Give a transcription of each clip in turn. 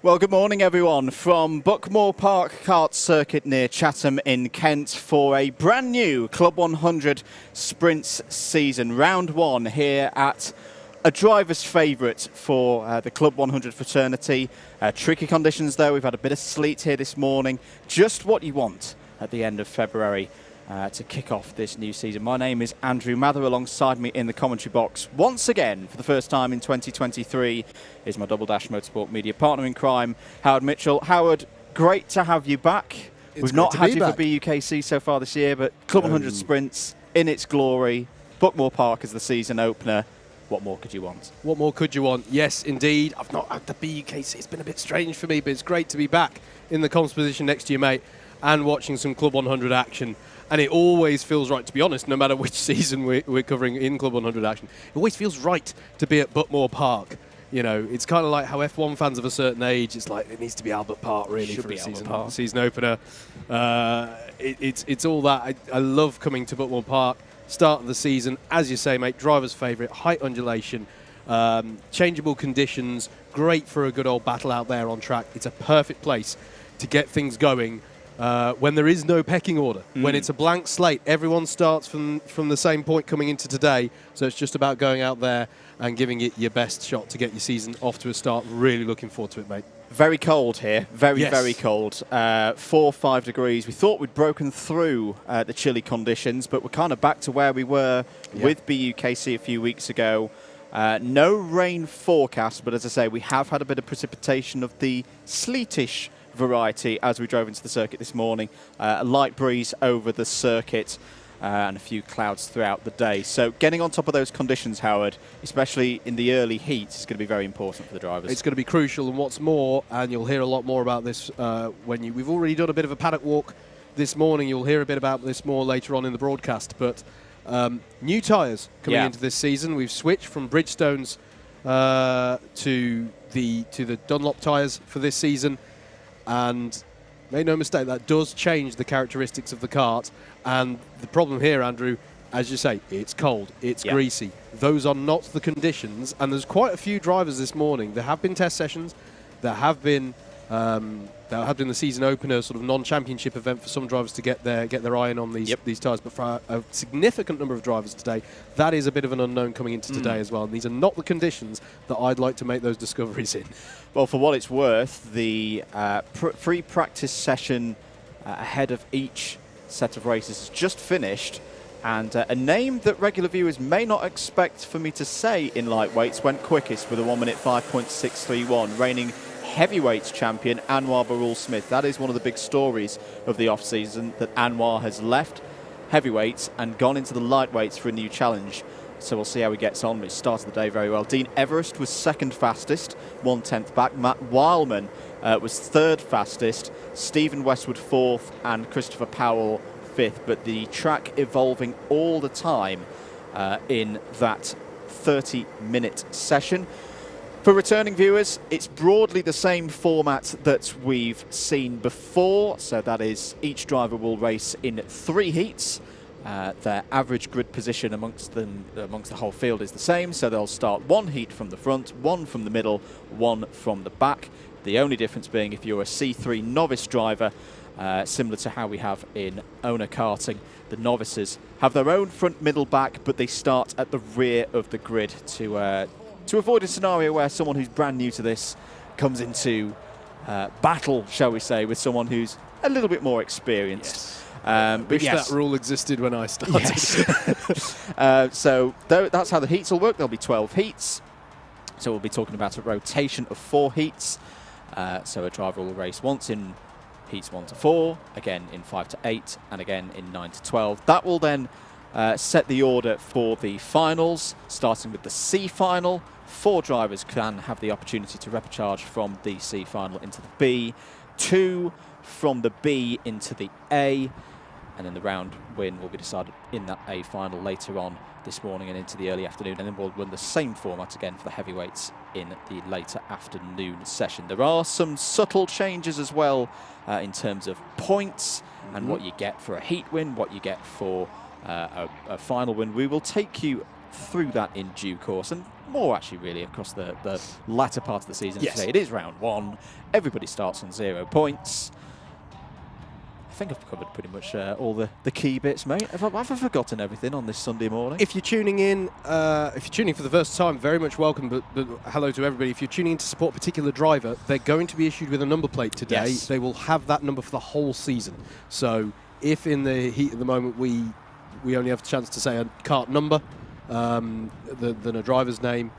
Well, good morning, everyone, from Buckmore Park kart circuit near Chatham in Kent for a brand new Club 100 Sprints season. Round one here at a driver's favourite for the Club 100 fraternity. Tricky conditions, though. We've had a bit of sleet here this morning. Just what you want at the end of February to kick off this new season. My name is Andrew Mather. Alongside me in the commentary box, once again, for the first time in 2023, is my Double Dash Motorsport media partner in crime, Howard Mitchell. Howard, great to have you back. We've not had you for BUKC so far this year, but Club 100 Sprints in its glory. Buckmore Park as the season opener. What more could you want? What more could you want? Yes, indeed. I've not had the BUKC. It's been a bit strange for me, but it's great to be back in the comms position next to you, mate, and watching some Club 100 action. And it always feels right, to be honest, no matter which season we're covering in Club 100 action. It always feels right to be at Buckmore Park. You know, it's kind of like how F1 fans of a certain age, it's like it needs to be Albert Park, really, for a season opener. It's all that. I love coming to Buckmore Park. Start of the season, as you say, mate, driver's favourite, height undulation, changeable conditions, great for a good old battle out there on track. It's a perfect place to get things going when there is no pecking order, when it's a blank slate. Everyone starts from the same point coming into today, so it's just about going out there and giving it your best shot to get your season off to a start. Really looking forward to it, mate. Very cold here, very cold. 4 or 5 degrees. We thought we'd broken through the chilly conditions, but we're kind of back to where we were with BUKC a few weeks ago. No rain forecast, but as I say, we have had a bit of precipitation of the sleetish variety as we drove into the circuit this morning. A light breeze over the circuit and a few clouds throughout the day. So getting on top of those conditions, Howard, especially in the early heat, is going to be very important for the drivers. It's going to be crucial, and what's more, and you'll hear a lot more about this we've already done a bit of a paddock walk this morning. You'll hear a bit about this more later on in the broadcast, but new tyres coming into this season. We've switched from Bridgestones to the Dunlop tyres for this season. And make no mistake, that does change the characteristics of the kart. And the problem here, Andrew, as you say, it's cold, it's greasy. Those are not the conditions. And there's quite a few drivers this morning. There have been test sessions. There have been the season opener, sort of non-championship event for some drivers to get their eye in on these tyres. But for a significant number of drivers today, that is a bit of an unknown coming into today as well. And these are not the conditions that I'd like to make those discoveries in. Well, for what it's worth, the free practice session ahead of each set of races has just finished. And a name that regular viewers may not expect for me to say in lightweights went quickest with a 1 minute 5.631, reigning heavyweights champion Anwar Barul Smith. That is one of the big stories of the off-season, that Anwar has left heavyweights and gone into the lightweights for a new challenge. So we'll see how he gets on. He started the day very well. Dean Everest was second fastest, 1/10 back. Matt Wileman was third fastest. Stephen Westwood fourth, and Christopher Powell fifth. But the track evolving all the time in that 30-minute session. For returning viewers, it's broadly the same format that we've seen before. So that is, each driver will race in 3 heats. Their average grid position amongst the whole field is the same. So they'll start 1 heat from the front, 1 from the middle, 1 from the back. The only difference being if you're a C3 novice driver, similar to how we have in owner karting, the novices have their own front, middle, back, but they start at the rear of the grid to avoid a scenario where someone who's brand new to this comes into battle, shall we say, with someone who's a little bit more experienced. But that rule existed when I started. Yes. So that's how the heats will work. There'll be 12 heats. So we'll be talking about a rotation of 4 heats. So a driver will race once in heats 1 to 4, again in 5 to 8, and again in 9 to 12. That will then set the order for the finals, starting with the C final. 4 drivers can have the opportunity to repecharge from the C final into the B, 2 from the B into the A, and then the round win will be decided in that A final later on this morning and into the early afternoon, and then we'll run the same format again for the heavyweights in the later afternoon session. There are some subtle changes as well in terms of points and what you get for a heat win, what you get for a final win. We will take you through that in due course, and more actually really across the latter part of the season. Yes. Today it is round 1. Everybody starts on 0 points. I think I've covered pretty much all the key bits, mate. Have I forgotten everything on this Sunday morning? If you're tuning in, for the first time, very much welcome, but hello to everybody. If you're tuning in to support a particular driver, they're going to be issued with a number plate today. Yes. They will have that number for the whole season. So if in the heat of the moment we only have a chance to say a kart number than a driver's name,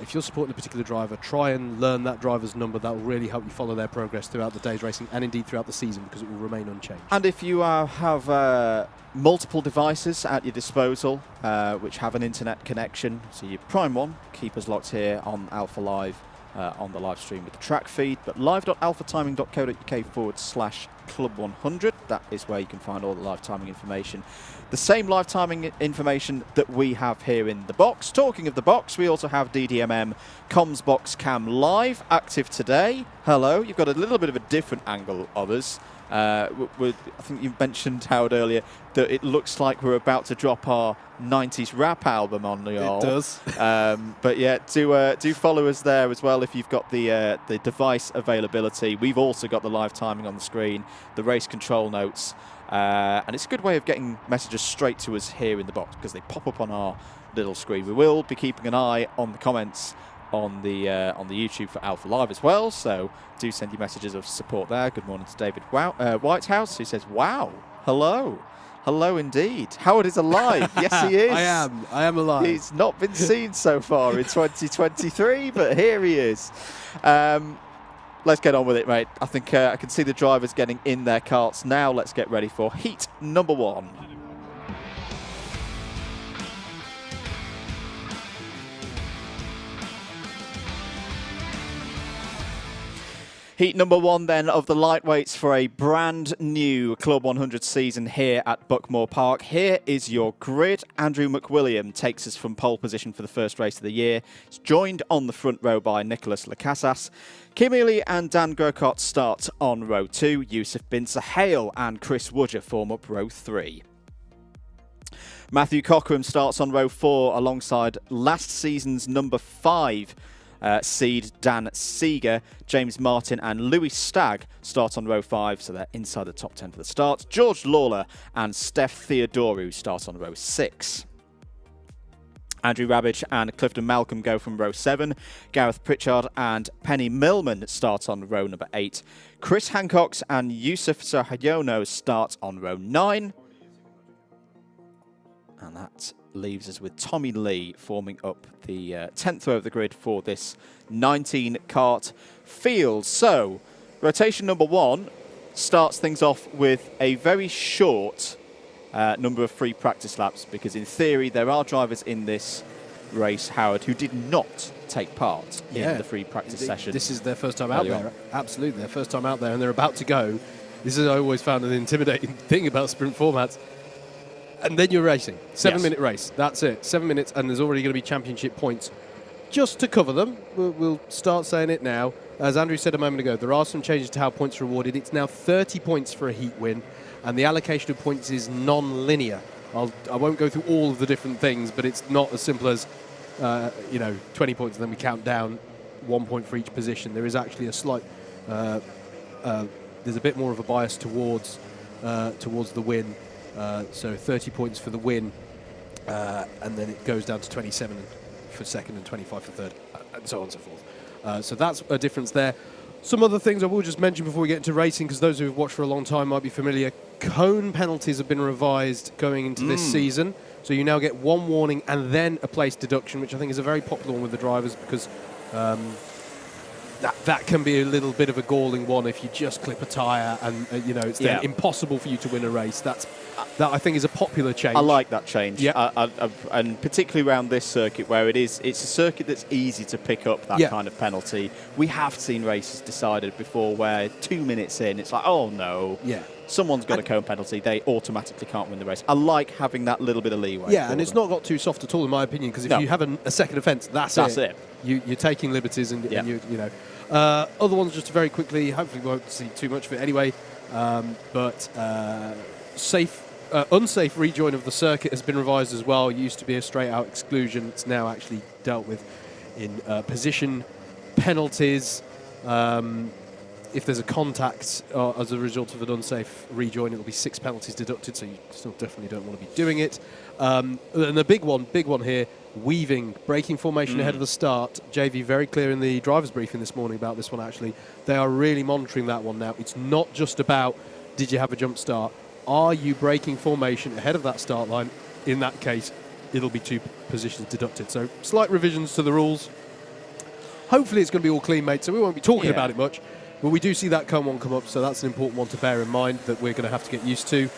if you're supporting a particular driver, try and learn that driver's number. That will really help you follow their progress throughout the day's racing and indeed throughout the season, because it will remain unchanged. And if you have multiple devices at your disposal which have an internet connection, so your prime one, keep us locked here on Alpha Live on the live stream with the track feed, but live.alphatiming.co.uk/club100, that is where you can find all the live timing information. The same live timing information that we have here in the box. Talking of the box, we also have DDMM Comms Box Cam Live active today. Hello, you've got a little bit of a different angle of us. I think you mentioned, Howard, earlier that it looks like we're about to drop our 90s rap album on the It does. but yeah, do follow us there as well if you've got the device availability. We've also got the live timing on the screen, the race control notes, and it's a good way of getting messages straight to us here in the box because they pop up on our little screen. We will be keeping an eye on the comments on the YouTube for Alpha Live as well, so do send your messages of support there. Good morning to David Whitehouse, who says, wow, hello. Hello indeed. Howard is alive. Yes, he is. I am alive. He's not been seen so far in 2023, but here he is. Let's get on with it, mate. I think I can see the drivers getting in their karts now. Let's get ready for heat number 1. Heat number 1 then of the lightweights for a brand new Club 100 season here at Buckmore Park. Here is your grid. Andrew McWilliam takes us from pole position for the first race of the year. He's joined on the front row by Nicholas Lacasas. Kim Ely and Dan Grocott start on row 2. Yusuf Bin Sahel and Chris Woodger form up row 3. Matthew Cockram starts on row 4 alongside last season's number 5 seed Dan Seeger. James Martin and Louis Stagg start on row 5, so they're inside the top 10 for the start. George Lawler and Steph Theodorou start on row 6. Andrew Rabbage and Clifton Malcolm go from row 7. Gareth Pritchard and Penny Millman start on row number 8. Chris Hancocks and Yusuf Sahayono start on row 9. And that leaves us with Tommy Lee forming up the 10th row of the grid for this 19 kart field. So, rotation number 1 starts things off with a very short number of free practice laps, because in theory there are drivers in this race, Howard, who did not take part in the free practice session. This is their first time out there. Absolutely, their first time out there, and they're about to go. This is, I always found, an intimidating thing about sprint formats. And then you're racing. 7-minute race. That's it. 7 minutes, and there's already going to be championship points. Just to cover them, we'll start saying it now. As Andrew said a moment ago, there are some changes to how points are awarded. It's now 30 points for a heat win, and the allocation of points is non-linear. I won't go through all of the different things, but it's not as simple as 20 points, and then we count down 1 point for each position. There is actually a slight... there's a bit more of a bias towards the win. So 30 points for the win, and then it goes down to 27 for second and 25 for third, and so on and so forth. So that's a difference there. Some other things I will just mention before we get into racing, because those who have watched for a long time might be familiar. Cone penalties have been revised going into this season. So you now get 1 warning and then a place deduction, which I think is a very popular one with the drivers, because that can be a little bit of a galling one if you just clip a tyre and it's then impossible for you to win a race. That I think is a popular change. I like that change, and particularly around this circuit where it's a circuit that's easy to pick up that kind of penalty. We have seen races decided before where 2 minutes in it's like, oh no, someone's got a cone penalty, they automatically can't win the race. I like having that little bit of leeway. Yeah, and it's not got too soft at all in my opinion, because if you have a second offence, that's it. You're taking liberties, and you know. Other ones, just very quickly, hopefully we won't see too much of it anyway, but safe unsafe rejoin of the circuit has been revised as well. It used to be a straight-out exclusion. It's now actually dealt with in position penalties. If there's a contact as a result of an unsafe rejoin, it'll be 6 penalties deducted, so you still definitely don't want to be doing it. And the big one here, weaving, braking formation ahead of the start. JV very clear in the driver's briefing this morning about this one, actually. They are really monitoring that one now. It's not just about, did you have a jump start? Are you braking formation ahead of that start line? In that case, it'll be 2 positions deducted. So slight revisions to the rules. Hopefully it's going to be all clean, mate, so we won't be talking about it much. But we do see that cone one come up, so that's an important one to bear in mind that we're going to have to get used to.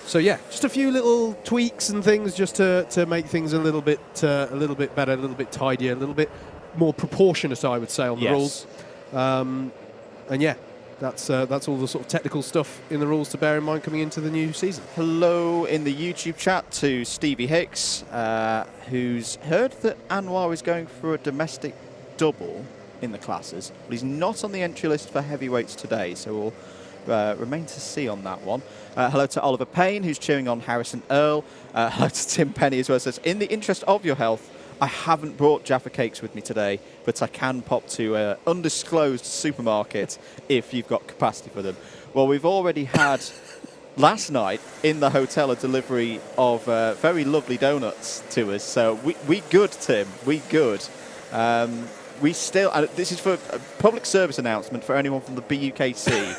So yeah, just a few little tweaks and things just to make things a little bit better, a little bit tidier, a little bit more proportionate, I would say, on the rules. And yeah, that's all the sort of technical stuff in the rules to bear in mind coming into the new season. Hello in the YouTube chat to Stevie Hicks, who's heard that Anwar is going for a domestic double in the classes, but he's not on the entry list for heavyweights today, so we'll remain to see on that one. Hello to Oliver Payne, who's cheering on Harrison Earl. Hello to Tim Penny as well. Says, in the interest of your health, I haven't brought Jaffa cakes with me today, but I can pop to an undisclosed supermarket if you've got capacity for them. Well, we've already had last night in the hotel a delivery of very lovely donuts to us, so we good, Tim, we good. We still, and this is for a public service announcement for anyone from the BUKC,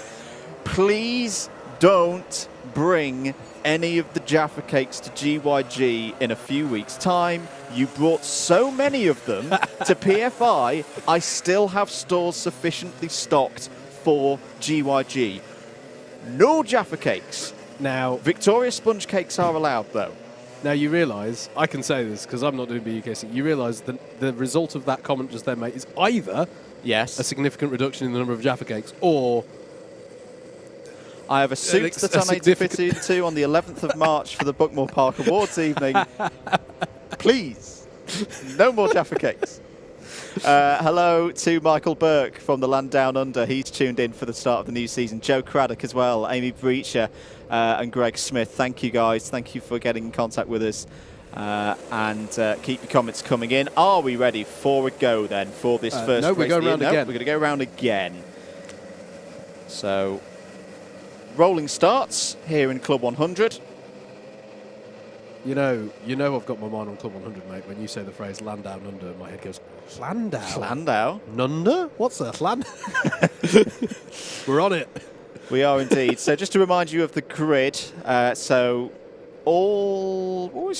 please don't bring any of the Jaffa cakes to GYG in a few weeks' time. You brought so many of them to PFI, I still have stores sufficiently stocked for GYG. No Jaffa cakes. Now, Victoria sponge cakes are allowed, though. Now, you realise, I can say this because I'm not doing BUKC, you realise that the result of that comment just then, mate, is either a significant reduction in the number of Jaffa cakes or I have a suit that I need to fit into on the 11th of March for the Buckmore Park Awards evening. Please, no more Jaffa cakes. Hello to Michael Burke from the Land Down Under. He's tuned in for the start of the new season. Joe Craddock as well, Amy Breacher and Greg Smith. Thank you, guys. Thank you for getting in contact with us. And keep your comments coming in. Are we ready for a go then for this first race? No, we're going round again. We're going to go round again. So, rolling starts here in Club 100. You know I've got my mind on Club 100, mate. When you say the phrase Land Down Under, my head goes, Landau? Landau? Nunder? What's that, Land? We're on it. We are indeed. So just to remind you of the grid, it's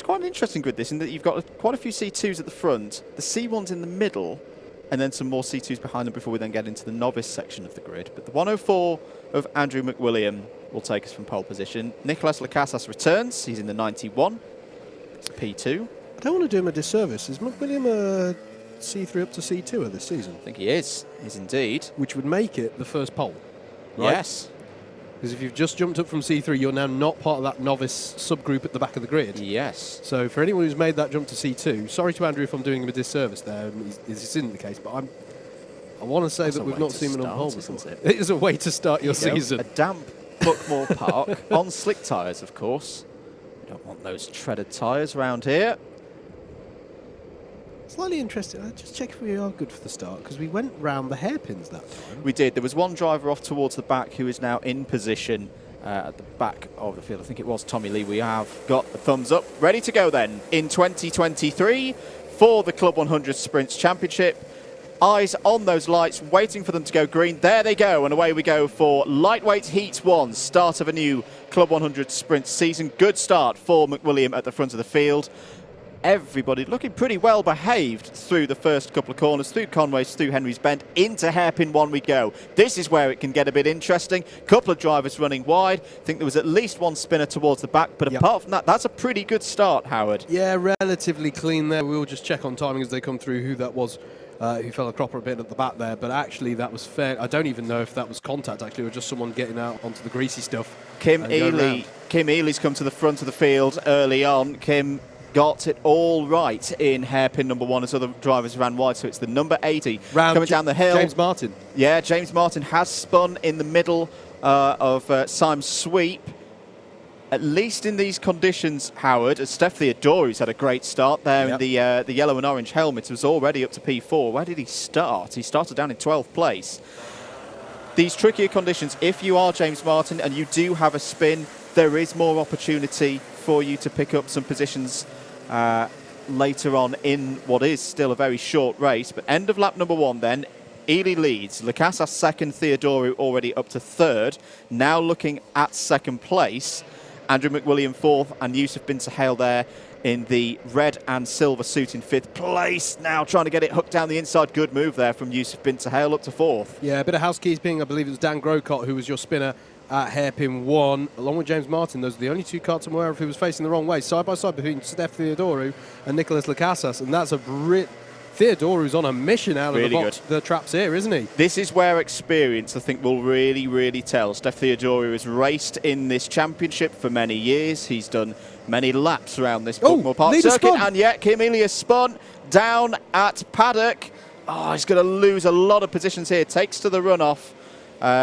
quite an interesting grid, this, in that you've got quite a few C2s at the front, the C1s in the middle, and then some more C2s behind them before we then get into the novice section of the grid. But the 104 of Andrew McWilliam will take us from pole position. Nicolas Lacasas returns. He's in the 91. It's P2. I don't want to do him a disservice. Is McWilliam a C3 up to C2 this season? I think he is. He's indeed. Which would make it the first pole, right? Yes. Because if you've just jumped up from C3, you're now not part of that novice subgroup at the back of the grid. Yes. So for anyone who's made that jump to C2, sorry to Andrew if I'm doing him a disservice there. This isn't the case, but I want to say that we've not seen him on pole before. It is a way to start your season. A damp Buckmore Park on slick tyres, of course. We don't want those treaded tyres around here. Slightly interesting. I'll just check if we are good for the start, because we went round the hairpins that time. We did. There was one driver off towards the back who is now in position at the back of the field. I think it was Tommy Lee. We have got the thumbs up. Ready to go then in 2023 for the Club 100 Sprints Championship. Eyes on those lights, waiting for them to go green. There they go, and away we go for Lightweight Heat 1, start of a new Club 100 Sprint season. Good start for McWilliam at the front of the field. Everybody looking pretty well behaved through the first couple of corners, through Conway's, through Henry's Bend, into hairpin 1 we go. This is where it can get a bit interesting. Couple of drivers running wide. I think there was at least one spinner towards the back, but apart from that, that's a pretty good start, Howard. Yeah, relatively clean there. We'll just check on timing as they come through who that was. Who fell a cropper a bit at the back there, but actually that was fair. I don't even know if that was contact, actually, or just someone getting out onto the greasy stuff. Kim Ely's come to the front of the field early on. Kim got it all right in hairpin number 1 as other drivers ran wide, so it's the number 80 coming down the hill. James Martin. Yeah, James Martin has spun in the middle of Simon's sweep. at least in these conditions, Howard, as Steph Theodore, who's had a great start there in the yellow and orange helmet, was already up to P4. Where did he start? He started down in 12th place. These trickier conditions, if you are James Martin and you do have a spin, there is more opportunity for you to pick up some positions later on in what is still a very short race. But end of lap number 1 then, Ely leads. Lacasas second, Theodore already up to third. Now looking at second place, Andrew McWilliam fourth, and Yusuf Bin Sahel there in the red and silver suit in fifth place. Now trying to get it hooked down the inside. Good move there from Yusuf Bin Sahel up to fourth. Yeah, a bit of housekeeping. I believe it was Dan Grocott who was your spinner at hairpin 1, along with James Martin. Those are the only 2 karts I'm aware of who was facing the wrong way, side by side between Steph Theodorou and Nicholas Lacasas, and that's a Theodorou's on a mission out of the traps here, isn't he? This is where experience, I think, will really, really tell. Steph Theodorou has raced in this championship for many years. He's done many laps around this Buckmore Park circuit, and yet Kim Ely has spun down at paddock. Oh, he's going to lose a lot of positions here. Takes to the runoff,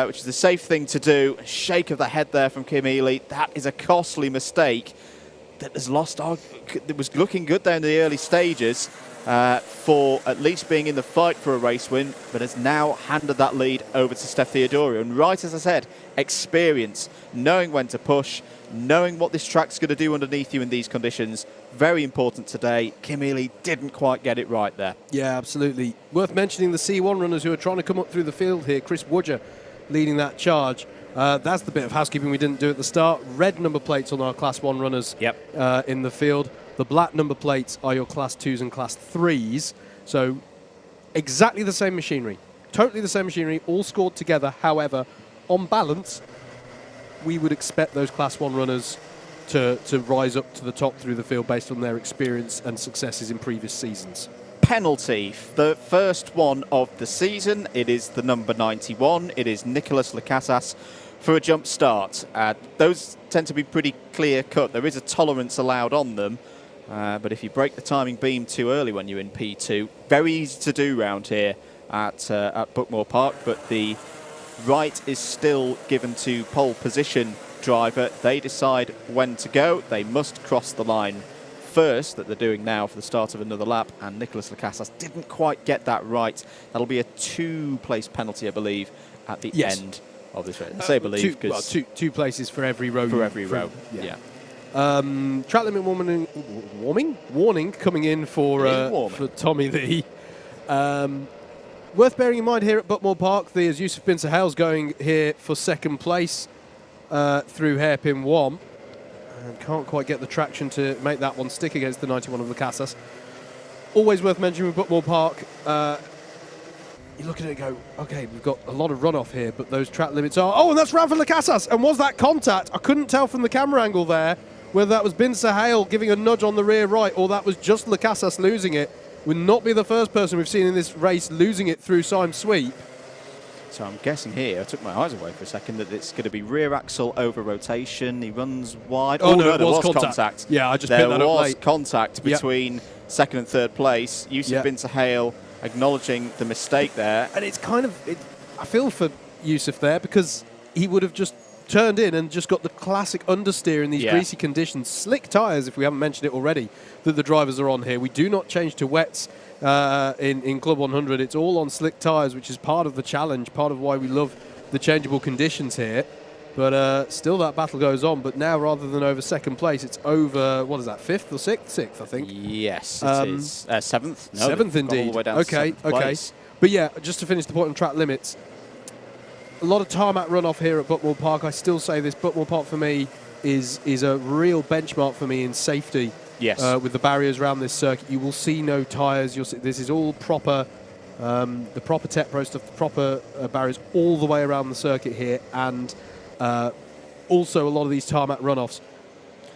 which is the safe thing to do. A shake of the head there from Kim Ely. That is a costly mistake that has lost. It was looking good there in the early stages for at least being in the fight for a race win, but has now handed that lead over to Steph Theodorou. And right, as I said, experience, knowing when to push, knowing what this track's going to do underneath you in these conditions, very important today. Kim Ely didn't quite get it right there. Yeah, absolutely. Worth mentioning the C1 runners who are trying to come up through the field here. Chris Woodger leading that charge. That's the bit of housekeeping we didn't do at the start. Red number plates on our Class 1 runners in the field. The black number plates are your Class 2s and Class 3s. So exactly the same machinery. Totally the same machinery, all scored together. However, on balance, we would expect those Class 1 runners to rise up to the top through the field based on their experience and successes in previous seasons. Penalty, the first one of the season. It is the number 91. It is Nicholas Lacasas for a jump start. Those tend to be pretty clear cut. There is a tolerance allowed on them, but if you break the timing beam too early when you're in P2, very easy to do round here at Buckmore Park, but the right is still given to pole position driver. They decide when to go. They must cross the line first, that they're doing now for the start of another lap, and Nicholas Lacasas didn't quite get that right. That'll be a 2-place penalty, I believe, at the end of this race. I say believe because two places for every row. For every row, yeah. Track limit warning coming in for Tommy Lee. Worth bearing in mind here at Buckmore Park, there's Yusuf Bin Sahel's going here for second place through hairpin 1. And can't quite get the traction to make that one stick against the 91 of Lacasas. Always worth mentioning with Buckmore Park, you look at it and go, okay, we've got a lot of runoff here, but those track limits are... Oh, and that's round for Lacasas! And was that contact? I couldn't tell from the camera angle there whether that was Bin Sahel giving a nudge on the rear right or that was just Lacasas losing it. Would not be the first person we've seen in this race losing it through Syme sweep. So I'm guessing here, I took my eyes away for a second, that it's going to be rear axle over rotation. He runs wide. Oh no, there was contact. Yeah, I just picked that up late. There was contact between second and third place. Yusuf Bin Sahel acknowledging the mistake there. And it's kind of, I feel for Yusuf there because he would have just turned in and just got the classic understeer in these greasy conditions. Slick tyres, if we haven't mentioned it already, that the drivers are on here. We do not change to wets in Club 100. It's all on slick tyres, which is part of the challenge, part of why we love the changeable conditions here. But still that battle goes on. But now, rather than over second place, it's over, what is that, 5th or 6th? 6th, I think. Yes, it is. 7th? No, 7th indeed. All the way down okay. Place. But yeah, just to finish the point on track limits, a lot of tarmac runoff here at Buckmore Park. I still say this, Buckmore Park for me is a real benchmark for me in safety. Yes. With the barriers around this circuit, you will see no tyres. You'll see this is all proper, the proper Tech Pro stuff, the proper barriers all the way around the circuit here, and also a lot of these tarmac runoffs.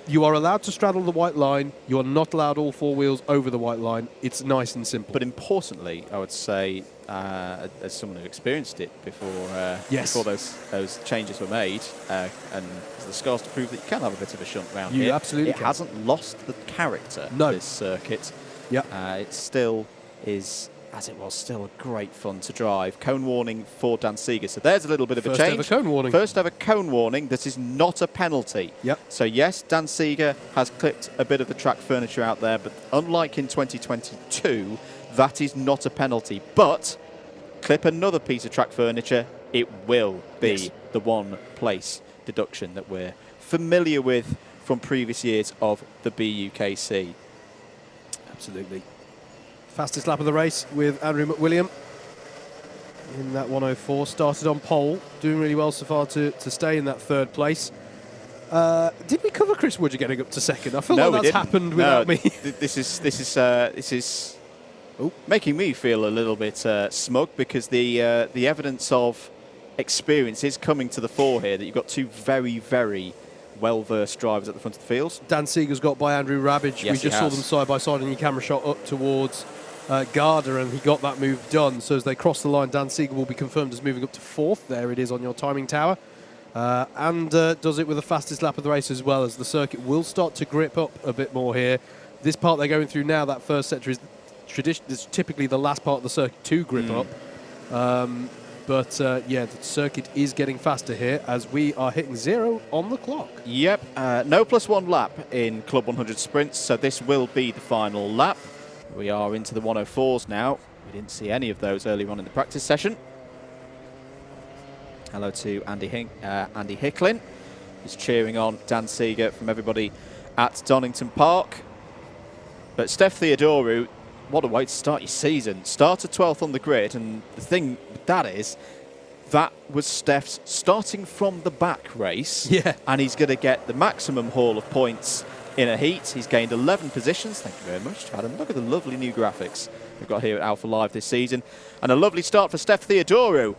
You are allowed to straddle the white line. You are not allowed all 4 wheels over the white line. It's nice and simple. But importantly, I would say, as someone who experienced it before, before those changes were made, and the scars to prove that you can have a bit of a shunt round here. Absolutely it hasn't lost the character, this circuit. Yeah. It still is as it was still great fun to drive. Cone warning for Dan Seeger. So there's a little bit of a change. First ever cone warning. First ever cone warning. This is not a penalty. Yep. So yes, Dan Seeger has clipped a bit of the track furniture out there, but unlike in 2022, that is not a penalty. But clip another piece of track furniture, it will be the one place deduction that we're familiar with from previous years of the BUKC. Absolutely. Fastest lap of the race with Andrew McWilliam in that 1:04. Started on pole, doing really well so far to stay in that third place. Did we cover Chris Woodger getting up to second? I feel like that's happened without me. This is making me feel a little bit smug, because the evidence of experience is coming to the fore here. That you've got two very, very well-versed drivers at the front of the field. Dan Seeger's got by Andrew Rabbage. Yes, we just saw them side by side in your camera shot up towards Garda, and he got that move done. So as they cross the line, Dan Seeger will be confirmed as moving up to fourth. There it is on your timing tower. And does it with the fastest lap of the race as well, as the circuit will start to grip up a bit more here. This part they're going through now, that first sector, is typically the last part of the circuit to grip up. But yeah, the circuit is getting faster here as we are hitting 0 on the clock. Yep, no +1 lap in Club 100 sprints, so this will be the final lap. We are into the 104s now. We didn't see any of those earlier on in the practice session. Hello to Andy Hicklin, who's cheering on Dan Seeger from everybody at Donington Park. But Steph Theodoru, what a way to start your season. Started 12th on the grid, and the thing with that is, that was Steph's starting from the back race. Yeah. And he's going to get the maximum haul of points in a heat. He's gained 11 positions. Thank you very much, Adam. Look at the lovely new graphics we've got here at Alpha Live this season. And a lovely start for Steph Theodoru.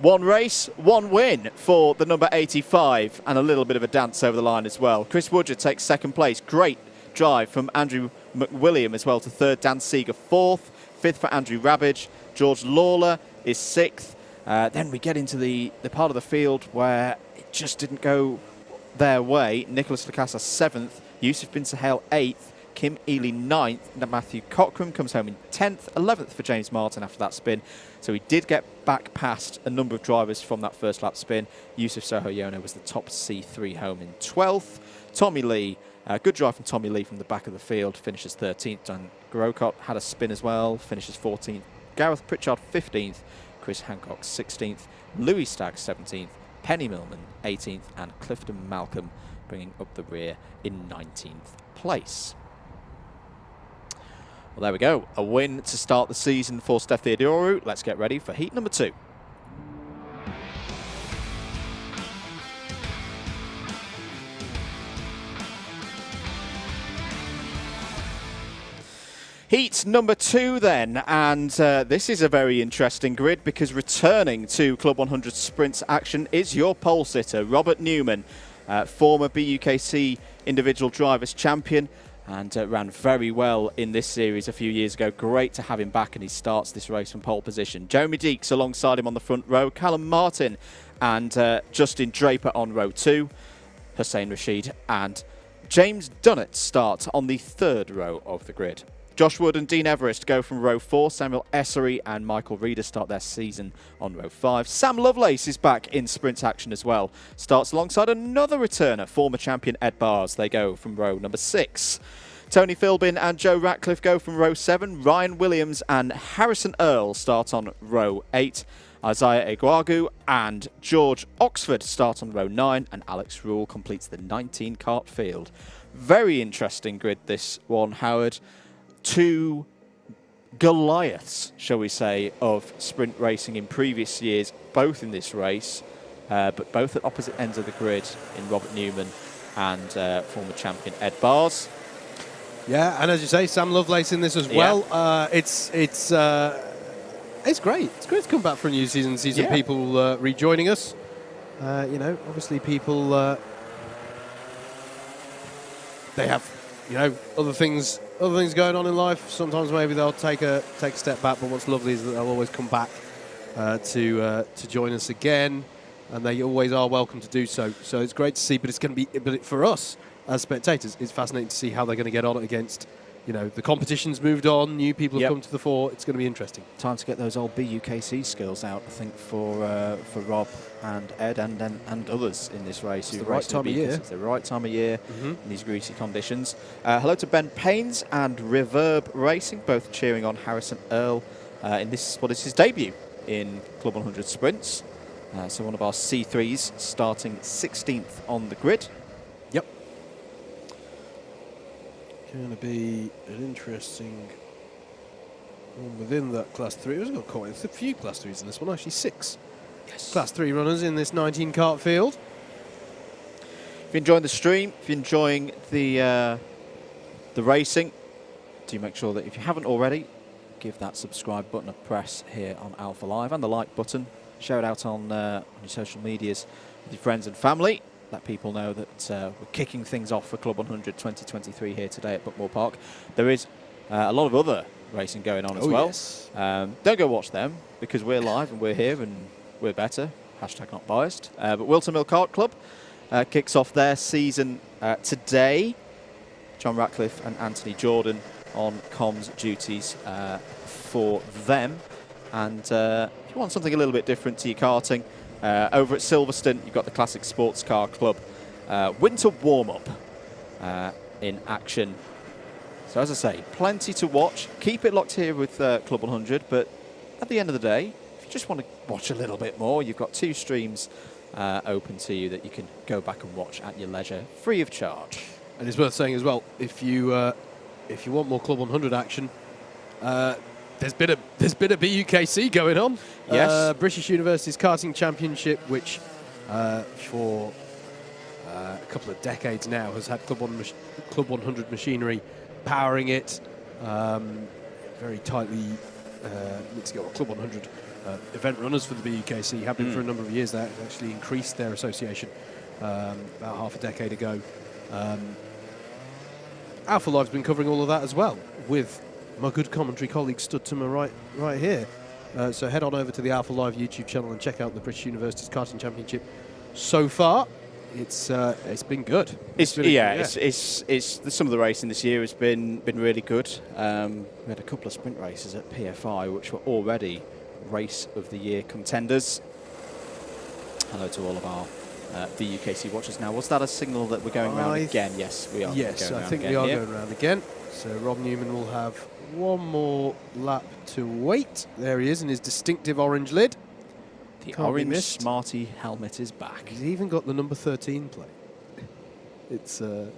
One race, one win for the number 85, and a little bit of a dance over the line as well. Chris Woodger takes second place. Great drive from Andrew McWilliam as well to third. Dan Seeger fourth. Fifth for Andrew Rabbage. George Lawler is sixth. Then we get into the part of the field where it just didn't go their way. Nicholas Lacassa seventh. Yusuf Bin Sahel eighth. Kim Ely ninth. Matthew Cockram comes home in 10th. 11th for James Martin after that spin. So he did get back past a number of drivers from that first lap spin. Yusuf Sohoyono was the top C3 home in 12th. Tommy Lee, good drive from Tommy Lee from the back of the field, finishes 13th. Dan Grocott had a spin as well, finishes 14th. Gareth Pritchard 15th. Chris Hancock 16th. Louis Stagg 17th. Penny Millman 18th. And Clifton Malcolm bringing up the rear in 19th place. Well, there we go. A win to start the season for Steph Theodoru. Let's get ready for heat number 2. Heat number 2 then, and this is a very interesting grid, because returning to Club 100 Sprints action is your pole sitter, Robert Newman, former BUKC Individual Drivers Champion, and ran very well in this series a few years ago. Great to have him back, and he starts this race from pole position. Jeremy Deeks alongside him on the front row. Callum Martin and Justin Draper on row 2. Hussein Rashid and James Dunnett start on the third row of the grid. Josh Wood and Dean Everest go from row 4. Samuel Essery and Michael Reeder start their season on row 5. Sam Lovelace is back in sprint action as well. Starts alongside another returner, former champion Ed Bars. They go from row number 6. Tony Philbin and Joe Ratcliffe go from row 7. Ryan Williams and Harrison Earl start on row 8. Isaiah Eguagu and George Oxford start on row 9. And Alex Rule completes the 19-cart field. Very interesting grid, this one, Howard. 2 Goliaths, shall we say, of sprint racing in previous years, both in this race, but both at opposite ends of the grid in Robert Newman and former champion Ed Bars. Yeah, and as you say, Sam Lovelace in this as well. It's great. It's great to come back for a new season and see some people rejoining us. You know, obviously people they have, you know, other things going on in life. Sometimes maybe they'll take a step back, but what's lovely is that they'll always come back to join us again, and they always are welcome to do so. So it's great to see, but it's going to be, for us as spectators, it's fascinating to see how they're going to get on against you know, the competition's moved on, new people have Yep. come to the fore. It's going to be interesting. Time to get those old BUKC skills out, I think, for Rob and Ed and others in this race. It's who the right race in time of year. It's the right time of year Mm-hmm. in these greasy conditions. Hello to Ben Paynes and Reverb Racing, both cheering on Harrison Earl in this, what is his debut in Club 100 Sprints. So one of our C3s starting 16th on the grid. Yep. Going to be an interesting one within that Class 3. We've got quite a few Class 3s in this one, actually 6 Class 3 runners in this 19 kart field. If you're enjoying the stream, if you're enjoying the racing, do make sure that if you haven't already, give that subscribe button a press here on Alpha Live and the like button. Share it out on your social medias with your friends and family. Let people know that we're kicking things off for Club 100 2023 here today at Buckmore Park. There is a lot of other racing going on as well. Yes. Don't go watch them because we're live and we're here and we're better. Hashtag not biased. But Wilton Mill Kart Club kicks off their season today. John Ratcliffe and Anthony Jordan on comms duties for them. And if you want something a little bit different to your karting, over at Silverstone, you've got the Classic Sports Car Club winter warm-up in action. So as I say, plenty to watch. Keep it locked here with Club 100, but at the end of the day, if you just want to watch a little bit more, you've got 2 streams open to you that you can go back and watch at your leisure, free of charge. And it's worth saying as well, if you want more Club 100 action, there's been a BUKC going on. Yes. British University's Karting Championship, which for a couple of decades now has had Club 100 machinery powering it. Very tightly mixed together. Club 100 event runners for the BUKC have been for a number of years. That actually increased their association about half a decade ago. Alpha Live's been covering all of that as well, with my good commentary colleague stood to my right here. So head on over to the Alpha Live YouTube channel and check out the British University's Karting Championship. So far, it's been good. It's some of the racing this year has been really good. We had a couple of sprint races at PFI, which were already race of the year contenders. Hello to all of our VUKC watchers. Now, was that a signal that we're going round again? Yes, we are. Yes, I think we are going round again. So Rob Newman will have one more lap to wait. There he is in his distinctive orange lid. The orange Smarty helmet is back. He's even got the number 13 plate. It's well,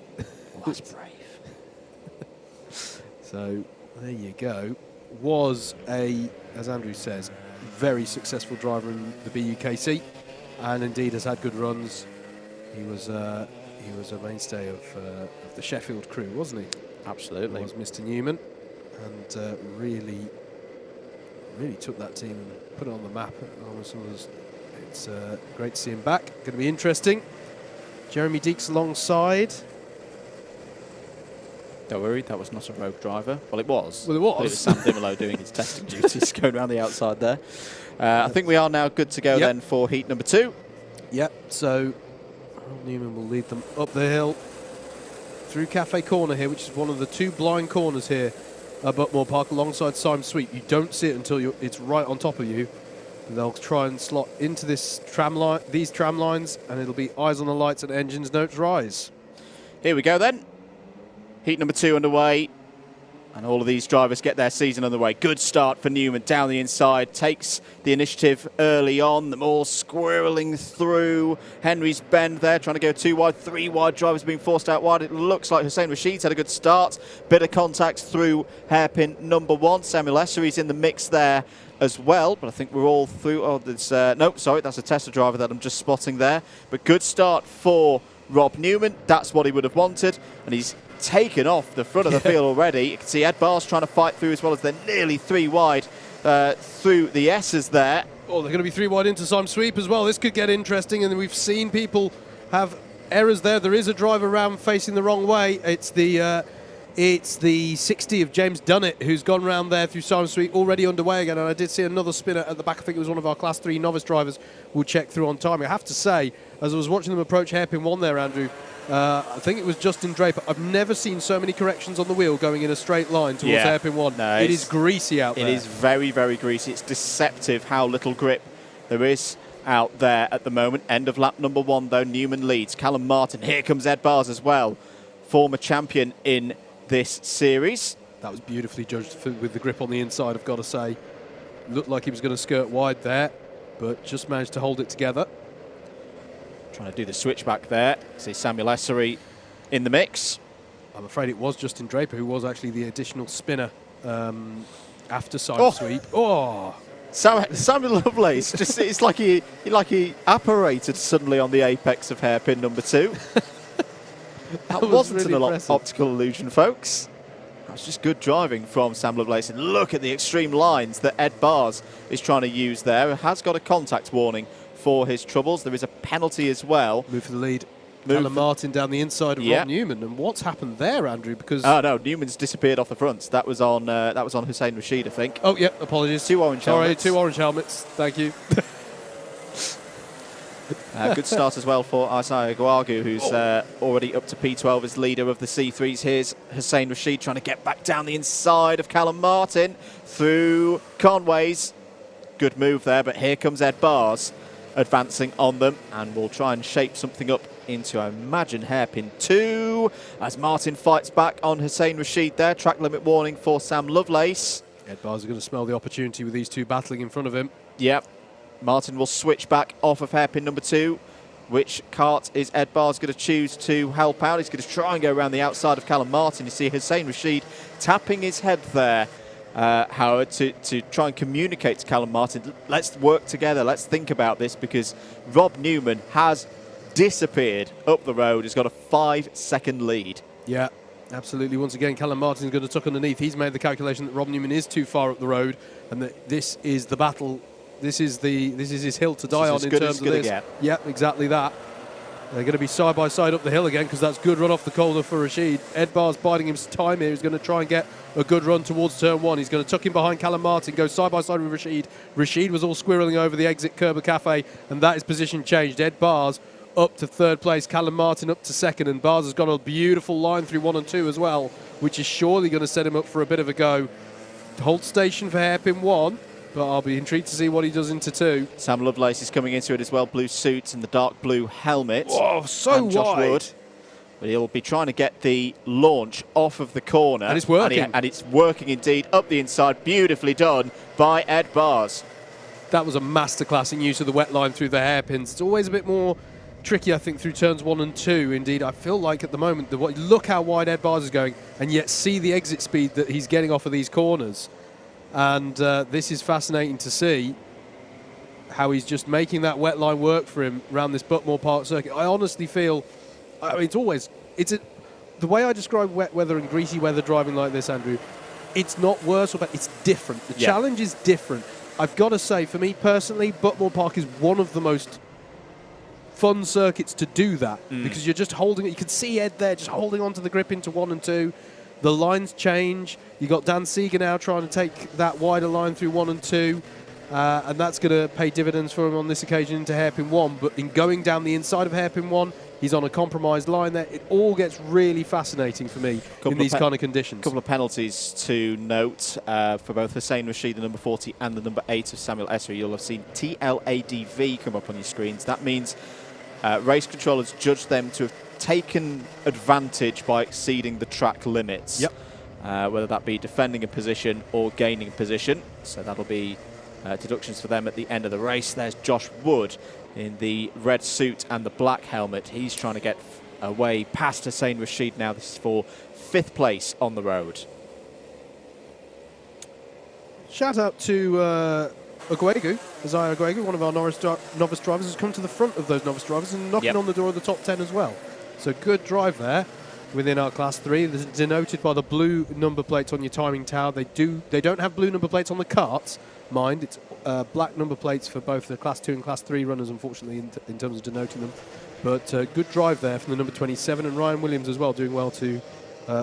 that's brave. So there you go. Was as Andrew says, very successful driver in the BUKC, and indeed has had good runs. He was a mainstay of the Sheffield crew, wasn't he? Absolutely. Was Mr. Newman, and really took that team and put it on the map. It's great to see him back. Going to be interesting. Jeremy Deeks alongside. Don't worry, that was not a rogue driver. Well, it was. Well, it was. But it was Sam Dimolo doing his testing duties, going around the outside there. I think we are now good to go then for heat number 2. Yep, so Rob Newman will lead them up the hill through Cafe Corner here, which is one of the 2 blind corners here at Buckmore Park alongside Sime Sweep. You don't see it until it's right on top of you. And they'll try and slot into these tram lines, and it'll be eyes on the lights and engines notes rise. Here we go then. Heat number 2 underway. And all of these drivers get their season underway. Good start for Newman down the inside. Takes the initiative early on. Them all squirreling through. Henry's bend there, trying to go 2 wide. 3 wide drivers being forced out wide. It looks like Hussein Rashid's had a good start. Bit of contact through hairpin number 1. Samuel Essery's in the mix there as well. But I think we're all through. Oh, there's no, sorry, that's a Tesla driver that I'm just spotting there. But good start for Rob Newman. That's what he would have wanted. And he's taken off the front of the field already. You can see Ed Barr's trying to fight through as well, as they're nearly 3 wide through the S's there. Oh, they're going to be 3 wide into Sime Sweep as well. This could get interesting, and we've seen people have errors there. There is a driver around facing the wrong way. It's the 60 of James Dunnett who's gone round there through Sime Sweep, already underway again. And I did see another spinner at the back. I think it was one of our Class 3 novice drivers. We'll check through on time. I have to say, as I was watching them approach hairpin 1 there, Andrew, I think it was Justin Draper. I've never seen so many corrections on the wheel going in a straight line towards hairpin 1. No, it is greasy out there. It is very, very greasy. It's deceptive how little grip there is out there at the moment. End of lap number 1, though. Newman leads. Callum Martin. Here comes Ed Bars as well. Former champion in this series. That was beautifully judged with the grip on the inside, I've got to say. Looked like he was going to skirt wide there, but just managed to hold it together. Trying to do the switchback there. See Samuel Essery in the mix. I'm afraid it was Justin Draper who was actually the additional spinner after side sweep. Oh! Samuel Lovelace, just it's like he apparated suddenly on the apex of hairpin number 2. that wasn't really an optical illusion, folks. That was just good driving from Sam Lovelace. And look at the extreme lines that Ed Bars is trying to use there. Has got a contact warning for his troubles. There is a penalty as well. Move for the lead. Callum Martin down the inside of Rob Newman. And what's happened there, Andrew? Because no, Newman's disappeared off the front. That was on Hussein Rashid, I think. Oh yeah, apologies. 2 orange helmets. Sorry, 2 orange helmets. Thank you. Good start as well for Isaiah Guagu, who's already up to P12 as leader of the C3s. Here's Hussein Rashid trying to get back down the inside of Callum Martin through Conway's. Good move there, but here comes Ed Bars advancing on them, and we'll try and shape something up into, I imagine, hairpin 2 as Martin fights back on Hussein Rashid there. Track limit warning for Sam Lovelace. Ed Bars are going to smell the opportunity with these two battling in front of him. Yep. Martin will switch back off of hairpin number 2. Which kart is Ed Bars going to choose to help out? He's going to try and go around the outside of Callum Martin. You see Hussein Rashid tapping his head there, Howard, to try and communicate to Callum Martin, let's work together, let's think about this, because Rob Newman has disappeared up the road. He's got a 5-second lead. Yeah, absolutely. Once again, Callum Martin's going to tuck underneath. He's made the calculation that Rob Newman is too far up the road, and that this is the battle. This is his hill to die on in terms of this. Yeah, exactly that. They're going to be side by side up the hill again, because that's good run off the corner for Rashid. Ed Bar's biding his time here. He's going to try and get a good run towards turn 1. He's going to tuck in behind Callum Martin, go side by side with Rashid. Rashid was all squirreling over the exit curb of Cafe, and that is position changed. Ed Bar's up to 3rd place, Callum Martin up to 2nd, and Bars has got a beautiful line through 1 and 2 as well, which is surely going to set him up for a bit of a go. Hold station for hairpin 1. But I'll be intrigued to see what he does into 2. Sam Lovelace is coming into it as well. Blue suit and the dark blue helmet. Oh, so and Josh wide. Wood. But he'll be trying to get the launch off of the corner. And it's working. And it's working indeed. Up the inside. Beautifully done by Ed Bars. That was a masterclass in use of the wet line through the hairpins. It's always a bit more tricky, I think, through turns 1 and 2. Indeed, I feel like at the moment, look how wide Ed Bars is going, and yet see the exit speed that he's getting off of these corners. And this is fascinating to see how he's just making that wet line work for him around this Buckmore Park circuit. I honestly feel, I mean, the way I describe wet weather and greasy weather driving like this, Andrew, it's not worse or better, it's different. The challenge is different. I've got to say, for me personally, Buckmore Park is one of the most fun circuits to do that, because you're just holding it. You can see Ed there just holding onto the grip into 1 and 2. The lines change. You got Dan Seeger now trying to take that wider line through 1 and 2, and that's going to pay dividends for him on this occasion into hairpin 1. But in going down the inside of hairpin 1, he's on a compromised line there. It all gets really fascinating for me in these kind of conditions. A couple of penalties to note for both Hussein Rashid, the number 40, and the number 8 of Samuel Essery. You'll have seen TLADV come up on your screens. That means race controllers judge them to have taken advantage by exceeding the track limits. Yep. Whether that be defending a position or gaining a position. So that'll be deductions for them at the end of the race. There's Josh Wood in the red suit and the black helmet. He's trying to get away past Hussein Rashid now. This is for 5th place on the road. Shout out to Isaiah Aguegu, one of our novice drivers, has come to the front of those novice drivers and knocking on the door of the top 10 as well. So good drive there within our Class 3. This is denoted by the blue number plates on your timing tower. They don't have blue number plates on the karts, mind. It's black number plates for both the Class 2 and Class 3 runners, unfortunately, in terms of denoting them. But good drive there from the number 27, and Ryan Williams as well, doing well to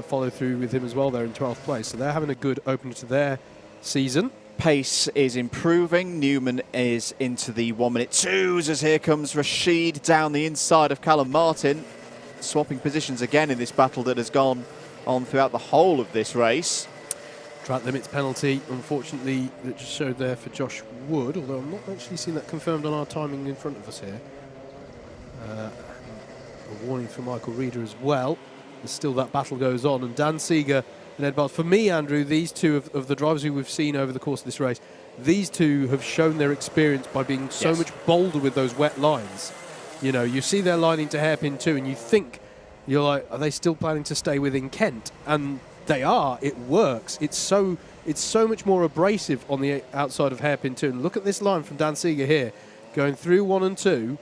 follow through with him as well there in 12th place. So they're having a good opener to their season. Pace is improving. Newman is into the 1 minute 2s as here comes Rashid down the inside of Callum Martin. swapping positions again in this battle that has gone on throughout the whole of this race. Track limits penalty, unfortunately, that just showed there for Josh Wood, although I'm not actually seeing that confirmed on our timing in front of us here. A warning for Michael Reeder as well. There's still that battle goes on, and Dan Seeger and Ed Barnes. For me, Andrew, these two of the drivers who we've seen over the course of this race, these two have shown their experience by being so much bolder with those wet lines. You know, you see their line into hairpin 2 and you think, you're like, are they still planning to stay within Kent? And they are. It works. It's so much more abrasive on the outside of hairpin 2. And look at this line from Dan Seeger here, going through 1 and 2,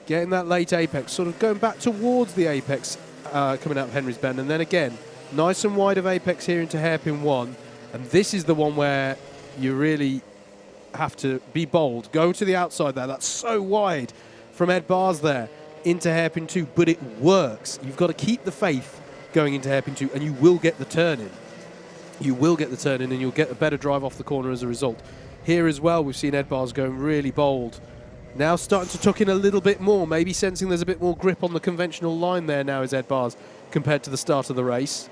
getting that late apex, sort of going back towards the apex coming out of Henry's Bend. And then again, nice and wide of apex here into hairpin 1. And this is the one where you really have to be bold. Go to the outside there. That's so wide from Ed Bars there into hairpin 2, but it works. You've got to keep the faith going into hairpin 2, and you will get the turn in. You will get the turn in, and you'll get a better drive off the corner as a result. Here as well, we've seen Ed Bars going really bold. Now starting to tuck in a little bit more, maybe sensing there's a bit more grip on the conventional line there now is Ed Bars compared to the start of the race.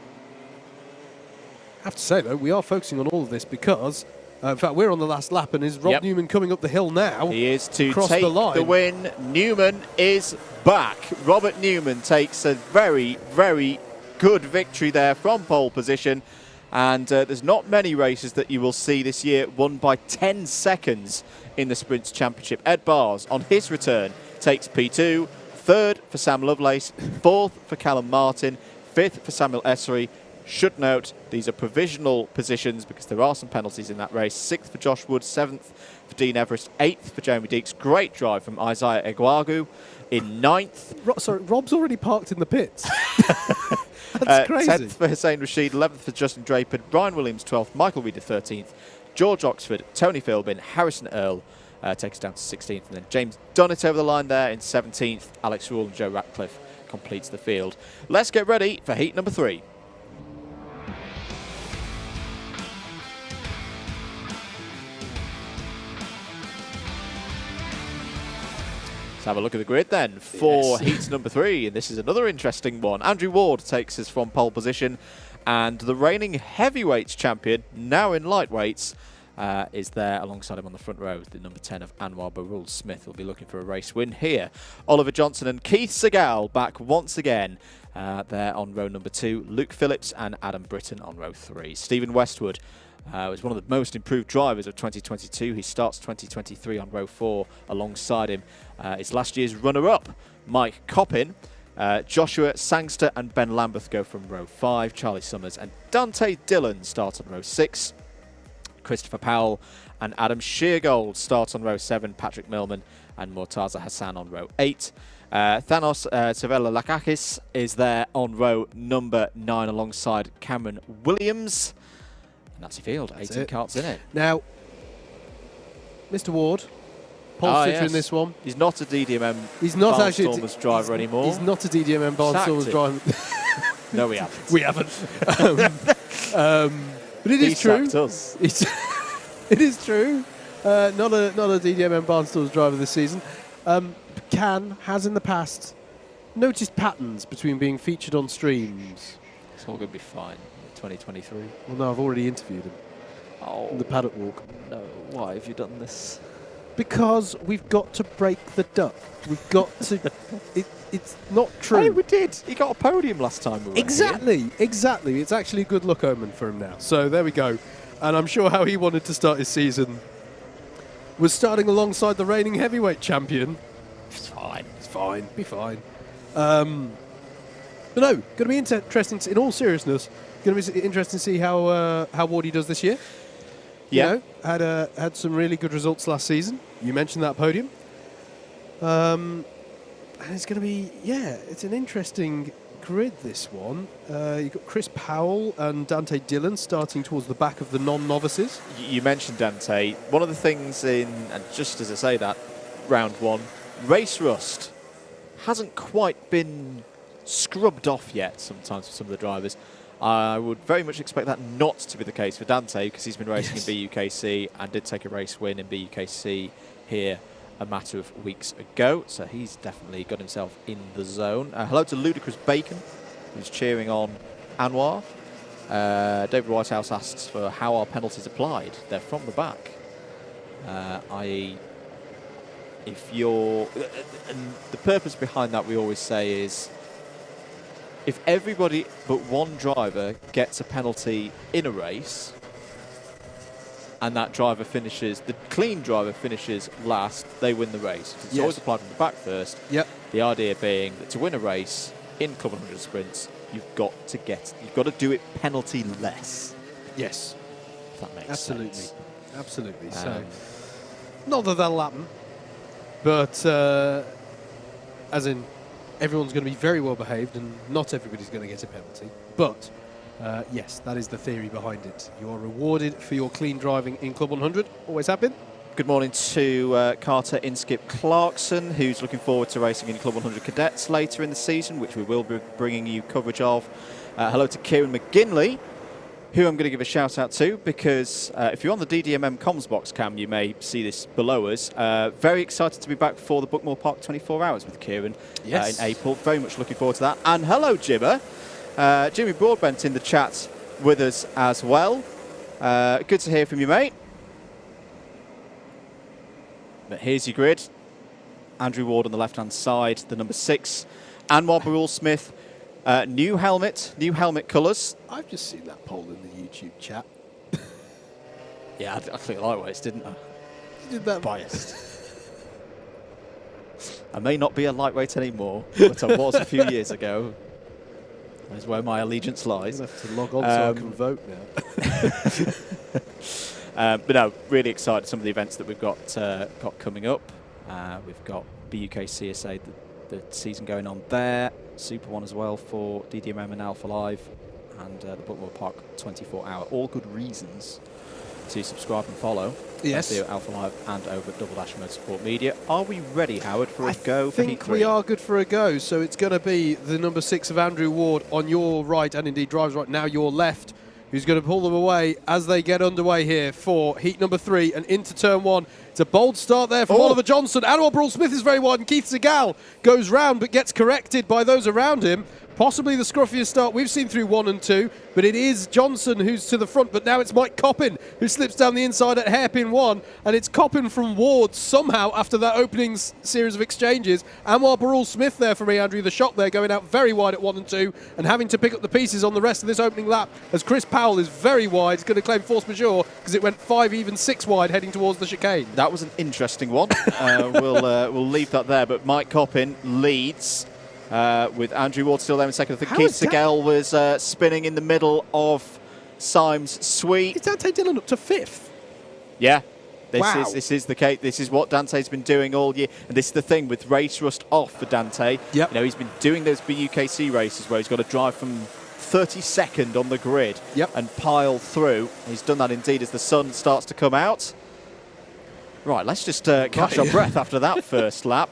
I have to say, though, we are focusing on all of this because, in fact, we're on the last lap, and is Rob Newman coming up the hill now? He is to take the win. Newman is back. Robert Newman takes a very, very good victory there from pole position. And there's not many races that you will see this year won by 10 seconds in the Sprints Championship. Ed Bars, on his return, takes P2, 3rd for Sam Lovelace, 4th for Callum Martin, 5th for Samuel Essery. Should note, these are provisional positions because there are some penalties in that race. 6th for Josh Wood, 7th for Dean Everest, 8th for Jeremy Deeks. Great drive from Isaiah Eguagu in 9th. Sorry, Rob's already parked in the pits. That's crazy. 10th for Hussein Rashid, 11th for Justin Draper, Brian Williams 12th, Michael Reeder 13th, George Oxford, Tony Philbin, Harrison Earl takes us down to 16th, and then James Dunnett over the line there in 17th. Alex Rule and Joe Ratcliffe completes the field. Let's get ready for heat number 3. Let's have a look at the grid then for heat number 3, and this is another interesting one. Andrew Ward takes us from pole position, and the reigning heavyweights champion, now in lightweights, is there alongside him on the front row. The number 10 of Anwar Barul Smith will be looking for a race win here. Oliver Johnson and Keith Segal back once again there on row number 2. Luke Phillips and Adam Britton on row 3. Stephen Westwood was one of the most improved drivers of 2022. He starts 2023 on row 4. Alongside him is last year's runner-up, Mike Coppin. Joshua Sangster and Ben Lambeth go from row 5. Charlie Summers and Dante Dillon start on row 6. Christopher Powell and Adam Sheargold start on row 7. Patrick Millman and Mortaza Hassan on row 8. Thanos Savella Lakakis is there on row number 9 alongside Cameron Williams. And that's your field. 18 karts in it. Now, Mr. Ward, pole sitter in this one. He's not a DDMM He's not Barnstormers driver anymore. He's not a DDMM Barnstormers driver. No, we haven't. We haven't. But it is true. It is true. Not a DDMM Barnstormers driver this season. Has in the past noticed patterns between being featured on streams. It's all going to be fine. 2023. Well, no, I've already interviewed him. Oh, in the paddock walk. No, why have you done this? Because we've got to break the duck. We've got to. It's not true. Hey, we did. He got a podium last time we were here. Exactly. It's actually a good luck omen for him now. So there we go. And I'm sure how he wanted to start his season was starting alongside the reigning heavyweight champion. It's fine. It's fine. Be fine. But no, going to be interesting. In all seriousness, going to be interesting to see how Wardy does this year. Yeah, you know, had some really good results last season. You mentioned that podium. And it's going to be, it's an interesting grid, this one. You've got Chris Powell and Dante Dillon starting towards the back of the non-novices. You mentioned Dante. One of the things and just as I say that, round 1, race rust hasn't quite been scrubbed off yet sometimes for some of the drivers. I would very much expect that not to be the case for Dante because he's been racing in BUKC and did take a race win in BUKC here a matter of weeks ago. So he's definitely got himself in the zone. Hello to Ludicrous Bacon, who's cheering on Anwar. David Whitehouse asks for how are penalties applied. They're from the back. I.e., if you're... And the purpose behind that, we always say, is if everybody but one driver gets a penalty in a race, and that driver finishes, the clean driver finishes last, they win the race. It's always applied from the back first. Yep. The idea being that to win a race in Club 100 sprints, you've got to do it penalty less. Yes. If that makes sense. Absolutely. So, not that that'll happen, but as in, everyone's going to be very well behaved, and not everybody's going to get a penalty. But yes, that is the theory behind it. You are rewarded for your clean driving in Club 100. Always have been. Good morning to Carter Inskip Clarkson, who's looking forward to racing in Club 100 Cadets later in the season, which we will be bringing you coverage of. Hello to Kieran McGinley, who I'm going to give a shout out to, because if you're on the DDMM comms box cam, you may see this below us. Very excited to be back for the Buckmore Park 24 Hours with Kieran in April. Very much looking forward to that. And hello, Jimmer. Jimmy Broadbent in the chat with us as well. Good to hear from you, mate. But here's your grid. Andrew Ward on the left-hand side, the number 6. Anwar Barul Smith, new helmet colours. I've just seen that poll in the YouTube chat. Yeah, I clicked lightweights, didn't I? You did that. Biased. I may not be a lightweight anymore, but I was a few years ago. That's where my allegiance lies. I'm going to have to log on so I can vote now. But no, really excited some of the events that we've got coming up. We've got BUK CSA, the season going on there. Super One as well for DDMM and Alpha Live, and the Buckmore Park 24 Hour. All good reasons to subscribe and follow. Yes. Here at Alpha Live and over at Double Dash Motorsport Media. Are we ready, Howard, for a go? I think we are good for a go. So it's going to be the number 6 of Andrew Ward on your right, and indeed drives right now your left, who's going to pull them away as they get underway here for heat number 3 and into turn 1. It's a bold start there from Oliver Johnson. Anwar Barul Smith is very wide, and Keith Segal goes round but gets corrected by those around him. Possibly the scruffiest start we've seen through 1 and 2, but it is Johnson who's to the front, but now it's Mike Coppin who slips down the inside at hairpin 1, and it's Coppin from Ward somehow after that opening series of exchanges. Anwar Barul Smith there for me, Andrew, the shot there going out very wide at 1 and 2 and having to pick up the pieces on the rest of this opening lap as Chris Powell is very wide. He's going to claim force majeure because it went 5, even 6 wide heading towards the chicane. That was an interesting one. We'll leave that there, but Mike Coppin leads. With Andrew Ward still there in second. I think Keith Segal was spinning in the middle of Symes' sweep. Is Dante Dillon up to 5th? Yeah. This is the case. This is what Dante's been doing all year. And this is the thing with race rust off for Dante. Yep. You know, he's been doing those BUKC races where he's got to drive from 32nd on the grid and pile through. He's done that indeed as the sun starts to come out. Right, let's just catch our breath after that first lap.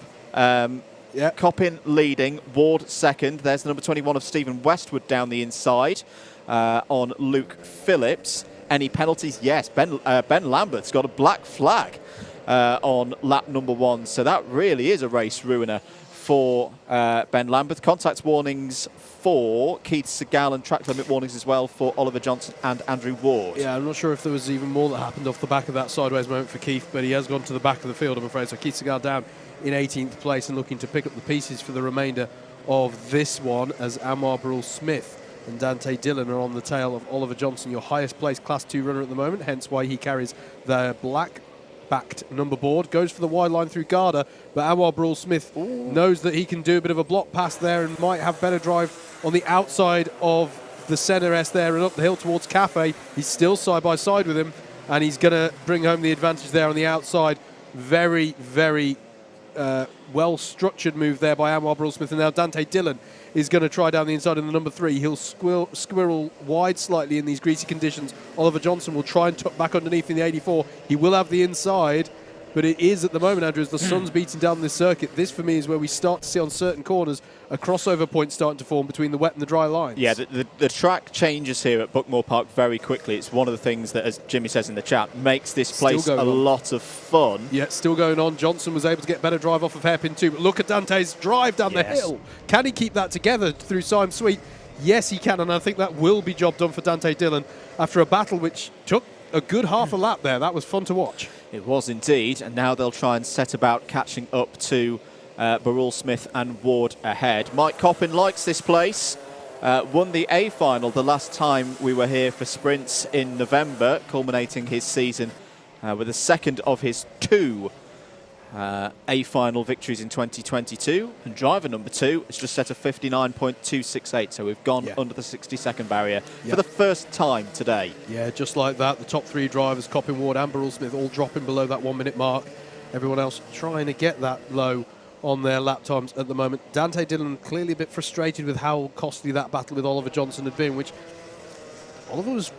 Coppin leading, Ward second. There's the number 21 of Stephen Westwood down the inside on Luke Phillips. Any penalties? Yes, Ben Lambert's got a black flag on lap number 1. So that really is a race ruiner for Ben Lambert. Contact warnings for Keith Segal and track limit warnings as well for Oliver Johnson and Andrew Ward. Yeah, I'm not sure if there was even more that happened off the back of that sideways moment for Keith, but he has gone to the back of the field, I'm afraid. So Keith Segal down in 18th place and looking to pick up the pieces for the remainder of this one as Anwar Barul Smith and Dante Dillon are on the tail of Oliver Johnson, your highest placed Class 2 runner at the moment, hence why he carries the black-backed number board. Goes for the wide line through Garda, but Anwar Barul Smith knows that he can do a bit of a block pass there and might have better drive on the outside of the centre S there and up the hill towards Cafe. He's still side by side with him, and he's going to bring home the advantage there on the outside. Very, very well-structured move there by Anwar Barul Smith, and now Dante Dillon is going to try down the inside in the number 3. He'll squirrel wide slightly in these greasy conditions. Oliver Johnson will try and tuck back underneath in the 84. He will have the inside, But it is at the moment, Andrew, as the sun's beating down this circuit, this for me is where we start to see on certain corners a crossover point starting to form between the wet and the dry lines. Yeah, the track changes here at Buckmore Park very quickly. It's one of the things that, as Jimmy says in the chat, makes this place a lot of fun. Yeah, still going on. Johnson was able to get better drive off of hairpin 2, but look at Dante's drive down the hill. Can he keep that together through Syme Sweet? Yes, he can, and I think that will be job done for Dante Dillon after a battle which took a good half a lap there. That was fun to watch. It was indeed, and now they'll try and set about catching up to Burrell Smith and Ward ahead. Mike Coppin likes this place. Won the A final the last time we were here for sprints in November, culminating his season with the second of his 2 A final victories in 2022. And driver number 2 has just set a 59.268, so we've gone under the 60-second barrier for the first time today. Yeah, just like that. The top 3 drivers, Coppin, Ward and Burrell Smith, all dropping below that 1 minute mark. Everyone else trying to get that low on their lap times at the moment. Dante Dillon clearly a bit frustrated with how costly that battle with Oliver Johnson had been, which Oliver was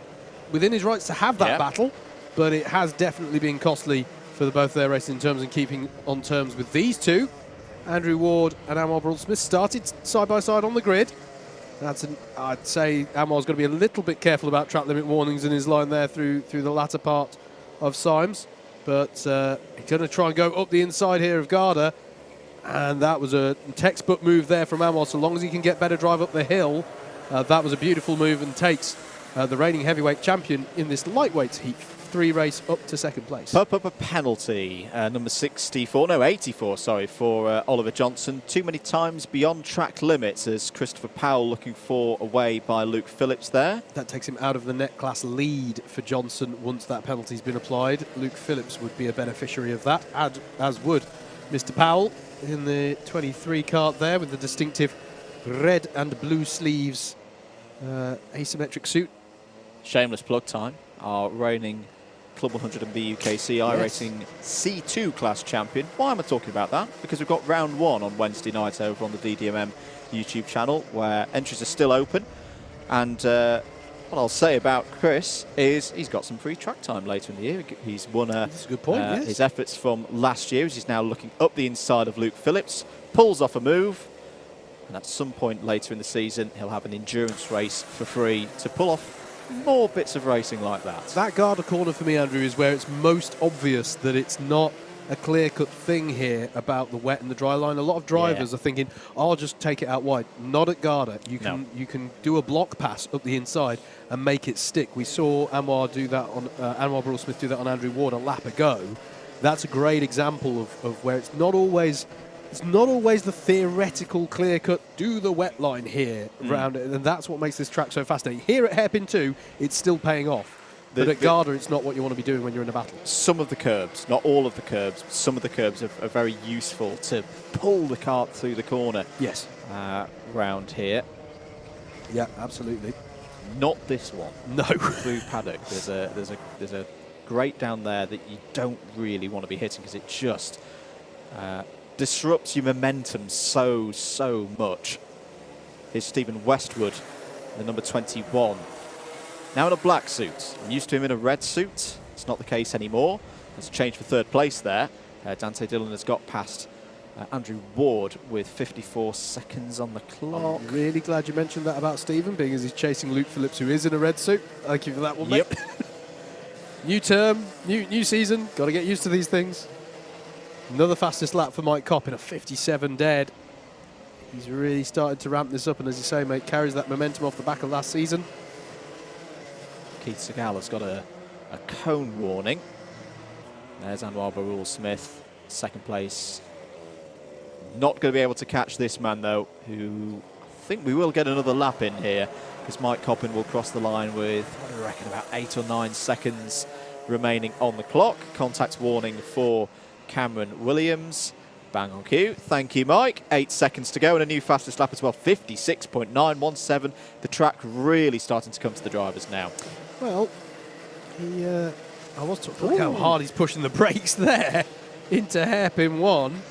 within his rights to have that battle, but it has definitely been costly for both their races in terms of keeping on terms with these two. Andrew Ward and Anwar Burrell Smith started side by side on the grid. I'd say Anwar's going to be a little bit careful about track limit warnings in his line there through the latter part of Symes, but he's going to try and go up the inside here of Garda. And that was a textbook move there from Anwar. So long as he can get better drive up the hill, that was a beautiful move and takes the reigning heavyweight champion in this lightweights heat 3 race up to second place. Up a penalty, number 84, sorry, for Oliver Johnson. Too many times beyond track limits as Christopher Powell looking for away by Luke Phillips there. That takes him out of the net class lead for Johnson once that penalty's been applied. Luke Phillips would be a beneficiary of that, as would Mr. Powell in the 23 kart there with the distinctive red and blue sleeves, asymmetric suit. Shameless plug time. Our reigning Club 100 and BUKC iRacing C2 class champion. Why am I talking about that? Because we've got round 1 on Wednesday night over on the DDMM YouTube channel, where entries are still open. And what I'll say about Chris is he's got some free track time later in the year. He's won That's a good point, his efforts from last year. He's now looking up the inside of Luke Phillips, pulls off a move, and at some point later in the season, he'll have an endurance race for free to pull off more bits of racing like that. That Garda corner for me, Andrew, is where it's most obvious that it's not a clear-cut thing here about the wet and the dry line. A lot of drivers are thinking, I'll just take it out wide. Not at Garda. You can do a block pass up the inside and make it stick. We saw Anwar do that on Anwar Burrell Smith do that on Andrew Ward a lap ago. That's a great example of where it's not always the theoretical clear-cut, do the wet line here around it, and that's what makes this track so fascinating. Here at Hairpin 2, it's still paying off. But at Garda, it's not what you want to be doing when you're in a battle. Some of the curbs, not all of the curbs, some of the curbs are very useful to pull the cart through the corner. Yes. Round here. Yeah, absolutely. Not this one. No. Through paddock. There's a grate down there that you don't really want to be hitting because it just disrupts your momentum so much. Here's Stephen Westwood, the number 21. Now in a black suit. I'm used to him in a red suit. It's not the case anymore. There's a change for third place there. Dante Dillon has got past Andrew Ward with 54 seconds on the clock. I'm really glad you mentioned that about Stephen, being as he's chasing Luke Phillips, who is in a red suit. Thank you for that one, mate. New term, new season. Got to get used to these things. Another fastest lap for Mike Coppin, a 57 dead. He's really started to ramp this up, and as you say, mate, carries that momentum off the back of last season. Keith Segal has got a cone warning. There's Anwar Burrell Smith, second place. Not going to be able to catch this man, though, who I think we will get another lap in here, because Mike Coppin will cross the line with, I reckon, about 8 or 9 seconds remaining on the clock. Contact warning for Cameron Williams. Bang on cue. Thank you, Mike. 8 seconds to go and a new fastest lap as well, 56.917. The track really starting to come to the drivers now. Well, I was talking about how hard he's pushing the brakes there into hairpin 1.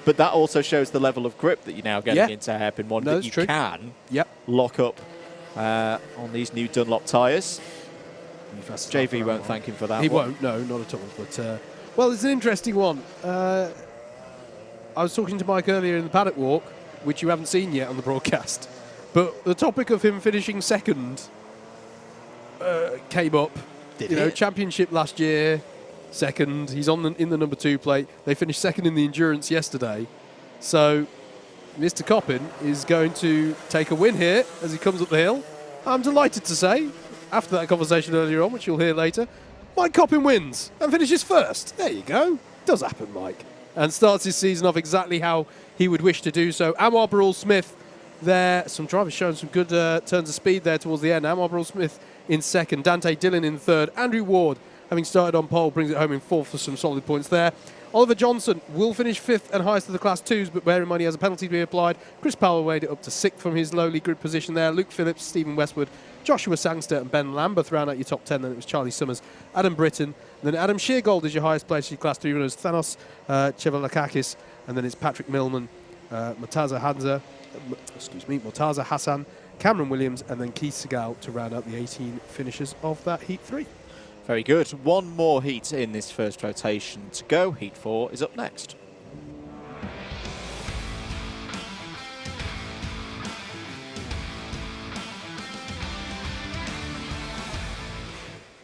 But that also shows the level of grip that you're now getting into hairpin 1, that you can lock up on these new Dunlop tyres. JV won't thank him for that. He won't, no, not at all. But Well, it's an interesting one. I was talking to Mike earlier in the paddock walk, which you haven't seen yet on the broadcast. But the topic of him finishing second came up. Championship last year, second. He's in the number 2 plate. They finished second in the endurance yesterday. So Mr. Coppin is going to take a win here as he comes up the hill. I'm delighted to say, after that conversation earlier on, which you'll hear later, Mike Coppin wins and finishes first. There you go. Does happen, Mike. And starts his season off exactly how he would wish to do so. Anwar Barul-Smith there. Some drivers showing some good turns of speed there towards the end. Anwar Barul-Smith in second. Dante Dillon in third. Andrew Ward, having started on pole, brings it home in fourth for some solid points there. Oliver Johnson will finish fifth and highest of the Class 2s, but bear in mind he has a penalty to be applied. Chris Powell made it up to sixth from his lowly grid position there. Luke Phillips, Stephen Westwood, Joshua Sangster and Ben Lambeth round out your top 10. Then it was Charlie Summers, Adam Britton. And then Adam Sheargold is your highest place for your Class 3 runners. Thanos Chevalakakis. And then it's Patrick Millman, Murtaza Hassan, Cameron Williams, and then Keith Segal to round out the 18 finishers of that Heat 3. Very good. One more heat in this first rotation to go. Heat 4 is up next.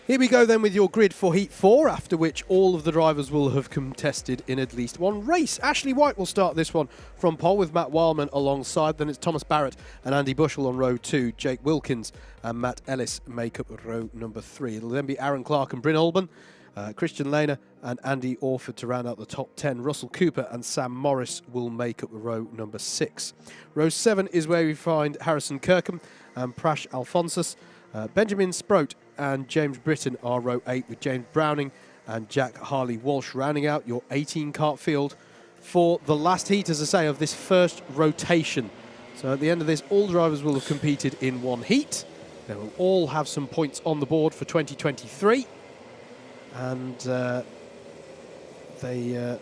Here we go then with your grid for Heat 4, after which all of the drivers will have contested in at least one race. Ashley White will start this one from pole with Matt Wildman alongside. Then it's Thomas Barrett and Andy Bushell on row 2. Jake Wilkins and Matt Ellis make up row number 3. It'll then be Aaron Clark and Bryn Olban, Christian Lehner and Andy Orford to round out the top 10. Russell Cooper and Sam Morris will make up row number 6. Row 7 is where we find Harrison Kirkham and Prash Alphonsus. Benjamin Sproat and James Britton are row 8 with James Browning and Jack Harley-Walsh rounding out your 18-kart field for the last heat, as I say, of this first rotation. So at the end of this, all drivers will have competed in one heat. They will all have some points on the board for 2023. And they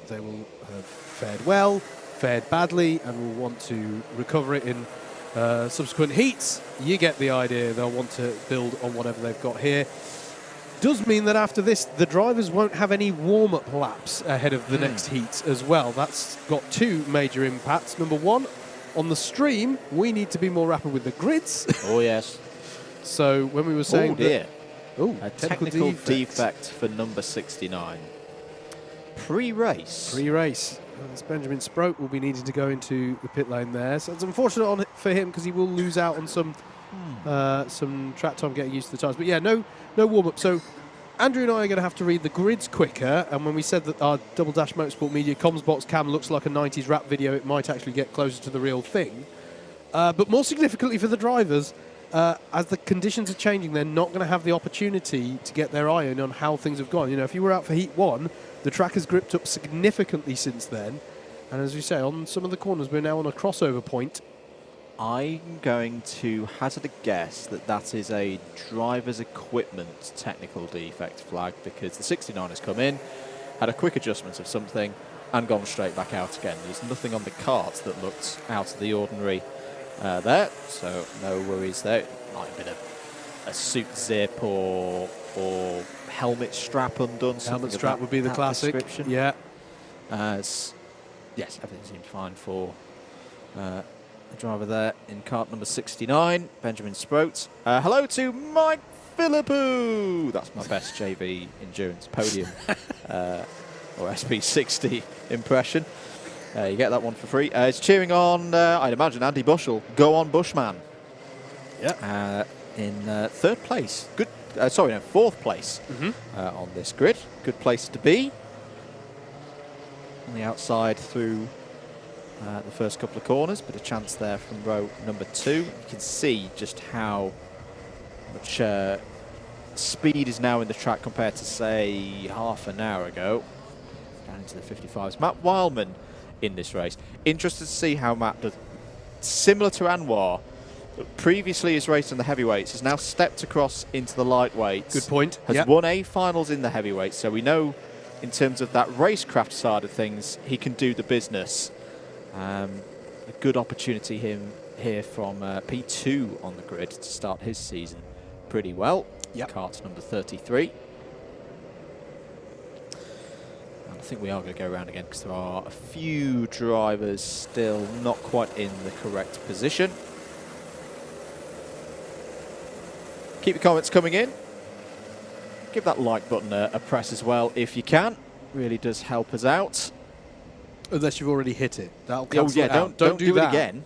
will have fared well, fared badly, and will want to recover it in subsequent heats. You get the idea. They'll want to build on whatever they've got here. Does mean that after this, the drivers won't have any warm-up laps ahead of the next heats as well. That's got two major impacts. Number one, on the stream, we need to be more rapid with the grids. Oh, yes. So when we were saying... Oh, dear. A technical defect for number 69. Pre-race. Pre-race. Benjamin Sproat will be needing to go into the pit lane there. So it's unfortunate for him because he will lose out on some track time getting used to the tires. But yeah, no warm-up. So Andrew and I are going to have to read the grids quicker. And when we said that our Double Dash Motorsport Media comms box cam looks like a 90s rap video, it might actually get closer to the real thing. But more significantly for the drivers, as the conditions are changing, they're not going to have the opportunity to get their eye in on how things have gone. You know, if you were out for Heat 1, the track has gripped up significantly since then. And as we say, on some of the corners, we're now on a crossover point. I'm going to hazard a guess that that is a driver's equipment technical defect flag, because the 69 has come in, had a quick adjustment of something, and gone straight back out again. There's nothing on the kart that looked out of the ordinary there, so no worries there. It might have been a suit zip or helmet strap undone. Helmet strap would be the classic. Yeah. Yes, everything seemed fine for the driver there in kart number 69, Benjamin Sproat. Hello to Mike Philippou. That's my best JV endurance podium or SB60 impression. You get that one for free. It's cheering on, I'd imagine, Andy Bushell. Go on, Bushman. Yeah. In third place. Good. Fourth place on this grid. Good place to be. On the outside through the first couple of corners, but a chance there from row number 2. You can see just how much speed is now in the track compared to, say, half an hour ago. Down into the 55s. Matt Wildman in this race. Interested to see how Matt does. Similar to Anwar, previously has raced in the heavyweights, has now stepped across into the lightweights. Good point. Has won A finals in the heavyweights, so we know in terms of that racecraft side of things, he can do the business. A good opportunity here from P2 on the grid to start his season pretty well. Yep. Kart number 33. think we are going to go around again because there are a few drivers still not quite in the correct position. Keep your comments coming in. Give that like button a press as well if you can. Really does help us out. Unless you've already hit it. That'll Oh cancel yeah, it out. don't do it that. again.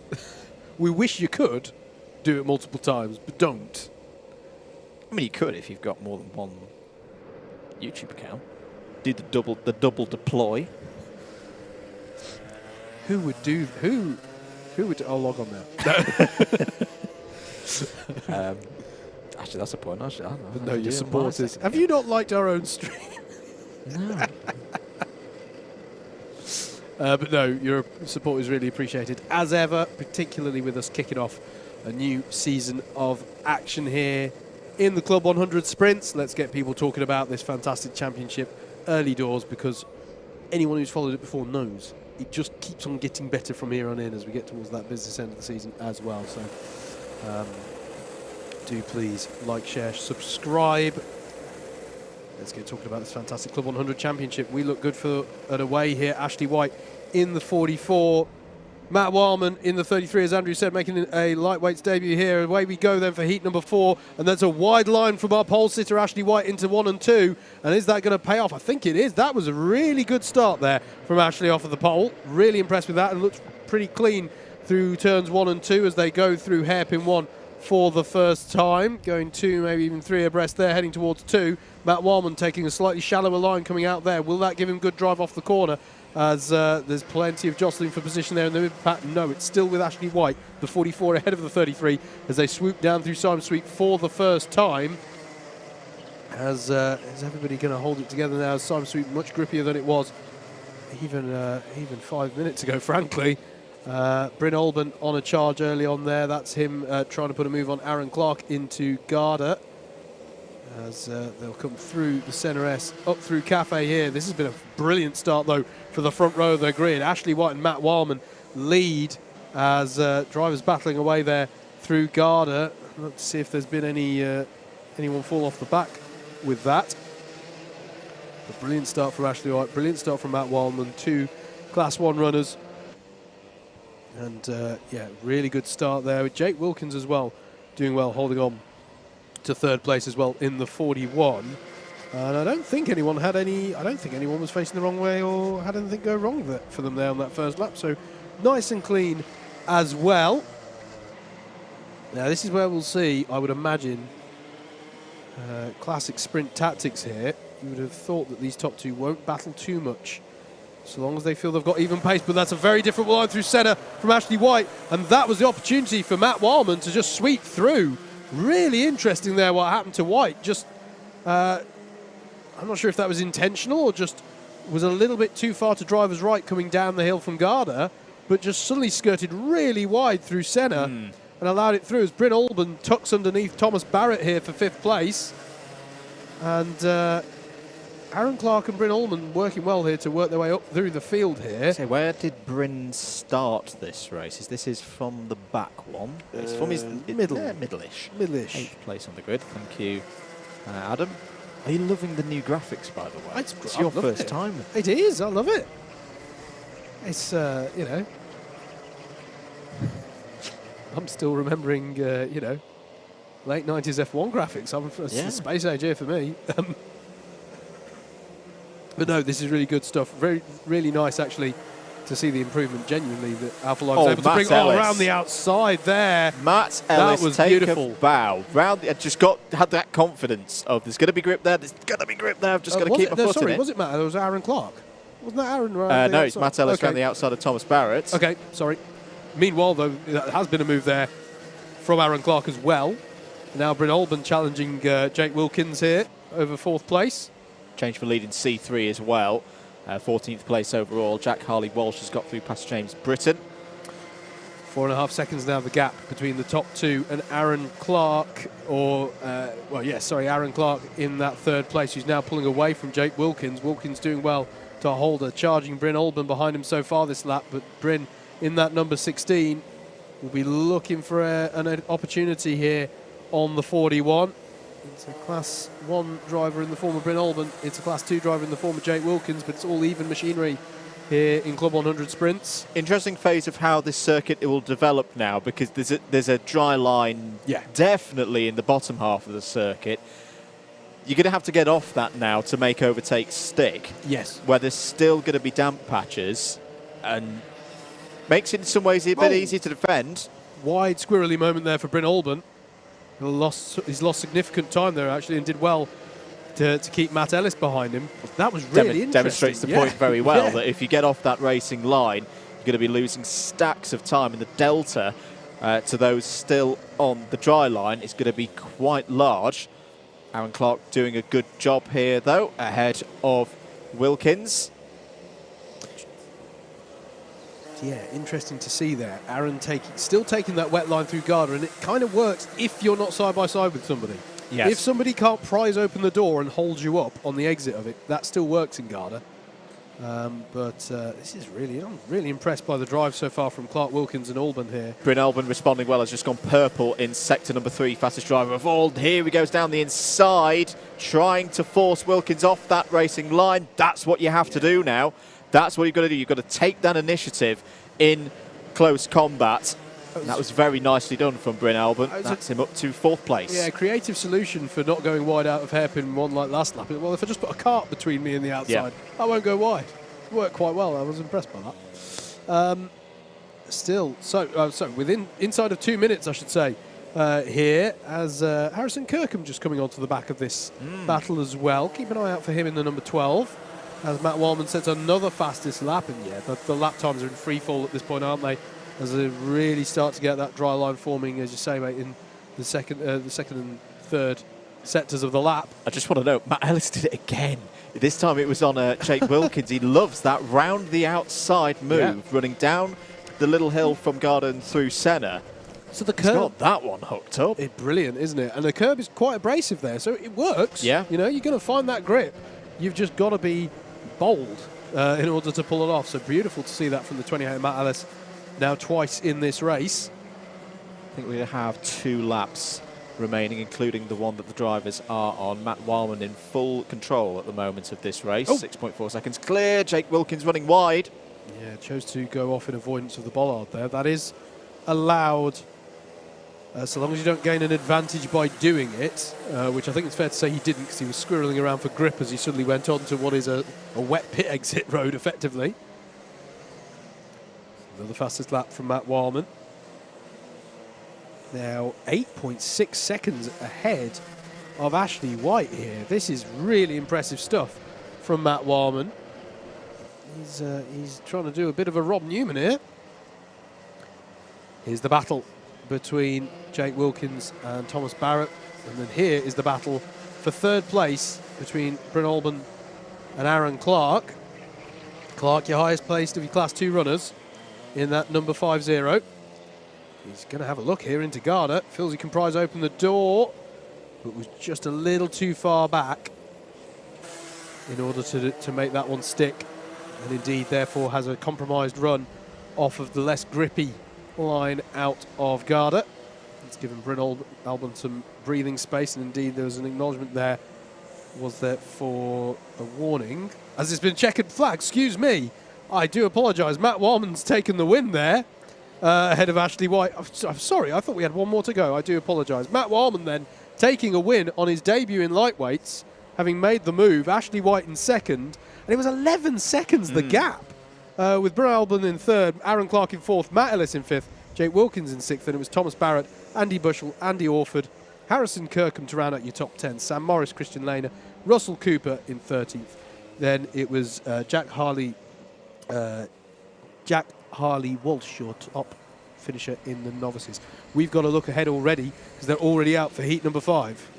We wish you could do it multiple times, but don't. I mean, you could if you've got more than one YouTube account. Do the double deploy. Who would do? Who would? I'll log on now. Actually, that's a point. Actually, I don't know. But no, your supporters. Have you not liked our own stream? No. But no, your support is really appreciated as ever, particularly with us kicking off a new season of action here in the Club 100 Sprints. Let's get people talking about this fantastic championship early doors, because anyone who's followed it before knows it just keeps on getting better from here on in as we get towards that business end of the season as well. So do please like, share, subscribe. Let's get talking about this fantastic Club 100 Championship. We look good for an away here. Ashley White in the 44. Matt Wildman in the 33, as Andrew said, making a lightweights debut here. Away we go then for heat number 4. And that's a wide line from our pole sitter, Ashley White, into 1 and 2. And is that going to pay off? I think it is. That was a really good start there from Ashley off of the pole. Really impressed with that, and looks pretty clean through turns 1 and 2 as they go through hairpin 1 for the first time. Going 2, maybe even 3 abreast there, heading towards 2. Matt Wildman taking a slightly shallower line coming out there. Will that give him good drive off the corner? As there's plenty of jostling for position there in the mid-pack. No, it's still with Ashley White, the 44 ahead of the 33, as they swoop down through Simon Sweet for the first time. Is everybody going to hold it together now? Simon Sweet much grippier than it was even 5 minutes ago, frankly. Bryn Olben on a charge early on there. That's him trying to put a move on Aaron Clark into Garda. As they'll come through the centre S, up through Cafe here. This has been a brilliant start, though, for the front row of the grid. Ashley White and Matt Wildman lead as drivers battling away there through Garda. Let's see if there's been anyone fall off the back with that. A brilliant start from Ashley White, brilliant start from Matt Wildman, 2 Class 1 runners. And, yeah, really good start there with Jake Wilkins as well, doing well, holding on to 3rd place as well in the 41. And I don't think anyone was facing the wrong way or had anything go wrong for them there on that first lap. So nice and clean as well. Now this is where we'll see, I would imagine, classic sprint tactics here. You would have thought that these top 2 won't battle too much, so long as they feel they've got even pace. But that's a very different line through centre from Ashley White. And that was the opportunity for Matt Wildman to just sweep through. Really interesting there what happened to White. Just, I'm not sure if that was intentional or just was a little bit too far to driver's right coming down the hill from Garda, but just suddenly skirted really wide through centre and allowed it through as Bryn Olben tucks underneath Thomas Barrett here for 5th place. And Aaron Clark and Bryn Olben working well here to work their way up through the field here. So where did Bryn start this race? Is this from the back one? It's from his middle-ish. Middle-ish. 8th place on the grid. Thank you, Adam. Are you loving the new graphics, by the way? It's your first time. It is. I love it. It's, you know, I'm still remembering, you know, late 90s F1 graphics. It's the space age here for me. But no, this is really good stuff. Really nice, actually, to see the improvement genuinely that Alpha Live was able to bring around the outside there. Matt Ellis, that was take beautiful. A bow. Just had that confidence of there's going to be grip there, there's going to be grip there, I've just got to keep my foot in it. Was it Matt? It was Aaron Clark. Wasn't that Aaron? No, it's Matt Ellis around the outside of Thomas Barrett. Okay, sorry. Meanwhile, though, there has been a move there from Aaron Clark as well. Now Bryn Olben challenging Jake Wilkins here over 4th place. Change for lead in C3 as well. 14th place overall. Jack Harley-Walsh has got through past James Britton. 4.5 seconds now the gap between the top 2 and Aaron Clark, Aaron Clark in that 3rd place, who's now pulling away from Jake Wilkins. Wilkins doing well to hold a charging Bryn Olben behind him so far this lap, but Bryn in that number 16 will be looking for an opportunity here on the 41. It's a Class 1 driver in the form of Bryn Olban. It's a Class 2 driver in the form of Jake Wilkins, but it's all even machinery here in Club 100 Sprints. Interesting phase of how this circuit will develop now, because there's a dry line definitely in the bottom half of the circuit. You're going to have to get off that now to make overtakes stick. Yes. Where there's still going to be damp patches, and makes it in some ways a bit easier to defend. Wide squirrely moment there for Bryn Olban. He's lost significant time there actually, and did well to keep Matt Ellis behind him. That was really interesting. Demonstrates the point very well, that if you get off that racing line, you're going to be losing stacks of time, and the delta to those still on the dry line is going to be quite large. Aaron Clark doing a good job here, though, ahead of Wilkins. Yeah, interesting to see there. Aaron still taking that wet line through Garda, and it kind of works if you're not side by side with somebody. Yes. If somebody can't prise open the door and hold you up on the exit of it, that still works in Garda. This is I'm really impressed by the drive so far from Clark, Wilkins and Olban here. Bryn Olban responding well, has just gone purple in sector number 3, fastest driver of all. Here he goes down the inside, trying to force Wilkins off that racing line. That's what you have to do now. That's what you've got to do. You've got to take that initiative in close combat. That was very nicely done from Bryn Olban. That's him up to 4th place. Yeah, creative solution for not going wide out of hairpin one like last lap. Well, if I just put a cart between me and the outside, I won't go wide. It worked quite well. I was impressed by that. Inside of 2 minutes, I should say, here, as Harrison Kirkham just coming onto the back of this battle as well. Keep an eye out for him in the number 12. As Matt Wallman sets another fastest lap, and the lap times are in free fall at this point, aren't they? As they really start to get that dry line forming, as you say, mate, in the second and third sectors of the lap. I just want to note, Matt Ellis did it again. This time it was on Jake Wilkins. He loves that round the outside move, running down the little hill from Garden through Senna. So the curb, he's got that one hooked up. It's brilliant, isn't it? And the curb is quite abrasive there, so it works. Yeah. You know, you're going to find that grip. You've just got to be bold in order to pull it off. So beautiful to see that from the 28 Matt Ellis. Now twice in this race. I think we have 2 laps remaining, including the one that the drivers are on. Matt Wallman in full control at the moment of this race. 6.4 seconds clear. Jake Wilkins running wide. Yeah, chose to go off in avoidance of the bollard there. That is allowed, so long as you don't gain an advantage by doing it, which I think it's fair to say he didn't, because he was squirreling around for grip as he suddenly went on to what is a wet pit exit road, effectively. The fastest lap from Matt Wallman. Now 8.6 seconds ahead of Ashley White here. This is really impressive stuff from Matt Wallman. He's trying to do a bit of a Rob Newman here. Here's the battle between Jake Wilkins and Thomas Barrett. And then here is the battle for 3rd place between Bryn Olban and Aaron Clark. Clark, your highest placed of your Class 2 runners in that number 5-0. He's going to have a look here into Garda. Feels he can prise open the door, but was just a little too far back in order to make that one stick. And indeed, therefore, has a compromised run off of the less grippy line out of Garda. It's given Bryn Olban some breathing space, and indeed there was an acknowledgement there, was there, for a warning. As it's been checkered flag, excuse me, I do apologise. Matt Wallman's taken the win there ahead of Ashley White. I'm sorry, I thought we had one more to go. I do apologise. Matt Wallman then taking a win on his debut in lightweights, having made the move. Ashley White in 2nd, and it was 11 seconds the gap, with Bryn Olban in 3rd, Aaron Clark in 4th, Matt Ellis in 5th, Jake Wilkins in 6th, and it was Thomas Barrett, Andy Bushell, Andy Orford, Harrison Kirkham to round out your top 10, Sam Morris, Christian Lehner, Russell Cooper in 13th. Then it was Jack Harley Walsh, your top finisher in the novices. We've got to look ahead already, because they're already out for heat number 5.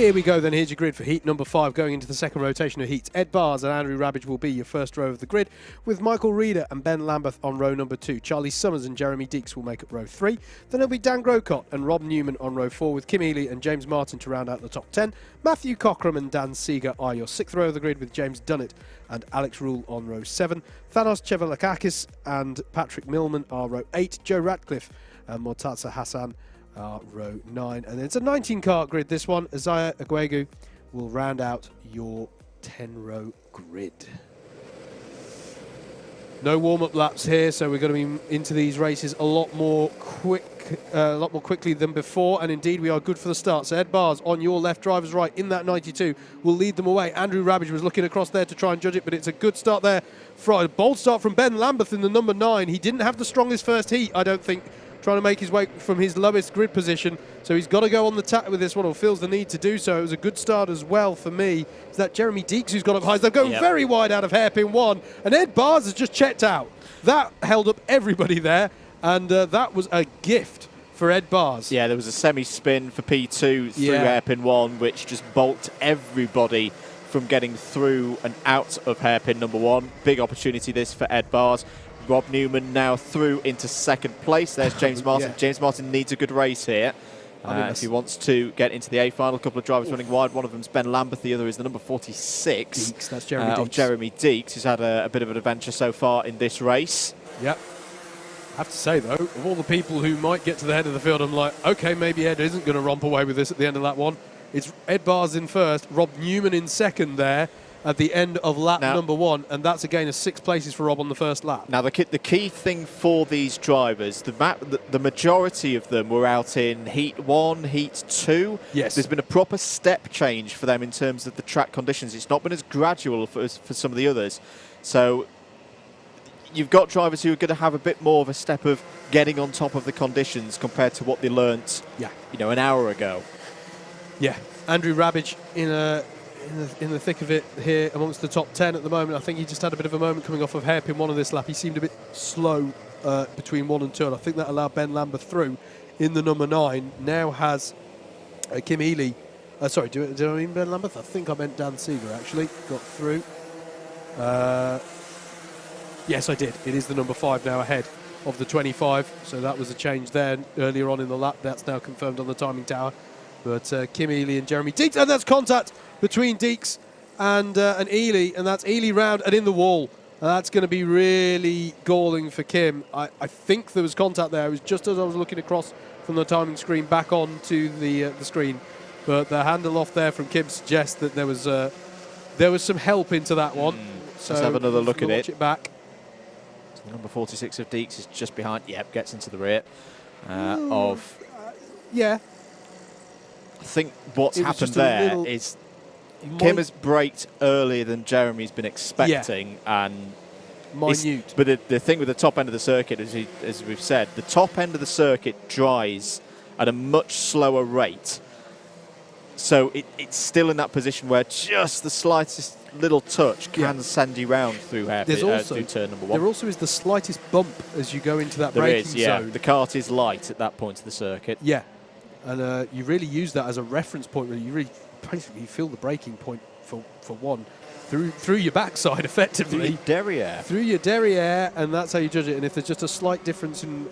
Here we go then, here's your grid for heat number 5 going into the second rotation of heats. Ed Bars and Andrew Rabbage will be your first row of the grid, with Michael Reeder and Ben Lambeth on row number 2. Charlie Summers and Jeremy Deeks will make up row 3. Then there'll be Dan Grocott and Rob Newman on row 4, with Kim Ely and James Martin to round out the top 10. Matthew Cockram and Dan Seeger are your 6th row of the grid, with James Dunnett and Alex Rule on row 7. Thanos Chevalakakis and Patrick Millman are row 8. Joe Ratcliffe and Mortaza Hassan row 9, and it's a 19-car grid, this one. Isaiah Aguegu will round out your 10-row grid. No warm-up laps here, so we're going to be into these races a lot more quickly than before, and indeed we are good for the start. So Ed Bars on your left, driver's right in that 92 will lead them away. Andrew Rabbage was looking across there to try and judge it, but it's a good start there. A bold start from Ben Lambeth in the number 9. He didn't have the strongest first heat, I don't think, trying to make his way from his lowest grid position, so he's got to go on the tack with this one, or feels the need to do so. It was a good start as well for me. Is that Jeremy Deeks who's got up high? They're going very wide out of hairpin 1, and Ed Bars has just checked out. That held up everybody there, and that was a gift for Ed Bars. Yeah, there was a semi-spin for P2 through hairpin 1, which just balked everybody from getting through and out of hairpin number 1. Big opportunity this for Ed Bars. Rob Newman now through into second place. There's James Martin. James Martin needs a good race here if he wants to get into the A final. A couple of drivers running wide. One of them's Ben Lambeth. The other is the number 46. Deeks, that's Jeremy Deeks. Of Jeremy Deeks, who's had a bit of an adventure so far in this race. Yep. I have to say, though, of all the people who might get to the head of the field, I'm like, OK, maybe Ed isn't going to romp away with this at the end of lap 1. It's Ed Bars in first, Rob Newman in second there at the end of lap number 1, and that's a gain of 6 places for Rob on the first lap. Now, the key thing for these drivers, the majority of them were out in Heat 1, Heat 2. Yes. There's been a proper step change for them in terms of the track conditions. It's not been as gradual for some of the others. So you've got drivers who are going to have a bit more of a step of getting on top of the conditions compared to what they learnt, an hour ago. Yeah, Andrew Rabbage in the thick of it here amongst the top 10 at the moment. I think he just had a bit of a moment coming off of hairpin 1 of this lap. He seemed a bit slow between 1 and 2, and I think that allowed Ben Lambeth through in the number 9. Now has Kim Ely. Sorry, did I mean Ben Lambeth? I think I meant Dan Seeger, actually. Got through. Yes, I did. It is the number 5 now ahead of the 25, so that was a change there earlier on in the lap. That's now confirmed on the timing tower. But Kim Ely and Jeremy Deeks, and that's contact between Deeks and Ely, and that's Ely round and in the wall. That's going to be really galling for Kim. I think there was contact there. It was just as I was looking across from the timing screen back onto the screen. But the handle off there from Kim suggests that there was some help into that one. So let's have another look at it. Watch it back. So number 46 of Deeks is just behind. Yep, gets into the rear yeah. I think what's happened there is Kim has braked earlier than Jeremy's been expecting, and minute. But the thing with the top end of the circuit, as we've said, the top end of the circuit dries at a much slower rate. So it's still in that position where just the slightest little touch can send you round through through turn number 1. There also is the slightest bump as you go into that braking zone. The kart is light at that point of the circuit. Yeah, and you really use that as a reference point. Where you really basically feel the braking point for one through your backside, effectively. Through your derriere, and that's how you judge it. And if there's just a slight difference in,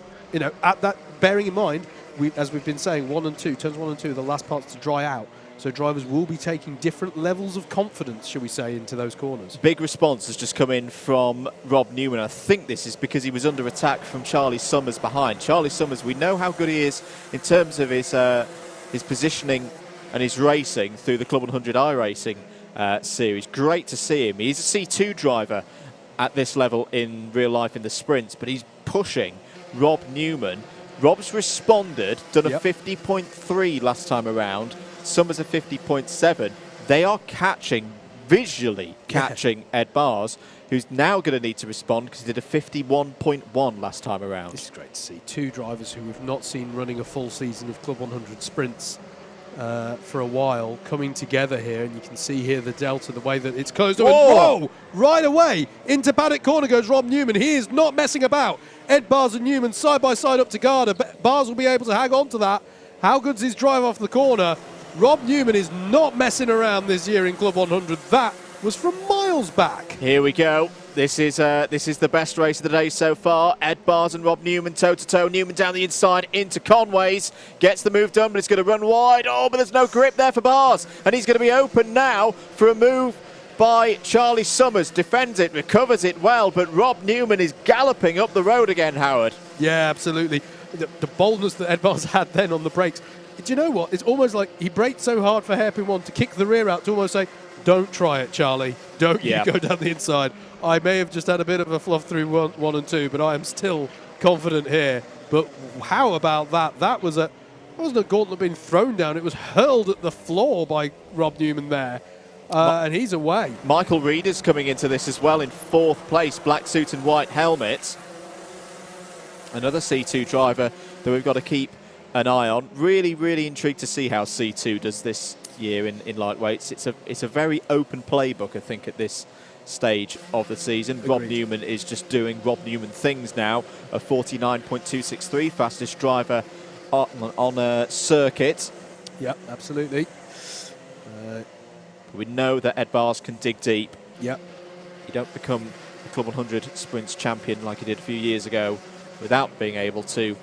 at that, bearing in mind, as we've been saying, 1 and 2, turns 1 and 2, the last parts to dry out. So drivers will be taking different levels of confidence, shall we say, into those corners. Big response has just come in from Rob Newman. I think this is because he was under attack from Charlie Summers behind. Charlie Summers, we know how good he is in terms of his positioning and his racing through the Club 100 iRacing series. Great to see him. He's a C2 driver at this level in real life in the sprints, but he's pushing Rob Newman. Rob's responded, done a 50.3 last time around. Summers a 50.7. They are visually catching Ed Bars, who's now going to need to respond because he did a 51.1 last time around. This is great to see. 2 drivers who we've not seen running a full season of Club 100 sprints for a while coming together here, and you can see here the delta, the way that it's closed. Whoa! Right away into paddock corner goes Rob Newman. He is not messing about. Ed Bars and Newman side by side up to Garda. Bars will be able to hang on to that. How good's his drive off the corner? Rob Newman is not messing around this year in Club 100. That was from miles back. Here we go. This is the best race of the day so far. Ed Bars and Rob Newman toe-to-toe. Newman down the inside into Conway's. Gets the move done, but it's going to run wide. Oh, but there's no grip there for Bars. And he's going to be open now for a move by Charlie Summers. Defends it, recovers it well, but Rob Newman is galloping up the road again, Howard. Yeah, absolutely. The boldness that Ed Bars had then on the brakes. Do you know what? It's almost like he braked so hard for hairpin one to kick the rear out to almost say, don't try it, Charlie. Don't you go down the inside. I may have just had a bit of a fluff through one and two, but I am still confident here. But how about that? That wasn't a gauntlet being thrown down. It was hurled at the floor by Rob Newman there. And he's away. Michael Reed is coming into this as well in 4th place, black suit and white helmet. Another C2 driver that we've got to keep an eye on. Really, really intrigued to see how C2 does this year in lightweights. It's a very open playbook, I think, at this stage of the season. Agreed. Rob Newman is just doing Rob Newman things now. A 49.263, fastest driver on a circuit. Yep, absolutely. We know that Ed Bars can dig deep. Yep. You don't become the Club 100 Sprints champion like he did a few years ago without being able to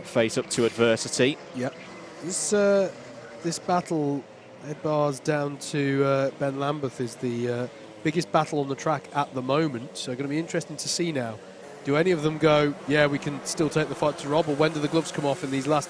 face up to adversity. Yep. This battle, Ed Bars down to Ben Lambeth, is the biggest battle on the track at the moment. So going to be interesting to see now. Do any of them go, yeah, we can still take the fight to Rob, or when do the gloves come off in these last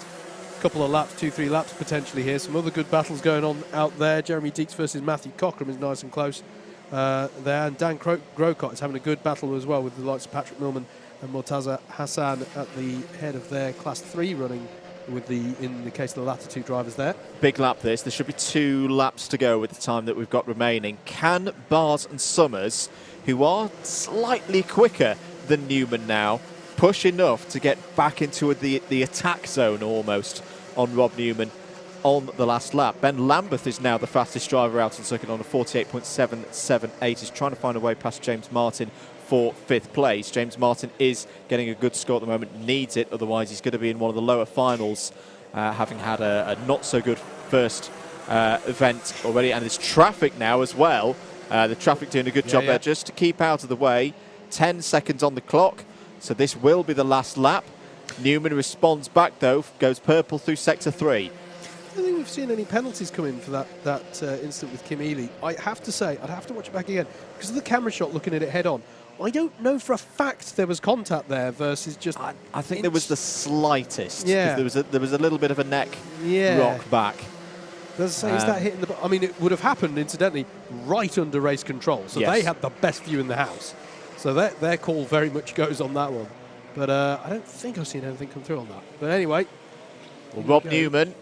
couple of laps, 2-3 laps potentially here? Some other good battles going on out there. Jeremy Deeks versus Matthew Cockram is nice and close there. And Dan Grocott is having a good battle as well with the likes of Patrick Millman and Mortaza Hassan at the head of their Class 3 running with in the case of the latter two drivers there. Big lap this. There should be 2 laps to go with the time that we've got remaining. Can Bars and Summers, who are slightly quicker than Newman now, push enough to get back into the attack zone almost on Rob Newman on the last lap? Ben Lambeth is now the fastest driver out on circuit on a 48.778. He's trying to find a way past James Martin for 5th place. James Martin is getting a good score at the moment, needs it, otherwise he's going to be in one of the lower finals, having had a not so good first event already. And there's traffic now as well. The traffic doing a good job there just to keep out of the way. 10 seconds on the clock, so this will be the last lap. Newman responds back though, goes purple through sector 3. I don't think we've seen any penalties come in for that incident with Kim Ely. I have to say, I'd have to watch it back again because of the camera shot looking at it head on. I don't know for a fact there was contact there versus just. I think there was the slightest. Yeah. There was a little bit of a neck rock back. As I say, is that hitting the? I mean, it would have happened incidentally right under race control, so they had the best view in the house. So their call very much goes on that one. But I don't think I've seen anything come through on that. But anyway. Well, Rob Newman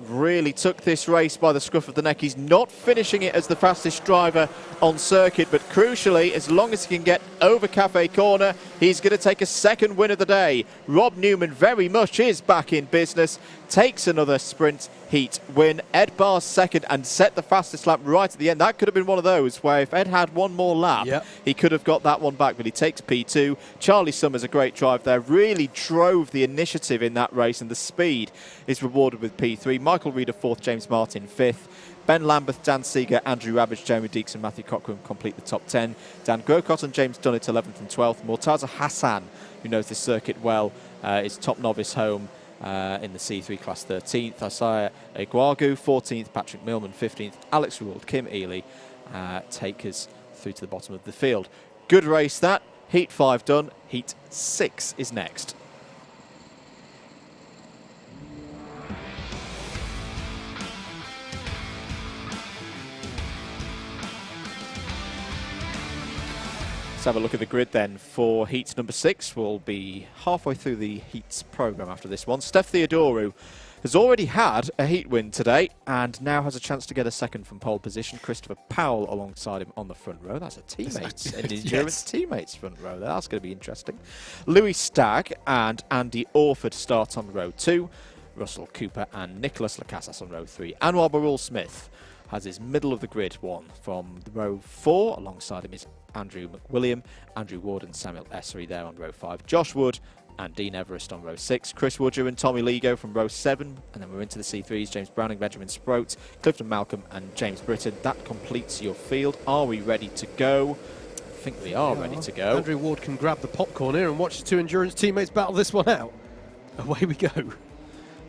really took this race by the scruff of the neck. He's not finishing it as the fastest driver on circuit, but crucially, as long as he can get over Cafe Corner, he's going to take a 2nd win of the day. Rob Newman very much is back in business, takes another sprint heat win. Ed Bars 2nd and set the fastest lap right at the end. That could have been one of those where if Ed had one more lap, he could have got that one back, but he takes P2. Charlie Summers, a great drive there, really drove the initiative in that race, and the speed is rewarded with P3. Michael Reed 4th, James Martin 5th. Ben Lambeth, Dan Seeger, Andrew Rabbage, Jeremy Deeks and Matthew Cockram complete the top 10. Dan Grocott and James Dunnett 11th and 12th. Mortaza Hassan, who knows this circuit well, is top novice home in the C3 class 13th. Isaiah Eguagu 14th, Patrick Millman 15th, Alex Ruled, Kim Ely take us through to the bottom of the field. Good race that. Heat 5 done. Heat 6 is next. Let's have a look at the grid then for heat number 6. We'll be halfway through the heats programme after this one. Steph Theodorou has already had a heat win today and now has a chance to get a 2nd from pole position. Christopher Powell alongside him on the front row. That's a teammates, an endurance teammates front row there. That's going to be interesting. Louis Stagg and Andy Orford start on row 2. Russell Cooper and Nicholas Lacasas on row 3. Anwar Barul Smith has his middle of the grid one from row 4. Alongside him is Andrew McWilliam, Andrew Ward and Samuel Essery there on row 5. Josh Wood, and Dean Everest on row 6. Chris Woodger and Tommy Ligo from row 7. And then we're into the C3s. James Browning, Benjamin Sproat, Clifton Malcolm and James Britton. That completes your field. Are we ready to go? I think we are ready to go. Andrew Ward can grab the popcorn here and watch his two endurance teammates battle this one out. Away we go.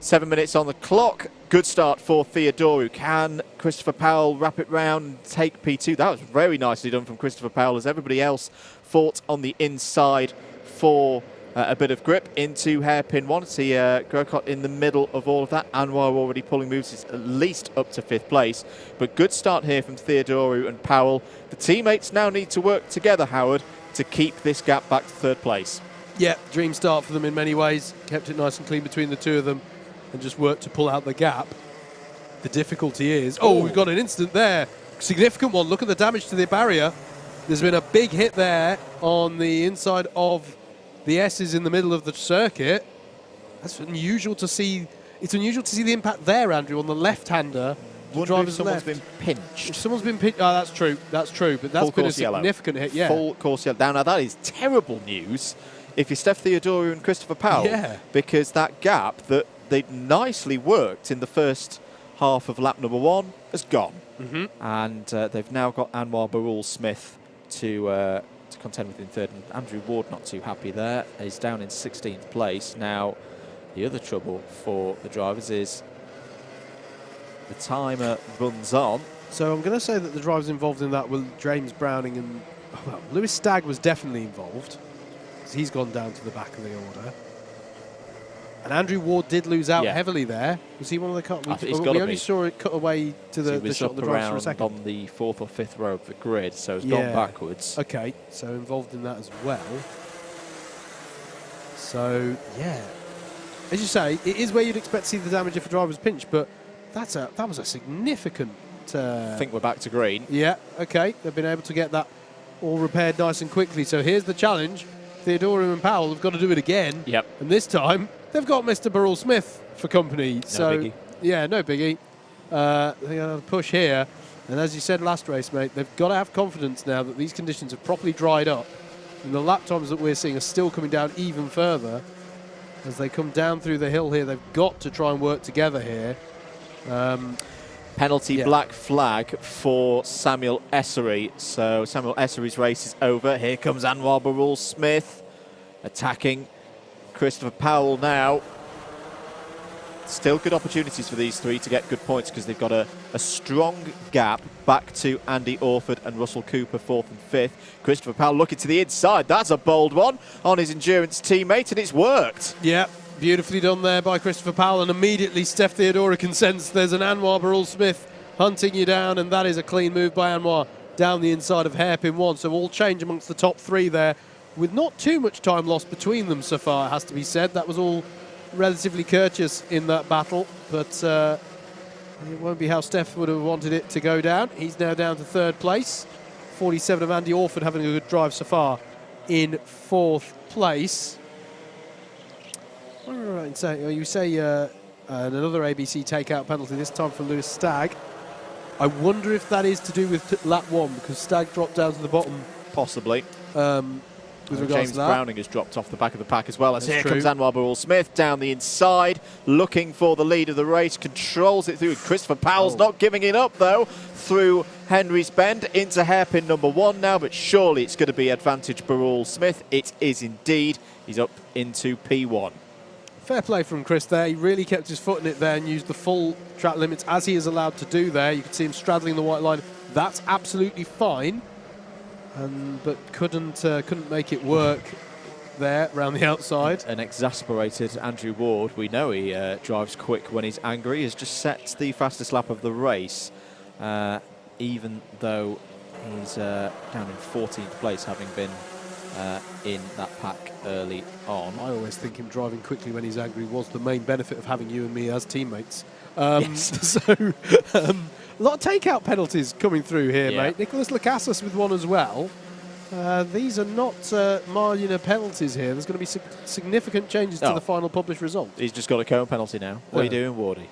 7 minutes on the clock. Good start for Theodoru. Can Christopher Powell wrap it round and take P2? That was very nicely done from Christopher Powell as everybody else fought on the inside for a bit of grip into hairpin 1. See Grocott in the middle of all of that. Anwar already pulling moves. It's at least up to 5th place. But good start here from Theodoru and Powell. The teammates now need to work together, Howard, to keep this gap back to 3rd place. Yeah, dream start for them in many ways. Kept it nice and clean between the two of them and just worked to pull out the gap. The difficulty is... Oh, we've got an incident there. Significant one. Look at the damage to the barrier. There's been a big hit there on the inside of the S's in the middle of the circuit. That's unusual to see. It's unusual to see the impact there, Andrew, on the left-hander. Someone's been pinched. If someone's been pinched. Oh, that's true. That's true. But that's been a significant hit, yeah. Full course yellow. Now, that is terrible news if you're Steph Theodoru and Christopher Powell. Yeah. Because that gap that they'd nicely worked in the first half of lap number 1 has gone. And they've now got Anwar Barul-Smith to contend with in 3rd. And Andrew Ward not too happy there. He's down in 16th place. Now, the other trouble for the drivers is the timer runs on. So I'm going to say that the drivers involved in that were James Browning and... Well, Lewis Stagg was definitely involved. He's gone down to the back of the order. And Andrew Ward did lose out heavily there. Was he one of the cut? We only saw it cut away to the shot of the drivers for a second. On the 4th or 5th row of the grid, so it's gone backwards. Okay, so involved in that as well. So, yeah. As you say, it is where you'd expect to see the damage if a driver was pinched, but that was a significant... I think we're back to green. Yeah, okay. They've been able to get that all repaired nice and quickly. So here's the challenge. Theodoru and Powell have got to do it again. Yep. And this time, they've got Mr. Barul-Smith for company. No biggie. Yeah, no biggie. They got to push here. And as you said last race, mate, they've got to have confidence now that these conditions have properly dried up. And the lap times that we're seeing are still coming down even further. As they come down through the hill here, they've got to try and work together here. Penalty black flag for Samuel Essery. So Samuel Essery's race is over. Here comes Anwar Barul-Smith attacking Christopher Powell now. Still good opportunities for these three to get good points because they've got a strong gap back to Andy Orford and Russell Cooper, 4th and 5th. Christopher Powell looking to the inside. That's a bold one on his endurance teammate, and it's worked. Yeah, beautifully done there by Christopher Powell, and immediately Steph Theodora can sense there's an Anwar Barul-Smith hunting you down, and that is a clean move by Anwar down the inside of hairpin 1. So all change amongst the top 3 there, with not too much time lost between them so far, it has to be said. That was all relatively courteous in that battle, but it won't be how Steph would have wanted it to go down. He's now down to 3rd place. 47 of Andy Orford having a good drive so far in 4th place. What am I right in saying? You say another ABC takeout penalty, this time for Lewis Stagg. I wonder if that is to do with lap 1, because Stagg dropped down to the bottom. Possibly. With regards James to that. Browning has dropped off the back of the pack as well. As here comes Anwar Barul-Smith down the inside, looking for the lead of the race, controls it through. Christopher Powell's not giving it up, though, through Henry's Bend into hairpin number 1 now, but surely it's going to be advantage Barul-Smith. It is indeed. He's up into P1. Fair play from Chris there. He really kept his foot in it there and used the full track limits as he is allowed to do there. You can see him straddling the white line. That's absolutely fine. But couldn't make it work there around the outside. An exasperated Andrew Ward, we know he drives quick when he's angry, has just set the fastest lap of the race, even though he's down in 14th place, having been in that pack early on. I always think him driving quickly when he's angry was the main benefit of having you and me as teammates. So a lot of takeout penalties coming through here, mate. Nicholas Lacasas with one as well. These are not minor penalties here. There's going to be significant changes to the final published result. He's just got a cone penalty now. What are you doing, Wardy?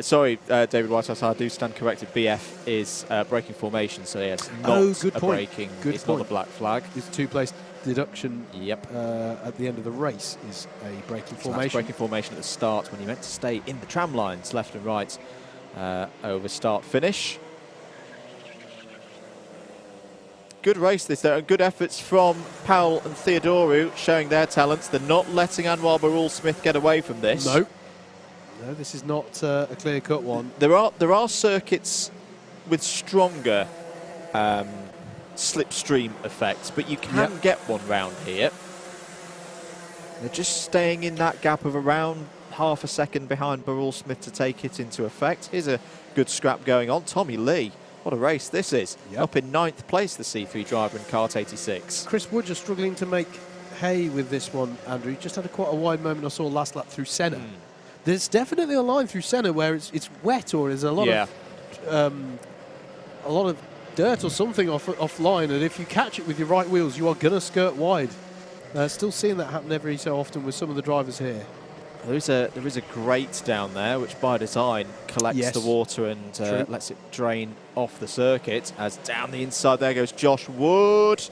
Sorry, David Whitehouse, I do stand corrected. BF is breaking formation, so yes, not good a point. breaking. Good it's point. not a black flag. It's 2 place. deduction Yep. at the end of the race is a braking So that's formation. braking formation at the start when you're meant to stay in the tram lines, left and right, over start-finish. Good race this, though, and good efforts from Powell and Theodoru showing their talents. They're not letting Anwar Barul-Smith get away from this. No, this is not a clear-cut one. There are circuits with stronger slipstream effects, but you can get one round here. They're just staying in that gap of around half a second behind Barul-Smith to take it into effect. Here's a good scrap going on. Tommy Lee, what a race this is. Up in 9th place, the C3 driver in kart 86. Chris Wood just struggling to make hay with this one, Andrew. He just had quite a wide moment I saw last lap through Senna. There's definitely a line through Senna where it's wet, or there's a lot of dirt or something offline, and if you catch it with your right wheels, you are going to skirt wide. Still seeing that happen every so often with some of the drivers here. There is a grate down there which by design collects the water and lets it drain off the circuit. As down the inside there goes Josh Wood.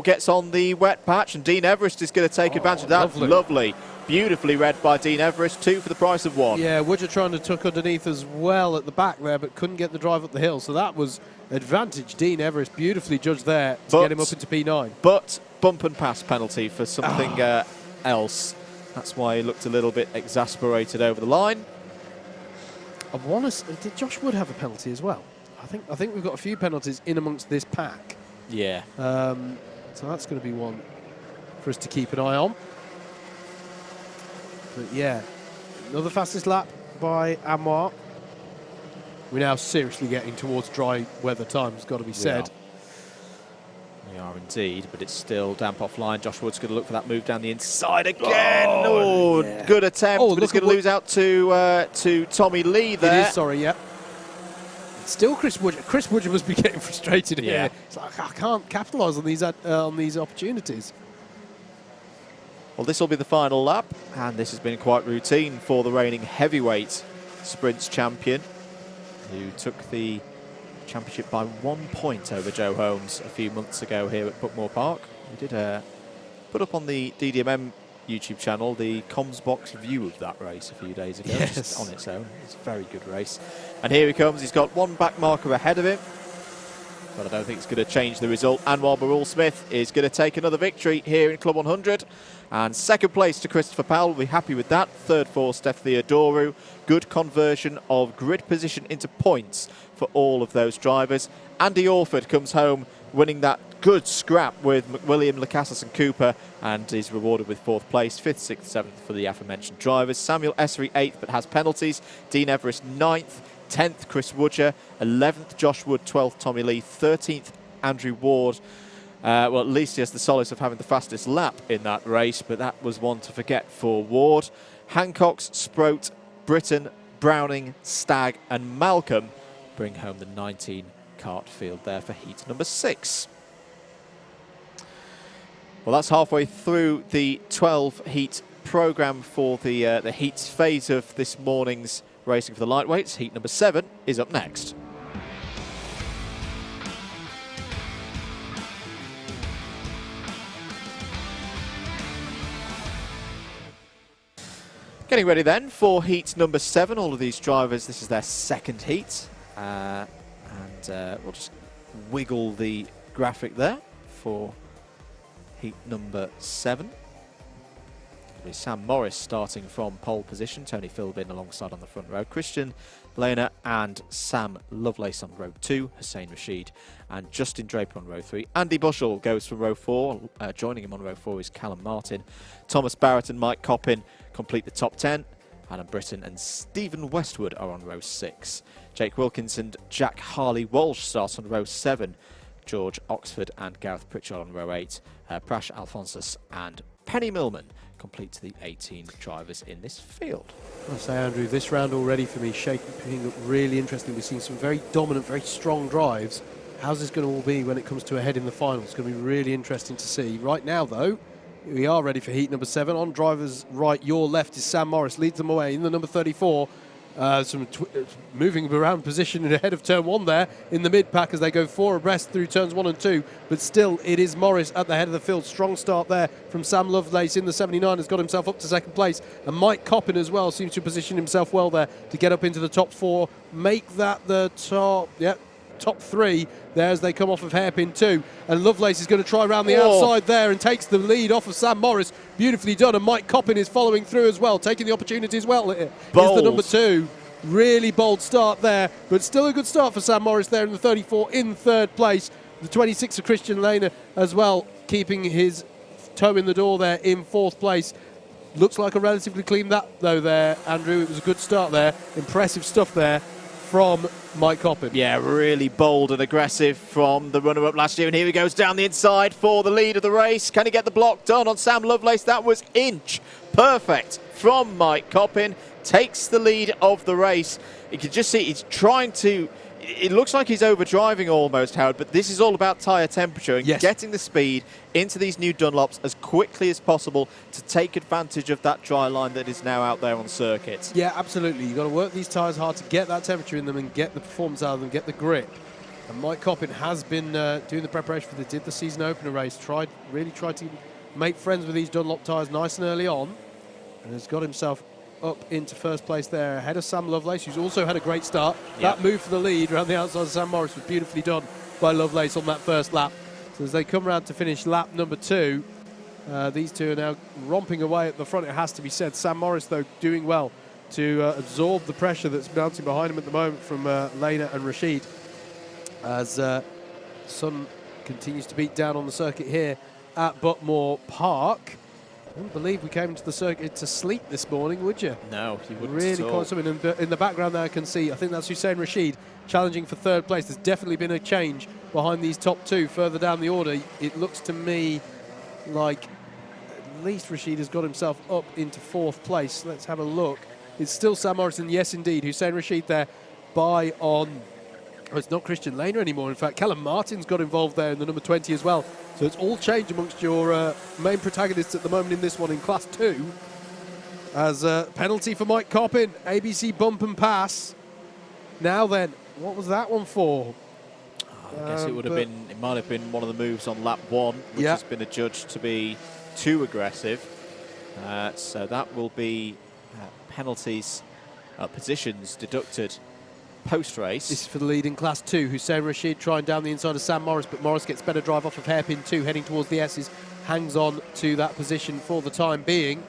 Gets on the wet patch, and Dean Everest is going to take advantage of that. Lovely. Beautifully read by Dean Everest, 2 for the price of 1. Yeah, Wood trying to tuck underneath as well at the back there, but couldn't get the drive up the hill, so that was advantage. Dean Everest beautifully judged there to get him up into P9. But bump and pass penalty for something else. That's why he looked a little bit exasperated over the line. Did Josh Wood have a penalty as well? I think we've got a few penalties in amongst this pack. Yeah. So that's going to be one for us to keep an eye on. But yeah, another fastest lap by Anwar. We're now seriously getting towards dry weather time, has got to be said. We are indeed, but it's still damp offline. Josh Wood's going to look for that move down the inside again. Good attempt, but he's going to lose out to Tommy Lee there. It is, sorry, yeah. It's still Chris Wood. Chris Wood must be getting frustrated here. It's like, I can't capitalise on these opportunities. Well, this will be the final lap, and this has been quite routine for the reigning heavyweight sprints champion, who took the championship by 1 point over Joe Holmes a few months ago here at Buckmore Park. We did put up on the DDMM YouTube channel the comms box view of that race a few days ago, just on its own. It's a very good race. And here he comes. He's got one back marker ahead of him, but I don't think it's going to change the result. Anwar Barul-Smith is going to take another victory here in Club 100. And second place to Christopher Powell, will be happy with that. Third for Steph Theodoru. Good conversion of grid position into points for all of those drivers. Andy Orford comes home winning that good scrap with McWilliam, Lacasas and Cooper, and is rewarded with 4th place. 5th, 6th, 7th for the aforementioned drivers. Samuel Essery 8th but has penalties. Dean Everest 9th. 10th Chris Woodger. 11th Josh Wood. 12th Tommy Lee. 13th Andrew Ward. Well, at least he has the solace of having the fastest lap in that race, but that was one to forget for Ward. Hancock's, Sproat, Britton, Browning, Stagg and Malcolm bring home the 19 kart field there for heat number 6. Well, that's halfway through the 12 heat programme for the heats phase of this morning's racing for the lightweights. Heat number 7 is up next. Getting ready then for heat number 7. All of these drivers, this is their second heat. And we'll just wiggle the graphic there for heat number 7. It'll be Sam Morris starting from pole position. Tony Philbin alongside on the front row. Christian Lehner and Sam Lovelace on row 2. Hussein Rashid and Justin Draper on row 3. Andy Bushell goes from row 4. Joining him on row 4 is Callum Martin. Thomas Barrett and Mike Coppin complete the top 10. Adam Britton and Stephen Westwood are on row 6. Jake Wilkins and Jack Harley-Walsh start on row 7. George Oxford and Gareth Pritchard on row 8. Prash Alphonsus and Penny Millman complete the 18 drivers in this field. I say, Andrew, this round already for me shaping up really interesting. We've seen some very dominant, very strong drives. How's this going to all be when it comes to a head in the final? It's going to be really interesting to see. Right now, though, we are ready for heat number 7. On driver's right, your left is Sam Morris. Leads them away in the number 34. Moving around position ahead of turn 1 there in the mid-pack as they go 4 abreast through turns 1 and 2. But still, it is Morris at the head of the field. Strong start there from Sam Lovelace in the 79, has got himself up to second place. And Mike Coppin as well seems to position himself well there to get up into the top 4, make that the top 3 there as they come off of hairpin 2. And Lovelace is going to try around the outside there and takes the lead off of Sam Morris. Beautifully done, and Mike Coppin is following through as well, taking the opportunity as well. Here's the number 2. Really bold start there, but still a good start for Sam Morris there in the 34 in third place. The 26 of Christian Lehner as well, keeping his toe in the door there in 4th place. Looks like a relatively clean lap though there, Andrew. It was a good start there. Impressive stuff there from Mike Coppin. Yeah, really bold and aggressive from the runner-up last year. And here he goes down the inside for the lead of the race. Can he get the block done on Sam Lovelace? That was inch perfect from Mike Coppin. Takes the lead of the race. You can just see he's trying to... It looks like he's overdriving almost, Howard, but this is all about tyre temperature and getting the speed into these new Dunlops as quickly as possible to take advantage of that dry line that is now out there on circuit. Yeah, absolutely. You've got to work these tyres hard to get that temperature in them and get the performance out of them, get the grip. And Mike Coppin has been doing the preparation for did the season opener race, really tried to make friends with these Dunlop tyres nice and early on, and has got himself up into first place there, ahead of Sam Lovelace, who's also had a great start. That move for the lead around the outside of Sam Morris was beautifully done by Lovelace on that first lap. So as they come around to finish lap number 2, these two are now romping away at the front, it has to be said. Sam Morris, though, doing well to absorb the pressure that's mounting behind him at the moment from Lena and Rashid, as sun continues to beat down on the circuit here at Buckmore Park. I wouldn't believe we came into the circuit to sleep this morning, would you? No, you wouldn't. Really quite something. In the background there I can see, I think that's Hussein Rashid challenging for third place. There's definitely been a change behind these top 2 further down the order. It looks to me like at least Rashid has got himself up into 4th place. Let's have a look. It's still Sam Morrison, yes indeed. Hussein Rashid there by on... Oh, it's not Christian Lehner anymore. In fact, Callum Martin's got involved there in the number 20 as well. So it's all changed amongst your main protagonists at the moment in this one in Class 2. As a penalty for Mike Coppin, ABC bump and pass. Now then, what was that one for? I guess it would have been, it might have been one of the moves on lap 1, which has been adjudged to be too aggressive. So that will be penalties, positions deducted post-race. This is for the lead in Class 2. Hussein Rashid trying down the inside of Sam Morris, but Morris gets better drive off of hairpin 2, heading towards the S's, hangs on to that position for the time being.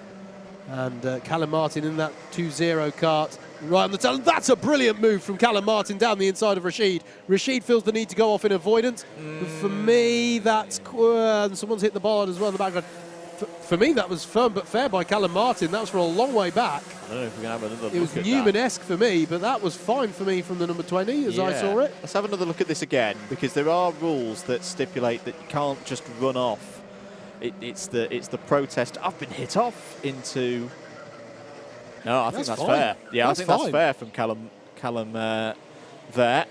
And Callum Martin in that 2-0 kart, right on the tail. That's a brilliant move from Callum Martin down the inside of Rashid. Rashid feels the need to go off in avoidance. But for me, that's... and someone's hit the bollard as well in the background. For me, that was firm but fair by Callum Martin. That was for a long way back. I don't know if we can have another look. It was Newman-esque for me, but that was fine for me from the number 20 as I saw it. Let's have another look at this again, because there are rules that stipulate that you can't just run off. It's the protest. I've been hit off into... No, I think that's fair. Yeah, I think that's fair from Callum there.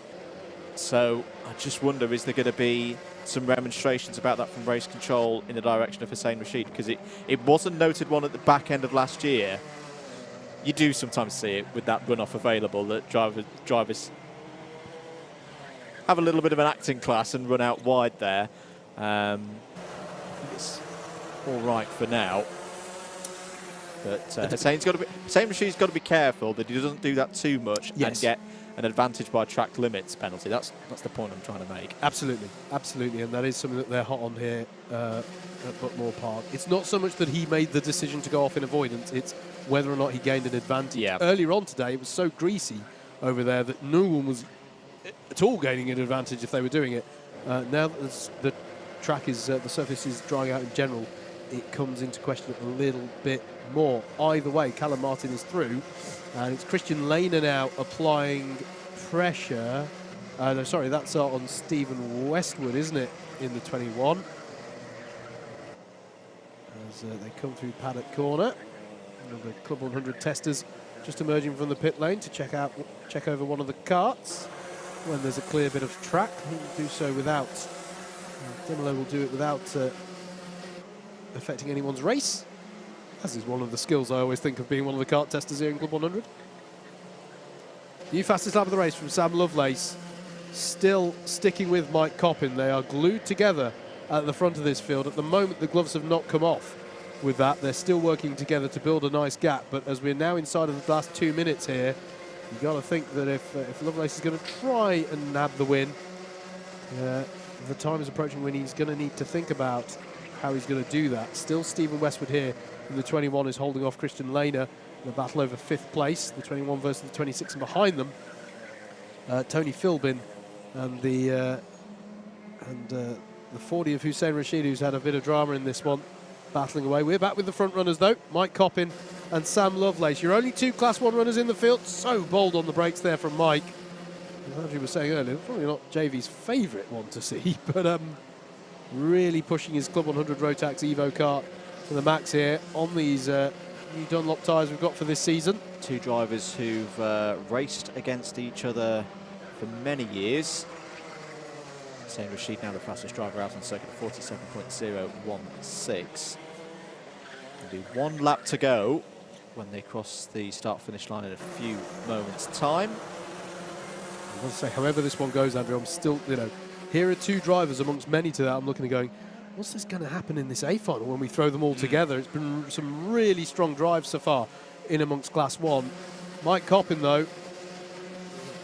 So I just wonder, is there going to be some remonstrations about that from race control in the direction of Hussein Rashid? Because it was a noted one at the back end of last year. You do sometimes see it with that runoff available, that drivers have a little bit of an acting class and run out wide there. I think it's all right for now. But Hussein Rashid's got to be careful that he doesn't do that too much and get an advantage by track limits penalty. That's the point I'm trying to make. Absolutely, absolutely, and that is something that they're hot on here at Buckmore Park. It's not so much that he made the decision to go off in avoidance, it's whether or not he gained an advantage. Yeah. Earlier on today, it was so greasy over there that no one was at all gaining an advantage if they were doing it. Now that the track is, the surface is drying out in general, it comes into question a little bit more. Either way, Callum Martin is through, and it's Christian Lehner now applying pressure. No, sorry, that's on Stephen Westwood, isn't it, in the 21. As they come through Paddock Corner. The Club 100 testers just emerging from the pit lane to check over one of the karts. When there's a clear bit of track, he will do so without... Demolo will do it without affecting anyone's race, as is one of the skills I always think of being one of the kart testers here in Club 100. New fastest lap of the race from Sam Lovelace. Still sticking with Mike Coppin. They are glued together at the front of this field. At the moment, the gloves have not come off with that. They're still working together to build a nice gap. But as we're now inside of the last 2 minutes here, you've got to think that if Lovelace is going to try and nab the win, the time is approaching when he's going to need to think about how he's going to do that. Still Stephen Westwood here in the 21 is holding off Christian Lehner in a battle over 5th place. The 21 versus the 26, and behind them, Tony Philbin and the 40 of Hussein Rashid, who's had a bit of drama in this one, battling away. We're back with the front runners though, Mike Coppin and Sam Lovelace. Your only 2 Class 1 runners in the field. So bold on the brakes there from Mike. As Andrew was saying earlier, probably not JV's favourite one to see, but really pushing his Club 100 Rotax Evo kart to the max here on these new Dunlop tyres we've got for this season. 2 drivers who've raced against each other for many years. Hussein Rashid now the fastest driver out on circuit, 47.016. There'll be 1 lap to go when they cross the start-finish line in a few moments' time. I want to say, however this one goes, Andrew, I'm still, here are 2 drivers amongst many to that. I'm looking and going, what's this going to happen in this A final when we throw them all together? It's been some really strong drives so far in amongst Class 1. Mike Coppin, though,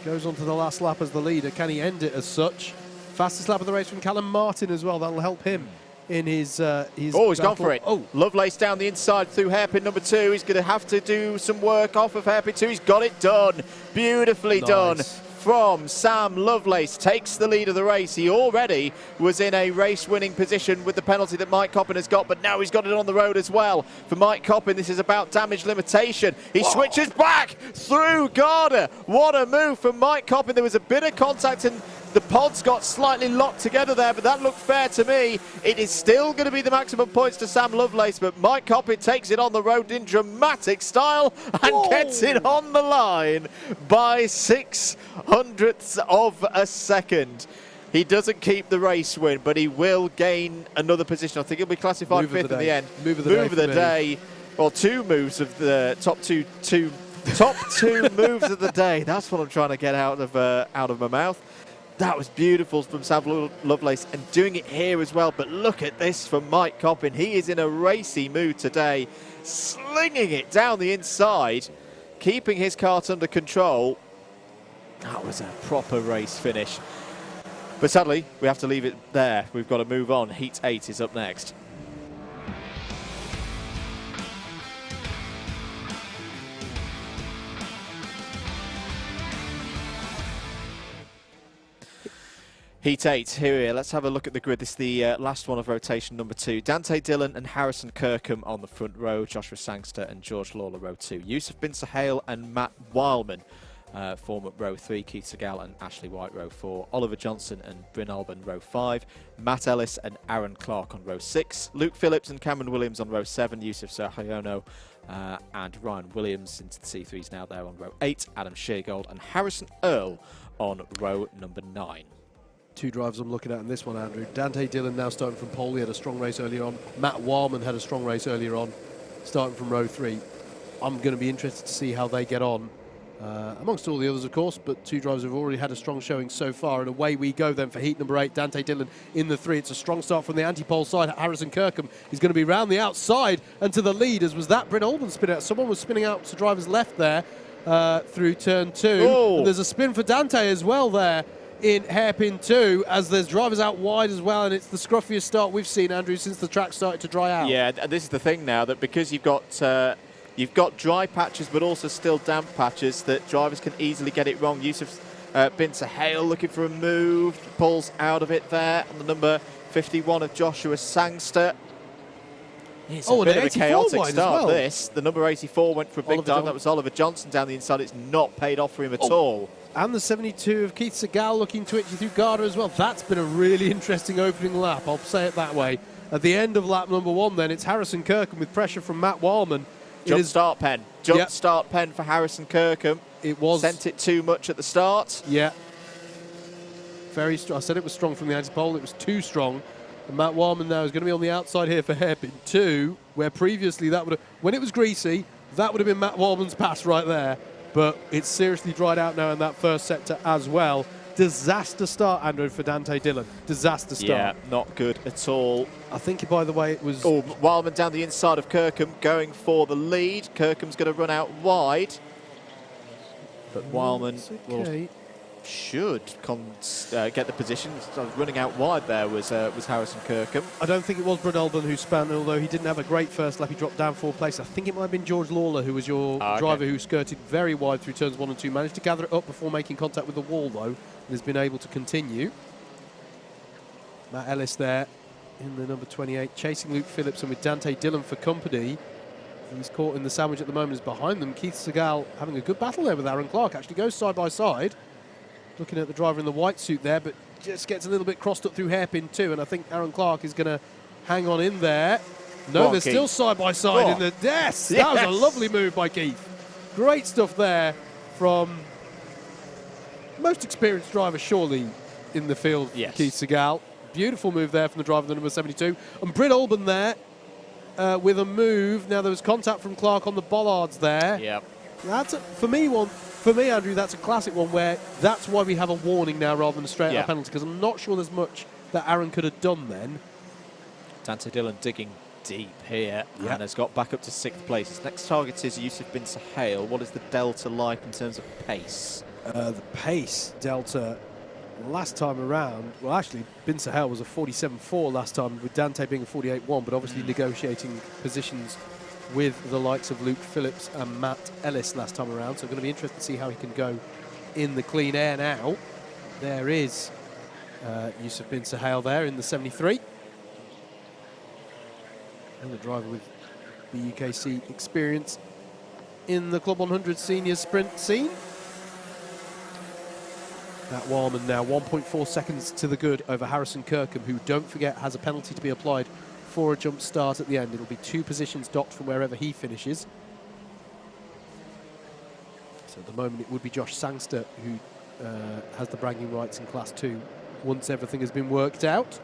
goes on to the last lap as the leader. Can he end it as such? Fastest lap of the race from Callum Martin as well. That'll help him in his oh, he's gone for it. Oh, Lovelace down the inside through hairpin number 2. He's going to have to do some work off of hairpin 2. He's got it done. Beautifully done from Sam Lovelace. Takes the lead of the race. He already was in a race-winning position with the penalty that Mike Coppin has got, but now he's got it on the road as well. For Mike Coppin, this is about damage limitation. He switches back through Garda. What a move from Mike Coppin. There was a bit of contact and the pods got slightly locked together there, but that looked fair to me. It is still going to be the maximum points to Sam Lovelace, but Mike Coppin takes it on the road in dramatic style and gets it on the line by 600ths of a second. He doesn't keep the race win, but he will gain another position. I think he'll be classified 5th in the end. Move of the day. Well, 2 moves of the top two moves of the day. That's what I'm trying to get out of my mouth. That was beautiful from Sam Lovelace, and doing it here as well. But look at this from Mike Coppin. He is in a racy mood today, slinging it down the inside, keeping his kart under control. That was a proper race finish. But sadly, we have to leave it there. We've got to move on. Heat 8 is up next. Heat 8, here we are. Let's have a look at the grid. This is the last one of rotation number 2. Dante Dillon and Harrison Kirkham on the front row. Joshua Sangster and George Lawler, row 2. Yusuf Bin Sahel and Matt Wildman form up row 3. Keith Segal and Ashley White, row 4. Oliver Johnson and Bryn Alban, row 5. Matt Ellis and Aaron Clark on row 6. Luke Phillips and Cameron Williams on row 7. Yusuf Sahayono and Ryan Williams into the C3s now there on row 8. Adam Sheargold and Harrison Earl on row number 9. 2 drivers I'm looking at in this one, Andrew. Dante Dillon now starting from pole. He had a strong race earlier on. Matt Wildman had a strong race earlier on, starting from row 3. I'm going to be interested to see how they get on, amongst all the others, of course, but 2 drivers have already had a strong showing so far, and away we go then for heat number 8. Dante Dillon in the 3. It's a strong start from the anti-pole side. Harrison Kirkham is going to be round the outside and to the lead, as was that Bryn Alban spin out. Someone was spinning out to driver's left there through turn 2. And there's a spin for Dante as well there in hairpin 2, as there's drivers out wide as well, and it's the scruffiest start we've seen, Andrew, since the track started to dry out. Yeah, and this is the thing now, that because you've got dry patches but also still damp patches, that drivers can easily get it wrong. Yusuf Bin Sahel looking for a move, pulls out of it there on the number 51 of Joshua Sangster. It's a bit of a chaotic start, well. This. The number 84 went for a big dive. That was Oliver Johnson down the inside. It's not paid off for him at all. And the 72 of Keith Segal looking twitchy through Garda as well. That's been a really interesting opening lap, I'll say it that way. At the end of lap number 1 then, it's Harrison Kirkham with pressure from Matt Wildman. Jump start pen for Harrison Kirkham. It was. Sent it too much at the start. Yeah. Very strong. I said it was strong from the anti-pole. It was too strong. And Matt Wildman now is going to be on the outside here for hairpin 2, where previously that would have, when it was greasy, that would have been Matt Wildman's pass right there. but it's seriously dried out now in that first sector as well. Disaster start, Andrew, for Dante Dillon. Disaster start. Yeah, not good at all. I think, by the way, it was... Oh, Wildman down the inside of Kirkham, going for the lead. Kirkham's going to run out wide. But Wildman should get the position. Running out wide there was Harrison Kirkham. I don't think it was Bryn Olben who spun, although he didn't have a great first lap. He dropped down 4 places. I think it might have been George Lawler, who was your driver, who skirted very wide through turns 1 and 2. Managed to gather it up before making contact with the wall, though, and has been able to continue. Matt Ellis there in the number 28, chasing Luke Phillips, and with Dante Dillon for company. He's caught in the sandwich at the moment. Is behind them. Keith Segal having a good battle there with Aaron Clark. Actually goes side by side. Looking at the driver in the white suit there, but just gets a little bit crossed up through hairpin 2, and I think Aaron Clark is going to hang on in there. No, they're still side by side in the... Yes! That was a lovely move by Keith. Great stuff there from most experienced driver, surely, in the field, Keith Segal. Beautiful move there from the driver, the number 72. And Bryn Olben there with a move. Now, there was contact from Clark on the bollards there. Yep. That's, for me, Andrew, that's a classic one where that's why we have a warning now rather than a straight-up penalty, because I'm not sure there's much that Aaron could have done then. Dante Dillon digging deep here and has got back up to 6th place. His next target is Yusuf Bin Sahel. What is the delta like in terms of pace? The pace delta last time around, well, actually, Bin Sahel was a 47.4 last time, with Dante being a 48.1, but obviously negotiating positions with the likes of Luke Phillips and Matt Ellis last time around. So going to be interesting to see how he can go in the clean air now. There is Yusuf Bin Sahel there in the 73. And the driver with the UKC experience in the Club 100 Senior Sprint scene. Matt Wildman now 1.4 seconds to the good over Harrison Kirkham, who, don't forget, has a penalty to be applied for a jump start at the end. It'll be 2 positions docked from wherever he finishes. So at the moment it would be Josh Sangster who has the bragging rights in Class 2 once everything has been worked out.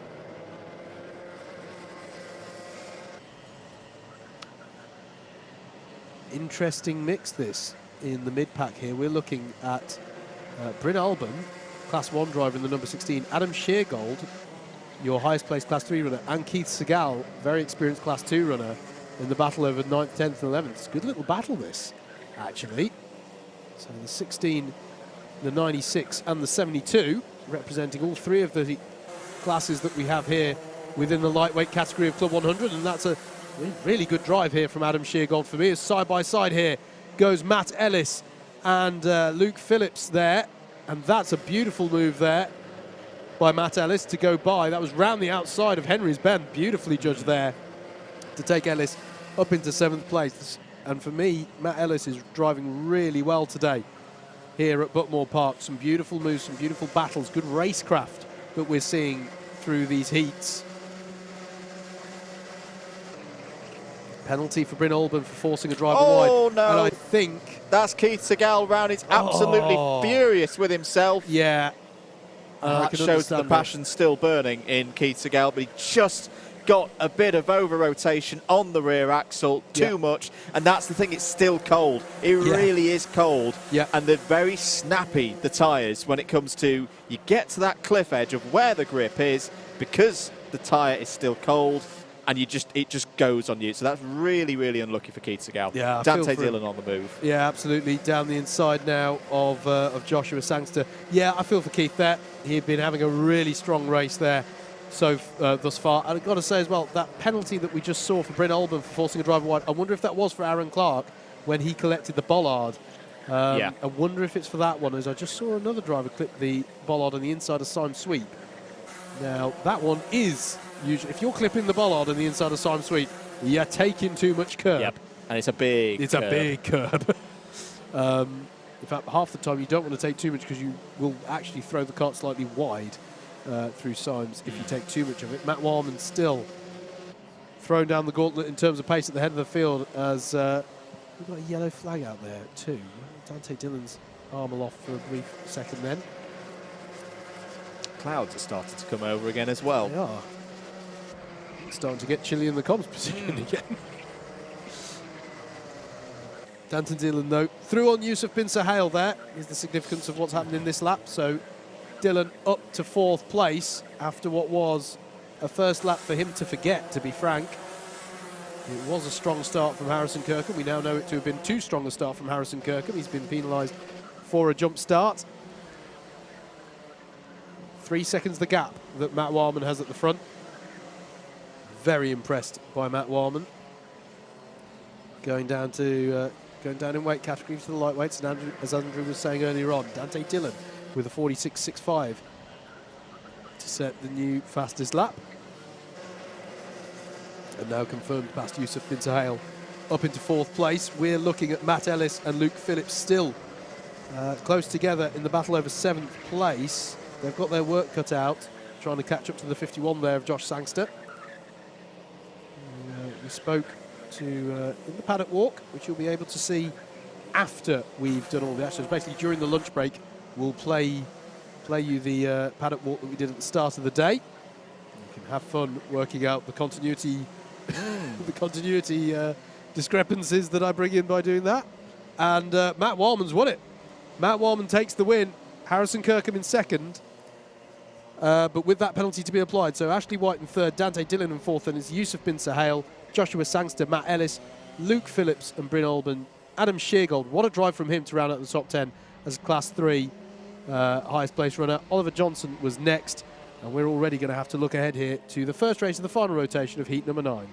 Interesting mix this in the mid-pack here. We're looking at Bryn Olben, Class 1 driver in the number 16, Adam Sheargold, your highest placed Class 3 runner, and Keith Segal, very experienced Class 2 runner, in the battle over 9th, 10th and 11th. It's a good little battle, this, actually. So the 16, the 96 and the 72, representing all 3 of the classes that we have here within the lightweight category of Club 100, and that's a really good drive here from Adam Sheargold for me. As side by side here goes Matt Ellis and Luke Phillips there, and that's a beautiful move there by Matt Ellis to go by. That was round the outside of Henry's bend, beautifully judged there to take Ellis up into 7th place. And for me, Matt Ellis is driving really well today here at Buckmore Park. Some beautiful moves, some beautiful battles, good racecraft that we're seeing through these heats. Penalty for Bryn Olben for forcing a driver wide. Oh, no. And I think... That's Keith Segal round. He's absolutely furious with himself. Yeah. That shows the passion still burning in Keith Segal, but he just got a bit of over-rotation on the rear axle, too much, and that's the thing, it's still cold. It really is cold, and they're very snappy, the tyres, when it comes to, you get to that cliff edge of where the grip is, because the tyre is still cold, and it just goes on you. So that's really, really unlucky for Keith Segal. Yeah, Dante Dillon on the move. Yeah, absolutely. Down the inside now of Joshua Sangster. Yeah, I feel for Keith there. He'd been having a really strong race there thus far. And I've got to say as well, that penalty that we just saw for Bryn Olben for forcing a driver wide, I wonder if that was for Aaron Clark when he collected the bollard. I wonder if it's for that one, as I just saw another driver clip the bollard on the inside of Sime Sweep. Now, that one is... usually, if you're clipping the bollard on the inside of Sime Sweep, you're taking too much curb. Yep, and it's a big It's curb. A big curb. In fact, half the time you don't want to take too much because you will actually throw the cart slightly wide through Symes if you take too much of it. Matt Warman still throwing down the gauntlet in terms of pace at the head of the field, as we've got a yellow flag out there too. Dante Dillon's arm off for a brief second then. Clouds are starting to come over again as well. They are. Starting to get chilly in the comms position again. Danton Dillon, though, through on Yusuf bin Sahel there is the significance of what's happened in this lap. So Dillon up to 4th place after what was a first lap for him to forget, to be frank. It was a strong start from Harrison Kirkham. We now know it to have been too strong a start from Harrison Kirkham. He's been penalised for a jump start. 3 seconds the gap that Matt Warman has at the front. Very impressed by Matt Warman. Going down in weight categories for the lightweights, and Andrew, as Andrew was saying earlier on, Dante Dillon with a 46.65 to set the new fastest lap. And now confirmed past Yusuf bin Sahel up into 4th place. We're looking at Matt Ellis and Luke Phillips still close together in the battle over 7th place. They've got their work cut out, trying to catch up to the 51 there of Josh Sangster. We spoke to in the paddock walk, which you'll be able to see after we've done all the actions. Basically, during the lunch break, we'll play you the paddock walk that we did at the start of the day. You can have fun working out the continuity, discrepancies that I bring in by doing that. And Matt Warman's won it. Matt Warman takes the win. Harrison Kirkham in 2nd. But with that penalty to be applied. So Ashley White in 3rd, Dante Dillon in 4th, and it's Yusuf bin Sahel, Joshua Sangster, Matt Ellis, Luke Phillips and Bryn Olban. Adam Sheargold, what a drive from him to round out the top 10 as Class 3 highest place runner. Oliver Johnson was next, and we're already going to have to look ahead here to the first race of the final rotation of heat number 9.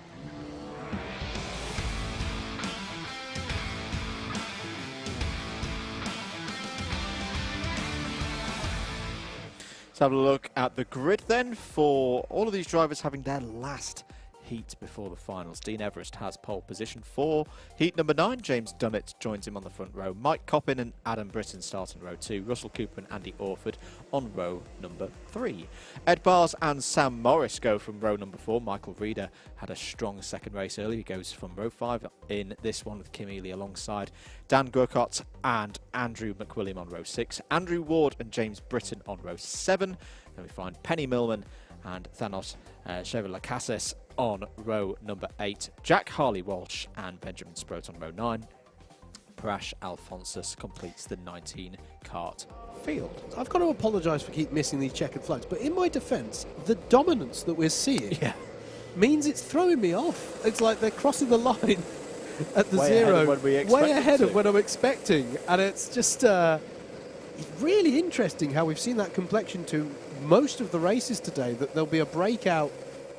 Let's have a look at the grid then for all of these drivers having their last heat before the finals. Dean Everest has pole position for heat number 9. James Dunnett joins him on the front row. Mike Coppin and Adam Britton start in row 2. Russell Cooper and Andy Orford on row number 3. Ed Bars and Sam Morris go from row number 4. Michael Reeder had a strong second race early. He goes from row 5 in this one with Kim Ely alongside Dan Gurkot and Andrew McWilliam on row 6. Andrew Ward and James Britton on row 7. Then we find Penny Millman and Thanos Chevalakasis on row number 8. Jack Harley-Walsh and Benjamin Sproat on row 9. Parash Alphonsus completes the 19 kart field. I've got to apologise for keep missing these checkered flags, but in my defence, the dominance that we're seeing means it's throwing me off. It's like they're crossing the line at the zero, way ahead of when I'm expecting, and it's just really interesting how we've seen that complexion to most of the races today, that there'll be a breakout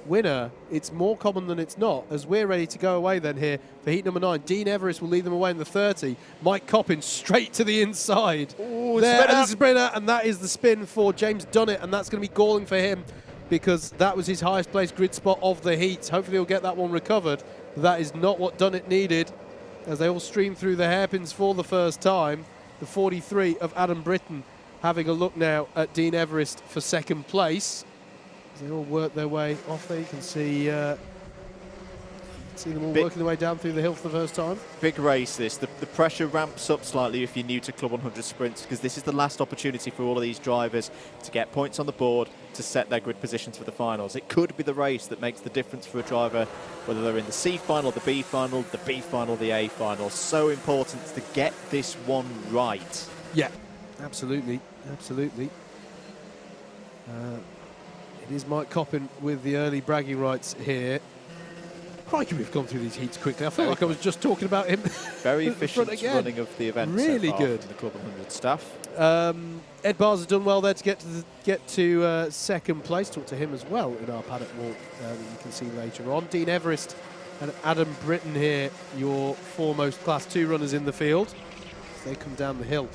winner. It's more common than it's not, as we're ready to go away then here for heat number 9. Dean Everest will lead them away in the 30. Mike Coppin straight to the inside. Ooh, there, and spinner, and that is the spin for James Dunnett, and that's going to be galling for him because that was his highest placed grid spot of the heat. Hopefully he'll get that one recovered. That is not what Dunnett needed, as they all stream through the hairpins for the first time. The 43 of Adam Britton having a look now at Dean Everest for 2nd place. As they all work their way off there, you can see them all working their way down through the hill for the first time. Big race this. The pressure ramps up slightly if you're new to Club 100 Sprints, because this is the last opportunity for all of these drivers to get points on the board to set their grid positions for the finals. It could be the race that makes the difference for a driver, whether they're in the C final, the B final, the A final. So important to get this one right. Yeah, absolutely. Absolutely. It is Mike Coppin with the early bragging rights here. Crikey, we've gone through these heats quickly. I feel like I was just talking about him. Very efficient running of the event. Really so far good. From the Club 100 staff. Ed Bars has done well there to get to 2nd place. Talk to him as well in our paddock walk that you can see later on. Dean Everest and Adam Britton here, your foremost Class 2 runners in the field. They come down the hill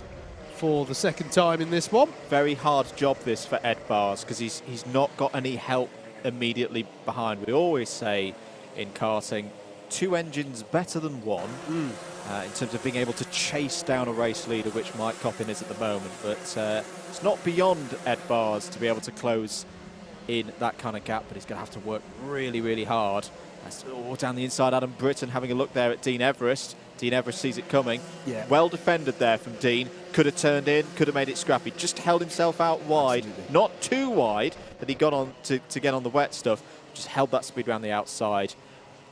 for the 2nd time in this one. Very hard job this for Ed Bars, because he's not got any help immediately behind. We always say in karting, 2 engines better than 1 in terms of being able to chase down a race leader, which Mike Coppin is at the moment. But it's not beyond Ed Bars to be able to close in that kind of gap, but he's going to have to work really, really hard. Down the inside, Adam Britton having a look there at Dean Everest. Dean Everest sees it coming. Yeah. Well defended there from Dean. Could have turned in, could have made it scrappy. Just held himself out wide. Absolutely. Not too wide that he got on to get on the wet stuff. Just held that speed around the outside.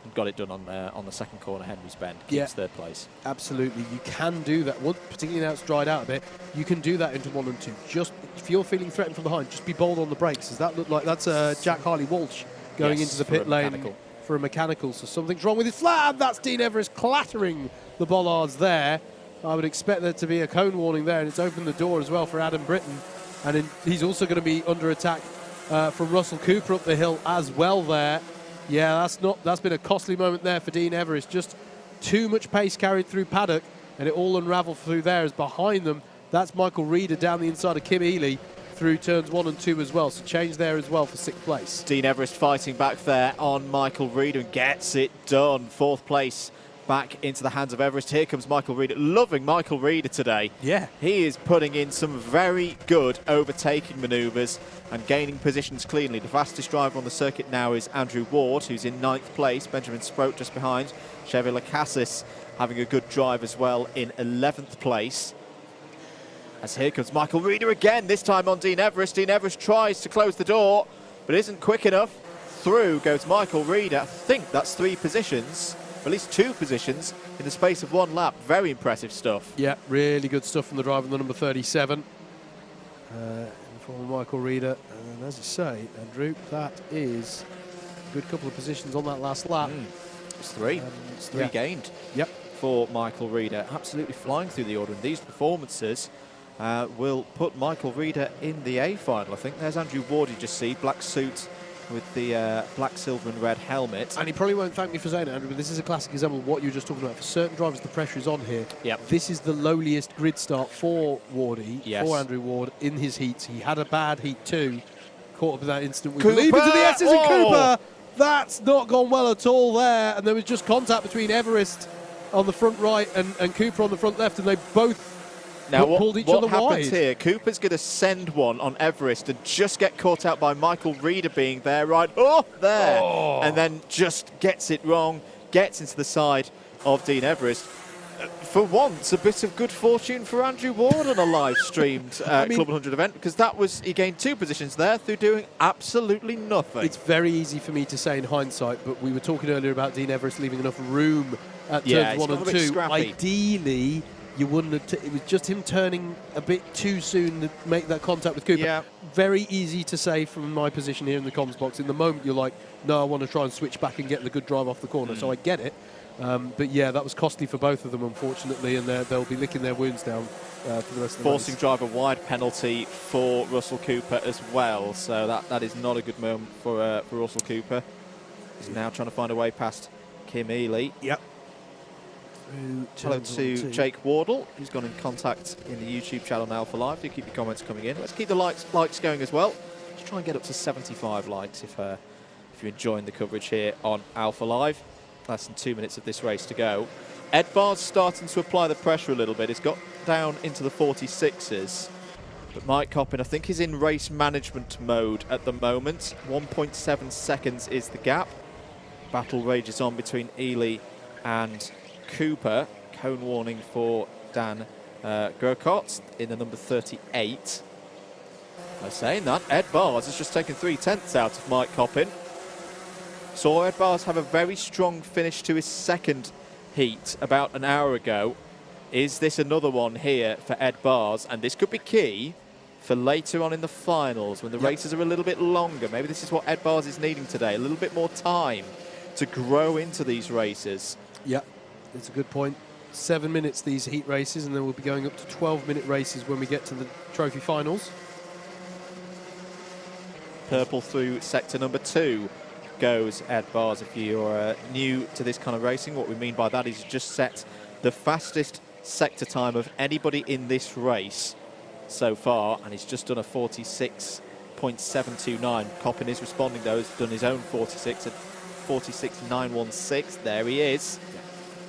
and got it done on the second corner, Henry's Bend. Keeps third place. Absolutely, you can do that. Particularly now it's dried out a bit, you can do that into 1 and 2. Just if you're feeling threatened from behind, just be bold on the brakes. Does that look like that's Jack Harley-Walsh going into the pit lane for a mechanical? So something's wrong with his flat. That's Dean Everest clattering the bollards there. I would expect there to be a cone warning there, and it's opened the door as well for Adam Britton. And he's also going to be under attack from Russell Cooper up the hill as well there. Yeah, that's been a costly moment there for Dean Everest. Just too much pace carried through paddock, and it all unravelled through there as behind them. That's Michael Reeder down the inside of Kim Ely through turns 1 and 2 as well. So change there as well for 6th place. Dean Everest fighting back there on Michael Reeder and gets it done. 4th place back into the hands of Everest. Here comes Michael Reeder. Loving Michael Reeder today. Yeah. He is putting in some very good overtaking manoeuvres and gaining positions cleanly. The fastest driver on the circuit now is Andrew Ward, who's in 9th place. Benjamin Sproat just behind. Chevy Lacassis having a good drive as well in 11th place. As here comes Michael Reeder again, this time on Dean Everest. Dean Everest tries to close the door, but isn't quick enough. Through goes Michael Reeder. I think that's 3 positions. At least 2 positions in the space of 1 lap. Very impressive stuff. Yeah, really good stuff from the driver, the number 37. From Michael Reeder. And as you say, Andrew, that is a good couple of positions on that last lap. It's 3. It's 3 gained for Michael Reeder. Absolutely flying through the order. And these performances will put Michael Reeder in the A final. I think there's Andrew Ward, you just see, black suit with the black, silver and red helmet. And he probably won't thank me for saying it, Andrew, but this is a classic example of what you were just talking about. For certain drivers, the pressure is on here. Yep. This is the lowliest grid start for Wardy, for Andrew Ward, in his heats. He had a bad heat too. Caught up in that instant. We believe into the S's and Cooper. That's not gone well at all there. And there was just contact between Everest on the front right and Cooper on the front left, and they both pulled each other wide. What happens here? Cooper's going to send one on Everest and just get caught out by Michael Reeder being there, right? There. And then just gets it wrong, gets into the side of Dean Everest. For once, a bit of good fortune for Andrew Ward on a live-streamed CLUB100 event, because he gained 2 positions there through doing absolutely nothing. It's very easy for me to say in hindsight, but we were talking earlier about Dean Everest leaving enough room at turns 1 and 2. Ideally, you wouldn't have it was just him turning a bit too soon to make that contact with Cooper. Yeah. Very easy to say from my position here in the comms box. In the moment, you're like, no, I want to try and switch back and get the good drive off the corner. So I get it. But yeah, that was costly for both of them, unfortunately, and they'll be licking their wounds down for the rest of the race. Forcing driver wide penalty for Russell Cooper as well. So that is not a good moment for Russell Cooper. He's now trying to find a way past Kim Ely. Yep. Hello to Jake Wardle, who's gone in contact in the YouTube channel now for live. Do keep your comments coming in. Let's keep the likes going as well. Let's try and get up to 75 likes if you're enjoying the coverage here on Alpha Live. Less than 2 minutes of this race to go. Ed Barr's starting to apply the pressure a little bit. He's got down into the 46s. But Mike Coppin, I think, is in race management mode at the moment. 1.7 seconds is the gap. Battle rages on between Ely and Cooper. Cone warning for Dan Gurkot in the number 38. By saying that, Ed Bars has just taken 3/10 out of Mike Coppin. Saw Ed Bars have a very strong finish to his second heat about an hour ago. Is this another one here for Ed Bars? And this could be key for later on in the finals when the races are a little bit longer. Maybe this is what Ed Bars is needing today, a little bit more time to grow into these races. Yeah, that's a good point. 7 minutes these heat races, and then we'll be going up to 12-minute races when we get to the trophy finals. Purple through sector number 2 goes Ed Bars. If you're new to this kind of racing, what we mean by that is just set the fastest sector time of anybody in this race so far, and he's just done a 46.729. Coppin is responding though, he's done his own 46 at 46.916. There he is.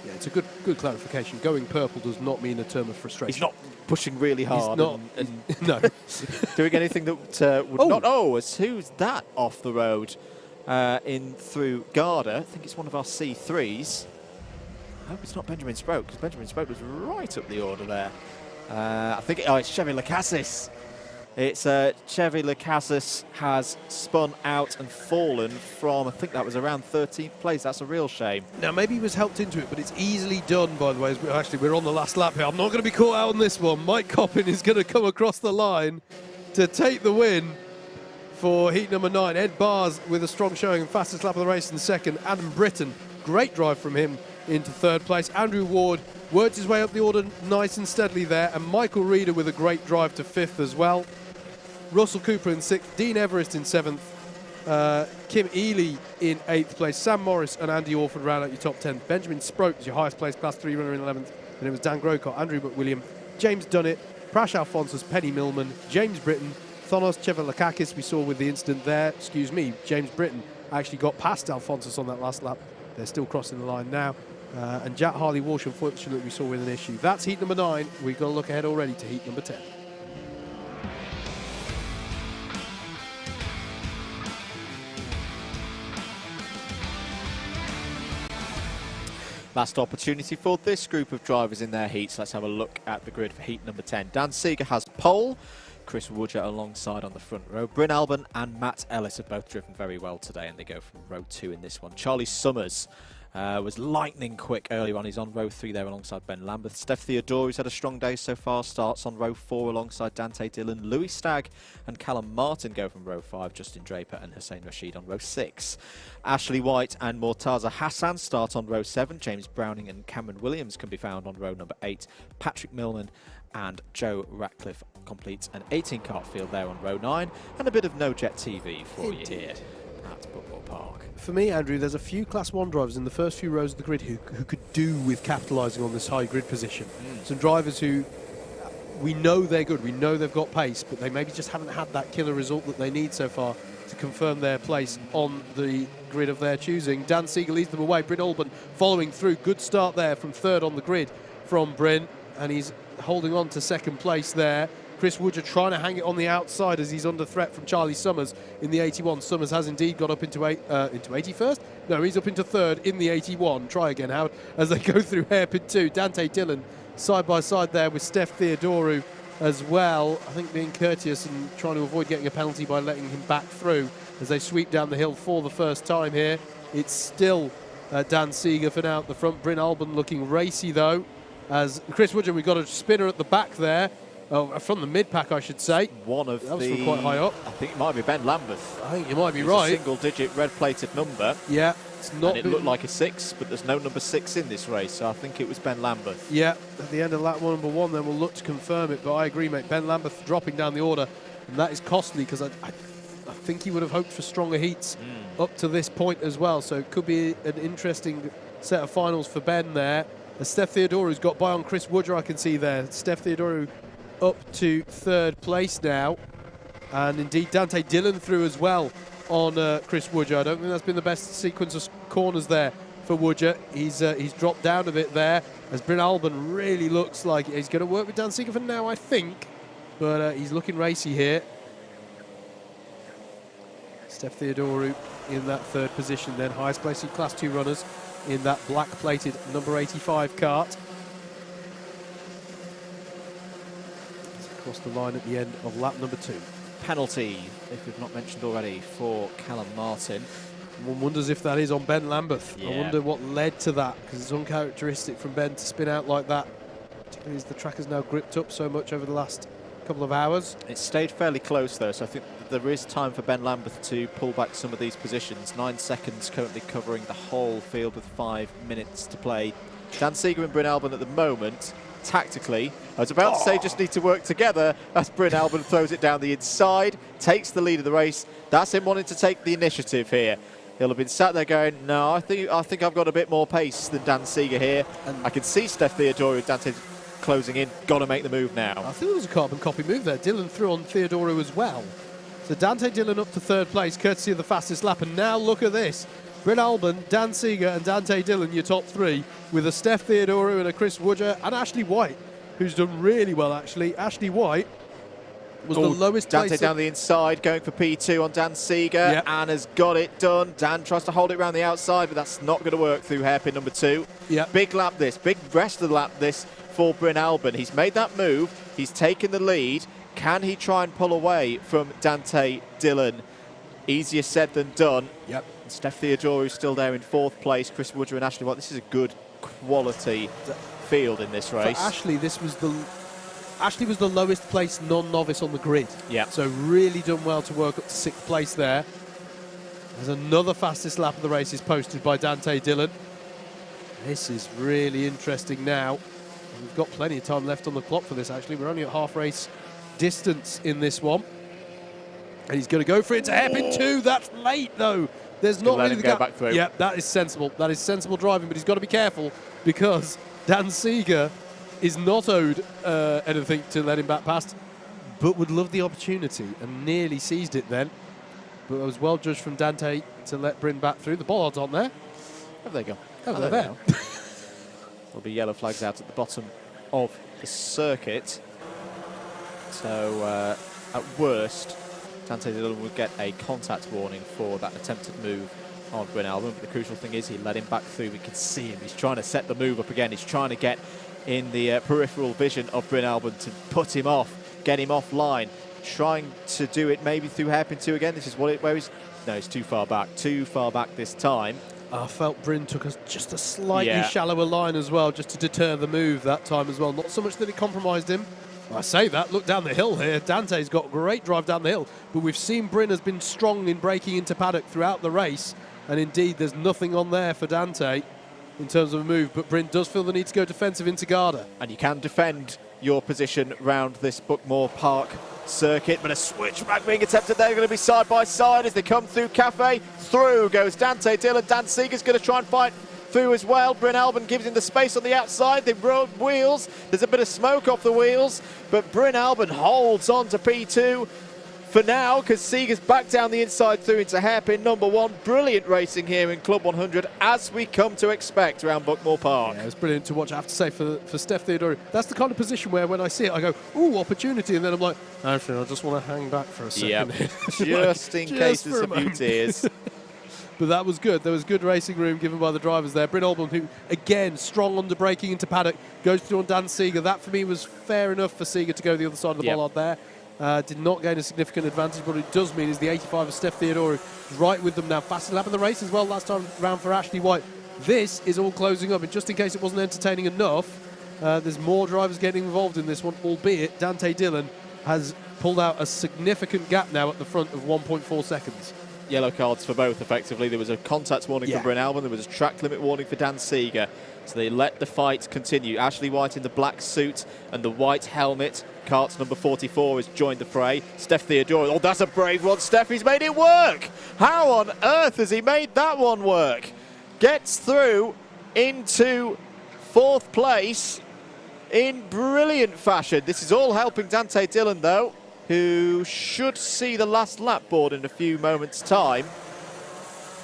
Yeah, it's a good clarification. Going purple does not mean a term of frustration. He's not pushing really hard. He's not, no. Doing anything that would not. Who's that off the road in through Garda? I think it's one of our C3s. I hope it's not Benjamin Sproat, because Benjamin Sproat was right up the order there. I think it's Chevy Lacassis It's Chevy Lukaszis has spun out and fallen from, I think that was around 13th place. That's a real shame. Now, maybe he was helped into it, but it's easily done, by the way. Actually, we're on the last lap here. I'm not going to be caught out on this one. Mike Coppin is going to come across the line to take the win for heat number 9. Ed Bars with a strong showing, fastest lap of the race in second. Adam Britton, great drive from him into third place. Andrew Ward worked his way up the order nice and steadily there, and Michael Reeder with a great drive to fifth as well. Russell Cooper in sixth, Dean Everest in seventh, Kim Ely in eighth place, Sam Morris and Andy Orford round out your top 10. Benjamin Sproat is your highest placed Class 3 runner in 11th, and it was Dan Grocott, Andrew McWilliam, James Dunnett, Prash Alphonsus, Penny Millman, James Britton, Thonos Chevalakakis, we saw with the incident there, James Britton actually got past Alphonsus on that last lap. They're still crossing the line now. And Jack Harley-Walsh, unfortunately, we saw with an issue. That's heat number 9. We've got to look ahead already to heat number 10. Last opportunity for this group of drivers in their heats. Let's have a look at the grid for heat number 10. Dan Seeger has pole. Chris Woodger alongside on the front row. Bryn Albon and Matt Ellis have both driven very well today, and they go from row 2 in this one. Charlie Summers was lightning quick early on. He's on row 3 there alongside Ben Lambeth. Steph Theodore, who's had a strong day so far, starts on row 4 alongside Dante Dillon. Louis Stagg and Callum Martin go from row 5. Justin Draper and Hussein Rashid on row 6. Ashley White and Mortaza Hassan start on row 7. James Browning and Cameron Williams can be found on row number 8. Patrick Millman and Joe Ratcliffe completes an 18-kart field there on row 9. And a bit of No-Jet TV for you here at Buckmore Park. For me, Andrew, there's a few Class 1 drivers in the first few rows of the grid who could do with capitalising on this high grid position. Some drivers who we know they're good, we know they've got pace, but they maybe just haven't had that killer result that they need so far to confirm their place on the grid of their choosing. Dan Seeger leads them away. Bryn Albon following through. Good start there from third on the grid from Bryn, and he's holding on to second place there. Chris Woodger trying to hang it on the outside as he's under threat from Charlie Summers in the 81. Summers has indeed got up into 81st. No, he's up into third in the 81. Try again, Howard, as they go through hairpin 2. Dante Dillon side by side there with Steph Theodorou as well. I think being courteous and trying to avoid getting a penalty by letting him back through as they sweep down the hill for the first time here. It's still Dan Seeger for now at the front. Bryn Albon looking racy though, as Chris Woodger, we've got a spinner at the back there. Oh, from the mid-pack, I should say. One of that was from quite high up. I think it might be Ben Lambeth. I think you might be right. A single-digit red-plated number. Yeah, it's not. And it looked like a 6, but there's no number 6 in this race, so I think it was Ben Lambeth. Yeah, at the end of lap number 1, then we'll look to confirm it. But I agree, mate. Ben Lambeth dropping down the order, and that is costly because I think he would have hoped for stronger heats up to this point as well. So it could be an interesting set of finals for Ben there. As Steph Theodorou's got by on Chris Woodger, I can see there. Steph Theodorou up to third place now, and indeed Dante Dillon through as well on Chris Woodger. I don't think that's been the best sequence of corners there for Woodger. He's dropped down a bit there as Bryn Albon really looks like he's going to work with Dan Seeger for now, I think, but he's looking racy here. Steph Theodorou in that third position then, highest placed Class 2 runners in that black plated number 85 kart. Across the line at the end of lap number 2. Penalty, if we've not mentioned already, for Callum Martin. One wonders if that is on Ben Lambeth. Yeah. I wonder what led to that, because it's uncharacteristic from Ben to spin out like that, particularly as the track has now gripped up so much over the last couple of hours. It stayed fairly close though, so I think there is time for Ben Lambeth to pull back some of these positions. 9 seconds currently covering the whole field with 5 minutes to play. Dan Seeger and Bryn Albon at the moment, tactically, I was about to say just need to work together. That's Bryn Albon, throws it down the inside, takes the lead of the race. That's him wanting to take the initiative here. He'll have been sat there going, no, I think I've got a bit more pace than Dan Seeger here. And I can see Steph Theodorou and Dante closing in. Got to make the move now. I think there was a carbon copy move there. Dillon threw on Theodorou as well. So Dante Dillon up to third place, courtesy of the fastest lap. And now look at this. Bryn Albon, Dan Seeger and Dante Dillon, your top 3, with a Steph Theodorou and a Chris Woodger and Ashley White, who's done really well, actually. Ashley White was the lowest Dante place. Down the inside, going for P2 on Dan Seeger, and has got it done. Dan tries to hold it around the outside, but that's not going to work through hairpin number 2. Big lap this, big rest of the lap this for Bryn Albon. He's made that move, he's taken the lead, Can he try and pull away from Dante Dillon? Easier said than done. Yep. And Steph Theodorou's still there in 4th place. Chris Woodger and Ashley White. This is a good quality field in this race. For Ashley, Ashley was the lowest placed non-novice on the grid. Yeah. So really done well to work up to 6th place there. There's another fastest lap of the race is posted by Dante Dillon. This is really interesting now. We've got plenty of time left on the clock for this, actually. We're only at half race distance in this one. And he's going to go for it to hairpin 2. That's late, though. There's not really the gap. Back through. Yeah, that is sensible. That is sensible driving, but he's got to be careful because Dan Seeger is not owed anything to let him back past, but would love the opportunity and nearly seized it then. But it was well judged from Dante to let Bryn back through. The bollards aren't there. Oh, there you go. Oh, they're there. There'll be yellow flags out at the bottom of the circuit. So, at worst, Dante Dillon would get a contact warning for that attempted move on Bryn Albon. But the crucial thing is he let him back through. We can see him. He's trying to set the move up again. He's trying to get in the peripheral vision of Bryn Albon to put him off, get him offline. Trying to do it maybe through hairpin 2 again. This is where he's... No, he's too far back. Too far back this time. I felt Bryn took just a slightly shallower line as well, just to deter the move that time as well. Not so much that it compromised him. I say that, look down the hill here. Dante's got great drive down the hill, but we've seen Bryn has been strong in breaking into paddock throughout the race, and indeed there's nothing on there for Dante in terms of a move, but Bryn does feel the need to go defensive into Garda. And you can defend your position round this Buckmore Park circuit, but a switchback being attempted. They're going to be side by side as they come through Cafe. Through goes Dante Dillon. Dan Seeger's going to try and fight through as well. Bryn Albon gives him the space on the outside. They rode wheels. There's a bit of smoke off the wheels, but Bryn Albon holds on to P2 for now because Seeger's back down the inside through into hairpin number 1. Brilliant racing here in Club 100 as we come to expect around Buckmore Park. Yeah, it was brilliant to watch. I have to say for Steph Theodorou, that's the kind of position where when I see it I go, ooh, opportunity, and then I'm like, actually I just want to hang back for a second. Yep. Just in case there's a few tears. But that was good. There was good racing room given by the drivers there. Bryn Albon, who, again, strong under braking into paddock, goes through on Dan Seeger. That, for me, was fair enough for Seeger to go the other side of the bollard there. Did not gain a significant advantage. What it does mean is the 85 of Steph Theodorou is right with them now. Fastest lap of the race as well last time round for Ashley White. This is all closing up. And just in case it wasn't entertaining enough, there's more drivers getting involved in this one, albeit Dante Dillon has pulled out a significant gap now at the front of 1.4 seconds. Yellow cards for both, effectively. There was a contact warning for Bryn Albon. There was a track limit warning for Dan Seeger. So they let the fight continue. Ashley White in the black suit and the white helmet. Karts number 44 has joined the fray. Steph Theodorou. Oh, that's a brave one, Steph. He's made it work. How on earth has he made that one work? Gets through into 4th place in brilliant fashion. This is all helping Dante Dillon, though, who should see the last lap board in a few moments' time.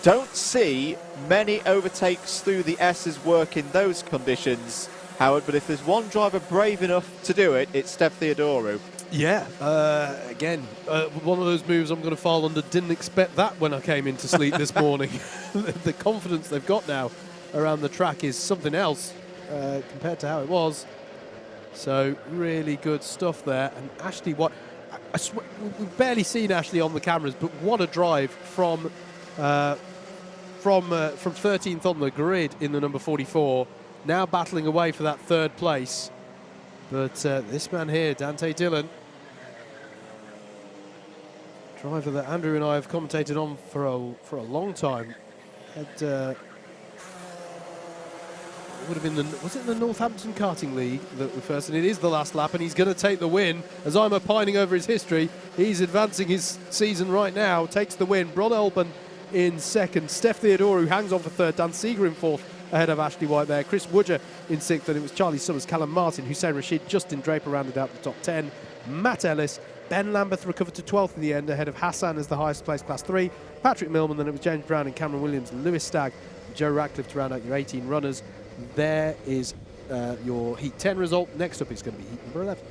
Don't see many overtakes through the S's work in those conditions, Howard, but if there's one driver brave enough to do it, it's Steph Theodorou. Yeah, again, one of those moves I'm going to fall under. Didn't expect that when I came into sleep this morning. The confidence they've got now around the track is something else compared to how it was. So really good stuff there. And Ashley, we've barely seen Ashley on the cameras, but what a drive from 13th on the grid in the number 44, now battling away for that 3rd place. But this man here, Dante Dillon, driver that Andrew and I have commentated on for a long time, had would have been was it the Northampton Karting League that we first, and it is the last lap, and he's going to take the win. As I'm opining over his history, he's advancing his season right now, takes the win. Bryn Albon in 2nd, Steph Theodorou hangs on for 3rd, Dan Seeger in 4th ahead of Ashley White there, Chris Woodger in 6th, and it was Charlie Summers, Callum Martin, Hussein Rashid, Justin Draper rounded out the top 10, Matt Ellis, Ben Lambeth recovered to 12th in the end ahead of Hassan as the highest placed class 3, Patrick Millman, then it was James Brown and Cameron Williams, Lewis Stagg, Joe Radcliffe to round out your 18 runners. There is your Heat 10 result. Next up is going to be Heat number 11.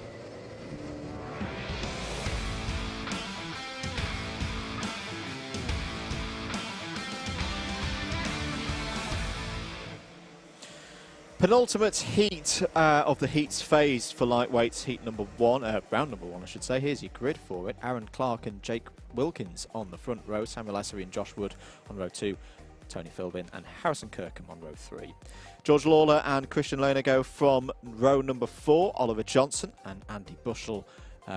Penultimate heat of the heats phase for lightweights, heat number 1, round number 1 I should say. Here's your grid for it. Aaron Clark and Jake Wilkins on the front row, Samuel Essery and Josh Wood on row 2, Tony Philbin and Harrison Kirkham on row 3. George Lawler and Christian Lerner go from row number 4, Oliver Johnson and Andy Bushell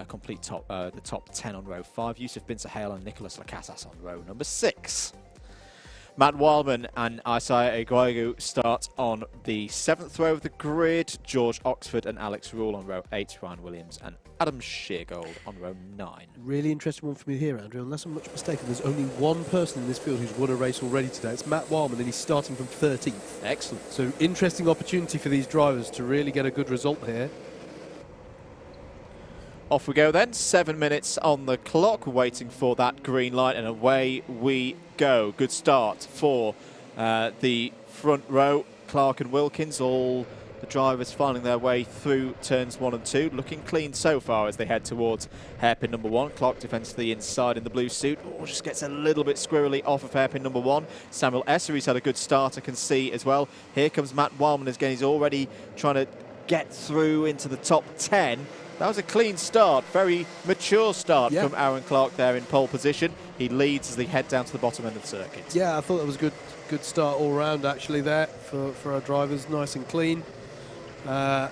complete the top 10 on row 5, Yusuf Bin Sahel and Nicholas Lakassas on row number 6. Matt Wildman and Isaiah Eguigu start on the 7th row of the grid. George Oxford and Alex Rule on row 8. Ryan Williams and Adam Sheargold on row 9. Really interesting one for me here, Andrew. Unless I'm much mistaken, there's only one person in this field who's won a race already today. It's Matt Wildman, and he's starting from 13th. Excellent. So interesting opportunity for these drivers to really get a good result here. Off we go then, 7 minutes on the clock, waiting for that green light, and away we go. Good start for the front row. Clark and Wilkins, all the drivers finding their way through turns 1 and 2, looking clean so far as they head towards hairpin number 1. Clark defends to the inside in the blue suit, just gets a little bit squirrely off of hairpin number 1. Samuel Essery's had a good start, I can see as well. Here comes Matt Wildman again, he's already trying to get through into the top 10. That was a clean start, very mature start from Aaron Clark there in pole position. He leads as they head down to the bottom end of the circuit. Yeah, I thought that was a good start all round actually there for our drivers, nice and clean. I've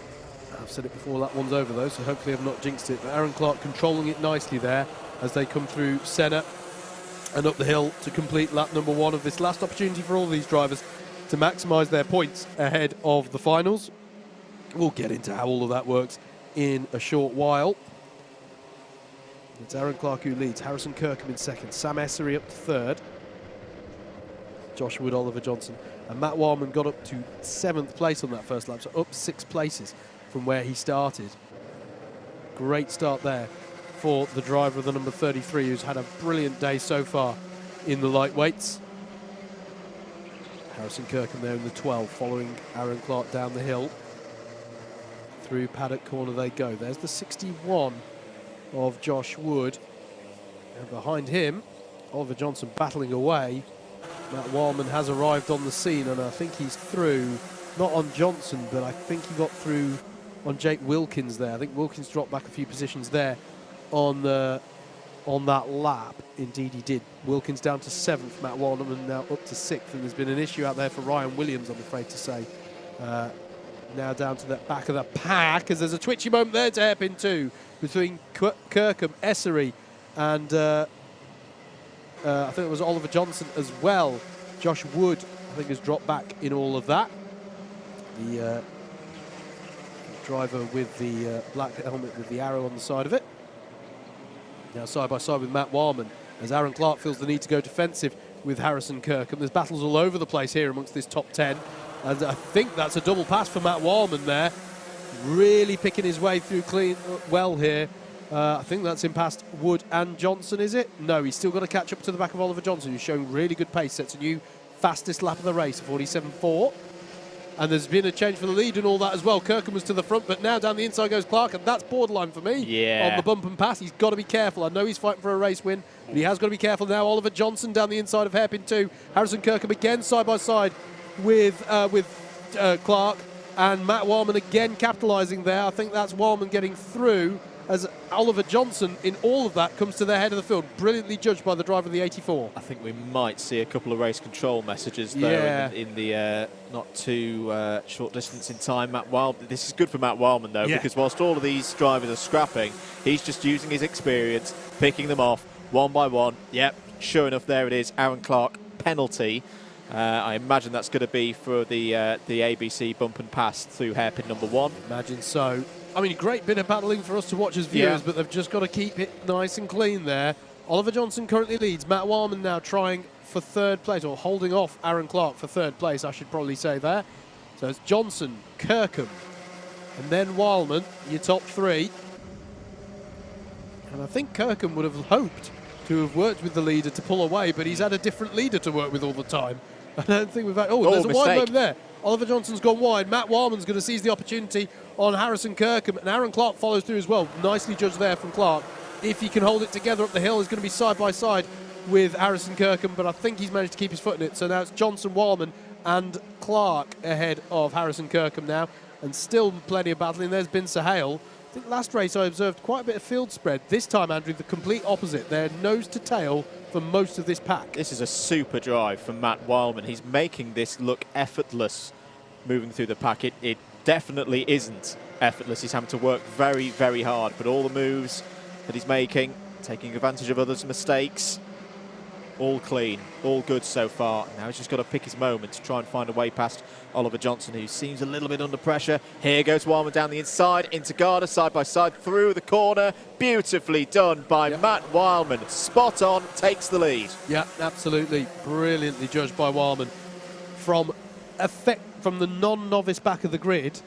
said it before, that one's over though, so hopefully I've not jinxed it. But Aaron Clark controlling it nicely there as they come through Senna and up the hill to complete lap number 1 of this last opportunity for all these drivers to maximise their points ahead of the finals. We'll get into how all of that works in a short while. It's Aaron Clark who leads, Harrison Kirkham in 2nd, Sam Essery up to 3rd, Josh Wood, Oliver Johnson, and Matt Wildman got up to 7th place on that first lap, so up 6 places from where he started. Great start there for the driver of the number 33, who's had a brilliant day so far in the lightweights. Harrison Kirkham there in the 12, following Aaron Clark down the hill. Through paddock corner they go. There's the 61 of Josh Wood. And behind him, Oliver Johnson battling away. Matt Wildman has arrived on the scene, and I think he's through, not on Johnson, but I think he got through on Jake Wilkins there. I think Wilkins dropped back a few positions there on that lap. Indeed he did. Wilkins down to 7th, Matt Wildman now up to 6th, and there's been an issue out there for Ryan Williams, I'm afraid to say. Now down to the back of the pack, as there's a twitchy moment there to hairpin 2 between Kirkham, Essery, and I think it was Oliver Johnson as well. Josh Wood, I think, has dropped back in all of that. The driver with the black helmet with the arrow on the side of it. Now side by side with Matt Wildman, as Aaron Clark feels the need to go defensive with Harrison Kirkham. There's battles all over the place here amongst this top 10. And I think that's a double pass for Matt Wildman there. Really picking his way through clean well here. I think that's him past Wood and Johnson, is it? No, he's still got to catch up to the back of Oliver Johnson, who's showing really good pace. Sets a new fastest lap of the race, 47.4. And there's been a change for the lead and all that as well. Kirkham was to the front, but now down the inside goes Clark, and that's borderline for me. Yeah. On the bump and pass, he's got to be careful. I know he's fighting for a race win, but he has got to be careful now. Oliver Johnson down the inside of hairpin 2. Harrison Kirkham again side by side with Clark, and Matt Wildman again capitalising there. I think that's Wildman getting through as Oliver Johnson in all of that comes to the head of the field. Brilliantly judged by the driver of the 84. I think we might see a couple of race control messages there in the not too short distance in time. Matt Wildman, this is good for Matt Wildman though, because whilst all of these drivers are scrapping, he's just using his experience, picking them off one by one. Yep, sure enough, there it is. Aaron Clark penalty. I imagine that's going to be for the ABC bump and pass through hairpin number 1. Imagine so. I mean, great bit of battling for us to watch as viewers, but they've just got to keep it nice and clean there. Oliver Johnson currently leads. Matt Wildman now trying for 3rd place, or holding off Aaron Clark for 3rd place, I should probably say there. So it's Johnson, Kirkham, and then Wildman, your top 3. And I think Kirkham would have hoped to have worked with the leader to pull away, but he's had a different leader to work with all the time. I don't think we've had... Oh, there's a wide moment there. Oliver Johnson's gone wide. Matt Wildman's going to seize the opportunity on Harrison Kirkham, and Aaron Clark follows through as well. Nicely judged there from Clark. If he can hold it together up the hill, he's going to be side by side with Harrison Kirkham, but I think he's managed to keep his foot in it. So now it's Johnson, Wildman, and Clark ahead of Harrison Kirkham now, and still plenty of battling. There's Bin Sahale. I think last race I observed quite a bit of field spread. This time, Andrew, the complete opposite. They're nose to tail for most of this pack. This is a super drive from Matt Wildman. He's making this look effortless moving through the pack. It definitely isn't effortless. He's having to work very, very hard, but all the moves that he's making, taking advantage of others' mistakes, all clean, all good so far. Now he's just got to pick his moment to try and find a way past Oliver Johnson, who seems a little bit under pressure. Here goes Wildman down the inside, into Garda, side by side, through the corner. Beautifully done by Matt Wildman. Spot on, takes the lead. Yeah, absolutely. Brilliantly judged by Wildman. From the non-novice back of the grid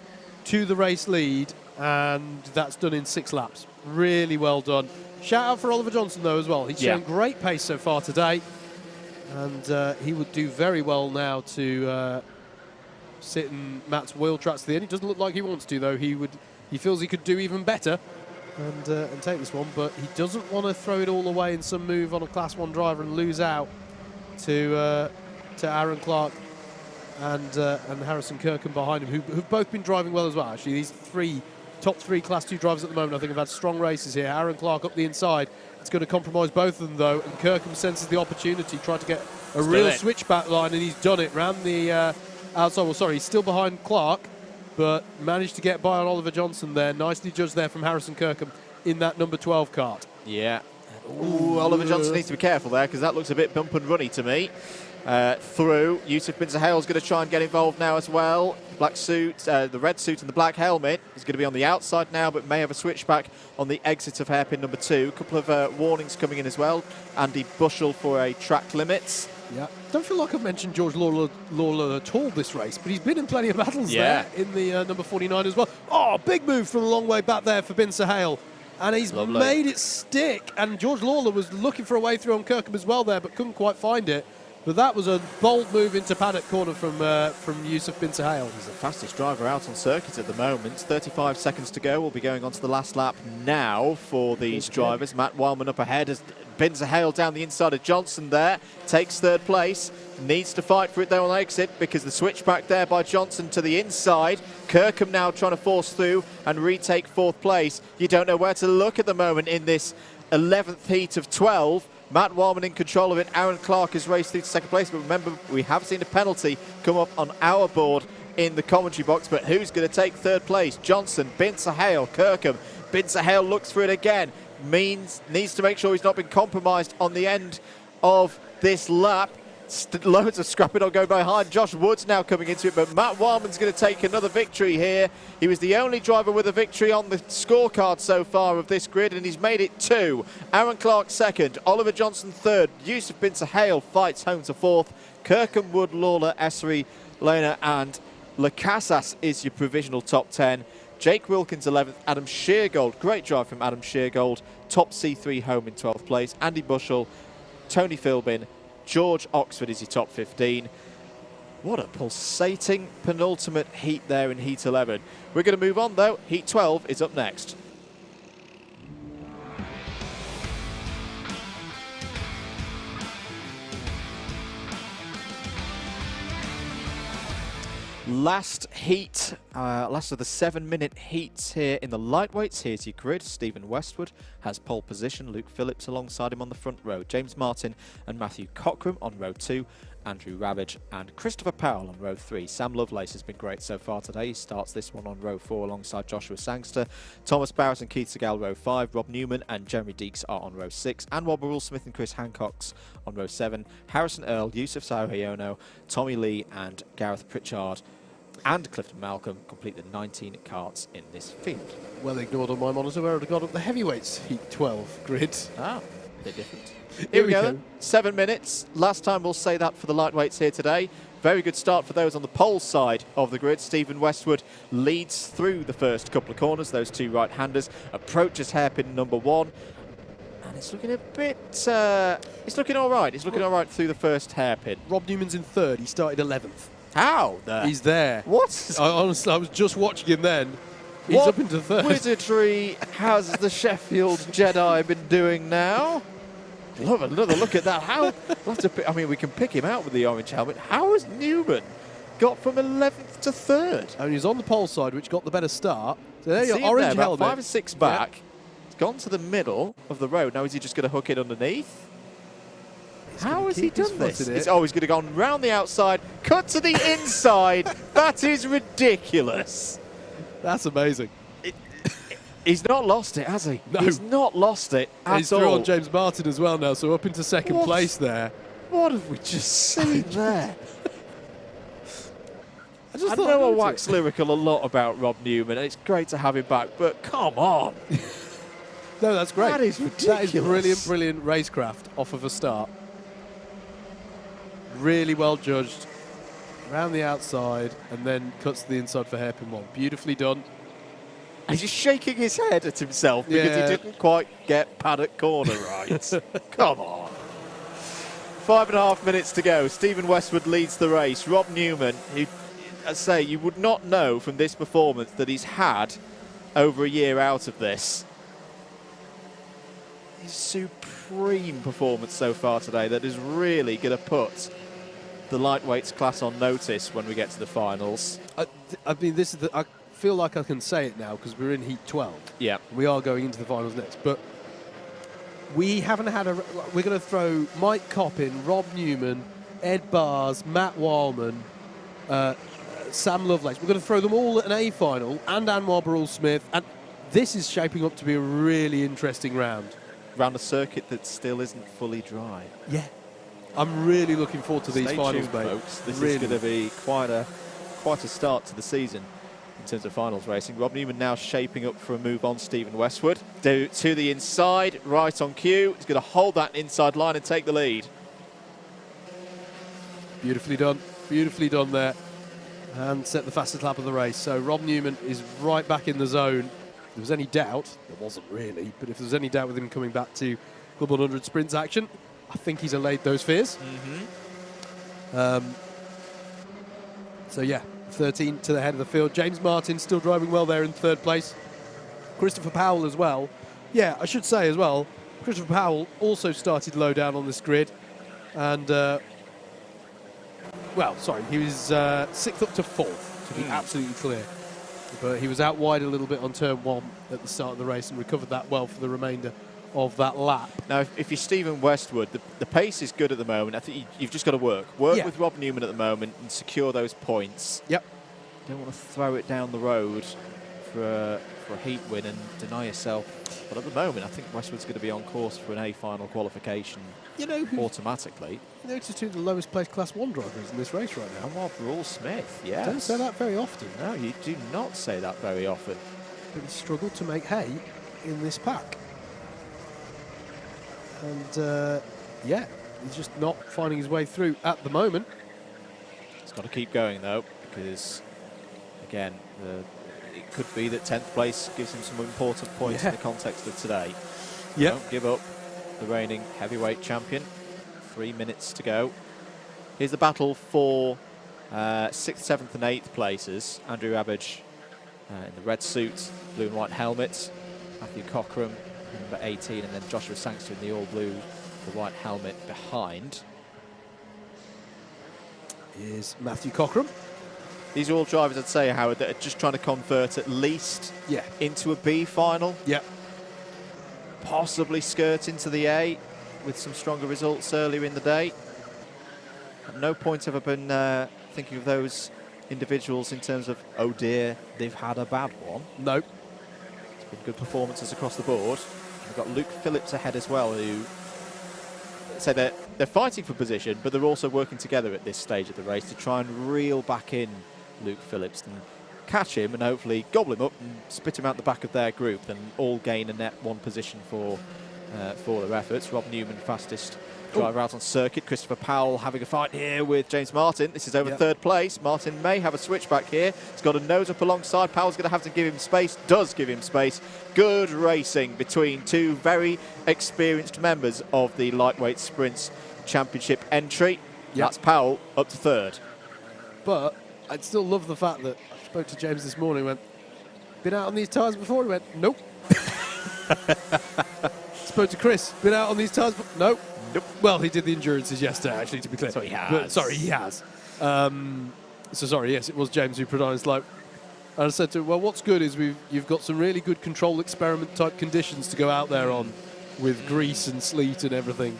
to the race lead, and that's done in 6 laps. Really well done. Shout out for Oliver Johnson, though, as well. He's shown great pace so far today, and he would do very well now to sit in Matt's wheel tracks to the end. He doesn't look like he wants to, though. He feels he could do even better and take this one, but he doesn't want to throw it all away in some move on a Class 1 driver and lose out to Aaron Clark and Harrison Kirkham behind him, who've both been driving well as well. Actually, these top three Class 2 drivers at the moment, I think, have had strong races here. Aaron Clark up the inside. It's going to compromise both of them, though, and Kirkham senses the opportunity, tried to get a real switchback line, and he's done it. Ran the outside. Well, sorry, he's still behind Clark, but managed to get by on Oliver Johnson there. Nicely judged there from Harrison Kirkham in that number 12 kart. Yeah. Ooh, Oliver Johnson needs to be careful there, because that looks a bit bump and runny to me. Through. Yusuf Bin Sahale's going to try and get involved now as well. Black suit, the red suit and the black helmet. He's going to be on the outside now, but may have a switchback on the exit of hairpin number 2. A couple of warnings coming in as well. Andy Bushell for a track limits. Yeah. Don't feel like I've mentioned George Lawler at all this race, but he's been in plenty of battles there in the number 49 as well. Oh, big move from a long way back there for Bin Sahale. And he's made it stick. And George Lawler was looking for a way through on Kirkham as well there, but couldn't quite find it. But that was a bold move into paddock corner from Yusuf Bin Sahale. He's the fastest driver out on circuit at the moment. 35 seconds to go. We'll be going on to the last lap now for these drivers. Matt Wildman up ahead as Bin Sahale down the inside of Johnson there. Takes 3rd place. Needs to fight for it though on exit, because the switchback there by Johnson to the inside. Kirkham now trying to force through and retake 4th place. You don't know where to look at the moment in this 11th heat of 12. Matt Wildman in control of it. Aaron Clark has raced through to 2nd place, but remember, we have seen a penalty come up on our board in the commentary box. But who's going to take 3rd place? Johnson, Bin Sahale, Kirkham. Bin Sahale looks for it again. Needs to make sure he's not been compromised on the end of this lap. Loads of scrapping on going behind. Josh Wood's now coming into it, but Matt Wildman's going to take another victory here. He was the only driver with a victory on the scorecard so far of this grid, and he's made it 2. Aaron Clark 2nd, Oliver Johnson 3rd, Yusuf Bin Sahale fights home to 4th. Kirkham, Wood, Lawler, Essery, Lena and Lacasas is your provisional top 10. Jake Wilkins 11th, Adam Sheargold, great drive from Adam Sheargold, top C3 home in 12th place. Andy Bushell, Tony Philbin, George Oxford is your top 15. What a pulsating penultimate heat there in Heat 11. We're going to move on, though. Heat 12 is up next. Last heat, last of the 7-minute heats here in the lightweights. Here's your grid. Stephen Westwood has pole position. Luke Phillips alongside him on the front row. James Martin and Matthew Cockram on row 2. Andrew Ravage and Christopher Powell on row 3. Sam Lovelace has been great so far today. He starts this one on row 4 alongside Joshua Sangster. Thomas Barrett and Keith Segal row 5. Rob Newman and Jeremy Deeks are on row 6. Anwar Barul Smith and Chris Hancock's on row 7. Harrison Earl, Yusuf Sahoyono, Tommy Lee and Gareth Pritchard and Clifton Malcolm complete the 19 karts in this field. Well ignored on my monitor where I'd got up the heavyweights Heat 12 grid. Ah, a bit different. Here we go. 7 minutes. Last time we'll say that for the lightweights here today. Very good start for those on the pole side of the grid. Stephen Westwood leads through the first couple of corners. Those 2 right-handers approaches hairpin number 1. And it's looking a bit... it's looking all right. It's looking all right through the first hairpin. Rob Newman's in 3rd. He started 11th. How? There? He's there. What? Honestly, I was just watching him then. He's up into 3rd. Wizardry has the Sheffield Jedi been doing now? Love another look at that. How? We'll have to I mean, we can pick him out with the orange helmet. How is Newman got from 11th to 3rd. And he's on the pole side, which got the better start. So there you See go, him orange there, about helmet. 5 or 6 back. He's gone to the middle of the road. Now is he just going to hook it underneath? How has he done this? He's always going to go round the outside, cut to the inside. That is ridiculous. That's amazing. He's not lost it, has he? No. He's not lost it at He's all. through on James Martin as well now, so up into second place there. What have we just seen there? I thought know I wax lyrical a lot about Rob Newman, and it's great to have him back, but come on. No, that's great. That is ridiculous. That is brilliant, brilliant racecraft off of a start. Really well judged. Around the outside, and then cuts to the inside for hairpin 1. Beautifully done. He's just shaking his head at himself because he didn't quite get paddock corner right. Come on. 5.5 minutes to go. Stephen Westwood leads the race. Rob Newman, who, I say, you would not know from this performance that he's had over a year out of this. His supreme performance so far today that is really going to put the lightweights class on notice when we get to the finals. I mean, this is I feel like I can say it now because we're in Heat 12. Yeah. We are going into the finals next, but we haven't had a... We're going to throw Mike Coppin, Rob Newman, Ed Bars, Matt Wildman, Sam Lovelace. We're going to throw them all at an A final, and Anwar Barrell-Smith, and this is shaping up to be a really interesting round. Round a circuit that still isn't fully dry. Yeah. I'm really looking forward to these finals, mate. Folks. This really is going to be quite a start to the season in terms of finals racing. Rob Newman now shaping up for a move on Stephen Westwood. To the inside, right on cue. He's going to hold that inside line and take the lead. Beautifully done there. And set the fastest lap of the race. So Rob Newman is right back in the zone. If there was any doubt, there wasn't really, but if there was any doubt with him coming back to Club 100 Sprints action, I think he's allayed those fears. So yeah, 13 to the head of the field. James Martin still driving well there in 3rd place. Christopher Powell as well. Yeah, I should say as well, Christopher Powell also started low down on this grid. And, well, sorry, he was 6th up to 4th, to be absolutely clear. But he was out wide a little bit on turn 1 at the start of the race and recovered that well for the remainder of that lap. Now, if you're Stephen Westwood, the pace is good at the moment. I think you've just got to work with Rob Newman at the moment and secure those points. Yep. You don't want to throw it down the road for a heat win and deny yourself. But at the moment, I think Westwood's going to be on course for an A final qualification. You know who automatically. You notice who the lowest placed Class 1 driver is in this race right now? Anwar Barrell-Smith, yes. Don't say that very often. No, you do not say that very often. But he struggled to make hay in this pack. And, yeah, he's just not finding his way through at the moment. He's got to keep going, though, because, again, it could be that 10th place gives him some important points in the context of today. Yeah. Don't give up. The reigning heavyweight champion. 3 minutes to go. Here's the battle for 6th, 7th and 8th places. Andrew Abbage in the red suit, blue and white helmet. Matthew Cockram, number 18, and then Joshua Sangster in the all blue, the white helmet behind. Here's Matthew Cockram. These are all drivers, I'd say, Howard, that are just trying to convert at least into a B final. Yeah. Possibly skirt into the A with some stronger results earlier in the day. At no point have I been thinking of those individuals in terms of, oh dear, they've had a bad one. No. It's been good performances across the board. We've got Luke Phillips ahead as well, who say they're fighting for position, but they're also working together at this stage of the race to try and reel back in Luke Phillips and catch him and hopefully gobble him up and spit him out the back of their group and all gain a net 1 position for their efforts. Rob Newman, fastest driver out on circuit. Christopher Powell having a fight here with James Martin. This is over 3rd place. Martin may have a switchback here. He's got a nose up alongside. Powell's going to have to give him space. Does give him space. Good racing between two very experienced members of the Lightweight Sprints Championship entry. That's Powell up to 3rd. But I'd still love the fact that I spoke to James this morning, went, been out on these tyres before? He went, nope. Spoke to Chris, been out on these tyres before? Nope. Well, he did the endurances yesterday, actually, to be clear. So he has. But, sorry, he has. So sorry, yes, it was James who pronounced like. And I said to him, well, what's good is you've got some really good control experiment type conditions to go out there on, with grease and sleet and everything.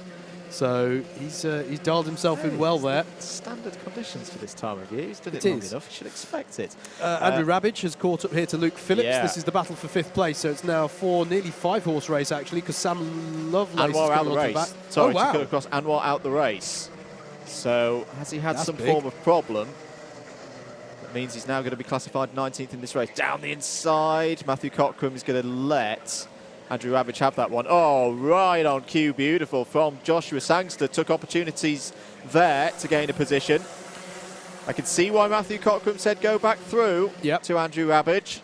So he's dialed himself in well there. Standard conditions for this time of year. He's done it long enough. You should expect it. Andrew Rabbage has caught up here to Luke Phillips. Yeah. This is the battle for 5th place. So it's now nearly 5-horse race actually, because Sam Lovelace is Anwar out coming the onto the back. race. Sorry, oh, wow. to cut across. Anwar out the race. So has he had That's some big. form of problem? That means he's now going to be classified 19th in this race. Down the inside. Matthew Cockram is going to let Andrew Rabbage have that one. Oh, right on cue. Beautiful from Joshua Sangster. Took opportunities there to gain a position. I can see why Matthew Cockram said go back through to Andrew Rabbage.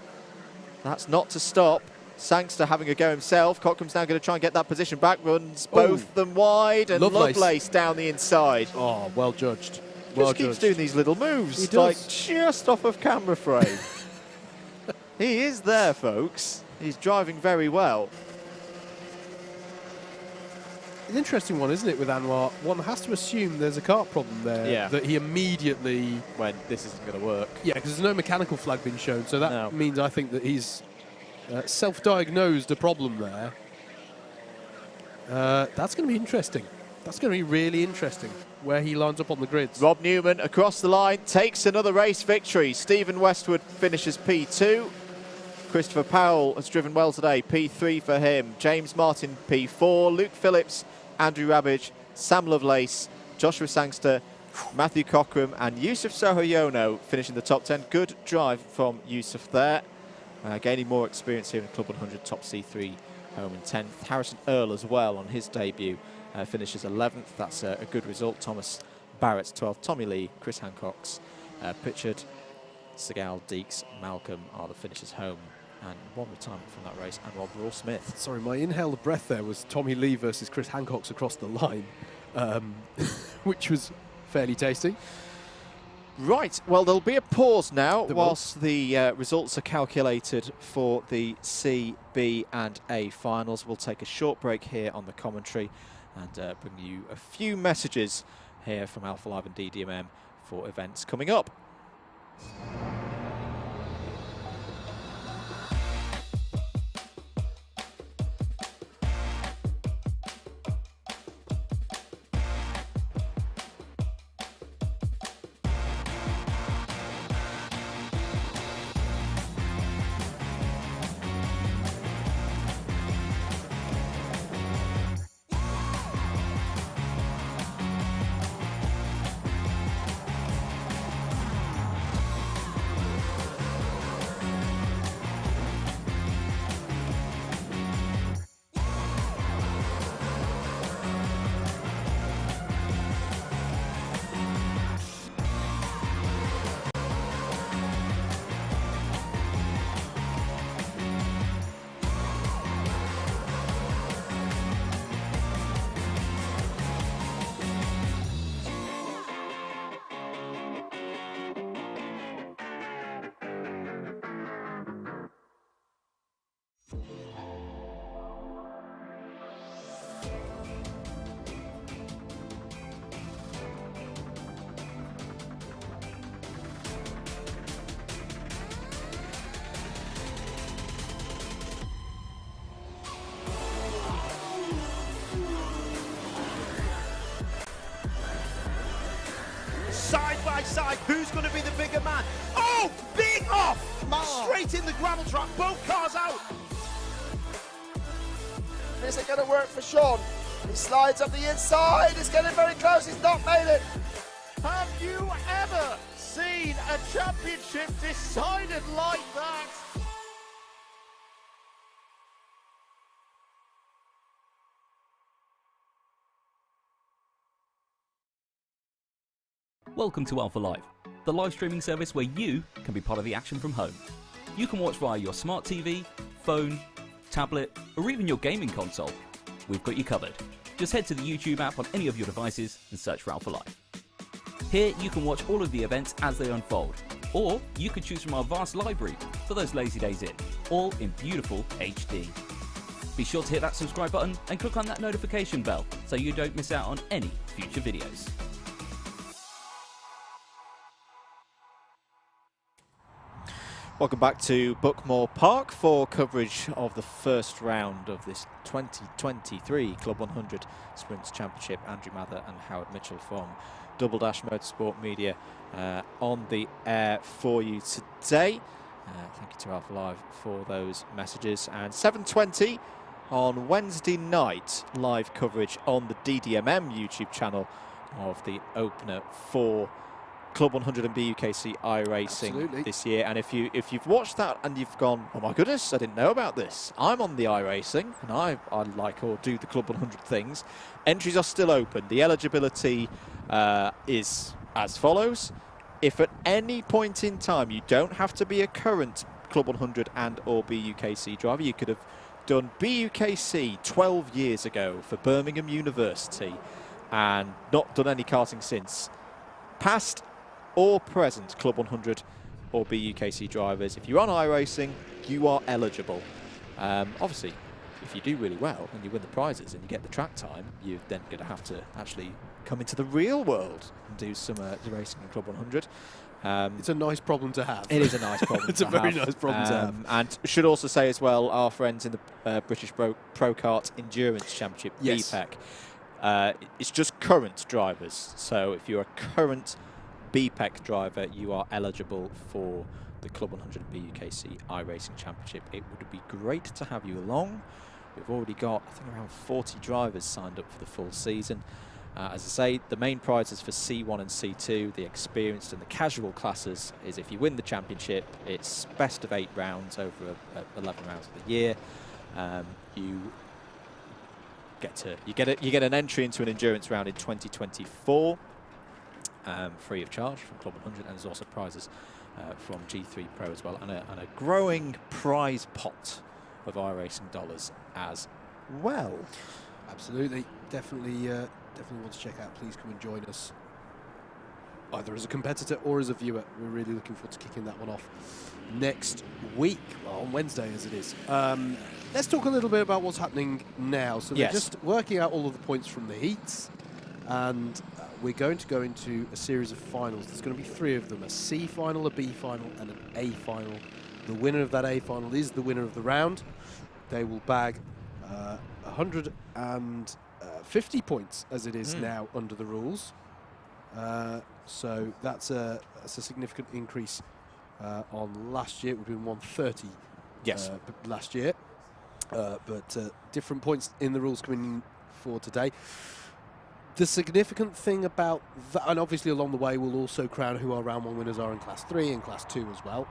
That's not to stop Sangster having a go himself. Cockram's now going to try and get that position back. Runs both of them wide, and Lovelace down the inside. Oh, well judged. Just keeps doing these little moves. He does. Like just off of camera frame. He is there, folks. He's driving very well. An interesting one, isn't it, with Anwar? One has to assume there's a kart problem there. Yeah. That he immediately... When this isn't going to work. Yeah, because there's no mechanical flag being shown. So that means, I think, that he's self-diagnosed a problem there. That's going to be interesting. That's going to be really interesting, where he lines up on the grids. Rob Newman across the line takes another race victory. Stephen Westwood finishes P2. Christopher Powell has driven well today, P3 for him. James Martin, P4. Luke Phillips, Andrew Rabbage, Sam Lovelace, Joshua Sangster, Matthew Cockram, and Yusuf Sohoyono finishing the top 10. Good drive from Yusuf there. Gaining more experience here in Club 100, top C3, home in 10th. Harrison Earl as well on his debut finishes 11th. That's a good result. Thomas Barrett's 12th. Tommy Lee, Chris Hancock's, Pritchard, Segal, Deeks, Malcolm are the finishers home. And one retirement from that race, and Rob Raw Smith. Sorry, my inhale of breath there was Tommy Lee versus Chris Hancock's across the line, which was fairly tasty. Right, well, there'll be a pause now whilst the results are calculated for the C, B and A finals. We'll take a short break here on the commentary and bring you a few messages here from Alpha Live and DDMM for events coming up. Side by side, who's going to be the bigger man? Oh, big off! Straight in the gravel trap, both cars out. Is it going to work for Sean? He slides up the inside, it's getting very close, he's not made it. Have you ever seen a championship decided like that? Welcome to Alpha Live, the live streaming service where you can be part of the action from home. You can watch via your smart TV, phone, tablet, or even your gaming console. We've got you covered. Just head to the YouTube app on any of your devices and search for Alpha Live. Here you can watch all of the events as they unfold, or you can choose from our vast library for those lazy days in, all in beautiful HD. Be sure to hit that subscribe button and click on that notification bell so you don't miss out on any future videos. Welcome back to Buckmore Park for coverage of the first round of this 2023 Club 100 Sprints Championship. Andrew Mather and Howard Mitchell from Double Dash Motorsport Media on the air for you today. Thank you to Alpha Live for those messages. And 7:20 on Wednesday night, live coverage on the DDMM YouTube channel of the opener for Club 100 and BUKC iRacing this year. And if you've watched that and you've gone, oh my goodness, I didn't know about this. I'm on the iRacing and I like or do the Club 100 things. Entries are still open. The eligibility is as follows. If at any point in time you don't have to be a current Club 100 and or BUKC driver, you could have done BUKC 12 years ago for Birmingham University and not done any karting since. Past or present Club 100 or BUKC drivers, if you're on iRacing, you are eligible. Obviously, if you do really well and you win the prizes and you get the track time, you're then going to have to actually come into the real world and do some racing in Club 100. It's a nice problem to have. It is a nice problem It's a very nice problem to have. And should also say as well, our friends in the British Pro Kart Endurance Championship, yes. BPEC, it's just current drivers. So if you're a current BPEC driver, you are eligible for the Club 100 BUKC iRacing Championship. It would be great to have you along. We've already got, I think, around 40 drivers signed up for the full season. As I say, the main prizes for C1 and C2, the experienced and the casual classes, is if you win the championship, it's best of 8 rounds over 11 rounds of the year. You get an entry into an endurance round in 2024. Free of charge from Club 100, and there's also prizes from G3 Pro as well, and a growing prize pot of iRacing dollars as well. Absolutely, definitely want to check out. Please come and join us, either as a competitor or as a viewer. We're really looking forward to kicking that one off next week, well, on Wednesday as it is. Let's talk a little bit about what's happening now. So they're just working out all of the points from the heats, and we're going to go into a series of finals. There's going to be 3 of them, a C final, a B final, and an A final. The winner of that A final is the winner of the round. They will bag 150 points, as it is now under the rules. So that's a significant increase on last year. It would have been 130 last year. But different points in the rules coming in for today. The significant thing about that, and obviously along the way we'll also crown who our round 1 winners are in Class 3 and Class 2 as well.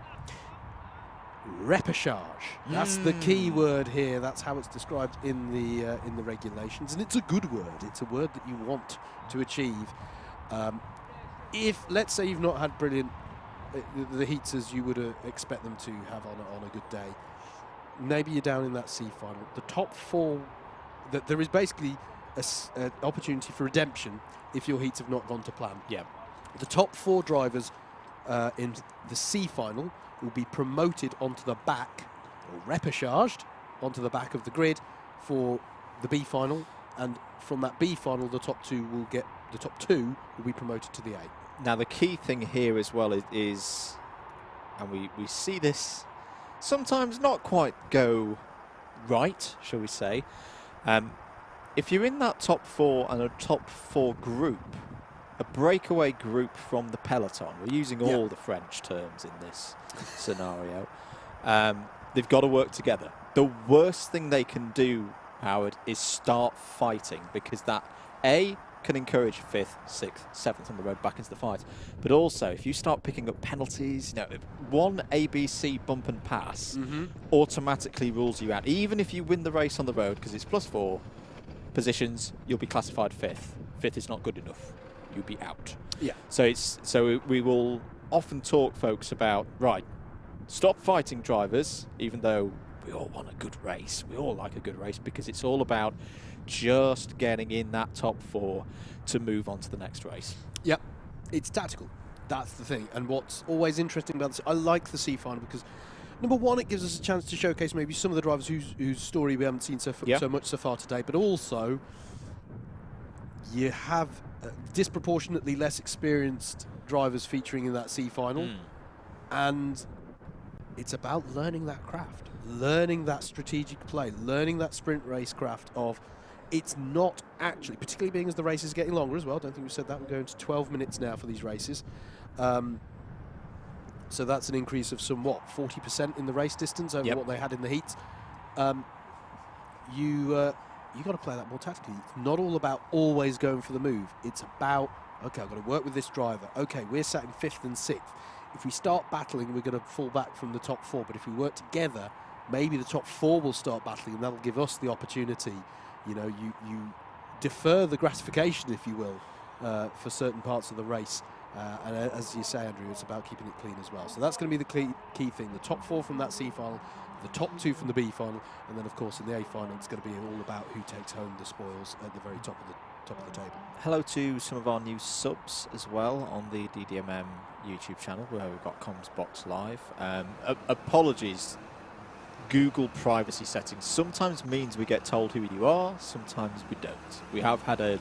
Repechage. That's the key word here. That's how it's described in the regulations, and it's a good word. It's a word that you want to achieve. If, let's say, you've not had brilliant the heats as you would expect them to have on a good day, maybe you're down in that C final. The top 4, that there is basically an opportunity for redemption if your heats have not gone to plan. Yeah. The top 4 drivers in the C final will be promoted onto the back, or repechaged onto the back of the grid for the B final, and from that B final the top 2 will be promoted to the A. Now the key thing here as well is and we see this sometimes not quite go right, shall we say. If you're in that top 4 and a top 4 group, a breakaway group from the peloton, we're using all the French terms in this scenario, they've got to work together. The worst thing they can do, Howard, is start fighting, because that can encourage 5th, 6th, 7th on the road back into the fight. But also, if you start picking up penalties, one ABC bump and pass automatically rules you out. Even if you win the race on the road, because it's +4 positions, you'll be classified 5th. 5th is not good enough. You'll be out. Yeah. So we will often talk, folks, about, right, stop fighting drivers, even though we all want a good race. We all like a good race, because it's all about just getting in that top 4 to move on to the next race. Yep, it's tactical. That's the thing. And what's always interesting about this, I like the C final because, number one, it gives us a chance to showcase maybe some of the drivers whose story we haven't seen so much so far today, but also you have disproportionately less experienced drivers featuring in that C final, and it's about learning that craft, learning that strategic play, learning that sprint race craft of it's not actually, particularly being as the race is getting longer as well. I don't think we said that. We're going to 12 minutes now for these races. So that's an increase of somewhat 40% in the race distance over what they had in the heats. You got to play that more tactically. It's not all about always going for the move. It's about, okay, I've got to work with this driver. Okay, we're sat in 5th and 6th. If we start battling, we're going to fall back from the top 4. But if we work together, maybe the top 4 will start battling, and that'll give us the opportunity. You know, you defer the gratification, if you will, for certain parts of the race. And as you say, Andrew, it's about keeping it clean as well. So that's going to be the key thing. The top 4 from that C final, the top 2 from the B final, and then, of course, in the A final, it's going to be all about who takes home the spoils at the very top of the table. Hello to some of our new subs as well on the DDMM YouTube channel, where we've got Comms Box Live. Apologies. Google privacy settings sometimes means we get told who you are, sometimes we don't. We have had a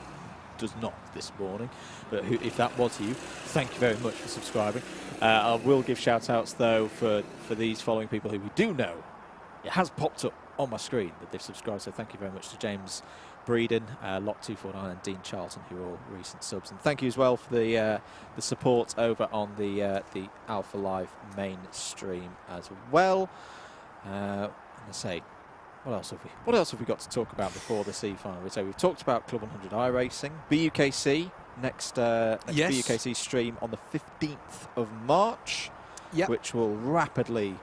does not this morning, but if that was you, thank you very much for subscribing. I will give shout outs though for these following people who we do know. It has popped up on my screen that they've subscribed, so thank you very much to James Breeden, Lock249 and Dean Charlton, who are all recent subs, and thank you as well for the support over on the Alpha Live main stream as well. And I say, what else have we got to talk about before the C final? So we've talked about Club 100 iRacing, BUKC next BUKC stream on the 15th of March, which will rapidly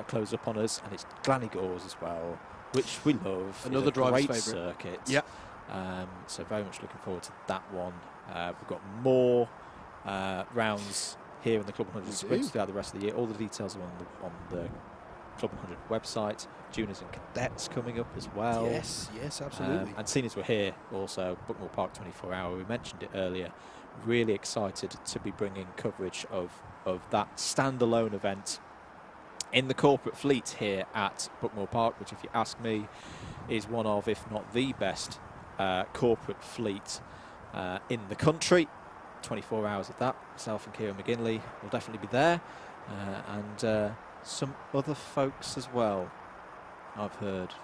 close up on us, and it's Glanigors as well, which we love. Another driver's great favourite circuit. Yeah. So very much looking forward to that one. We've got more rounds here in the Club 100 sprints throughout the rest of the year. All the details are on the Club 100 website. Juniors and cadets coming up as well. Yes, absolutely. And seeing as we're here also, Buckmore Park 24 Hour, we mentioned it earlier, really excited to be bringing coverage of that standalone event in the corporate fleet here at Buckmore Park, which, if you ask me, is one of, if not the best corporate fleet in the country. 24 hours at that. Myself and Kieran McGinley will definitely be there, and some other folks as well, I've heard,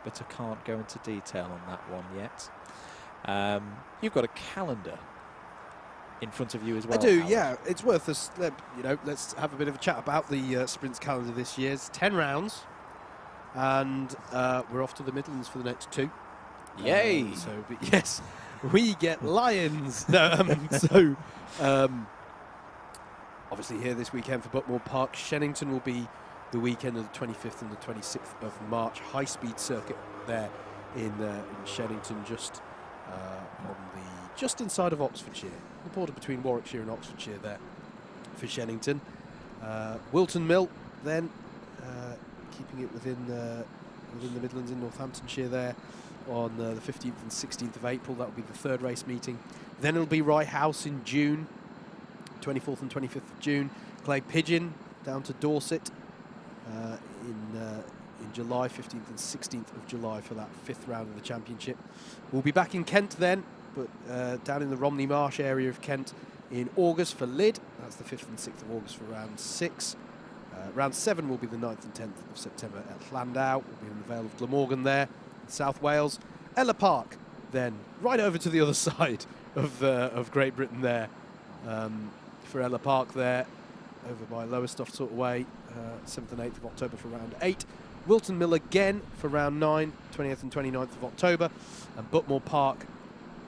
but I can't go into detail on that one yet. You've got a calendar in front of you as well. I do, Howard. yeah. It's worth us, let's have a bit of a chat about the sprints calendar this year. It's 10 rounds, and we're off to the Midlands for the next 2. Yay! Yes, we get Lions. Obviously here this weekend for Buckmore Park. Shennington will be the weekend of the 25th and the 26th of March. High-speed circuit there in Shennington, just inside of Oxfordshire, the border between Warwickshire and Oxfordshire there for Shennington. Wilton Mill then, keeping it within the Midlands in Northamptonshire there on the 15th and 16th of April. That will be the 3rd race meeting. Then it'll be Rye House in June, 24th and 25th of June. Clay Pigeon down to Dorset in July, 15th and 16th of July for that 5th round of the championship. We'll be back in Kent then, but down in the Romney Marsh area of Kent in August for Lyd. That's the 5th and 6th of August for round 6. Round 7 will be the 9th and 10th of September at Llandau. We'll be in the Vale of Glamorgan there, in South Wales. Ella Park then, right over to the other side of Great Britain there. For Ella Park there, over by Lowestoft sort of way, 7th and 8th of October for round 8. Wilton Mill again for round 9, 20th and 29th of October. And Buckmore Park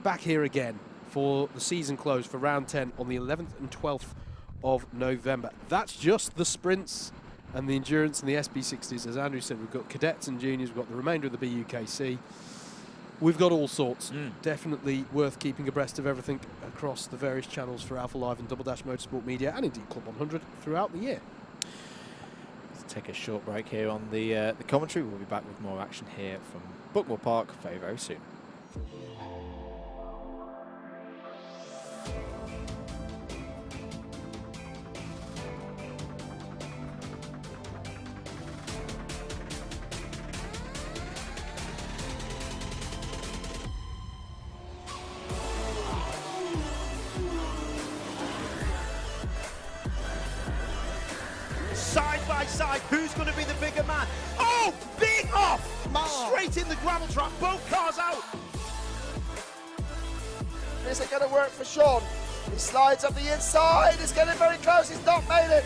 back here again for the season close for round 10 on the 11th and 12th of November. That's just the sprints and the endurance and the SB60s. As Andrew said, we've got cadets and juniors, we've got the remainder of the BUKC. We've got all sorts. Definitely worth keeping abreast of everything across the various channels for Alpha Live and Double Dash Motorsport Media, and indeed Club 100 throughout the year. Let's take a short break here on the commentary. We'll be back with more action here from Buckmore Park very, very soon. Side by side. Who's going to be the bigger man? Oh, big off! Straight in the gravel trap. Both cars out. Is it going to work for Sean? He slides up the inside. It's getting very close. He's not made it.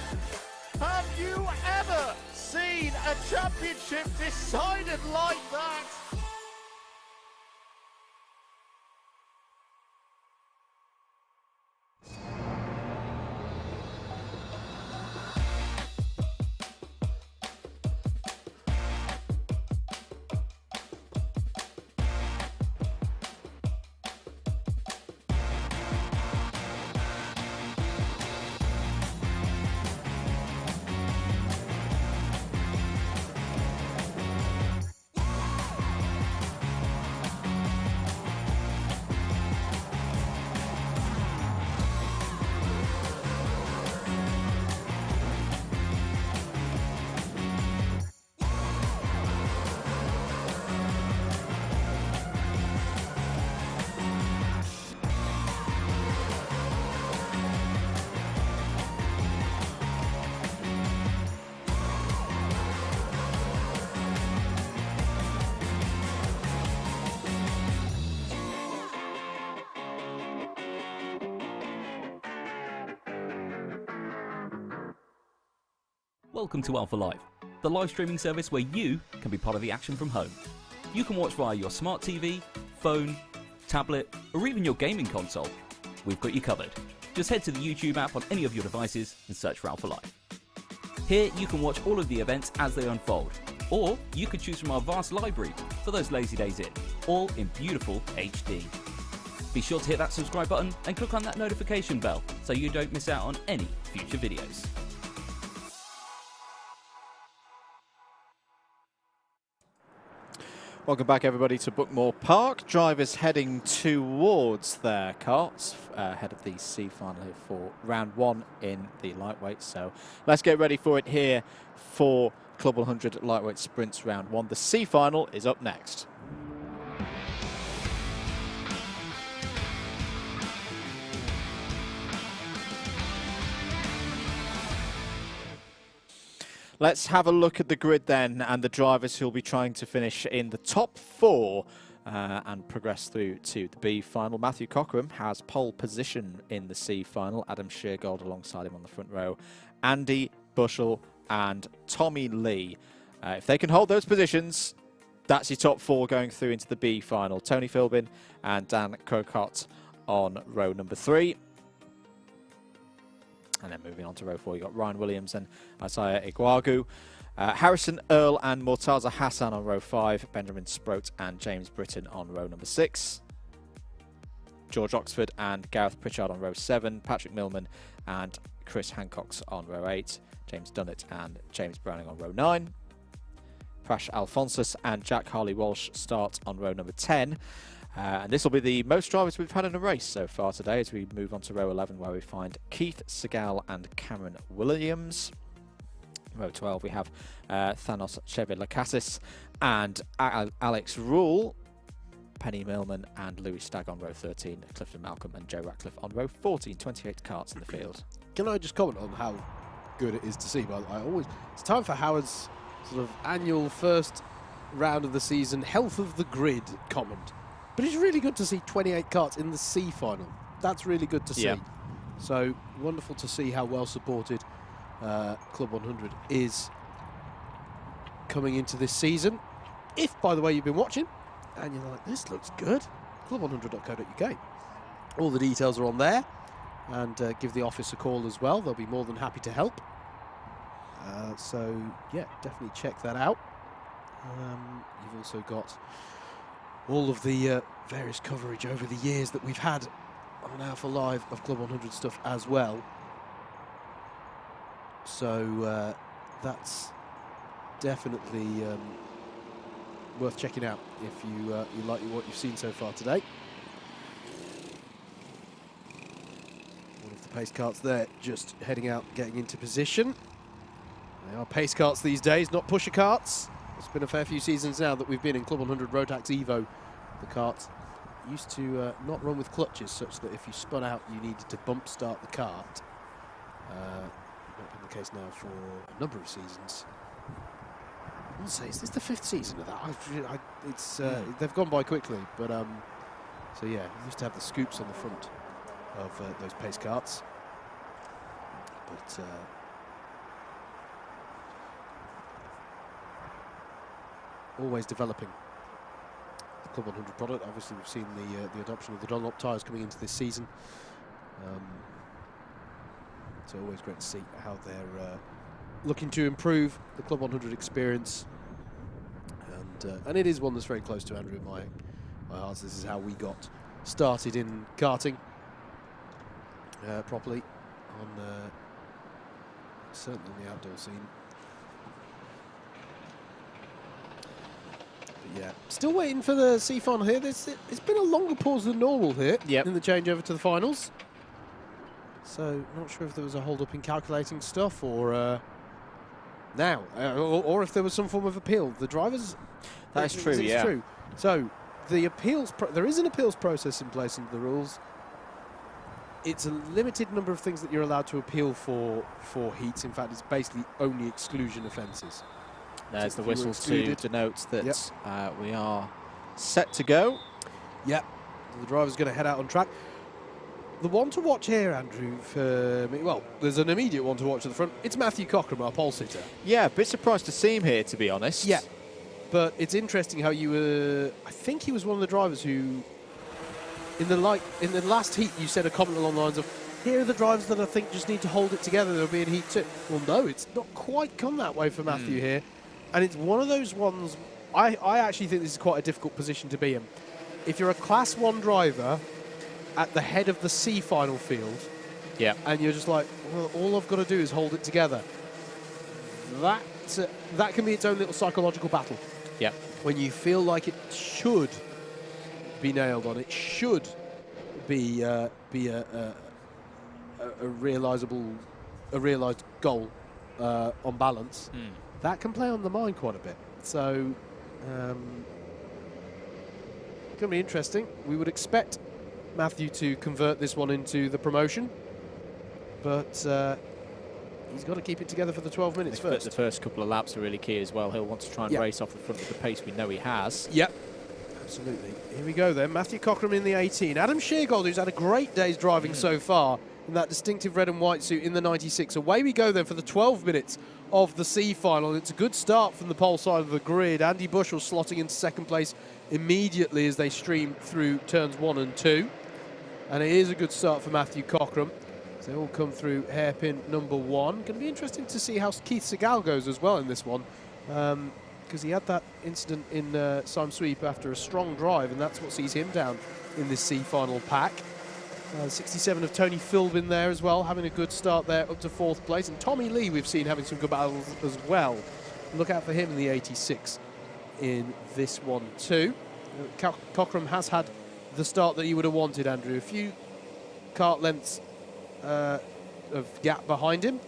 Have you ever seen a championship decided like that? Welcome to Alpha Live, the live streaming service where you can be part of the action from home. You can watch via your smart TV, phone, tablet, or even your gaming console. We've got you covered. Just head to the YouTube app on any of your devices and search for Alpha Live. Here you can watch all of the events as they unfold, or you could choose from our vast library for those lazy days in, all in beautiful HD. Be sure to hit that subscribe button and click on that notification bell so you don't miss out on any future videos. Welcome back, everybody, to Buckmore Park. Drivers heading towards their karts ahead of the C final here for round one in the lightweight. So let's get ready for it here for Club 100 Lightweight Sprints round one. The C final is up next. Let's have a look at the grid then, and the drivers who will be trying to finish in the top four and progress through to the B final. Matthew Cochrane has pole position in the C final. Adam Sheargold alongside him on the front row. Andy Bushell and Tommy Lee. If they can hold those positions, that's your top four going through into the B final. Tony Philbin and Dan Crocott on row number 3. And then moving on to row 4, you've got Ryan Williams and Isaiah Iguagu. Harrison Earl and Murtaza Hassan on row 5. Benjamin Sproat and James Britton on row number 6. George Oxford and Gareth Pritchard on row 7. Patrick Millman and Chris Hancock's on row 8. James Dunnett and James Browning on row 9. Prash Alphonsus and Jack Harley-Walsh start on row number 10. And this will be the most drivers we've had in a race so far today as we move on to row 11, where we find Keith Segal and Cameron Williams. Row 12, we have Thanos Chevilakasis and Alex Rule. Penny Millman and Louis Stagg on row 13. Clifton Malcolm and Joe Ratcliffe on row 14. 28 karts in the field. Can I just comment on how good it is to see? But it's time for Howard's sort of annual first round of the season health of the grid comment. But it's really good to see 28 karts in the C final. That's really good to see. Yeah. So wonderful to see how well supported Club 100 is coming into this season. If, by the way, you've been watching and you're like, this looks good, club100.co.uk. All the details are on there. And give the office a call as well. They'll be more than happy to help. So, yeah, definitely check that out. You've also got all of the various coverage over the years that we've had on Alpha Live of Club 100 stuff as well. So that's definitely worth checking out if you like what you've seen so far today. One of the pace carts there just heading out, getting into position. They are pace carts these days, not pusher carts. It's been a fair few seasons now that we've been in Club 100 Rotax Evo. The cart used to not run with clutches, such that if you spun out, you needed to bump start the cart. Not been been the case now for a number of seasons. I want to say, is this the 5th season of that? They've gone by quickly, but so yeah, we used to have the scoops on the front of those pace carts, but always developing the Club 100 product. Obviously, we've seen the adoption of the Dunlop tyres coming into this season. So always great to see how they're looking to improve the Club 100 experience, and it is one that's very close to Andrew and my heart. This is how we got started in karting properly, on certainly on the outdoor scene. But yeah, still waiting for the C final here. It's been a longer pause than normal here in the changeover to the finals. So not sure if there was a hold-up in calculating stuff, or or if there was some form of appeal. The drivers. That is true. It's true. So the appeals. There is an appeals process in place under the rules. It's a limited number of things that you're allowed to appeal for heats. In fact, it's basically only exclusion offences. There's the whistle to denote that we are set to go. Yep. The driver's going to head out on track. The one to watch here, Andrew, for me, well, there's an immediate one to watch at the front. It's Matthew Cockram, our pole sitter. Yeah, a bit surprised to see him here, to be honest. Yeah, but it's interesting how you were. I think he was one of the drivers who, in the last heat, you said a comment along the lines of, "Here are the drivers that I think just need to hold it together. They'll be in heat 2." Well, no, it's not quite come that way for Matthew here, and it's one of those ones. I actually think this is quite a difficult position to be in. If you're a Class 1 driver at the head of the C final field, and you're just like, well, all I've got to do is hold it together. That can be its own little psychological battle. Yeah. When you feel like it should be nailed on, it should be a realised goal on balance. That can play on the mind quite a bit. So it's going to be interesting. We would expect Matthew to convert this one into the promotion, but he's got to keep it together for the 12 minutes first. The first couple of laps are really key as well. He'll want to try and race off the front of the pace we know he has. Yep, absolutely. Here we go then. Matthew Cockram in the 18. Adam Sheargold, who's had a great day's driving so far in that distinctive red and white suit, in the 96. Away we go then for the 12 minutes of the C final. It's a good start from the pole side of the grid. Andy Bushell slotting into second place immediately as they stream through turns 1 and 2. And it is a good start for Matthew Cockram. So they all come through hairpin number 1. Going to be interesting to see how Keith Segal goes as well in this one, because he had that incident in Sime Sweep after a strong drive, and that's what sees him down in this C final pack. 67 of Tony Philbin there as well, having a good start there up to 4th place. And Tommy Lee we've seen having some good battles as well. Look out for him in the 86 in this one too. Cockram has had the start that he would have wanted, Andrew. A few kart lengths of gap behind him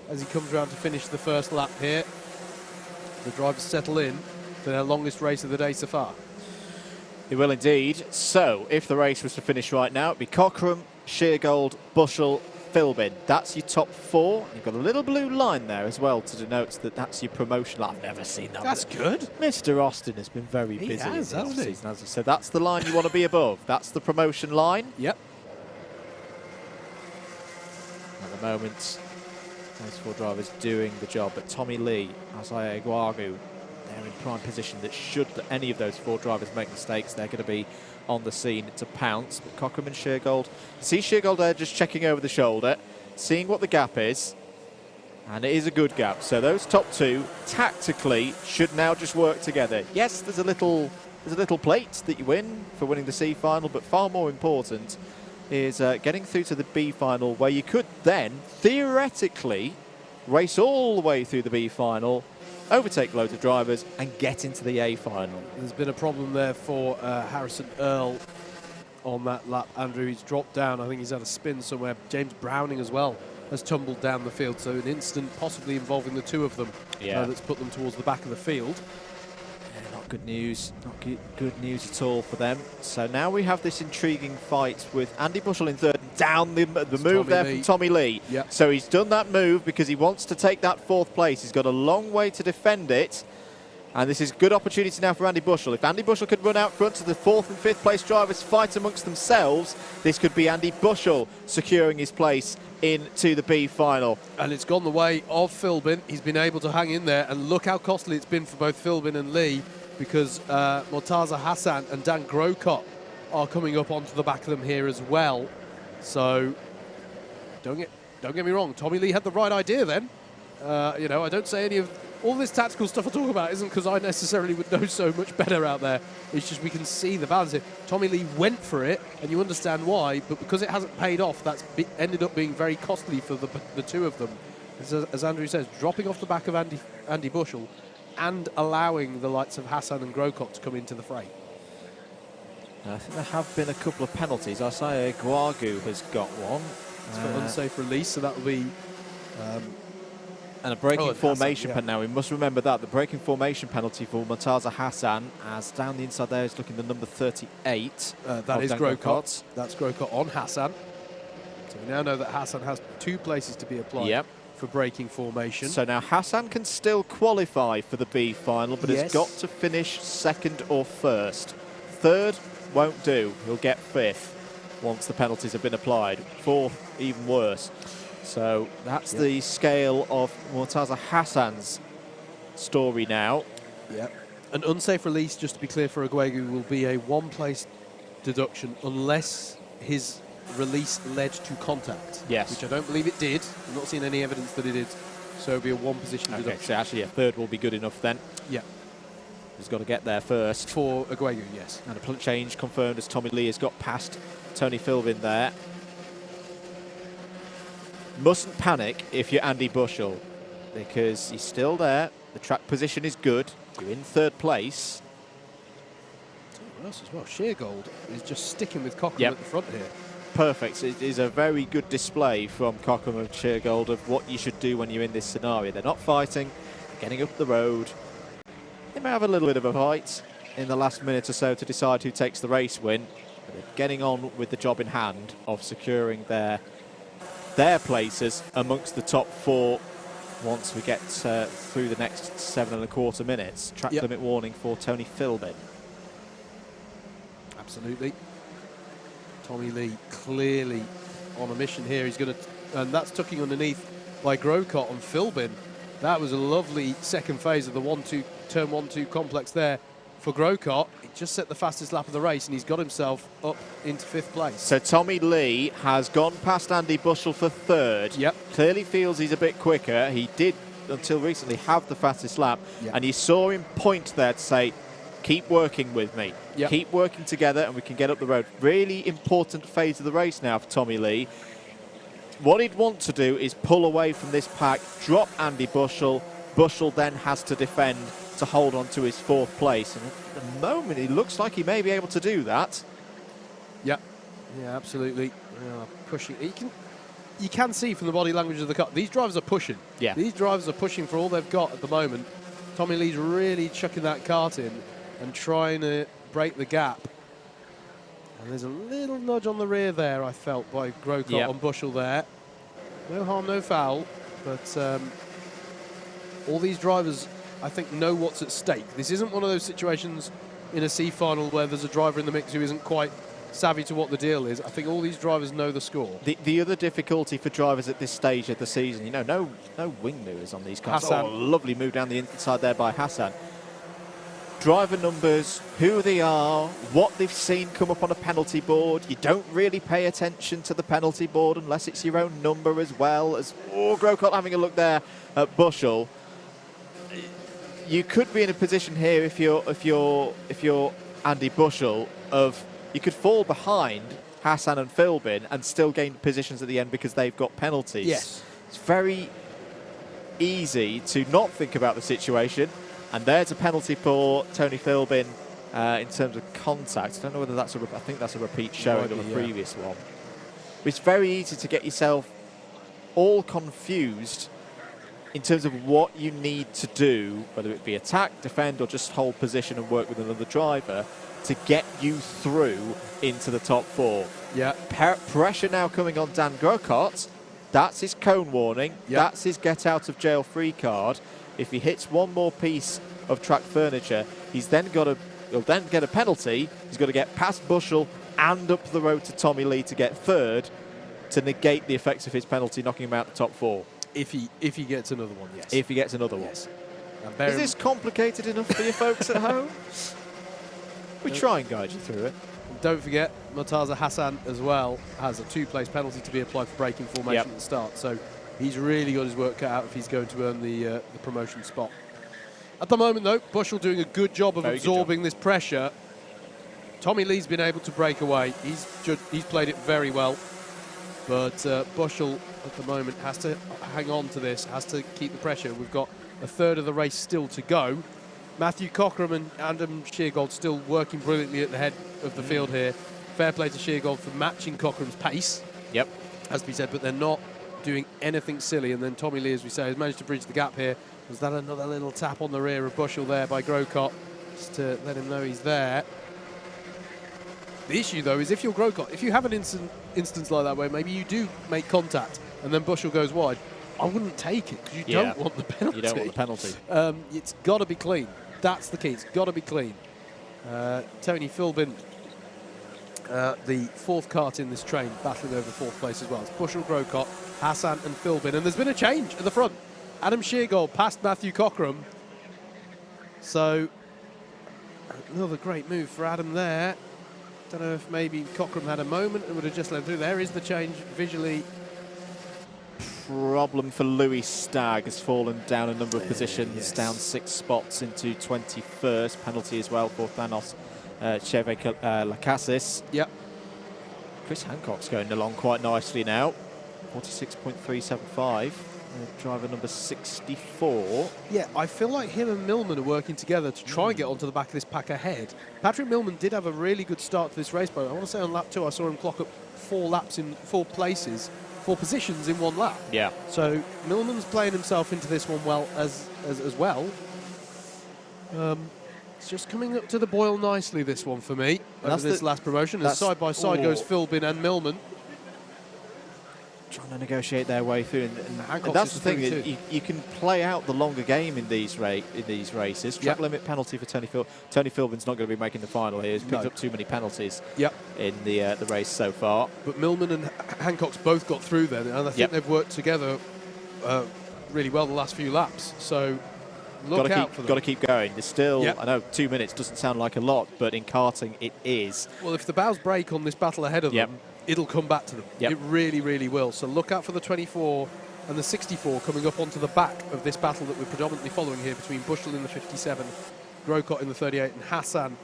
as he comes around to finish the first lap here. The drivers settle in for their longest race of the day so far. He will indeed. So, if the race was to finish right now, it'd be Cockram, Sheargold, Bushell, Philbin. That's your top 4. You've got a little blue line there as well to denote that that's your promotion. I've never seen that. That's good. Mr. Austin has been very busy has, in the hasn't he? off-season, as I said. That's the line you want to be above. That's the promotion line. Yep. At the moment, those 4 drivers doing the job, but Tommy Lee, Isaiah Guagu, they're in prime position that should any of those 4 drivers make mistakes, they're going to be on the scene to pounce. But Cockram and Sheargold, see Sheargold there just checking over the shoulder, seeing what the gap is, and it is a good gap. So those top 2 tactically should now just work together. Yes, there's a little plate that you win for winning the C final, but far more important is getting through to the B final, where you could then theoretically race all the way through the B final, overtake loads of drivers and get into the A final. There's been a problem there for Harrison Earl on that lap, Andrew. He's dropped down. I think he's had a spin somewhere. James Browning as well has tumbled down the field, so an incident possibly involving the 2 of them that's put them towards the back of the field. Yeah, not good news. Not good news at all for them. So now we have this intriguing fight with Andy Bushell in third. Down the move there from Tommy Lee. Yep. So he's done that move because he wants to take that fourth place. He's got a long way to defend it. And this is a good opportunity now for Andy Bushell. If Andy Bushell could run out front to the fourth and fifth place drivers fight amongst themselves, this could be Andy Bushell securing his place into the B final. And it's gone the way of Philbin. He's been able to hang in there, and look how costly it's been for both Philbin and Lee, because Mortaza Hassan and Dan Grocott are coming up onto the back of them here as well. So don't get me wrong, Tommy Lee had the right idea then. You know, I don't say any of all this tactical stuff I talk about isn't because I necessarily would know so much better out there. It's just we can see the balance here. Tommy Lee went for it, and you understand why, but because it hasn't paid off, that's ended up being very costly for the two of them. As Andrew says, dropping off the back of Andy Bushell and allowing the likes of Hassan and Grocott to come into the fray. I think there have been a couple of penalties. Isaiah Guagu has got one. It's got unsafe release, so that will be... and a braking formation penalty. Now, we must remember that. The braking formation penalty for Mortaza Hassan, as down the inside there is looking the number 38. That is Grocott. That's Grocott on Hassan. So we now know that Hassan has 2 places to be applied for braking formation. So now Hassan can still qualify for the B final, but has got to finish second or first. Third won't do. He'll get fifth once the penalties have been applied. Fourth, even worse. So that's the scale of Mortaza Hassan's story now. Yep. An unsafe release, just to be clear, for Aguegu will be a 1-place deduction unless his release led to contact. Yes. Which I don't believe it did. I've not seen any evidence that it did. So it'll be a 1-position deduction. So actually, third will be good enough then. Yeah. He's got to get there first. For Aguegu, yes. And a change confirmed as Tommy Lee has got past Tony Philbin there. Mustn't panic if you're Andy Bushell, because he's still there. The track position is good. You're in third place. Something else as well. Sheargold is just sticking with Cochrane at the front here. Perfect. It is a very good display from Cochrane and Sheargold of what you should do when you're in this scenario. They're not fighting, they're getting up the road. They may have a little bit of a fight in the last minute or so to decide who takes the race win, but they're getting on with the job in hand of securing their places amongst the top 4 once we get through the next 7.25 minutes. Track limit warning for Tony Philbin. Absolutely. Tommy Lee clearly on a mission here. He's going to, and that's tucking underneath by Grocott on Philbin. That was a lovely second phase of the turn 1-2 complex there for Grocott. He just set the fastest lap of the race, and he's got himself up into 5th place. So Tommy Lee has gone past Andy Bushell for third. Yep. Clearly feels he's a bit quicker. He did, until recently, have the fastest lap. And you saw him point there to say, keep working with me. Keep working together and we can get up the road. Really important phase of the race now for Tommy Lee. What he'd want to do is pull away from this pack, drop Andy Bushell. Bushell then has to defend to hold on to his 4th place. And at the moment, he looks like he may be able to do that. Yeah, absolutely. Pushing. You can see from the body language of the car, these drivers are pushing. Yeah. These drivers are pushing for all they've got at the moment. Tommy Lee's really chucking that kart in and trying to break the gap. And there's a little nudge on the rear there, I felt, by Grocott on Bushell there. No harm, no foul. But all these drivers, I think, know what's at stake. This isn't one of those situations in a C final where there's a driver in the mix who isn't quite savvy to what the deal is. I think all these drivers know the score. The other difficulty for drivers at this stage of the season, you know, no wing mirrors on these cars. Hassan. Oh, lovely move down the inside there by Hassan. Driver numbers, who they are, what they've seen come up on a penalty board. You don't really pay attention to the penalty board unless it's your own number as well. As Grocott having a look there at Bushell. You could be in a position here if you're Andy Bushell of you could fall behind Hassan and Philbin and still gain positions at the end because they've got penalties. Yes. It's very easy to not think about the situation. And there's a penalty for Tony Philbin in terms of contact. I don't know whether that's I think that's a repeat showing of a previous one. But it's very easy to get yourself all confused in terms of what you need to do, whether it be attack, defend, or just hold position and work with another driver to get you through into the top 4. Yeah. Pressure now coming on Dan Grocott. That's his cone warning. Yep. That's his get out of jail free card. If he hits one more piece of track furniture, he'll then get a penalty. He's got to get past Bushell and up the road to Tommy Lee to get third to negate the effects of his penalty, knocking him out the top 4. If he gets another one, yes. If he gets another yes. one. Is this complicated enough for you folks at home? We try and guide you through it. Don't forget, Murtaza Hassan as well has a 2-place penalty to be applied for breaking formation at the start. So he's really got his work cut out if he's going to earn the promotion spot. At the moment, though, Bushell doing a good job of absorbing this pressure. Tommy Lee's been able to break away. He's played it very well. But Bushell, at the moment, has to hang on to this, has to keep the pressure. We've got a third of the race still to go. Matthew Cockram and Adam Sheargold still working brilliantly at the head of the field here. Fair play to Sheargold for matching Cockram's pace. Yep. As we said, but they're not doing anything silly. And then Tommy Lee, as we say, has managed to bridge the gap here. Was that another little tap on the rear of Bushell there by Grocott, just to let him know he's there? The issue, though, is if you're Grocott, if you have an instance like that where maybe you do make contact and then Bushell goes wide, I wouldn't take it because you don't want the penalty. You don't want the penalty. It's got to be clean. That's the key. It's got to be clean. Tony Philbin, the 4th kart in this train, battling over 4th place as well. It's Bushell, Grocott, Hassan and Philbin. And there's been a change at the front. Adam Sheargold past Matthew Cockram. So, another great move for Adam there. Don't know if maybe Cockram had a moment and would have just let him through. There is the change visually. Problem for Louis Stagg, has fallen down a number of positions, down 6 spots into 21st. Penalty as well for Thanos Cheve Lacasis. Yep. Chris Hancock's going along quite nicely now. 46.375. Driver number 64. Yeah, I feel like him and Millman are working together to try and get onto the back of this pack ahead. Patrick Millman did have a really good start to this race, but I want to say on lap 2 I saw him clock up 4 laps in 4 places, 4 positions in 1 lap. Yeah. So Millman's playing himself into this one well as well. It's just coming up to the boil nicely, this one for me, over this last promotion. As side by side goes Philbin and Millman. Trying to negotiate their way through, and that's the thing. You can play out the longer game in these races. Track limit penalty for Tony Philbin. Tony Philbin's not going to be making the final here. He's picked up too many penalties in the race so far. But Millman and Hancock's both got through then, and I think they've worked together really well the last few laps. So look out for them. Got to keep going. There's still, I know 2 minutes doesn't sound like a lot, but in karting it is. Well, if the bows break on this battle ahead of them, it'll come back to them. It really, really will. So look out for the 24 and the 64 coming up onto the back of this battle that we're predominantly following here between Bushell in the 57, Grocott in the 38 and Hassan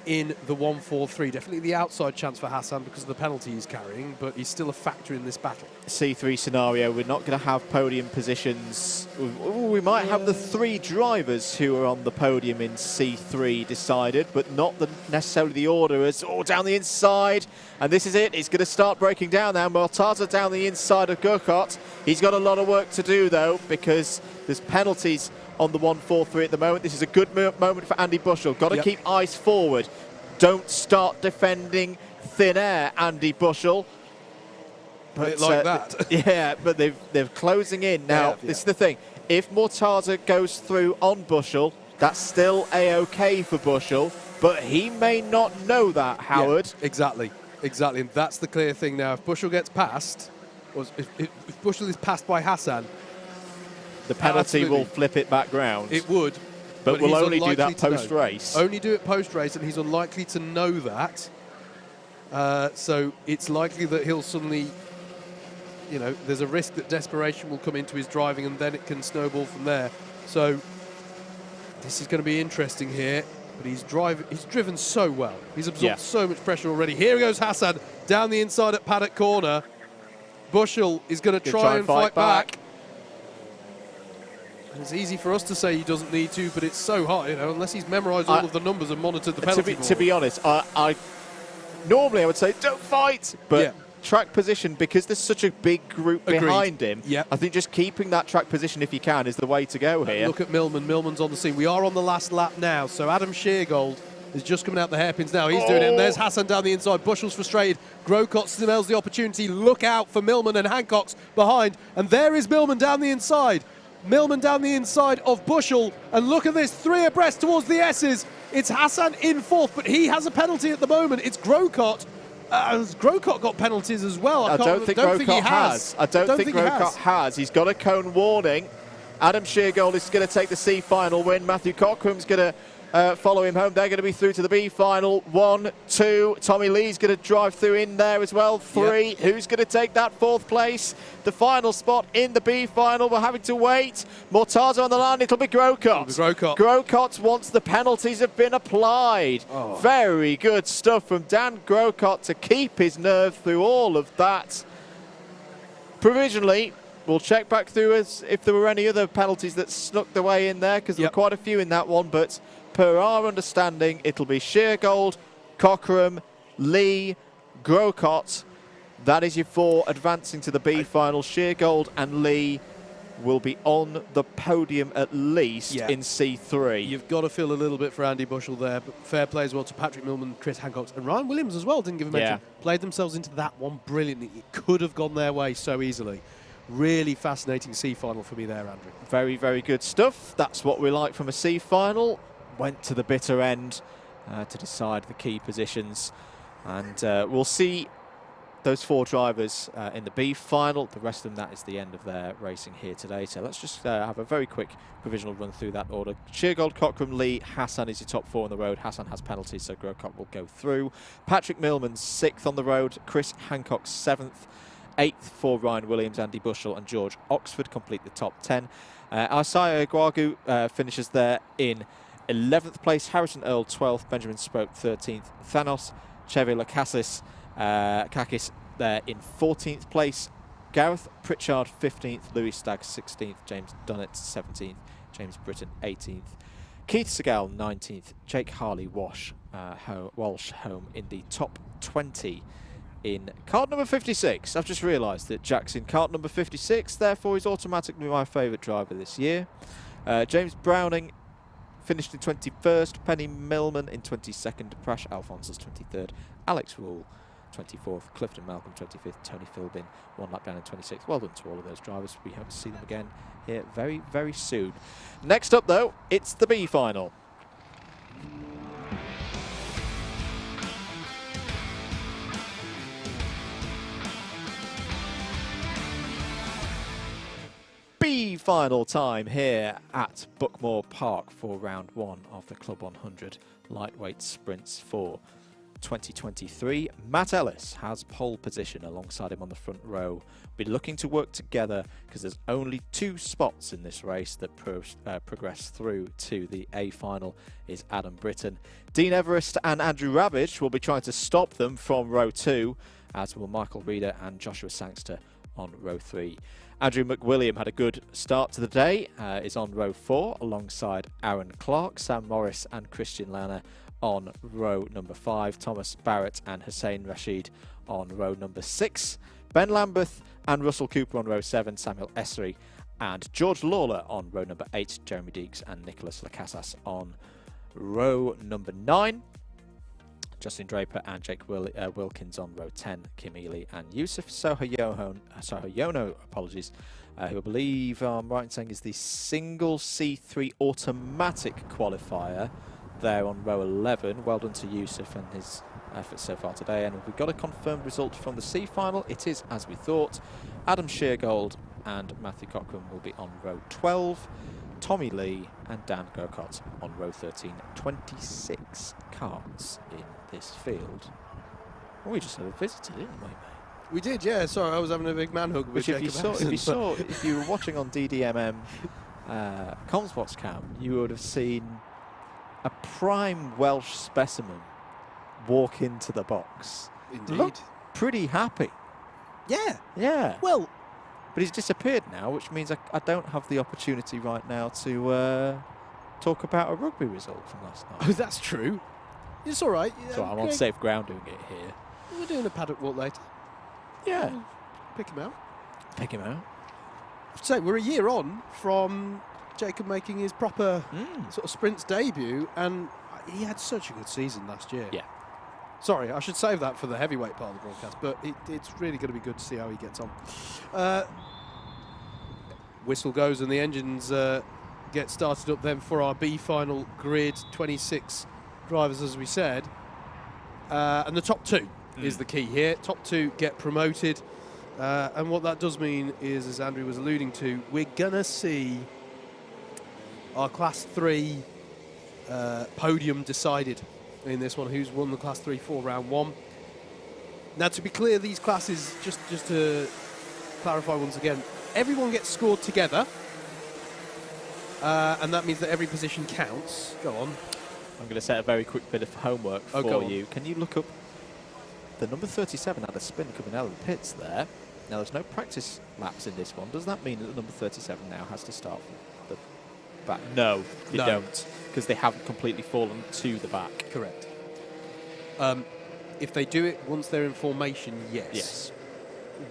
in the 143. Definitely the outside chance for Hassan because of the penalty he's carrying, but he's still a factor in this battle. C3 scenario, we're not going to have podium positions. We might have the 3 drivers who are on the podium in C3 decided, but not necessarily the order as down the inside. And this is it. It's going to start breaking down now. Murtaza down the inside of Grocott. He's got a lot of work to do, though, because there's penalties on the 143 at the moment. This is a good moment for Andy Bushell. Got to keep eyes forward. Don't start defending thin air, Andy Bushell. But like that. Yeah, but they're closing in now. This is the thing. If Murtaza goes through on Bushell, that's still a-okay for Bushell, but he may not know that, Howard. Yeah, exactly, and that's the clear thing now. If Bushell gets past, or if Bushell is passed by Hassan, the penalty will flip it back round. It would. But we'll only do that post-race. Only do it post-race, and he's unlikely to know that. So it's likely that he'll suddenly, there's a risk that desperation will come into his driving, and then it can snowball from there. So this is going to be interesting here. But he's driven so well. He's absorbed so much pressure already. Here goes Hassan down the inside at Paddock Corner. Bushell is going to try and fight back. It's easy for us to say he doesn't need to, but it's so hard, unless he's memorised all of the numbers and monitored the penalty board. To be honest, normally I would say don't fight, but track position, because there's such a big group Agreed. behind him, Yep. I think just keeping that track position, if you can, is the way to go here. Look at Millman. Millman's on the scene. We are on the last lap now, so Adam Sheargold is just coming out the hairpins now. He's doing it, and there's Hassan down the inside. Bushel's frustrated. Grocott smells the opportunity. Look out for Millman, and Hancock's behind. And there is Millman down the inside. Millman down the inside of Bushel. And look at this, 3 abreast towards the S's. It's Hassan in 4th, but he has a penalty at the moment. It's Grocott. Has Grocott got penalties as well? I don't think Grocott has. I don't think Grocott has. He's got a cone warning. Adam Sheargold is going to take the C final win. Matthew Cockram's going to follow him home. They're going to be through to the B final. 1, 2. Tommy Lee's going to drive through in there as well. 3. Yep. Who's going to take that 4th place? The final spot in the B final. We're having to wait. Mortaza on the line. It'll be Grocott. Grocott once the penalties have been applied. Oh. Very good stuff from Dan Grocott to keep his nerve through all of that. Provisionally, we'll check back through as if there were any other penalties that snuck their way in there, because there were quite a few in that one, but per our understanding, it'll be Sheargold, Cockram, Lee, Grocott. That is your 4 advancing to the B final. Sheargold and Lee will be on the podium at least in C3. You've got to feel a little bit for Andy Bushel there, but fair play as well to Patrick Millman, Chris Hancock, and Ryan Williams as well, didn't give a mention. Played themselves into that one brilliantly. It could have gone their way so easily. Really fascinating C final for me there, Andrew. Very, very good stuff. That's what we like from a C final. Went to the bitter end to decide the key positions, and we'll see those 4 drivers in the B final. The rest of them, that is the end of their racing here today. So let's just have a very quick provisional run through that order. Sheargold, Cockram, Lee, Hassan is your top 4 on the road. Hassan has penalties, so Grocott will go through. Patrick Millman 6th on the road. Chris Hancock 7th. 8th for Ryan Williams, Andy Bushel and George Oxford complete the top 10. Isaiah Guagu finishes there in 11th place. Harrison Earl 12th. Benjamin Spoke 13th. Thanos Chevilakakis Kakis there in 14th place. Gareth Pritchard 15th. Louis Stagg 16th. James Dunnett 17th. James Britton 18th. Keith Segal 19th. Jake Harley Walsh home in the top 20. In card number 56, I've just realised that Jack's in card number 56, therefore he's automatically my favourite driver this year. James Browning finished in 21st, Penny Millman in 22nd, Prash Alphonsus 23rd, Alex Rule 24th, Clifton Malcolm 25th, Tony Philbin 1 lap down in 26th. Well done to all of those drivers. We hope to see them again here very, very soon. Next up though, it's the B final. B final time here at Buckmore Park for round 1 of the Club 100 lightweight sprints for 2023. Matt Ellis has pole position alongside him on the front row. Be looking to work together because there's only 2 spots in this race that progress through to the A final. Is Adam Britton. Dean Everest and Andrew Ravage will be trying to stop them from row 2, as will Michael Reeder and Joshua Sangster on row 3. Andrew McWilliam had a good start to the day, is on row 4 alongside Aaron Clark, Sam Morris and Christian Lana on row number 5, Thomas Barrett and Hussein Rashid on row number 6, Ben Lambeth and Russell Cooper on row 7, Samuel Essery and George Lawler on row number 8, Jeremy Deeks and Nicholas Lacasas on row number 9. Justin Draper and Jake Wilkins on row 10, Kim Ely and Yusuf Sohayono, apologies, who I believe I'm right in saying is the single C3 automatic qualifier there on row 11. Well done to Yusuf and his efforts so far today. And we've got a confirmed result from the C final. It is as we thought. Adam Sheargold and Matthew Cockram will be on row 12. Tommy Lee and Dan Grocott on row 13. 26 cars in this field. Well, we just had a visitor, didn't we, mate? We did, yeah. Sorry, I was having a big man hug with Jacob if you were watching on DDMM Comsbox Cam, you would have seen a prime Welsh specimen walk into the box. Indeed. Looked pretty happy. Yeah. Yeah. Well, but he's disappeared now, which means I don't have the opportunity right now to talk about a rugby result from last night. Oh, that's true. It's all right. So I'm on safe ground doing it here. We're doing a paddock walk later. Yeah. Pick him out. Pick him out. So we're a year on from Jacob making his proper sort of sprints debut, and he had such a good season last year. Yeah. Sorry, I should save that for the heavyweight part of the broadcast, but it's really going to be good to see how he gets on. Whistle goes and the engines get started up then for our B final grid, 26 drivers as we said. And the top two is the key here. Top two get promoted. And what that does mean is, as Andrew was alluding to, we're going to see our Class 3 podium decided in this one, who's won the Class 3 for round 1. Now, to be clear, these classes, just to clarify once again, everyone gets scored together, and that means that every position counts. Go on. I'm going to set a very quick bit of homework for you. Can you look up the number 37 had a spin coming out of the pits there? Now, there's no practice laps in this one. Does that mean that the number 37 now has to start from the back? No, they don't, because they haven't completely fallen to the back. Correct. If they do it once they're in formation, yes. Yes.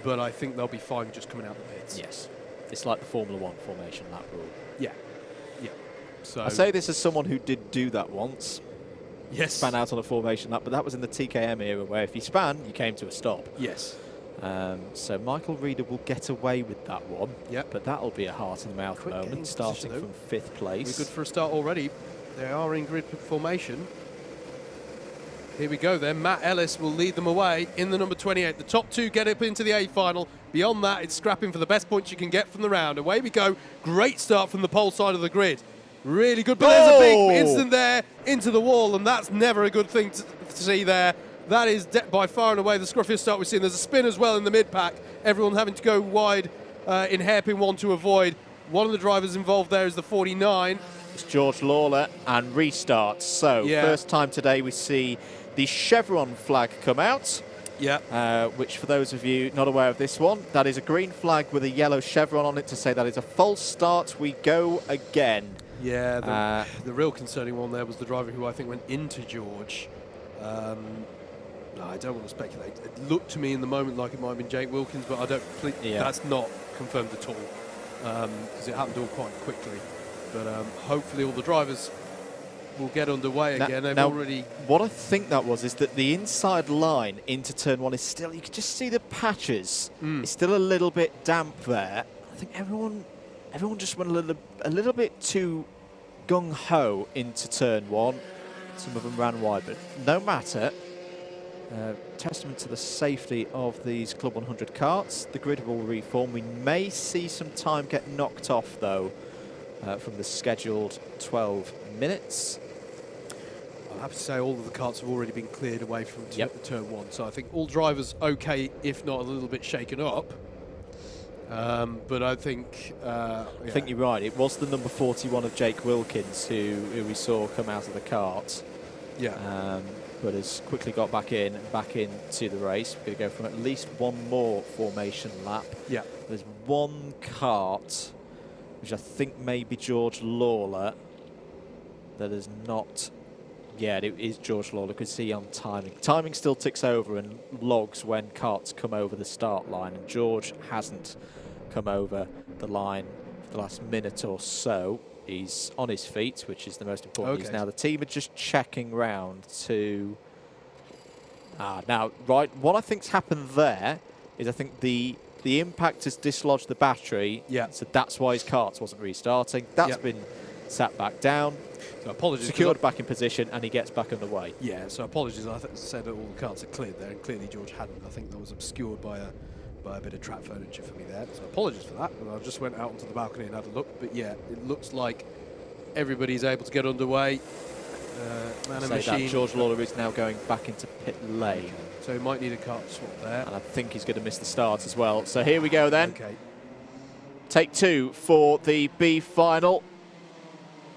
But I think they'll be fine just coming out the pits. Yes. It's like the Formula 1 formation lap rule. Yeah. Yeah. So I say this as someone who did do that once. Yes. Span out on a formation lap, but that was in the TKM era where if you span, you came to a stop. Yes. So Michael Reeder will get away with that one. Yep. But that'll be a heart-in-the-mouth Quick moment, getting starting position, from 5th place. We're good for a start already. They are in grid formation. Here we go then. Matt Ellis will lead them away in the number 28. The top two get up into the A final. Beyond that, it's scrapping for the best points you can get from the round. Away we go. Great start from the pole side of the grid. Really good, but there's a big incident there into the wall, and that's never a good thing to see there. That is by far and away the scruffiest start we've seen. There's a spin as well in the mid-pack. Everyone having to go wide in hairpin one to avoid. One of the drivers involved there is the 49. It's George Lawler and restarts. So first time today we see the chevron flag come out. Yeah. Which, for those of you not aware of this one, that is a green flag with a yellow chevron on it to say that is a false start. We go again. Yeah, the real concerning one there was the driver who I think went into George. I don't want to speculate. It looked to me in the moment like it might have been Jake Wilkins, but I don't. That's not confirmed at all because it happened all quite quickly. But hopefully all the drivers will get underway again. They've already. What I think that was is that the inside line into turn 1 is still. You can just see the patches. It's still a little bit damp there. I think everyone just went a little bit too gung ho into turn 1. Some of them ran wide, but no matter. Testament to the safety of these Club 100 karts. The grid will reform. We may see some time get knocked off, though, from the scheduled 12 minutes. I have to say all of the karts have already been cleared away from turn 1, so I think all drivers okay, if not a little bit shaken up. But I think... I think you're right. It was the number 41 of Jake Wilkins who we saw come out of the kart. Yeah. But has quickly got back into the race. We're going to go from at least one more formation lap. Yeah. There's one kart, which I think may be George Lawler, that is not... Yeah, it is George Lawler. You can see on timing. Timing still ticks over and logs when karts come over the start line, and George hasn't come over the line for the last minute or so. He's on his feet, which is the most important. Okay. Now the team are just checking round to... now, right, what I think's happened there is I think the impact has dislodged the battery. Yeah. So that's why his karts wasn't restarting. That's been sat back down. So apologies. Secured back in position, and he gets back underway. Yeah, so apologies. I said that all the karts are cleared there, and clearly George hadn't. I think that was obscured by a bit of track furniture for me there. So apologies for that. And I just went out onto the balcony and had a look. But yeah, it looks like everybody's able to get underway. Man and machine. That George Lawler is now going back into pit lane. So he might need a kart swap there. And I think he's going to miss the start as well. So here we go then. Okay. Take 2 for the B final.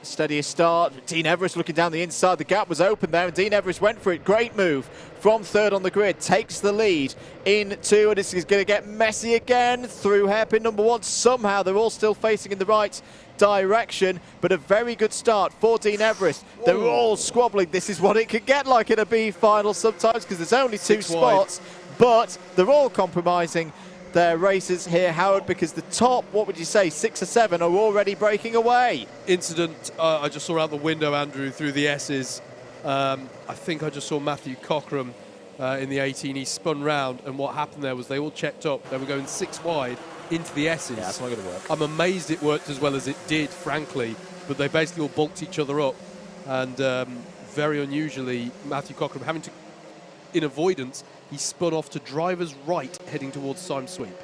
Steadier start. Dean Everest looking down the inside. The gap was open there, and Dean Everest went for it. Great move from 3rd on the grid. Takes the lead into, and this is going to get messy again through hairpin number 1. Somehow they're all still facing in the right direction, but a very good start for Dean Everest. They're all squabbling. This is what it could get like in a B final sometimes, because there's only 2 spots. but they're all compromising their races here, Howard, because the top, what would you say, 6 or 7 are already breaking away. Incident I just saw out the window, Andrew, through the S's. I think I just saw Matthew Cockram in the 18. He spun round, and what happened there was they all checked up. They were going 6 wide into the S's. Yeah, that's not going to work. I'm amazed it worked as well as it did, frankly, but they basically all bulked each other up, and very unusually, Matthew Cockram having to, in avoidance, he spun off to driver's right, heading towards Syme Sweep.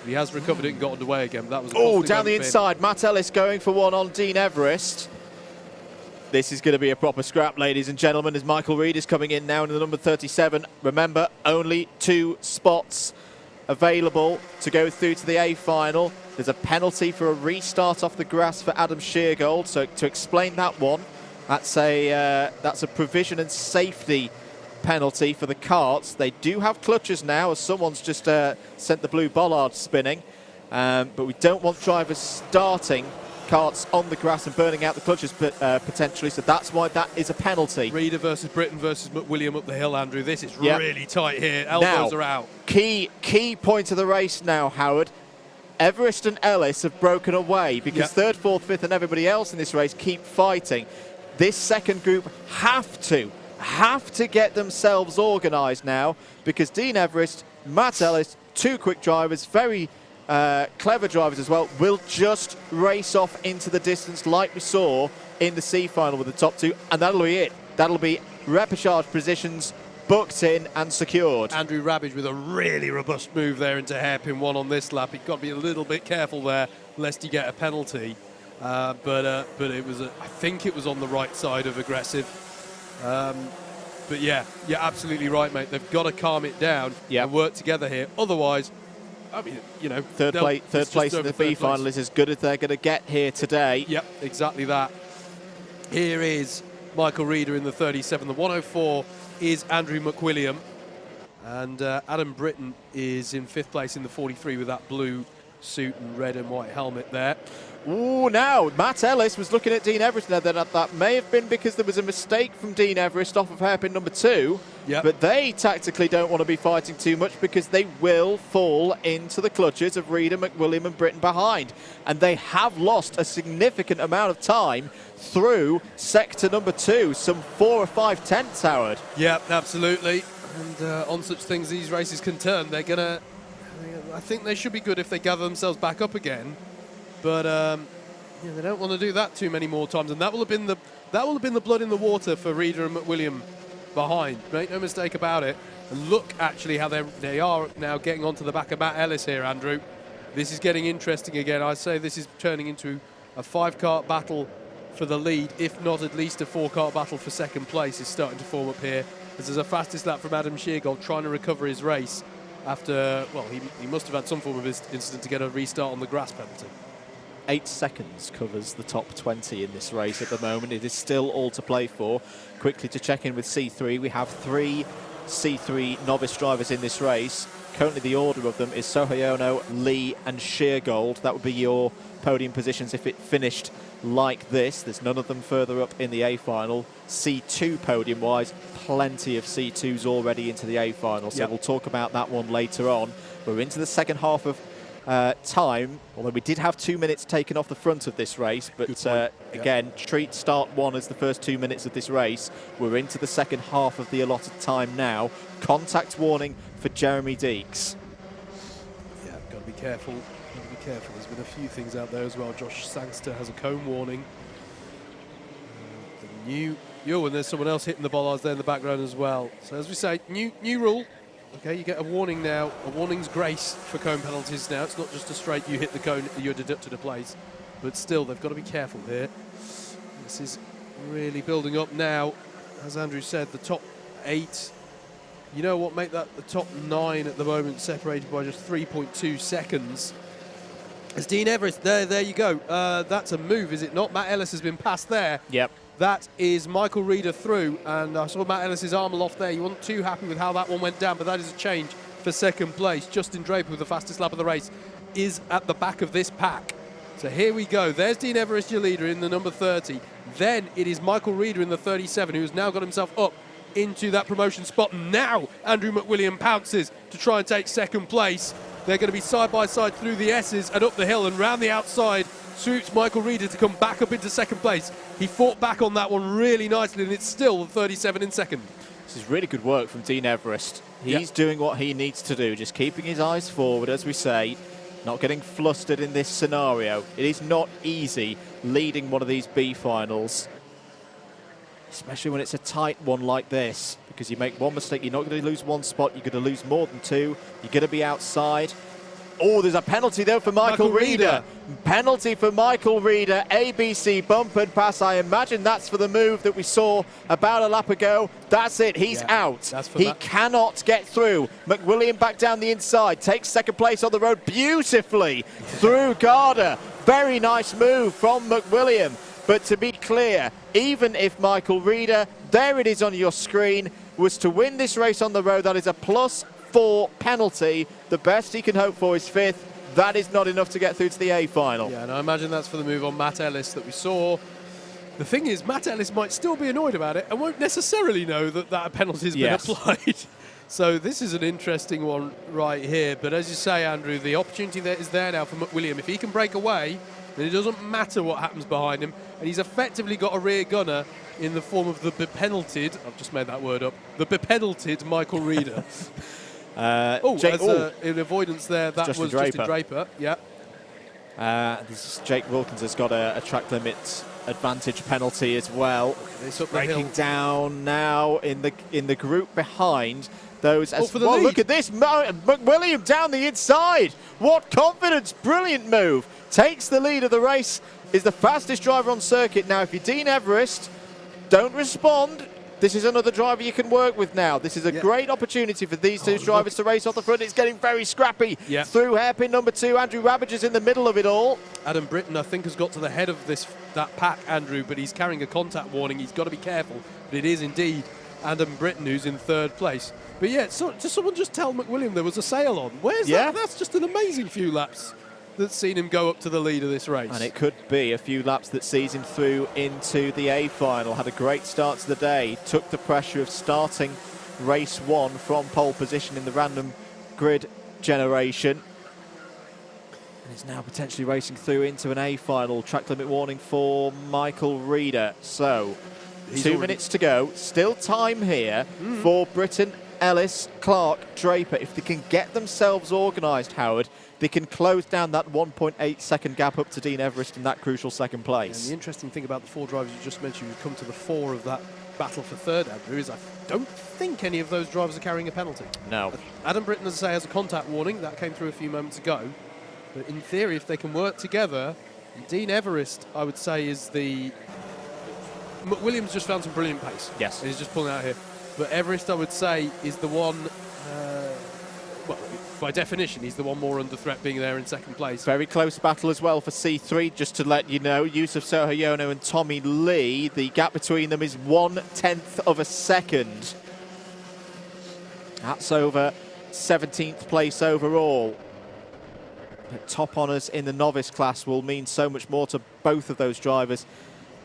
He has recovered it and got underway again. But that was down the inside. Matt Ellis going for one on Dean Everest. This is going to be a proper scrap, ladies and gentlemen, as Michael Reid is coming in now in the number 37. Remember, only 2 spots available to go through to the A final. There's a penalty for a restart off the grass for Adam Sheargold. So to explain that one, that's a provision and safety penalty for the karts. They do have clutches now, as someone's just sent the blue bollard spinning, but we don't want drivers starting karts on the grass and burning out the clutches potentially, so that's why that is a penalty. Reader versus Britton versus McWilliam up the hill, Andrew. This is really tight here. Elbows are out. Key point of the race now, Howard. Everest and Ellis have broken away because 3rd, 4th, 5th and everybody else in this race keep fighting. This second group have to get themselves organised now, because Dean Everest, Matt Ellis, 2 quick drivers, very clever drivers as well, will just race off into the distance like we saw in the C final with the top 2, and that'll be it. That'll be repechage positions booked in and secured. Andrew Rabbage with a really robust move there into hairpin 1 on this lap. He's got to be a little bit careful there lest he get a penalty. But it was, I think it was on the right side of aggressive. But yeah, you're absolutely right, mate. They've got to calm it down and work together here. Otherwise, I mean, you know, third place in the B final is as good as they're going to get here today. Yep, exactly that. Here is Michael Reader in the 37. The 104 is Andrew McWilliam. And Adam Britton is in 5th place in the 43 with that blue suit and red and white helmet there. Ooh, now Matt Ellis was looking at Dean Everest. Now that may have been because there was a mistake from Dean Everest off of hairpin number 2. But they tactically don't want to be fighting too much because they will fall into the clutches of Reader, McWilliam and Britton behind. And they have lost a significant amount of time through sector number 2, some 4 or 5 tenths, Howard. Yeah, absolutely. And on such things these races can turn. They're going to, I think they should be good if they gather themselves back up again. But they don't want to do that too many more times, and that will have been the blood in the water for Reader and McWilliam behind. Make no mistake about it. And look, actually, how they are now getting onto the back of Matt Ellis here, Andrew. This is getting interesting again. I'd say this is turning into a 5-kart battle for the lead, if not at least a 4-kart battle for second place is starting to form up here. This is a fastest lap from Adam Sheargold trying to recover his race after, well, he must have had some form of incident to get a restart on the grass penalty. 8 seconds covers the top 20 in this race at the moment. It is still all to play for. Quickly to check in with C3. We have 3 C3 novice drivers in this race. Currently the order of them is Sohayono, Lee and Sheargold. That would be your podium positions if it finished like this. There's none of them further up in the A final. C2 podium wise, plenty of C2s already into the A final, so we'll talk about that one later on. We're into the second half of time, although we did have 2 minutes taken off the front of this race, but again, treat start 1 as the first 2 minutes of this race. We're into the second half of the allotted time now. Contact warning for Jeremy Deeks. Yeah, got to be careful. There's been a few things out there as well. Josh Sangster has a cone warning. And there's someone else hitting the bollards there in the background as well. So as we say, new rule. Okay, you get a warning now. A warning's grace for cone penalties now. It's not just a straight you hit the cone, you're deducted a place. But still, they've got to be careful here. This is really building up now. As Andrew said, the top 8. You know what, make that the top 9 at the moment, separated by just 3.2 seconds. As Dean Everest, there you go. That's a move, is it not? Matt Ellis has been passed there. Yep. That is Michael Reader through, and I saw Matt Ellis's arm aloft there. He wasn't too happy with how that one went down, but that is a change for second place. Justin Draper, with the fastest lap of the race, is at the back of this pack. So here we go. There's Dean Everest, your leader, in the number 30. Then it is Michael Reader in the 37, who has now got himself up into that promotion spot. Now Andrew McWilliam pounces to try and take second place. They're going to be side by side through the S's and up the hill, and round the outside swoops Michael Reeder to come back up into second place. He fought back on that one really nicely, and it's still 37 in second. This is really good work from Dean Everest. He's doing what he needs to do, just keeping his eyes forward, as we say, not getting flustered in this scenario. It is not easy leading one of these B finals, especially when it's a tight one like this, because you make one mistake, you're not going to lose one spot, you're going to lose more than two, you're going to be outside. Oh, there's a penalty though for Michael Reeder. Penalty for Michael Reeder. ABC bump and pass. I imagine that's for the move that we saw about a lap ago. That's it. He's out. He cannot get through. McWilliam back down the inside. Takes second place on the road beautifully through Garda. Very nice move from McWilliam. But to be clear, even if Michael Reeder, there it is on your screen, was to win this race on the road, that is a +4 penalty. The best he can hope for is 5th. That is not enough to get through to the A final. Yeah, and I imagine that's for the move on Matt Ellis that we saw. The thing is, Matt Ellis might still be annoyed about it and won't necessarily know that that penalty has been applied. So this is an interesting one right here. But as you say, Andrew, the opportunity that is there now for McWilliam. If he can break away, then it doesn't matter what happens behind him. And he's effectively got a rear gunner in the form of the bepenalted, I've just made that word up, the bepenalted Michael Reeder. In avoidance there, that was Justin Draper. Yeah. Jake Wilkins has got a track limit advantage penalty as well. Breaking down now in the group behind those. Well, look at this, McWilliam down the inside. What confidence! Brilliant move. Takes the lead of the race. Is the fastest driver on circuit now. If you're Dean Everest, don't respond. This is another driver you can work with now. This is a great opportunity for these two drivers to race off the front. It's getting very scrappy through hairpin number 2. Andrew Rabbage is in the middle of it all. Adam Britton, I think, has got to the head of that pack, Andrew, but he's carrying a contact warning. He's got to be careful. But it is indeed Adam Britton who's in 3rd place. But yeah, someone just tell McWilliam there was a sail on. Where's that? That's just an amazing few laps that's seen him go up to the lead of this race. And it could be a few laps that sees him through into the A final. Had a great start to the day. Took the pressure of starting race 1 from pole position in the random grid generation. And is now potentially racing through into an A final. Track limit warning for Michael Reeder. So, 2 minutes to go. Still time here for Britton, Ellis, Clark, Draper. If they can get themselves organised, Howard, they can close down that 1.8 second gap up to Dean Everest in that crucial second place. And the interesting thing about the 4 drivers you just mentioned who've come to the fore of that battle for 3rd, Andrew, is I don't think any of those drivers are carrying a penalty. No. Adam Britton, as I say, has a contact warning. That came through a few moments ago. But in theory, if they can work together, Dean Everest, I would say, is the... McWilliams just found some brilliant pace. Yes. And he's just pulling out here. But Everest, I would say, is the one... well, by definition, he's the one more under threat being there in 2nd place. Very close battle as well for C3, just to let you know. Yusuf Sohayono and Tommy Lee, the gap between them is 1/10 of a second. That's over 17th place overall. But top honours in the novice class will mean so much more to both of those drivers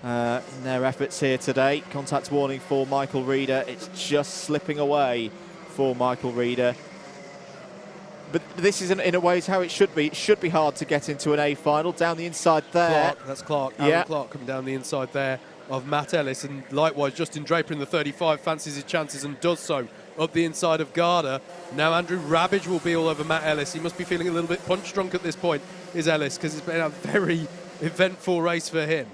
in their efforts here today. Contact warning for Michael Reeder. It's just slipping away for Michael Reeder. But this isn't, in a way, how it should be. It should be hard to get into an A final. Down the inside there. That's Clark. Alan Clark coming down the inside there of Matt Ellis. And likewise, Justin Draper in the 35 fancies his chances and does so up the inside of Garda. Now Andrew Rabbage will be all over Matt Ellis. He must be feeling a little bit punch drunk at this point, is Ellis, because it's been a very eventful race for him.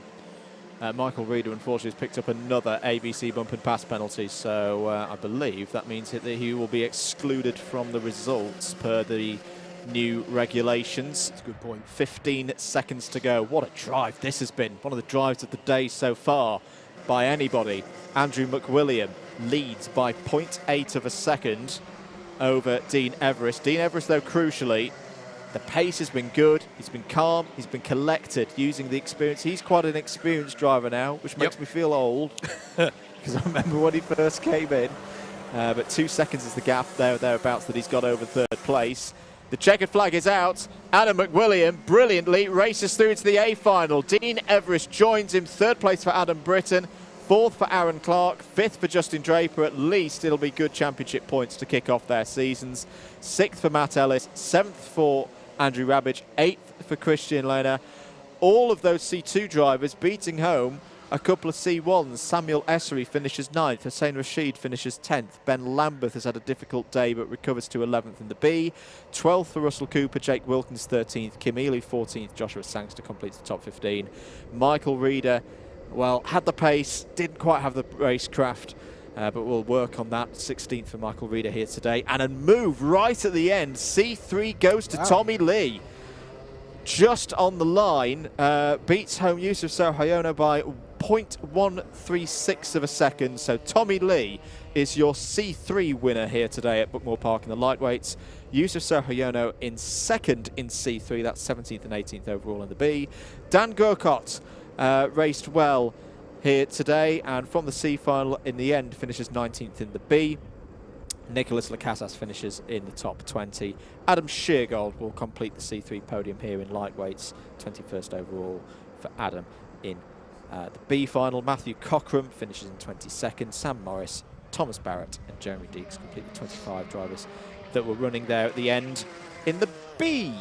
Michael Reeder, unfortunately, has picked up another ABC bump and pass penalty, so I believe that means that he will be excluded from the results per the new regulations. That's a good point. 15 seconds to go. What a drive this has been. One of the drives of the day so far by anybody. Andrew McWilliam leads by 0.8 of a second over Dean Everest. Dean Everest, though, crucially, the pace has been good, he's been calm, he's been collected using the experience. He's quite an experienced driver now, which makes me feel old, because I remember when he first came in. But 2 seconds is the gap thereabouts that he's got over 3rd place. The checkered flag is out. Adam McWilliam brilliantly races through to the A final. Dean Everest joins him, 3rd place for Adam Britton, 4th for Aaron Clark, 5th for Justin Draper. At least it'll be good championship points to kick off their seasons. 6th for Matt Ellis, 7th for Andrew Rabbage, 8th for Christian Lerner. All of those C2 drivers beating home a couple of C1s. Samuel Essery finishes 9th. Hussein Rashid finishes 10th. Ben Lambeth has had a difficult day but recovers to 11th in the B. 12th for Russell Cooper. Jake Wilkins 13th. Kim Ely 14th. Joshua Sangster completes the top 15. Michael Reeder, well, had the pace, didn't quite have the racecraft, but we'll work on that. 16th for Michael Reeder here today. And a move right at the end. C3 goes to Tommy Lee. Just on the line, beats home Yusuf Sohayono by 0.136 of a second. So Tommy Lee is your C3 winner here today at Buckmore Park in the lightweights. Yusuf Sohayono in 2nd in C3. That's 17th and 18th overall in the B. Dan Gurkot raced well here today, and from the C final in the end finishes 19th in the B. Nicholas Lacasas finishes in the top 20. Adam Sheargold will complete the C3 podium here in lightweights. 21st overall for Adam in the B final. Matthew Cockram finishes in 22nd. Sam Morris, Thomas Barrett and Jeremy Deeks complete the 25 drivers that were running there at the end in the B.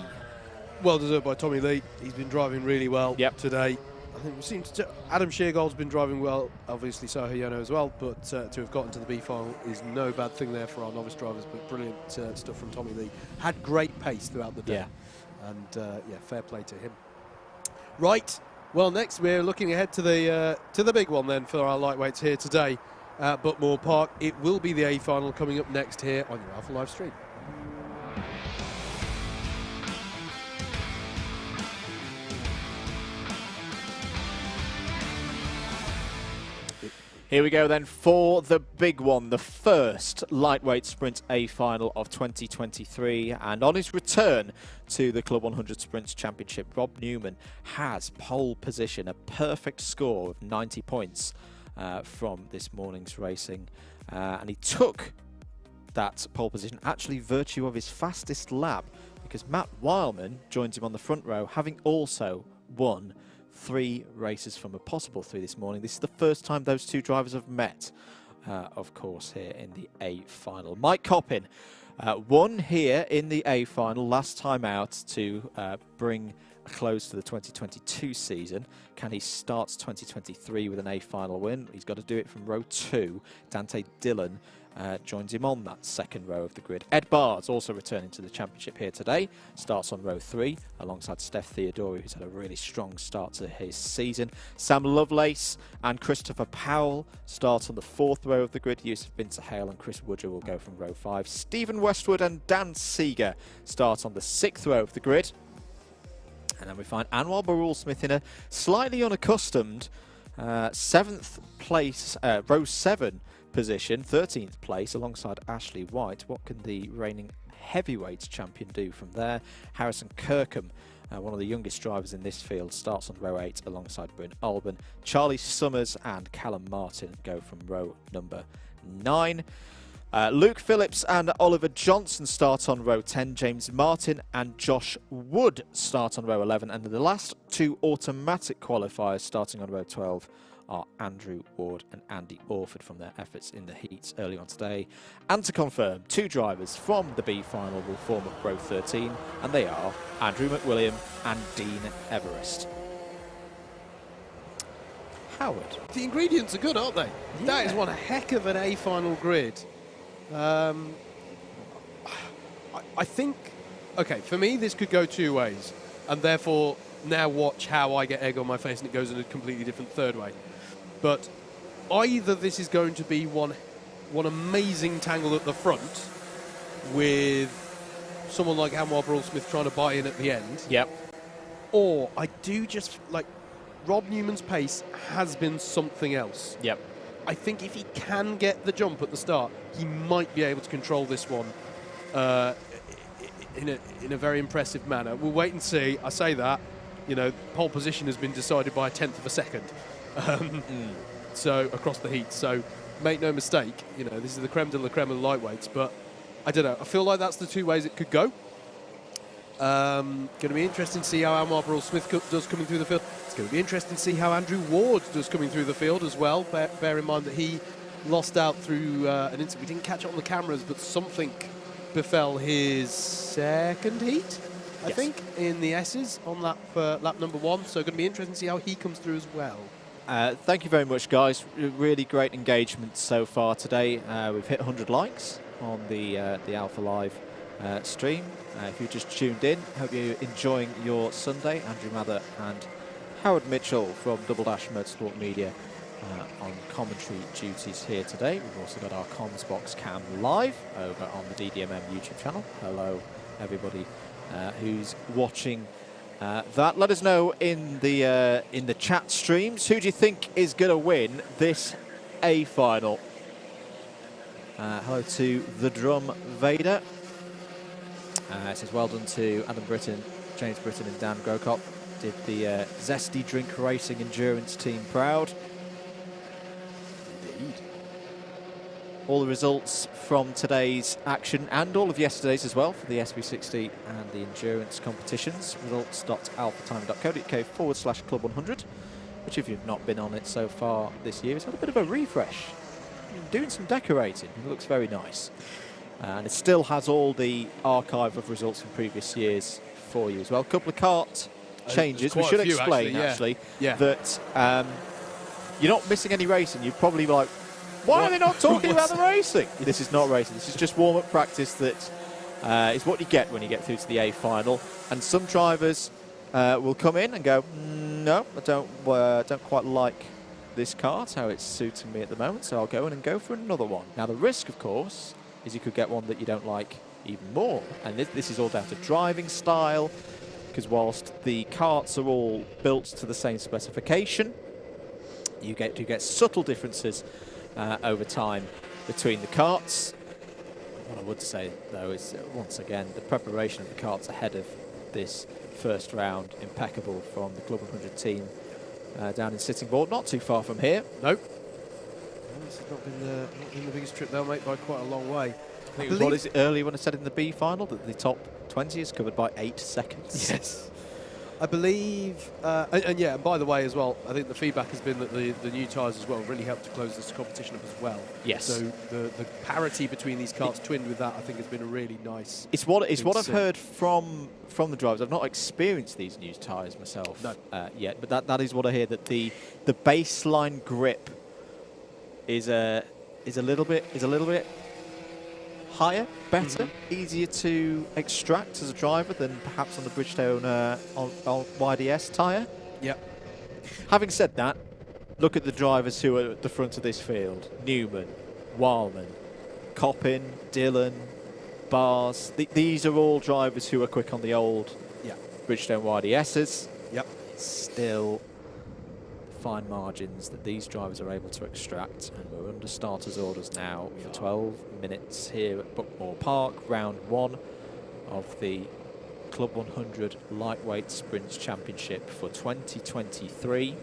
Well deserved by Tommy Lee. He's been driving really well today. I think we seem to. Adam Sheargold's been driving well, obviously Sohayono as well, but to have gotten to the B final is no bad thing there for our novice drivers. But brilliant stuff from Tommy Lee. Had great pace throughout the day, and yeah, fair play to him. Right. Well, next we're looking ahead to the big one then for our lightweights here today at Buckmore Park. It will be the A final coming up next here on your Alpha live stream. Here we go then for the big one, the first lightweight sprint A final of 2023. And on his return to the Club 100 Sprints Championship, Rob Newman has pole position, a perfect score of 90 points from this morning's racing. And he took that pole position actually virtue of his fastest lap, because Matt Wileman joins him on the front row, having also won 3 races from a possible 3 this morning. This is the first time those two drivers have met, of course, here in the A final. Mike Coppin won here in the A final last time out to bring a close to the 2022 season. Can he start 2023 with an A final win? He's got to do it from row 2. Dante Dillon joins him on that second row of the grid. Ed Bards also returning to the championship here today. Starts on row 3 alongside Steph Theodori, who's had a really strong start to his season. Sam Lovelace and Christopher Powell start on the 4th row of the grid. Yusuf Bin Sahel and Chris Woodger will go from row 5. Stephen Westwood and Dan Seeger start on the 6th row of the grid. And then we find Anwar Barul Smith in a slightly unaccustomed 7th place, row 7 position, 13th place alongside Ashley White. What can the reigning heavyweights champion do from there? Harrison Kirkham, one of the youngest drivers in this field, starts on row 8 alongside Bryn Alban. Charlie Summers and Callum Martin go from row number 9. Luke Phillips and Oliver Johnson start on row 10. James Martin and Josh Wood start on row 11. And the last 2 automatic qualifiers starting on row 12 are Andrew Ward and Andy Orford from their efforts in the heats early on today. And to confirm, 2 drivers from the B final will form up row 13, and they are Andrew McWilliam and Dean Everest. Howard. The ingredients are good, aren't they? Yeah. That is one heck of an A final grid. I think, okay, for me this could go 2 ways, and therefore now watch how I get egg on my face and it goes in a completely different third way. But either this is going to be one amazing tangle at the front with someone like Anwar Barul Smith trying to buy in at the end. Yep. Or I do just, like, Rob Newman's pace has been something else. Yep. I think if he can get the jump at the start, he might be able to control this one in a very impressive manner. We'll wait and see. I say that, you know, pole position has been decided by 1/10 of a second. So across the heat. So make no mistake, you know, this is the creme de la creme of the lightweights. But I don't know. I feel like that's the 2 ways it could go. Going to be interesting to see how Almar Smith does coming through the field. It's going to be interesting to see how Andrew Ward does coming through the field as well. Bear in mind that he lost out through an incident. We didn't catch it on the cameras, but something befell his second heat, I think, in the S's on lap number 1. So going to be interesting to see how he comes through as well. Thank you very much, guys. Really great engagement so far today. We've hit 100 likes on the Alpha Live stream. If you just tuned in, hope you're enjoying your Sunday. Andrew Mather and Howard Mitchell from Double Dash Motorsport Media on commentary duties here today. We've also got our comms box cam live over on the DDMM YouTube channel. Hello, everybody who's watching that. Let us know in the chat streams, who do you think is going to win this A final? Hello to the Drum Vader. It says well done to Adam Britton, James Britton and Dan Grocott. Did the Zesty Drink Racing Endurance team proud. Indeed. All the results from today's action and all of yesterday's as well for the SB60 and the endurance competitions. Results.alphatime.co.uk/club100, which if you've not been on it so far this year, it's had a bit of a refresh. Doing some decorating. It looks very nice. And it still has all the archive of results from previous years for you as well. A couple of kart changes. We should explain, actually, that you're not missing any racing. You're probably like, why are they not talking about the racing? This is not racing. This is just warm-up practice that is what you get when you get through to the A final. And some drivers will come in and go, no, I don't quite like this kart, how it's suiting me at the moment, so I'll go in and go for another one. Now, the risk, of course, is you could get one that you don't like even more. And this is all down to driving style, because whilst the karts are all built to the same specification, you get subtle differences over time between the karts. What I would say, though, is once again, the preparation of the karts ahead of this first round, impeccable from the Club 100 team down in Sittingbourne, not too far from here. Nope. This has not been the biggest trip they'll make by quite a long way. I think what is it earlier when I said in the B final that the top 20 is covered by 8 seconds? Yes. I believe, and yeah, and by the way as well, I think the feedback has been that the new tyres as well really helped to close this competition up as well. Yes. So the parity between these karts twinned with that, I think, has been a really nice. It's what I've heard from the drivers. I've not experienced these new tyres myself yet, but that is what I hear, that the baseline grip is a little bit higher, better, easier to extract as a driver than perhaps on the Bridgestone on YDS tyre. Yep. Having said that, look at the drivers who are at the front of this field: Newman, Wildman, Coppin, Dillon, Bars. These are all drivers who are quick on the old Bridgestone YDSs. Yep. Still fine margins that these drivers are able to extract, and we're under starters orders now for 12 minutes here at Buckmore Park, round 1 of the Club 100 Lightweight Sprints Championship for 2023.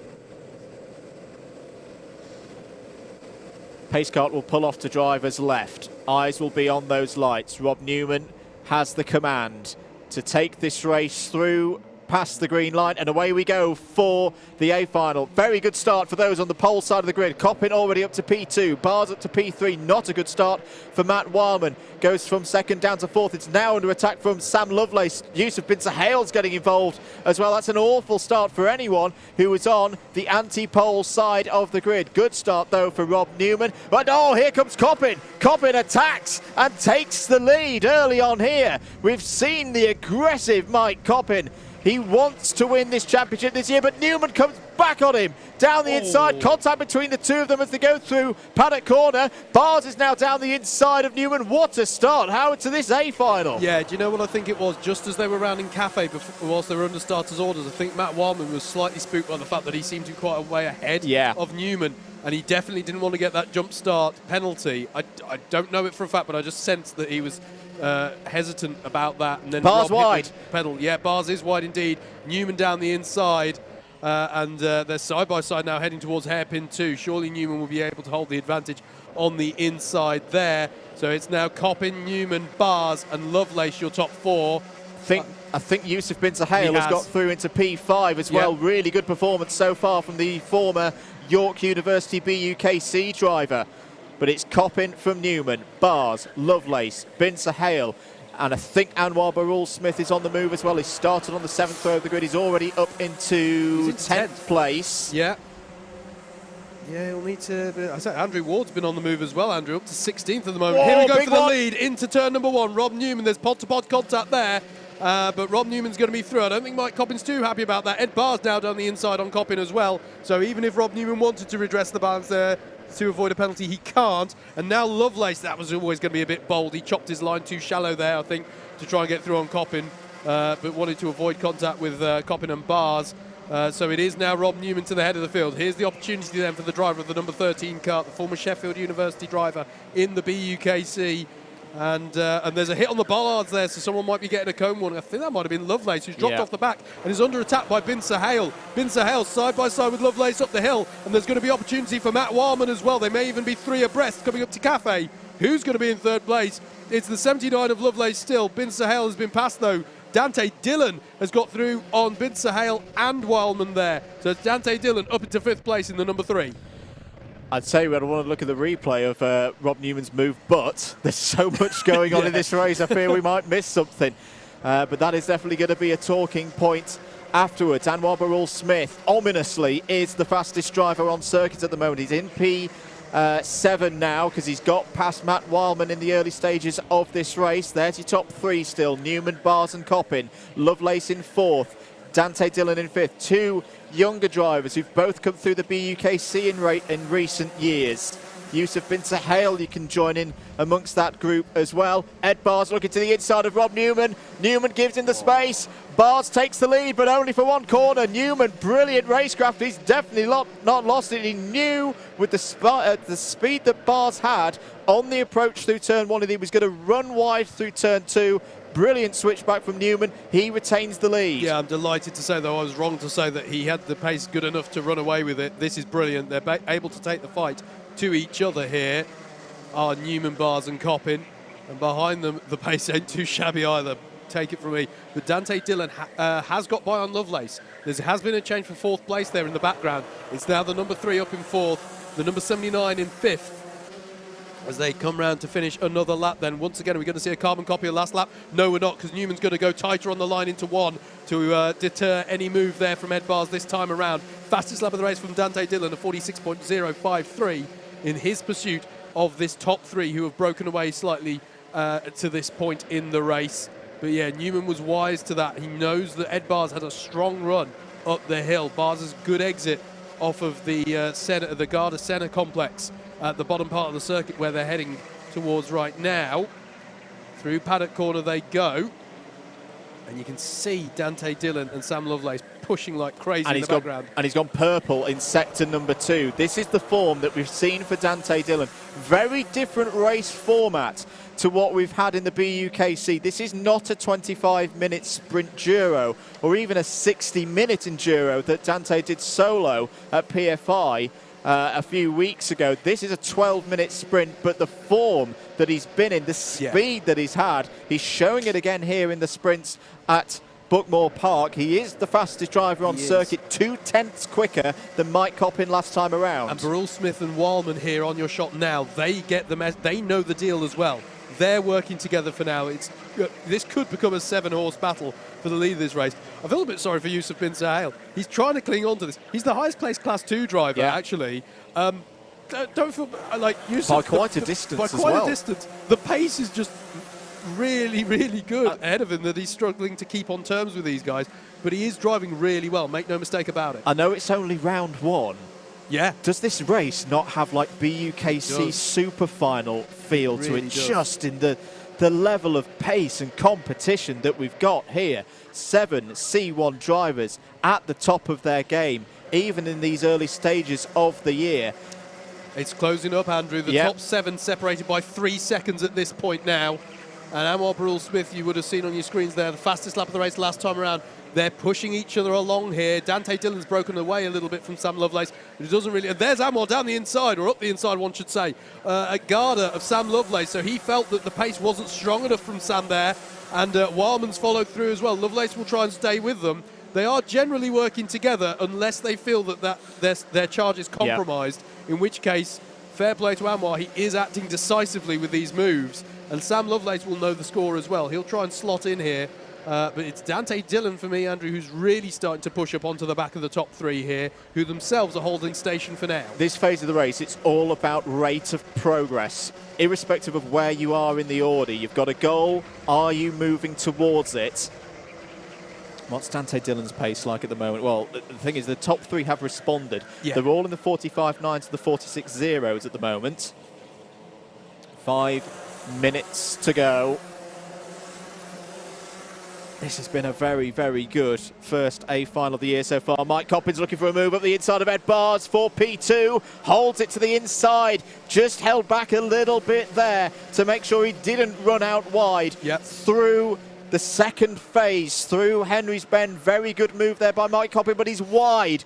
Pace kart will pull off to drivers left. Eyes will be on those lights. Rob Newman has the command to take this race through past the green line, and away we go for the A final. Very good start for those on the pole side of the grid. Coppin already up to P2, Bars up to P3. Not a good start for Matt Wildman. Goes from second down to fourth. It's now under attack from Sam Lovelace. Yusuf Bin Sahale's getting involved as well. That's an awful start for anyone who was on the anti-pole side of the grid. Good start though for Rob Newman. But oh, here comes Coppin. Coppin attacks and takes the lead early on here. We've seen the aggressive Mike Coppin. He wants to win this championship this year, but Newman comes back on him. Down the inside, contact between the two of them as they go through paddock corner. Bars is now down the inside of Newman. What a start, Howard, to this A final. Yeah, do you know what I think it was? Just as they were rounding Cafe whilst they were under starters orders, I think Matt Wildman was slightly spooked by the fact that he seemed to be quite a way ahead of Newman, and he definitely didn't want to get that jump start penalty. I don't know it for a fact, but I just sensed that he was hesitant about that. And then Bars Rob wide. Pedal. Yeah, Bars is wide indeed. Newman down the inside. And they're side by side now heading towards hairpin 2. Surely Newman will be able to hold the advantage on the inside there. So it's now Coppin, Newman, Bars and Lovelace, your top four. I think Yusuf bin Sahel has has. got through into P5 as well. Really good performance so far from the former York University BUKC driver. But it's Coppin from Newman, Bars, Lovelace, bin Sahel, and I think Anwar Barul Smith is on the move as well. He started on the 7th row of the grid. He's already up into 10th place. Yeah. Yeah, he'll need to... I said Andrew Ward's been on the move as well, Andrew, up to 16th at the moment. Whoa, Here we go big for the one. lead into turn number 1. Rob Newman, there's pod-to-pod contact there. But Rob Newman's going to be through. I don't think Mike Coppin's too happy about that. Ed Barr's now down the inside on Coppin as well. So even if Rob Newman wanted to redress the balance there to avoid a penalty, he can't. And now Lovelace, that was always going to be a bit bold. He chopped his line too shallow there, I think, to try and get through on Coppin. But wanted to avoid contact with Coppin and Bars. So it is now Rob Newman to the head of the field. Here's the opportunity then for the driver of the number 13 kart, the former Sheffield University driver in the BUKC. And there's a hit on the bollards there, so someone might be getting a cone warning. I think that might have been Lovelace, who's dropped off the back and is under attack by bin Sahel. Bin Sahel side by side with Lovelace up the hill, and there's going to be opportunity for Matt Wildman as well. They may even be 3 abreast coming up to Cafe. Who's going to be in 3rd place? It's the 79 of Lovelace still. Bin Sahel has been passed though. Dante Dillon has got through on bin Sahel and Wildman there. So it's Dante Dillon up into 5th place in the number 3. I'd say we don't want to look at the replay of Rob Newman's move, but there's so much going on in this race, I fear we might miss something. But that is definitely going to be a talking point afterwards. Anwar Barul Smith, ominously, is the fastest driver on circuit at the moment. He's in P7 now because he's got past Matt Wildman in the early stages of this race. There's your top 3 still. Newman, Bars and Coppin. Lovelace in 4th. Dante Dillon in 5th. 2 younger drivers who've both come through the BUKC in recent years. Yusuf bin Sahel, you can join in amongst that group as well. Ed Bars looking to the inside of Rob Newman. Newman gives him the space. Bars takes the lead, but only for 1 corner. Newman, brilliant racecraft. He's definitely not lost it. He knew with the speed that Bars had on the approach through turn 1 that he was going to run wide through turn 2. Brilliant switchback from Newman. He retains the lead. Yeah, I'm delighted to say, though, I was wrong to say that he had the pace good enough to run away with it. This is brilliant. They're able to take the fight to each other here are Newman, Bars and Coppin. And behind them, the pace ain't too shabby either. Take it from me. But Dante Dillon has got by on Lovelace. There has been a change for 4th place there in the background. It's now the number 3 up in 4th, the number 79 in 5th. As they come round to finish another lap then. Once again, are we going to see a carbon copy of last lap? No, we're not, because Newman's going to go tighter on the line into 1 to deter any move there from Ed Bars this time around. Fastest lap of the race from Dante Dillon, a 46.053 in his pursuit of this top 3 who have broken away slightly to this point in the race. But yeah, Newman was wise to that. He knows that Ed Bars had a strong run up the hill. Bars' good exit off of the the Garda Senna complex at the bottom part of the circuit where they're heading towards right now. Through paddock corner they go. And you can see Dante Dillon and Sam Lovelace pushing like crazy in the background. And he's gone purple in sector number 2. This is the form that we've seen for Dante Dillon. Very different race format to what we've had in the BUKC. This is not a 25-minute sprint Enduro or even a 60-minute Enduro that Dante did solo at PFI a few weeks ago. This is a 12-minute sprint, but the form that he's been in, the speed that he's had, he's showing it again here in the sprints at Buckmore Park. He is the fastest driver on circuit, 2/10 quicker than Mike Coppin last time around. And Barul Smith and Wildman here on your shot now, they get they know the deal as well. They're working together for now. This could become a 7-horse battle for the lead of this race. I feel a bit sorry for Yusuf bin Sahel. He's trying to cling on to this. He's the highest placed Class 2 driver, actually. Don't feel like Yusuf. By quite a distance by as quite well. a distance. The pace is just really, really good ahead of him, that he's struggling to keep on terms with these guys. But he is driving really well, make no mistake about it. I know it's only round 1. Yeah. Does this race not have like BUKC super final feel to it? Just in the level of pace and competition that we've got here. 7 C1 drivers at the top of their game, even in these early stages of the year. It's closing up, Andrew. The top 7 separated by 3 seconds at this point now. And Anwar Barul Smith, you would have seen on your screens there, the fastest lap of the race last time around. They're pushing each other along here. Dante Dillon's broken away a little bit from Sam Lovelace, but he doesn't really... And there's Anwar down the inside, or up the inside, one should say, at Garda of Sam Lovelace. So he felt that the pace wasn't strong enough from Sam there, And Wildman's followed through as well. Lovelace will try and stay with them. They are generally working together unless they feel that their charge is compromised, in which case, fair play to Anwar. He is acting decisively with these moves. And Sam Lovelace will know the score as well. He'll try and slot in here. But it's Dante Dillon for me, Andrew, who's really starting to push up onto the back of the top three here, who themselves are holding station for now. This phase of the race, it's all about rate of progress. Irrespective of where you are in the order, you've got a goal. Are you moving towards it? What's Dante Dillon's pace like at the moment? Well, the thing is, the top three have responded. Yeah. They're all in the 45.9s to the 46.0s at the moment. 5 minutes to go. This has been a very, very good first A final of the year so far. Mike Coppins looking for a move up the inside of Ed Bars for P2. Holds it to the inside. Just held back a little bit there to make sure he didn't run out wide. Through the second phase, through Henry's Bend. Very good move there by Mike Coppin, but he's wide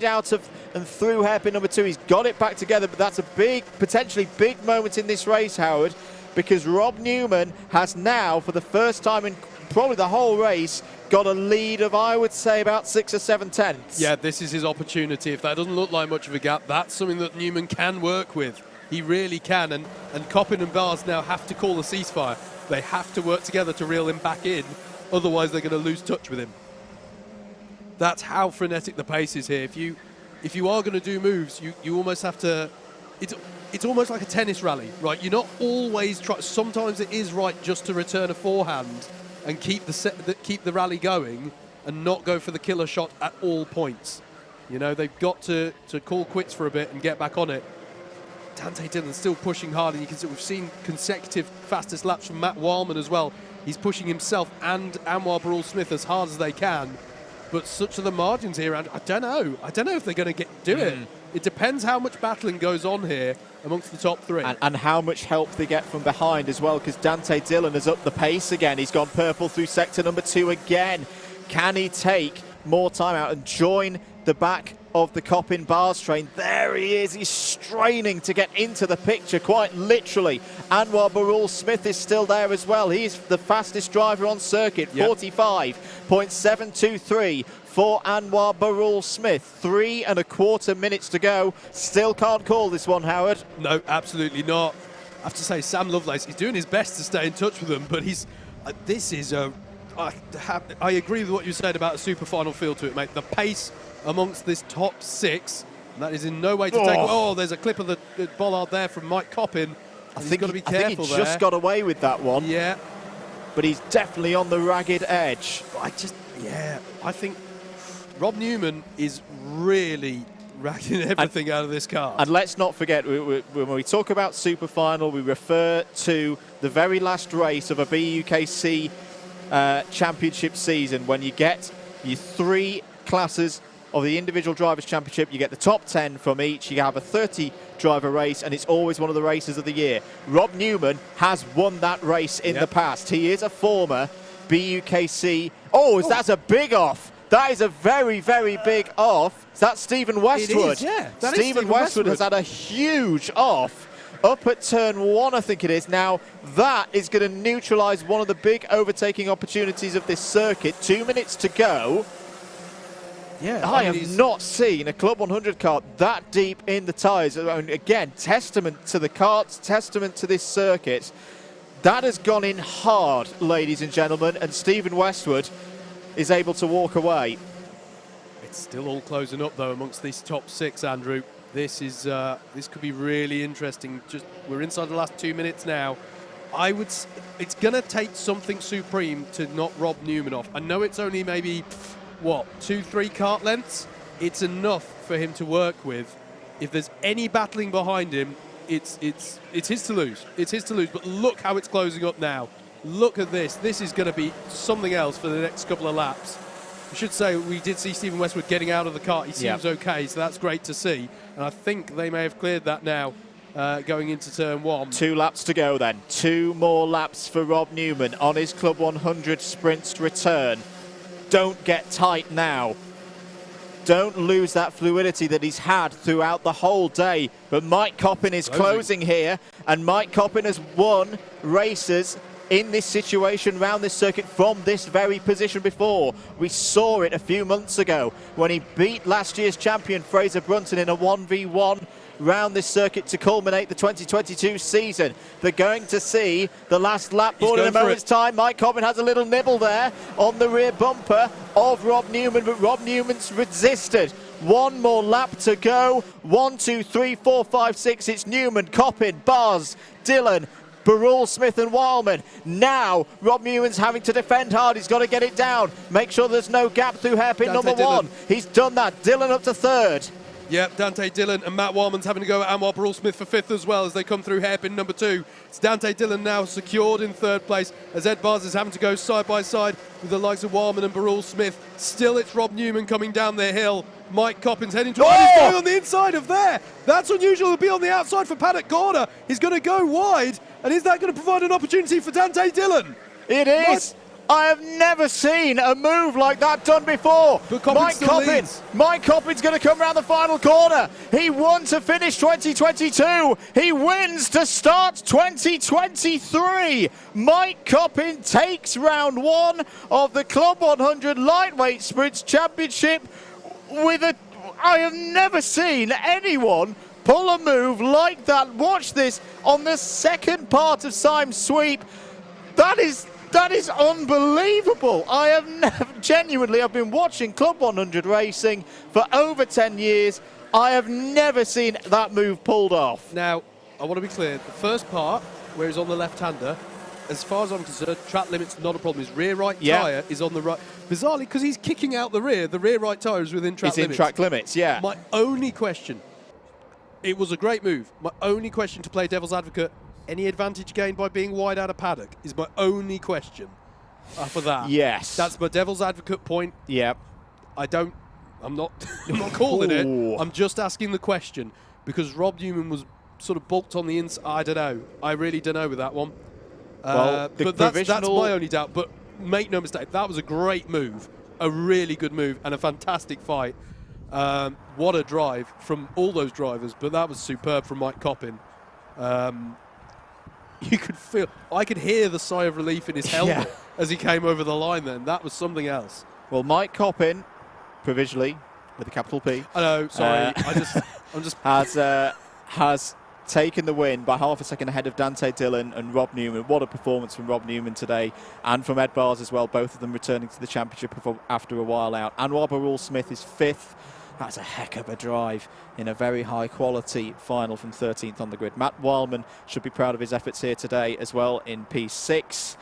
out of and through hairpin number 2. He's got it back together, but that's a big, potentially big moment in this race, Howard, because Rob Newman has now, for the first time in probably the whole race, got a lead of, I would say, about 6 or 7 tenths. Yeah, this is his opportunity. If that doesn't look like much of a gap, that's something that Newman can work with. He really can, and Coppin and Bars now have to call a ceasefire. They have to work together to reel him back in, otherwise they're going to lose touch with him. That's how frenetic the pace is here. If you are going to do moves, you almost have to... It's almost like a tennis rally, right? You're not always trying... Sometimes it is right just to return a forehand and keep the rally going and not go for the killer shot at all points. You know, they've got to call quits for a bit and get back on it. Dante Dillon still pushing hard, and you can see we've seen consecutive fastest laps from Matt Wildman as well. He's pushing himself and Anwar Barul-Smith as hard as they can, but such are the margins here, and I don't know if they're going to do it. It depends how much battling goes on here amongst the top three. And how much help they get from behind as well, because Dante Dillon has upped the pace again. He's gone purple through sector number 2 again. Can he take more time out and join the back of the Coppin Bars train? There he is. He's straining to get into the picture, quite literally. Anwar Barul-Smith is still there as well. He's the fastest driver on circuit, 45.723 for Anwar Barul-Smith. 3.25 minutes to go. Still can't call this one, Howard. No, absolutely not. I have to say, Sam Lovelace, he's doing his best to stay in touch with them, but he's... this is a... I agree with what you said about a super final feel to it, mate. The pace amongst this top 6, and that is in no way to take... Oh, there's a clip of the bollard there from Mike Coppin. I think he's got to be careful there. I think he just got away with that one. Yeah. But he's definitely on the ragged edge. I think Rob Newman is really ragging everything out of this car. And let's not forget, when we talk about super final, we refer to the very last race of a BUKC championship season, when you get your 3 classes of the individual drivers championship. You get the top 10 from each. You have a 30 driver race, and it's always one of the races of the year. Rob Newman has won that race in the past. He is a former BUKC. That's a big off. That is a very, very big off. That's Stephen Westwood. It is, yeah. Stephen Westwood has had a huge off up at turn 1, I think it is. Now, that is going to neutralise one of the big overtaking opportunities of this circuit. 2 minutes to go. Yeah, I have not seen a Club 100 kart that deep in the tyres. I mean, again, testament to the karts, testament to this circuit. That has gone in hard, ladies and gentlemen, and Stephen Westwood is able to walk away. It's still all closing up, though, amongst these top 6, Andrew. This is this could be really interesting. We're inside the last 2 minutes now. It's going to take something supreme to knock Rob Newman off. I know it's only maybe... 2-3 kart lengths. It's enough for him to work with. If there's any battling behind him, it's his to lose. It's his to lose. But look how it's closing up now. Look at this. This is going to be something else for the next couple of laps. I should say we did see Stephen Westwood getting out of the kart. He seems okay, so that's great to see. And I think they may have cleared that now, going into turn 1. 2 laps to go then. 2 more laps for Rob Newman on his Club 100 sprints return. Don't get tight now. Don't lose that fluidity that he's had throughout the whole day. But Mike Coppin is closing here, and Mike Coppin has won races in this situation round this circuit from this very position before. We saw it a few months ago when he beat last year's champion Fraser Brunton in a 1v1 round this circuit to culminate the 2022 season. They're going to see the last lap board in a moment's time. Mike Cobbin has a little nibble there on the rear bumper of Rob Newman, but Rob Newman's resisted. One more lap to go. 1, 2, 3, 4, 5, 6. It's Newman, Coppin, Bars, Dillon, Burrell, Smith and Wildman. Now Rob Newman's having to defend hard. He's got to get it down. Make sure there's no gap through hairpin number 1. He's done that. Dillon up to 3rd. Yep, Dante Dillon and Matt Wildman's having to go at Anwar Burrell Smith for 5th as well as they come through hairpin number 2. It's Dante Dillon now secured in 3rd place as Ed Bars is having to go side by side with the likes of Wildman and Burrell Smith. Still, it's Rob Newman coming down the hill. Mike Coppin's heading towards. He's going on the inside of there. That's unusual to be on the outside for Paddock Gorder. He's going to go wide, and is that going to provide an opportunity for Dante Dillon? It is. I have never seen a move like that done before. Mike Coppin's going to come around the final corner. He won to finish 2022. He wins to start 2023. Mike Coppin takes round 1 of the Club 100 Lightweight Sprints Championship with a... I have never seen anyone pull a move like that. Watch this on the second part of Simon's sweep. That is unbelievable. I have never, genuinely, I've been watching Club 100 racing for over 10 years. I have never seen that move pulled off. Now, I want to be clear. The first part, where he's on the left-hander, as far as I'm concerned, track limit's not a problem. His rear right tyre is on the right. Bizarrely, because he's kicking out the rear right tyre is within track limits. It's in track limits, yeah. My only question, it was a great move. My only question to play devil's advocate, any advantage gained by being wide out of paddock is my only question for that. Yes. That's my devil's advocate point. Yep. I'm not calling it. I'm just asking the question because Rob Newman was sort of bulked on the inside. I don't know. I really don't know with that one. Well, but that's my only doubt. But make no mistake, that was a great move, a really good move, and a fantastic fight. What a drive from all those drivers, but that was superb from Mike Coppin. You could feel, I could hear the sigh of relief in his helmet as he came over the line then. That was something else. Well, Mike Coppin, provisionally, with a capital P. I know, sorry. I'm just has taken the win by half a second ahead of Dante Dillon and Rob Newman. What a performance from Rob Newman today, and from Ed Bars as well, both of them returning to the championship after a while out. Anwar Burrell Smith is 5th. That's a heck of a drive in a very high-quality final from 13th on the grid. Matt Wildman should be proud of his efforts here today as well in P6.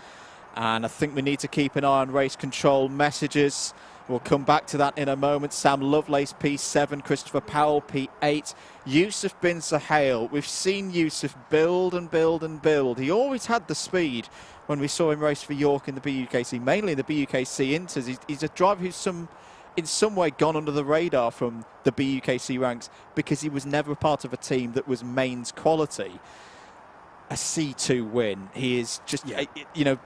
And I think we need to keep an eye on race control messages. We'll come back to that in a moment. Sam Lovelace, P7. Christopher Powell, P8. Yusuf Bin Sahel. We've seen Yusuf build and build and build. He always had the speed when we saw him race for York in the BUKC, mainly in the BUKC Inters. He's a driver who's in some way gone under the radar from the BUKC ranks because he was never part of a team that was mains quality. A C2 win. He is just, you know,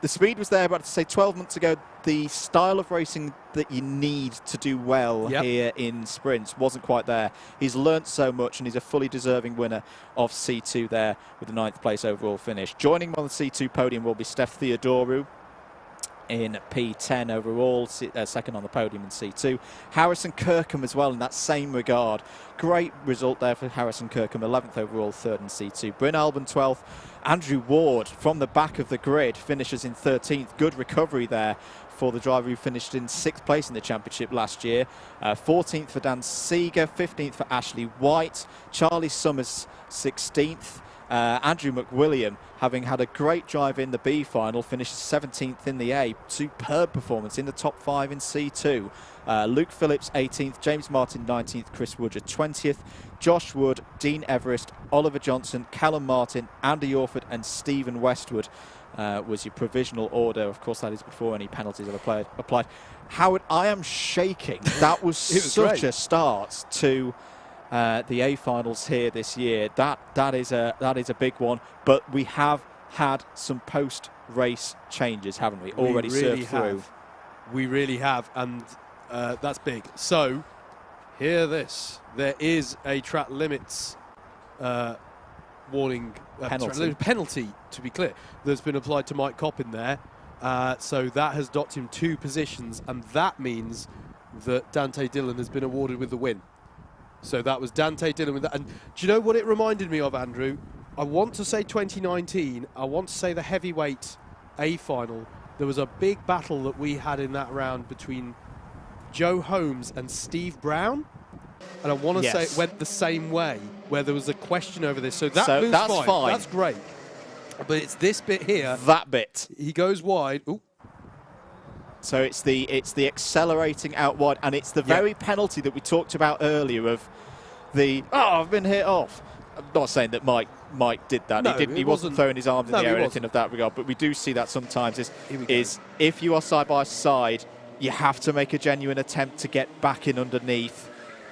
the speed was there, but to say 12 months ago, the style of racing that you need to do well here in sprints wasn't quite there. He's learnt so much, and he's a fully deserving winner of C2 there with the 9th place overall finish. Joining him on the C2 podium will be Steph Theodorou in P10 overall, second on the podium in C2. Harrison Kirkham as well in that same regard. Great result there for Harrison Kirkham, 11th overall, 3rd in C2. Bryn Albon 12th. Andrew Ward from the back of the grid finishes in 13th. Good recovery there for the driver who finished in 6th place in the championship last year. 14th for Dan Seeger, 15th for Ashley White. Charlie Summers 16th. Andrew McWilliam, having had a great drive in the B final, finishes 17th in the A. Superb performance in the top 5 in C2. Luke Phillips 18th, James Martin 19th, Chris Woodger 20th, Josh Wood, Dean Everest, Oliver Johnson, Callum Martin, Andy Orford and Stephen Westwood was your provisional order. Of course, that is before any penalties are applied. Howard, I am shaking. That was such a start to the A finals here this year. That is a big one. But we have had some post-race changes, haven't we? Already served through. We really have, and that's big. So, hear this: there is a track limits warning penalty, to be clear, that's been applied to Mike Coppin there. So that has docked him 2 positions, and that means that Dante Dillon has been awarded with the win. So that was Dante Dillon with that. And do you know what it reminded me of, Andrew? I want to say 2019. I want to say the heavyweight A final. There was a big battle that we had in that round between Joe Holmes and Steve Brown. And I want to say it went the same way, where there was a question over this. So that's fine. That's great. But it's this bit here. That bit. He goes wide. Ooh. So it's the accelerating out wide, and it's the very penalty that we talked about earlier of the, I've been hit off. I'm not saying that Mike did that. No, he wasn't throwing his arms in the air or anything of that regard, but we do see that sometimes is if you are side by side, you have to make a genuine attempt to get back in underneath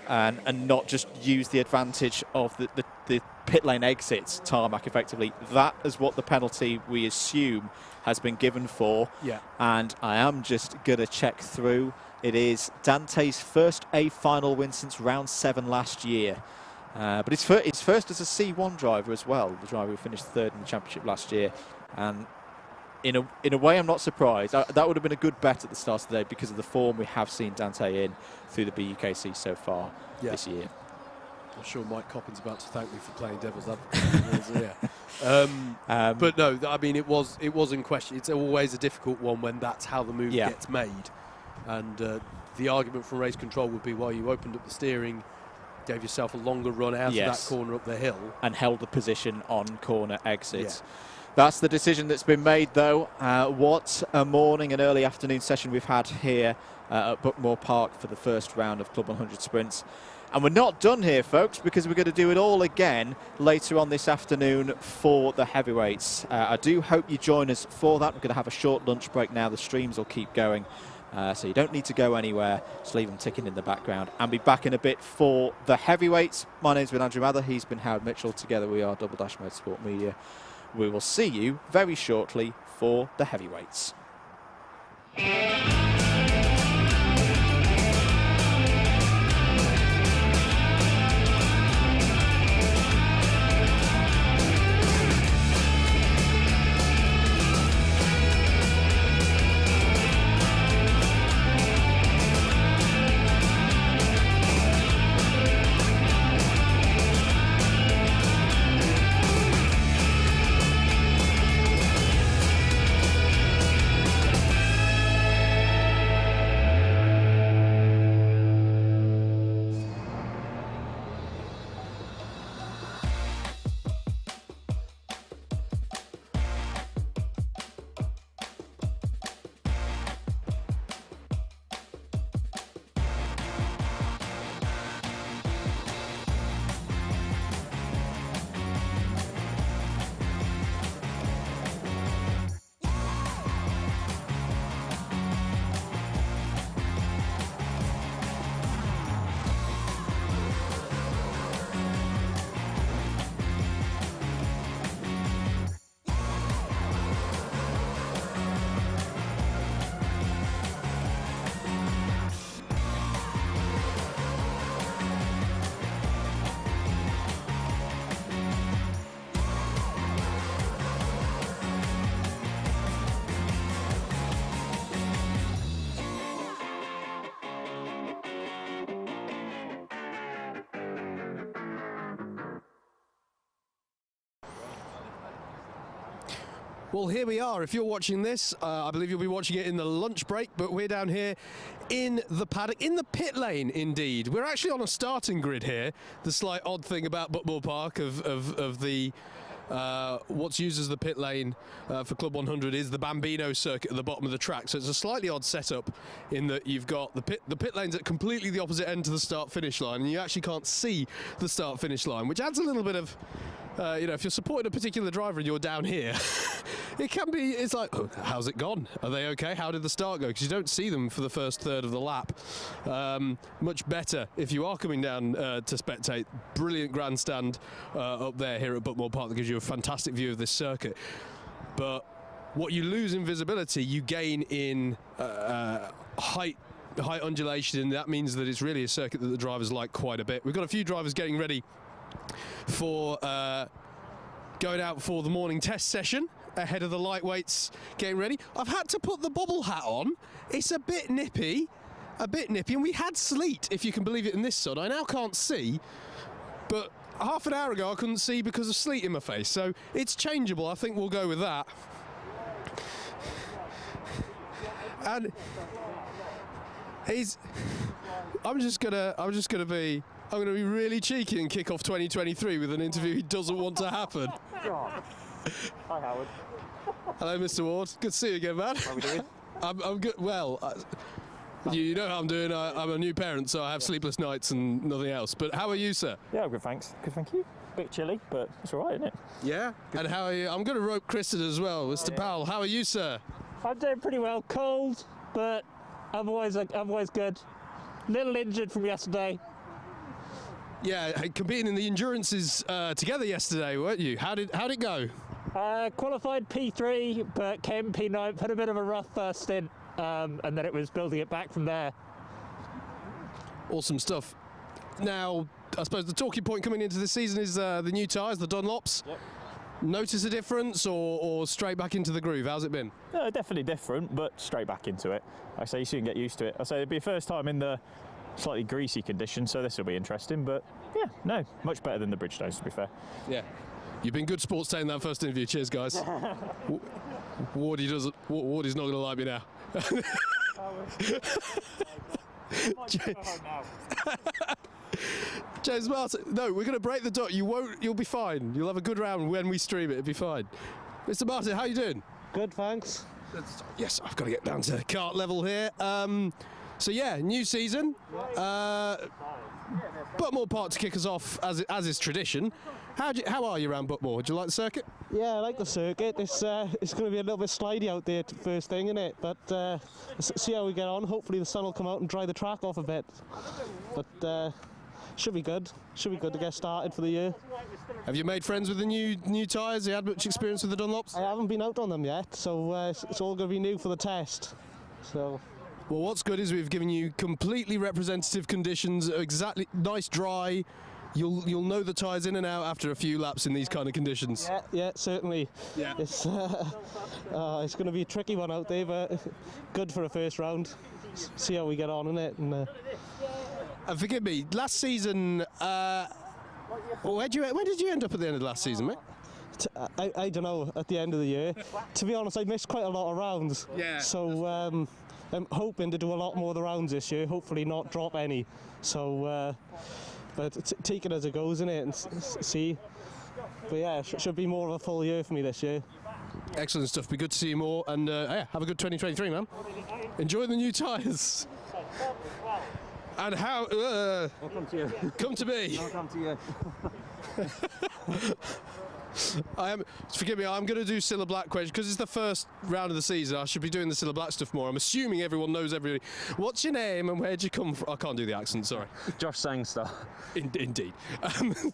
and not just use the advantage of the pit lane exits tarmac effectively. That is what the penalty, we assume, has been given for. Yeah. And I am just going to check through. It is Dante's first A final win since round 7 last year. But it's first as a C1 driver as well, the driver who finished 3rd in the championship last year. And in a way, I'm not surprised. That would have been a good bet at the start of the day because of the form we have seen Dante in through the BUKC so far this year. I'm sure Mike Coppin's about to thank me for playing devil's advocate. But no, I mean, it was in question. It's always a difficult one when that's how the move gets made. And the argument from race control would be, well, you opened up the steering, gave yourself a longer run out of that corner up the hill. And held the position on corner exits. Yeah. That's the decision that's been made, though. What a morning and early afternoon session we've had here at Buckmore Park for the first round of Club 100 Sprints. And we're not done here, folks, because we're going to do it all again later on this afternoon for the heavyweights. I do hope you join us for that. We're going to have a short lunch break now. The streams will keep going, so you don't need to go anywhere. Just leave them ticking in the background. And be back in a bit for the heavyweights. My name's been Andrew Mather. He's been Howard Mitchell. Together we are Double Dash Motorsport Media. We will see you very shortly for the heavyweights. Well, here we are. If you're watching this, I believe you'll be watching it in the lunch break, but we're down here in the paddock, in the pit lane, indeed. We're actually on a starting grid here. The slight odd thing about Buckmore Park of the what's used as the pit lane for Club 100 is the Bambino circuit at the bottom of the track. So it's a slightly odd setup in that you've got the pit lane's at completely the opposite end to the start-finish line, and you actually can't see the start-finish line, which adds a little bit of if you're supporting a particular driver and you're down here, it's like, oh, how's it gone? Are they okay? How did the start go? Because you don't see them for the first third of the lap. Much better if you are coming down to spectate. Brilliant grandstand up there here at Buckmore Park that gives you a fantastic view of this circuit. But what you lose in visibility, you gain in height undulation, and that means that it's really a circuit that the drivers like quite a bit. We've got a few drivers getting ready for going out for the morning test session ahead of the lightweights getting ready. I've had to put the bobble hat on. It's a bit nippy, and we had sleet, if you can believe it, in this sun. I now can't see, but half an hour ago I couldn't see because of sleet in my face, so it's changeable. I think we'll go with that. And I'm gonna be really cheeky and kick off 2023 with an interview he doesn't want to happen. Hi, Howard. Hello, Mr. Ward. Good to see you again, man. How are we doing? I'm good. Well, you know how I'm doing. I'm a new parent, so I have sleepless nights and nothing else. But how are you, sir? Yeah, I'm good, thanks. Good, thank you. Bit chilly, but it's all right, isn't it? Yeah. And how are you? I'm going to rope Kristen as well, Mr. Powell. How are you, sir? I'm doing pretty well. Cold, but otherwise good. Little injured from yesterday. Yeah, competing in the endurances together yesterday, weren't you? How'd it go? Qualified P3, but came P9. Had a bit of a rough stint, and then it was building it back from there. Awesome stuff. Now, I suppose the talking point coming into this season is the new tyres, the Dunlops. Yep. Notice a difference or straight back into the groove? How's it been? Definitely different, but straight back into it. I say you soon get used to it. I say it'd be a first time in the slightly greasy conditions, so this will be interesting. But yeah, no, much better than the Bridgestones, to be fair. Yeah, you've been good sports taking that first interview. Cheers, guys. Wardy's not going to like me now. James Martin, no, we're going to break the dot. You'll be fine. You'll have a good round when we stream it. It'll be fine. Mr. Martin, how you doing? Good, thanks. Yes, I've got to get down to kart level here. So yeah, new season. Buckmore Park to kick us off, as is tradition. How are you around Buckmore? Do you like the circuit? Yeah, I like the circuit. It's going to be a little bit slidey out there first thing, isn't it? But see how we get on. Hopefully the sun will come out and dry the track off a bit. But should be good. Should be good to get started for the year. Have you made friends with the new tyres? Have you had much experience with the Dunlops? I haven't been out on them yet, so it's all going to be new for the test. So. Well, what's good is we've given you completely representative conditions, exactly nice dry. You'll know the tyres in and out after a few laps in these kind of conditions. Yeah, certainly. Yeah. It's going to be a tricky one out there, but good for a first round. See how we get on in it. And forgive me, last season, where did you end up at the end of last season, mate? I don't know, at the end of the year. To be honest, I missed quite a lot of rounds. Yeah. So I'm hoping to do a lot more of the rounds this year, hopefully not drop any. So, but take it as it goes, innit, and see. But yeah, should be more of a full year for me this year. Excellent stuff. Be good to see you more, and yeah, have a good 2023, man. Enjoy the new tyres. And how? I'll come to you. Come to me. I'll come to you. Forgive me, I'm going to do Cilla Black questions because it's the first round of the season. I should be doing the Cilla Black stuff more. I'm assuming everyone knows everybody. What's your name and where'd you come from? I can't do the accent, sorry. Josh Sangster. Indeed.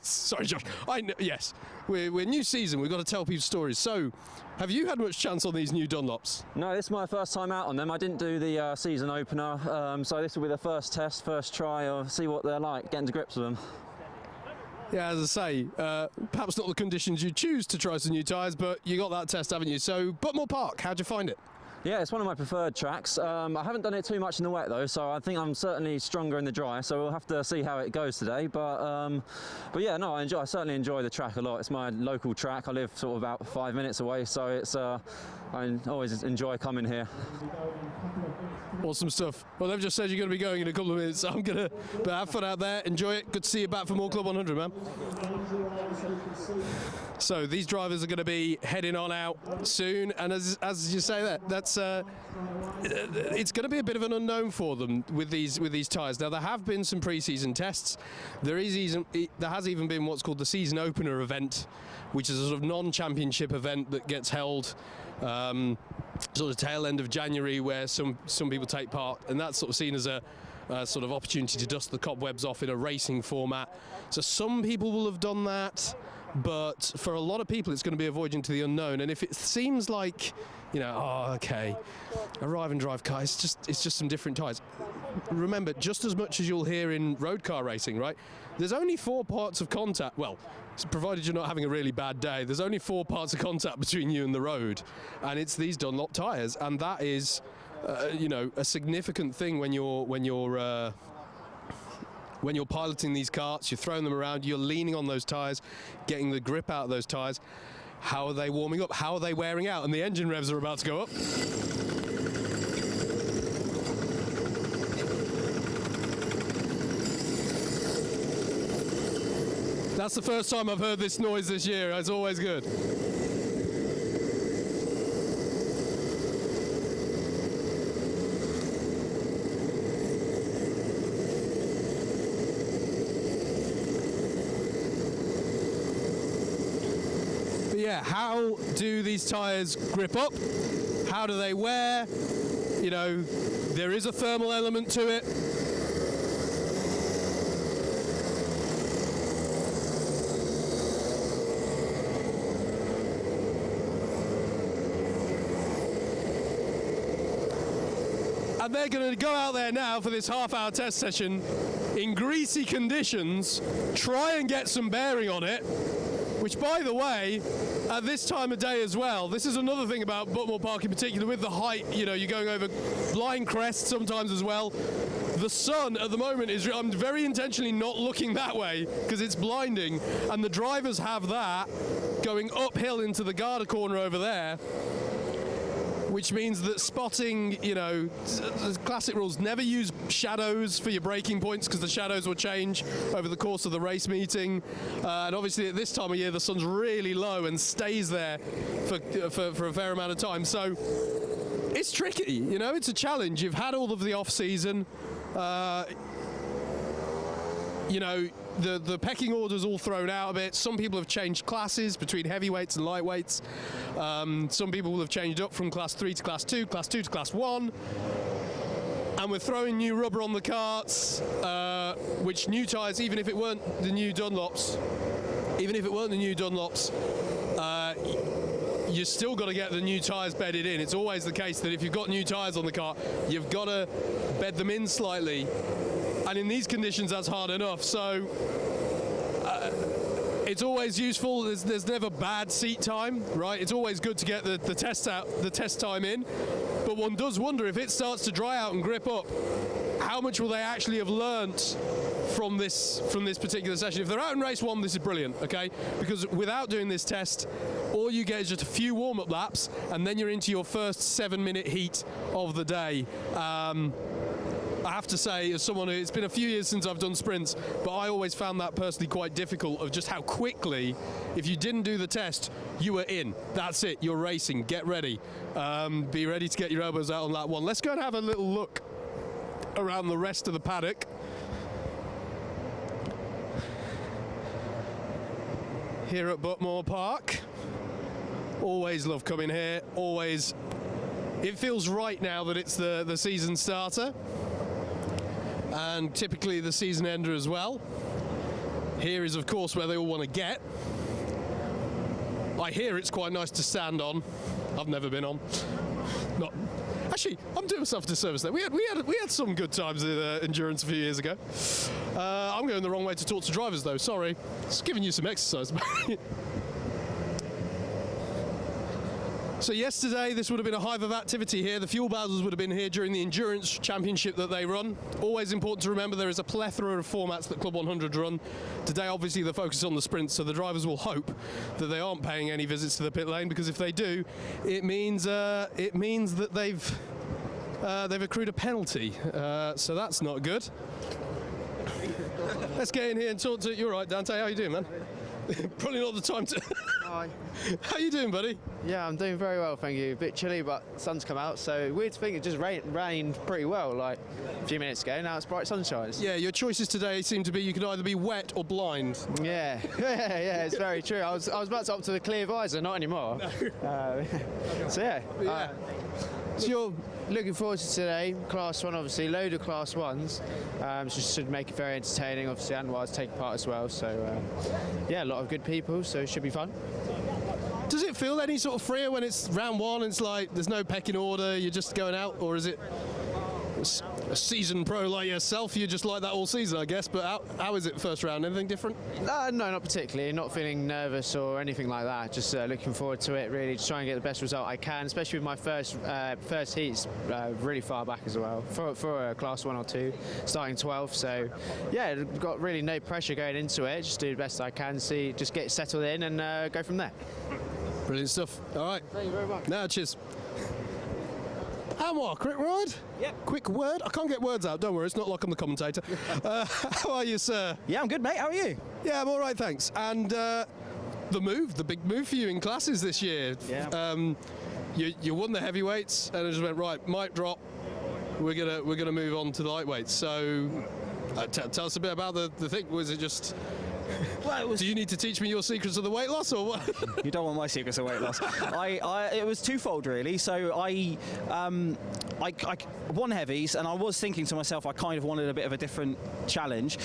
Sorry, Josh. I know, yes, we're new season. We've got to tell people stories. So, have you had much chance on these new Dunlops? No, this is my first time out on them. I didn't do the season opener, so this will be the first test, first try, or see what they're like, getting to grips with them. Yeah, as I say, perhaps not the conditions you choose to try some new tyres, but you got that test, haven't you? So, Buckmore Park, how'd you find it? Yeah, it's one of my preferred tracks. I haven't done it too much in the wet though, so I think I'm certainly stronger in the dry. So we'll have to see how it goes today. But yeah, no, I certainly enjoy the track a lot. It's my local track. I live sort of about 5 minutes away, so it's I always enjoy coming here. Awesome stuff. Well, they've just said you're going to be going in a couple of minutes, so I'm going to have fun out there. Enjoy it. Good to see you back for more Club 100, man. So these drivers are going to be heading on out soon, and as you say that's it's going to be a bit of an unknown for them with these tyres. Now there have been some pre-season tests. There has even been what's called the season opener event, which is a sort of non-championship event that gets held sort of tail end of January, where some people take part, and that's sort of seen as a sort of opportunity to dust the cobwebs off in a racing format. So some people will have done that. but for a lot of people it's going to be a voyage into the unknown. And if it seems like, you know, oh, okay, arrive and drive car, it's just some different tyres. Remember, just as much as you'll hear in road car racing, right, there's only 4 parts of contact, well, provided you're not having a really bad day, there's only 4 parts of contact between you and the road, and it's these Dunlop tyres, and that is you know, a significant thing when you're piloting these karts. You're throwing them around, you're leaning on those tyres, getting the grip out of those tyres. How are they warming up? How are they wearing out? And the engine revs are about to go up. That's the first time I've heard this noise this year. It's always good. Yeah, how do these tyres grip up? How do they wear? You know, there is a thermal element to it. And they're going to go out there now for this half-hour test session in greasy conditions, try and get some bearing on it. Which, by the way, at this time of day as well, this is another thing about Buckmore Park in particular, with the height, you know, you're going over blind crests sometimes as well. The sun at the moment is, I'm very intentionally not looking that way because it's blinding, and the drivers have that going uphill into the Garda corner over there, which means that spotting, you know, the classic rules, never use shadows for your braking points because the shadows will change over the course of the race meeting. And obviously at this time of year, the sun's really low and stays there for a fair amount of time. So it's tricky, you know, it's a challenge. You've had all of the off-season. You know, the pecking order's all thrown out a bit. Some people have changed classes between heavyweights and lightweights. Some people will have changed up from class 3 to class 2, class 2 to class 1. And we're throwing new rubber on the karts, which new tyres, even if it weren't the new Dunlops, you still got to get the new tyres bedded in. It's always the case that if you've got new tyres on the car, you've got to bed them in slightly. And in these conditions, that's hard enough. So it's always useful. There's never bad seat time, right? It's always good to get the test time in. But one does wonder if it starts to dry out and grip up, how much will they actually have learnt from this particular session? If they're out in race 1, this is brilliant, okay? Because without doing this test, all you get is just a few warm-up laps, and then you're into your first 7-minute heat of the day. I have to say, as someone who, it's been a few years since I've done sprints, but I always found that personally quite difficult, of just how quickly, if you didn't do the test, you were in. That's it, you're racing, get ready. Be ready to get your elbows out on lap 1. Let's go and have a little look around the rest of the paddock. Here at Buckmore Park. Always love coming here, always. It feels right now that it's the season starter, and typically the season ender as well. Here is, of course, where they all want to get. I hear it's quite nice to stand on. I've never been on. Not actually. I'm doing myself a disservice there. We had some good times in endurance a few years ago. I'm going the wrong way to talk to drivers, though. Sorry, just giving you some exercise. So yesterday, this would have been a hive of activity here. The fuel bowsers would have been here during the endurance championship that they run. Always important to remember there is a plethora of formats that CLUB100 run. Today, obviously, the focus is on the sprints, so the drivers will hope that they aren't paying any visits to the pit lane, because if they do, it means that they've accrued a penalty. So that's not good. Let's get in here and talk to you. All right, Dante, how you doing, man? Probably not the time to. Hi. How you doing, buddy? Yeah, I'm doing very well, thank you. A bit chilly, but sun's come out, so weird thing, it just rained pretty well, like a few minutes ago. Now it's bright sunshine. Yeah, your choices today seem to be you can either be wet or blind. Yeah, yeah, it's very true. I was about to opt to the clear visor, not anymore. No. So yeah. So looking forward to today. Class 1, obviously, load of Class 1s. So should make it very entertaining. Obviously, Anwar's taking part as well. So, yeah, a lot of good people, so it should be fun. Does it feel any sort of freer when it's round 1 and it's like there's no pecking order, you're just going out, or is it a seasoned pro like yourself, you're just like that all season, I guess, but how is it first round? Anything different? No, not particularly. Not feeling nervous or anything like that. Just looking forward to it, really. Just trying to get the best result I can, especially with my first heats really far back as well, for a Class 1 or 2, starting 12th. So, yeah, got really no pressure going into it. Just do the best I can, just get settled in and go from there. Brilliant stuff. All right. Thank you very much. Now, cheers. Anwar, quick word? Yep. Quick word? I can't get words out, don't worry, it's not like I'm the commentator. How are you, sir? Yeah, I'm good, mate. How are you? Yeah, I'm all right, thanks. And the big move for you in classes this year. Yeah. You won the heavyweights, and it just went, right, mic drop, we're gonna move on to the lightweights. So tell us a bit about the thing. Was it just... Well, do you need to teach me your secrets of the weight loss, or what? You don't want my secrets of weight loss. It was twofold, really. So I won heavies, and I was thinking to myself, I kind of wanted a bit of a different challenge.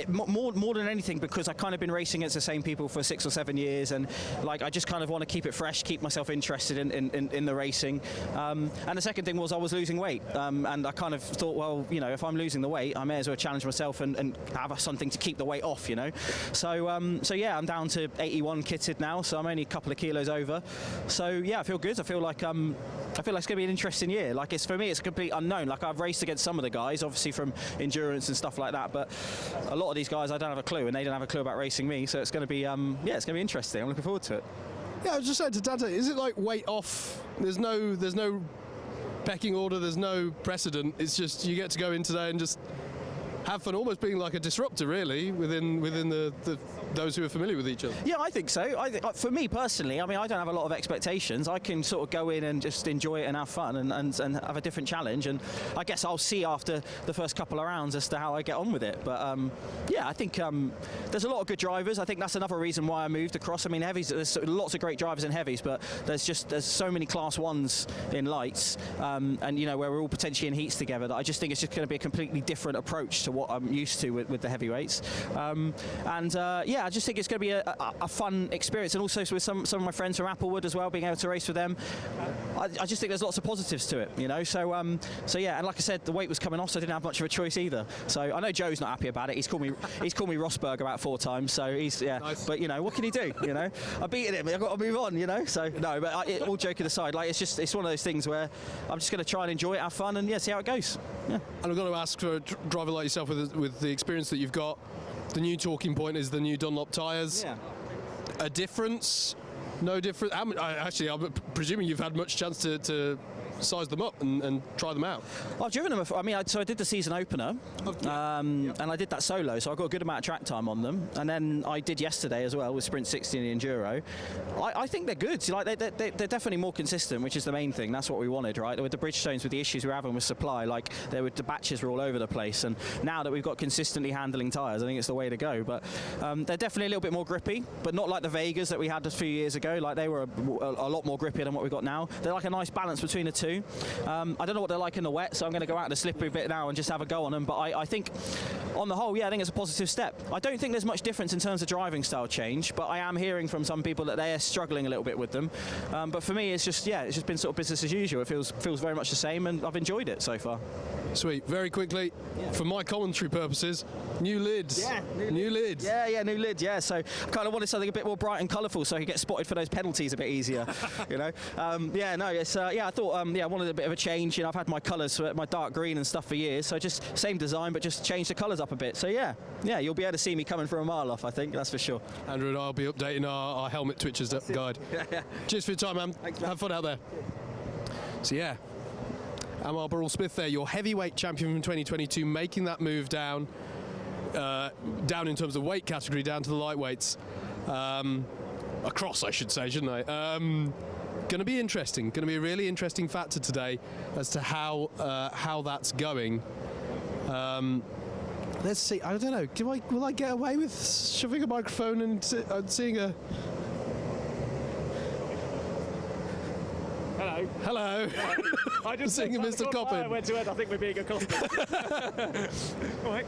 More than anything, because I kind of been racing against the same people for 6 or 7 years, and like I just kind of want to keep it fresh, keep myself interested in the racing. And the second thing was I was losing weight, and I kind of thought, well, you know, if I'm losing the weight, I may as well challenge myself and have something to keep the weight off, you know. So yeah, I'm down to 81 kitted now, so I'm only a couple of kilos over. So yeah, I feel good. I feel like it's going to be an interesting year. Like, for me, it's a complete unknown. Like, I've raced against some of the guys, obviously from endurance and stuff like that, but a lot of these guys, I don't have a clue, and they don't have a clue about racing me. So it's going to be, yeah, it's going to be interesting. I'm looking forward to it. Yeah, I was just saying to Dante, is it like weight off? There's no pecking order. There's no precedent. It's just you get to go in today and just have fun, almost being like a disruptor, really, within those who are familiar with each other. Yeah, I think so. For me personally, I mean, I don't have a lot of expectations. I can sort of go in and just enjoy it and have fun and have a different challenge. And I guess I'll see after the first couple of rounds as to how I get on with it. But yeah, I think there's a lot of good drivers. I think that's another reason why I moved across. I mean, heavies, there's lots of great drivers in heavies, but there's so many Class 1s in lights, and you know, where we're all potentially in heats together, that I just think it's just going to be a completely different approach to what I'm used to with the heavyweights. Yeah, I just think it's going to be a fun experience, and also with some of my friends from Applewood as well, being able to race with them. I just think there's lots of positives to it, you know. So yeah, and like I said, the weight was coming off, so I didn't have much of a choice either. So I know Joe's not happy about it. He's called me Rosberg about 4 times. So he's nice. But you know, what can he do? You know, I've beaten him. I've got to move on. You know. So no, but all joking aside, like it's one of those things where I'm just going to try and enjoy it, have fun, and yeah, see how it goes. Yeah. And I've got to ask, for a driver like yourself with the experience that you've got, the new talking point is the new Dunlop tyres. Yeah. A difference? No difference? Actually, I'm presuming you've had much chance to size them up and try them out. I've driven them. I mean, so I did the season opener, and I did that solo, so I got a good amount of track time on them. And then I did yesterday as well with Sprint 60 and the Enduro. I think they're good. So, like, they're definitely more consistent, which is the main thing. That's what we wanted, right? With the Bridgestones, with the issues we're having with supply, like the batches were all over the place. And now that we've got consistently handling tyres, I think it's the way to go. But they're definitely a little bit more grippy, but not like the Vegas that we had a few years ago. Like, they were a lot more grippier than what we've got now. They're like a nice balance between the two. I don't know what they're like in the wet, so I'm going to go out in the slippery bit now and just have a go on them. But I think, on the whole, yeah, I think it's a positive step. I don't think there's much difference in terms of driving style change, but I am hearing from some people that they're struggling a little bit with them. But for me, it's just been sort of business as usual. It feels very much the same, and I've enjoyed it so far. Sweet. Very quickly, for my commentary purposes, new lids. Yeah, new lids. Yeah, new lid. Yeah, so I kind of wanted something a bit more bright and colourful, so I could get spotted for those penalties a bit easier. You know. Yeah, no, it's I thought I wanted a bit of a change. You know, I've had my colours, my dark green and stuff for years, so just same design, but just change the colours up a bit. So yeah, you'll be able to see me coming from a mile off. I think that's for sure. Andrew and I'll be updating our helmet twitches guide. Cheers for your time, man. Thanks, Have fun out there. So yeah. Amar Burrell-Smith there, your heavyweight champion from 2022, making that move down in terms of weight category, down to the lightweights. Across, I should say, shouldn't I? Going to be interesting. Going to be a really interesting factor today as to how that's going. Let's see. I don't know. Will I get away with shoving a microphone and seeing a... Hello. Hello. Hello. I just Singing Mr. Coppin. I went to Ed. I think we're being accosted. All right.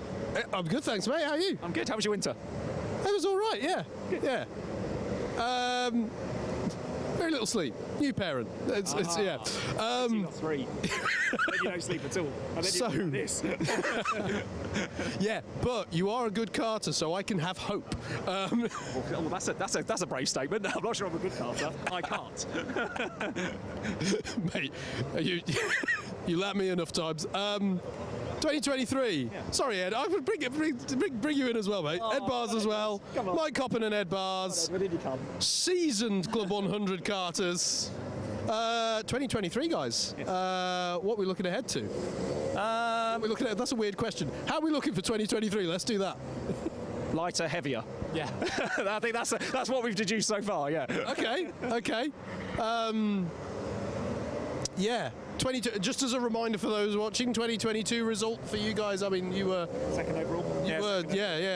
I'm good, thanks, mate. How are you? I'm good. How was your winter? It was all right, yeah. Good. Yeah. Very little sleep. New parent. It's yeah. You got 3. Then you don't sleep at all. And then So- you do this. Yeah, but you are a good karter, so I can have hope. Well, that's a brave statement. I'm not sure I'm a good karter. I can't. Mate, you lapped me enough times. 2023. Yeah. Sorry, Ed. I would bring you in as well, mate. Ed Bars as well. Come on. Mike Coppin and Ed Bars. Where did you come? Seasoned Club 100 karters. 2023, guys. Yes. What are we looking ahead to? We're looking at. That's a weird question. How are we looking for 2023? Let's do that. Lighter, heavier. Yeah. I think that's what we've deduced so far. Yeah. Okay. Yeah. Just as a reminder for those watching, 2022 result for you guys. I mean, you were second overall.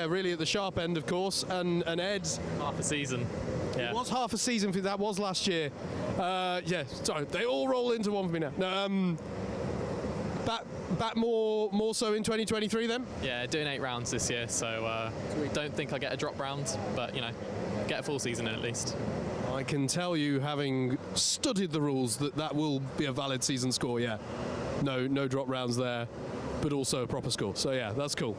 Really at the sharp end, of course. And Ed's half a season. Yeah. It was half a season for that. Was last year. Yeah. Sorry, they all roll into one for me now. No, back more so in 2023 then. Yeah, doing 8 rounds this year, so don't think I get a drop round, but get a full season in at least. I can tell you, having studied the rules, that will be a valid season score. Yeah, no drop rounds there, but also a proper score. So yeah, that's cool.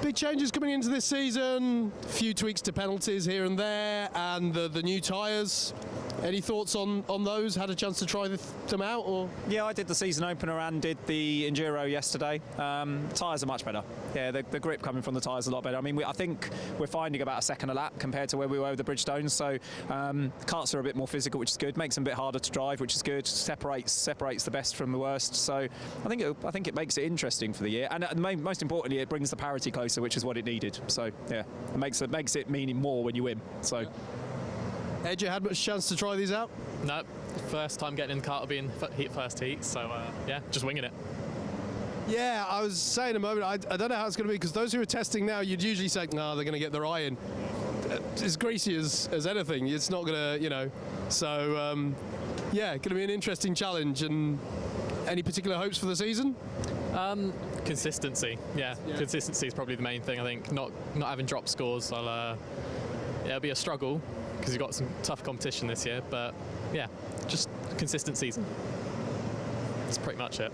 Big changes coming into this season. A few tweaks to penalties here and there, and the new tyres. Any thoughts on those? Had a chance to try them out, or? Yeah, I did the season opener and did the enduro yesterday. Tyres are much better. Yeah, the grip coming from the tyres is a lot better. I mean, I think we're finding about a second a lap compared to where we were with the Bridgestones. So karts are a bit more physical, which is good. Makes them a bit harder to drive, which is good. Separates the best from the worst. So I think it makes it interesting for the year. And most importantly, it brings the parity closer, which is what it needed. So yeah, it makes it meaning more when you win. So. Ed, you had much chance to try these out? No, first time getting in the kart will be in first heat, so yeah, just winging it. Yeah, I was saying a moment, I don't know how it's going to be, because those who are testing now, you'd usually say, no, they're going to get their eye in. As greasy as anything, it's not going to, So, yeah, going to be an interesting challenge. And any particular hopes for the season? Consistency, yeah. Consistency is probably the main thing, I think. Not having drop scores, it'll be a struggle, because you've got some tough competition this year, but yeah, just consistent season. That's pretty much it.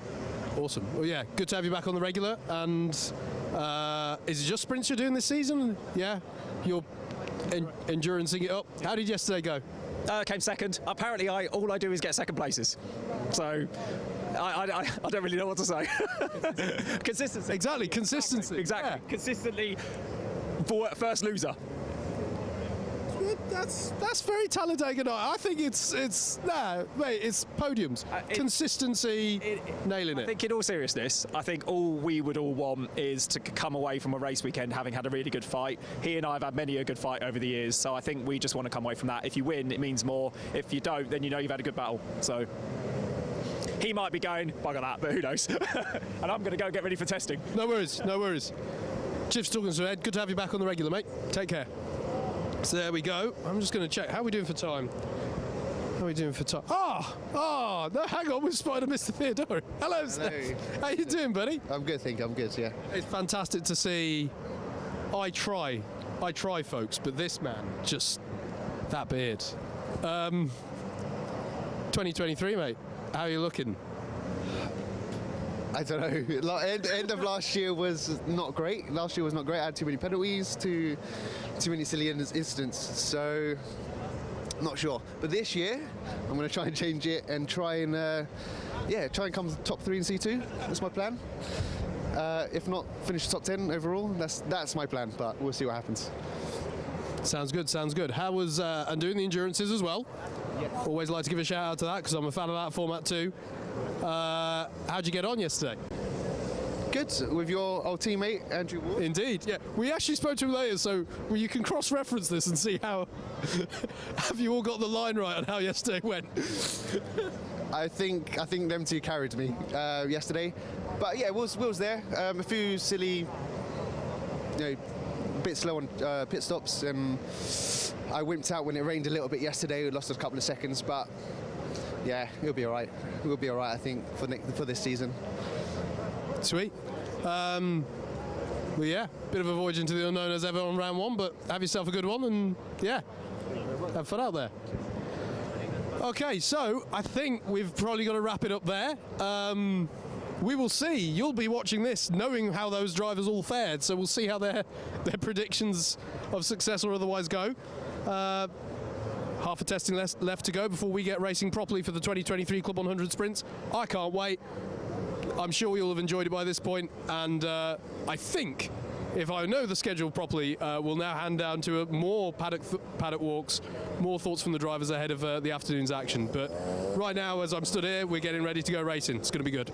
Awesome. Well, yeah, good to have you back on the regular. And is it just sprints you're doing this season? Yeah, you're endurancing it up. How did yesterday go? Came second. Apparently, all I do is get second places. So I don't really know what to say. Consistency. Exactly, consistency. Exactly. Yeah. Consistently for first loser. That's very Talladega night. I think it's podiums. Consistency, nailing it. I think in all seriousness, I think all we would all want is to come away from a race weekend having had a really good fight. He and I have had many a good fight over the years, so I think we just want to come away from that. If you win, it means more. If you don't, then you know you've had a good battle. So he might be going, bugger that, but who knows? And I'm going to go get ready for testing. No worries. Chief's talking to Ed. Good to have you back on the regular, mate. Take care. So there we go. I'm just going to check. How are we doing for time? No, hang on. We've spotted Mr. Theodore. Hello, Steph. How you doing, buddy? I'm good, thank you. I'm good, yeah. It's fantastic to see. I try, folks, but this man, just that beard. 2023, mate. How are you looking? I don't know. End of last year was not great. I had too many penalties, too many silly incidents. So, not sure. But this year, I'm going to try and change it and try and come top 3 in C2. That's my plan. If not, finish top 10 overall. That's my plan. But we'll see what happens. Sounds good. How was and doing the endurances as well? Yes. Always like to give a shout out to that because I'm a fan of that format too. How'd you get on yesterday? Good, with your old teammate Andrew Ward. Indeed, yeah. We actually spoke to him later, so you can cross-reference this and see how have you all got the line right on how yesterday went. I think them two carried me yesterday, but yeah, Will's there. A few silly, a bit slow on pit stops and I wimped out when it rained a little bit yesterday. We lost a couple of seconds, but yeah, it'll be all right. We'll be all right, I think, for this season. Sweet. Well, yeah, bit of a voyage into the unknown as ever on round one, but have yourself a good one, and yeah, have fun out there. Okay, so I think we've probably got to wrap it up there. We will see. You'll be watching this knowing how those drivers all fared, so we'll see how their predictions of success or otherwise go. Half a testing left to go before we get racing properly for the 2023 Club 100 sprints. I can't wait. I'm sure you'll have enjoyed it by this point, and I think, if I know the schedule properly, we'll now hand down to more paddock walks, more thoughts from the drivers ahead of the afternoon's action. But right now, as I'm stood here, we're getting ready to go racing. It's going to be good.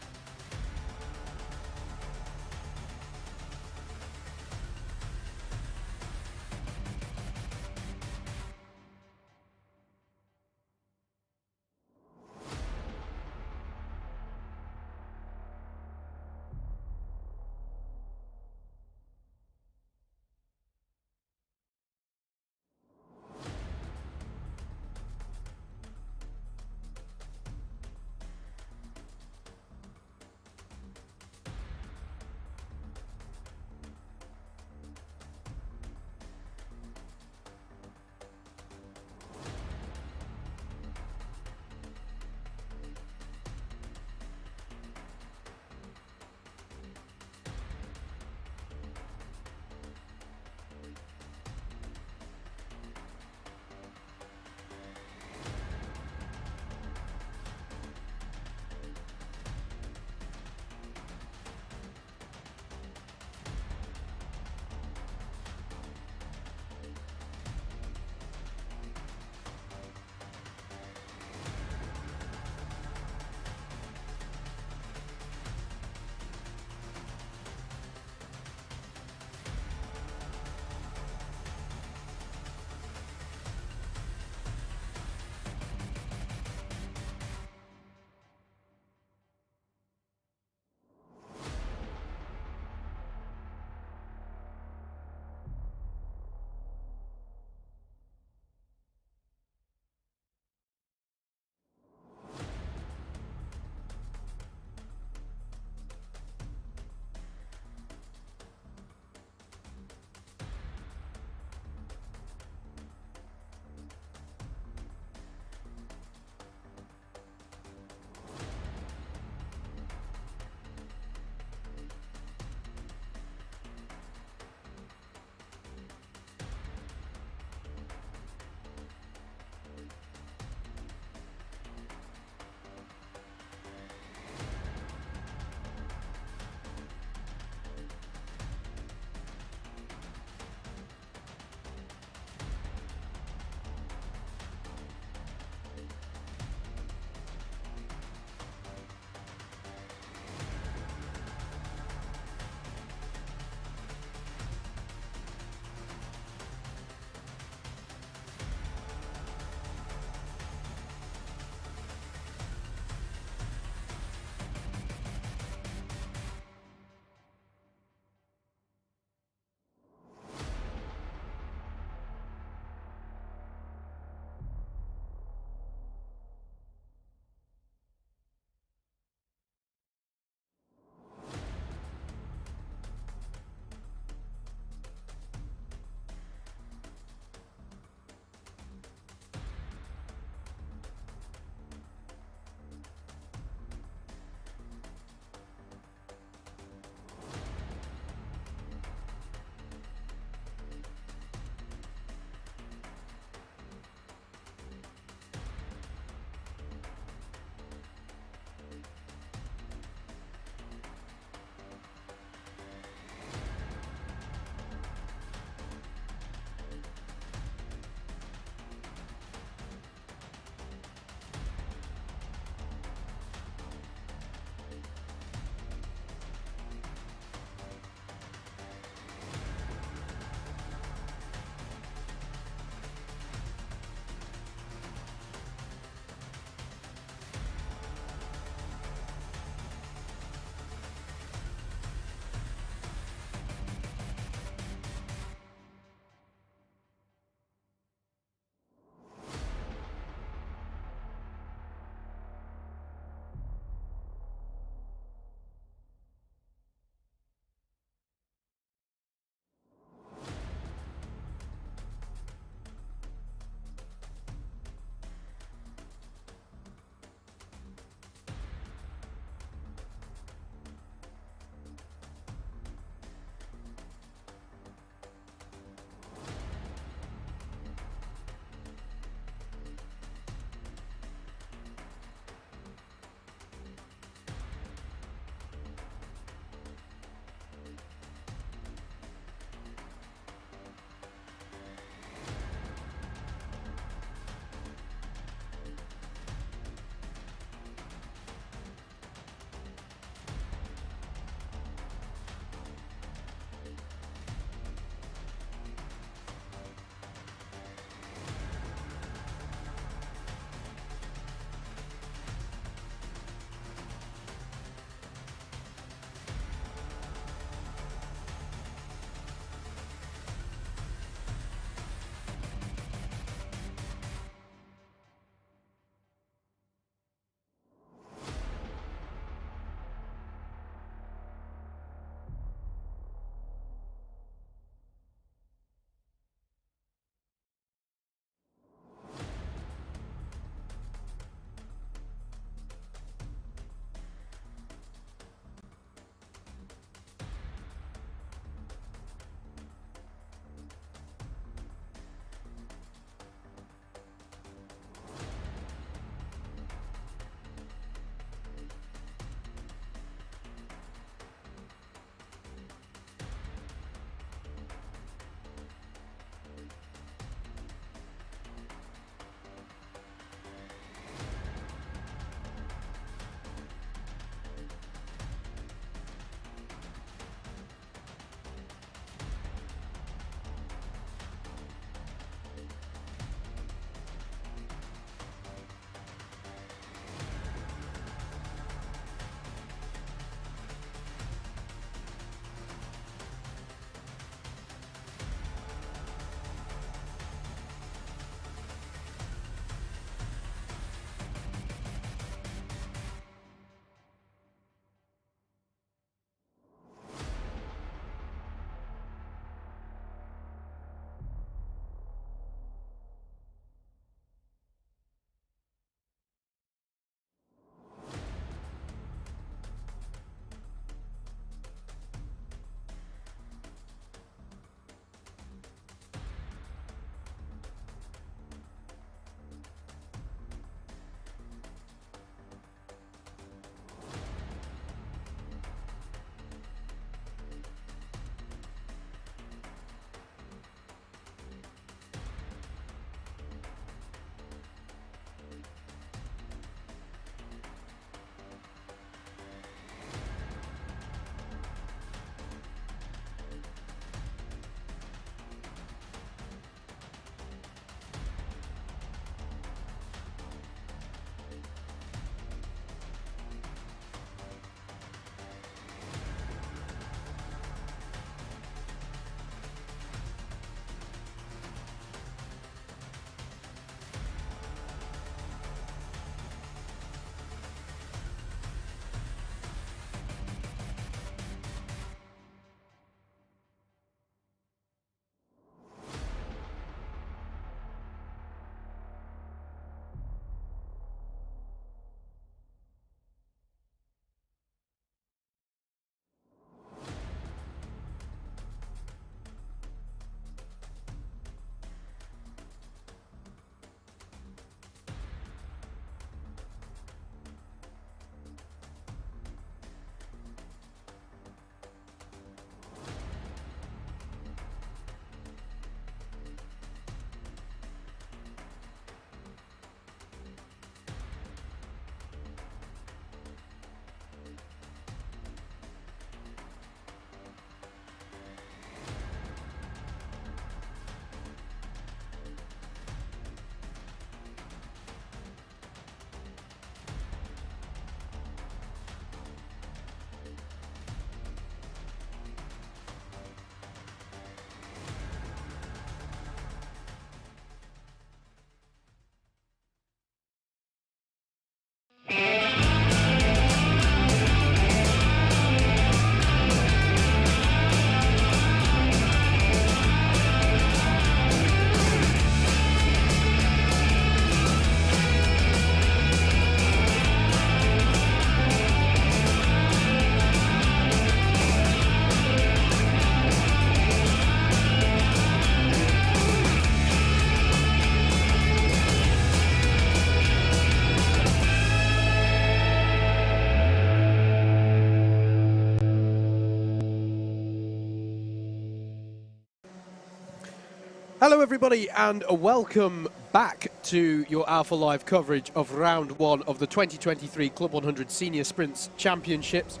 Hello everybody and welcome back to your Alpha Live coverage of round 1 of the 2023 Club 100 Senior Sprints Championships.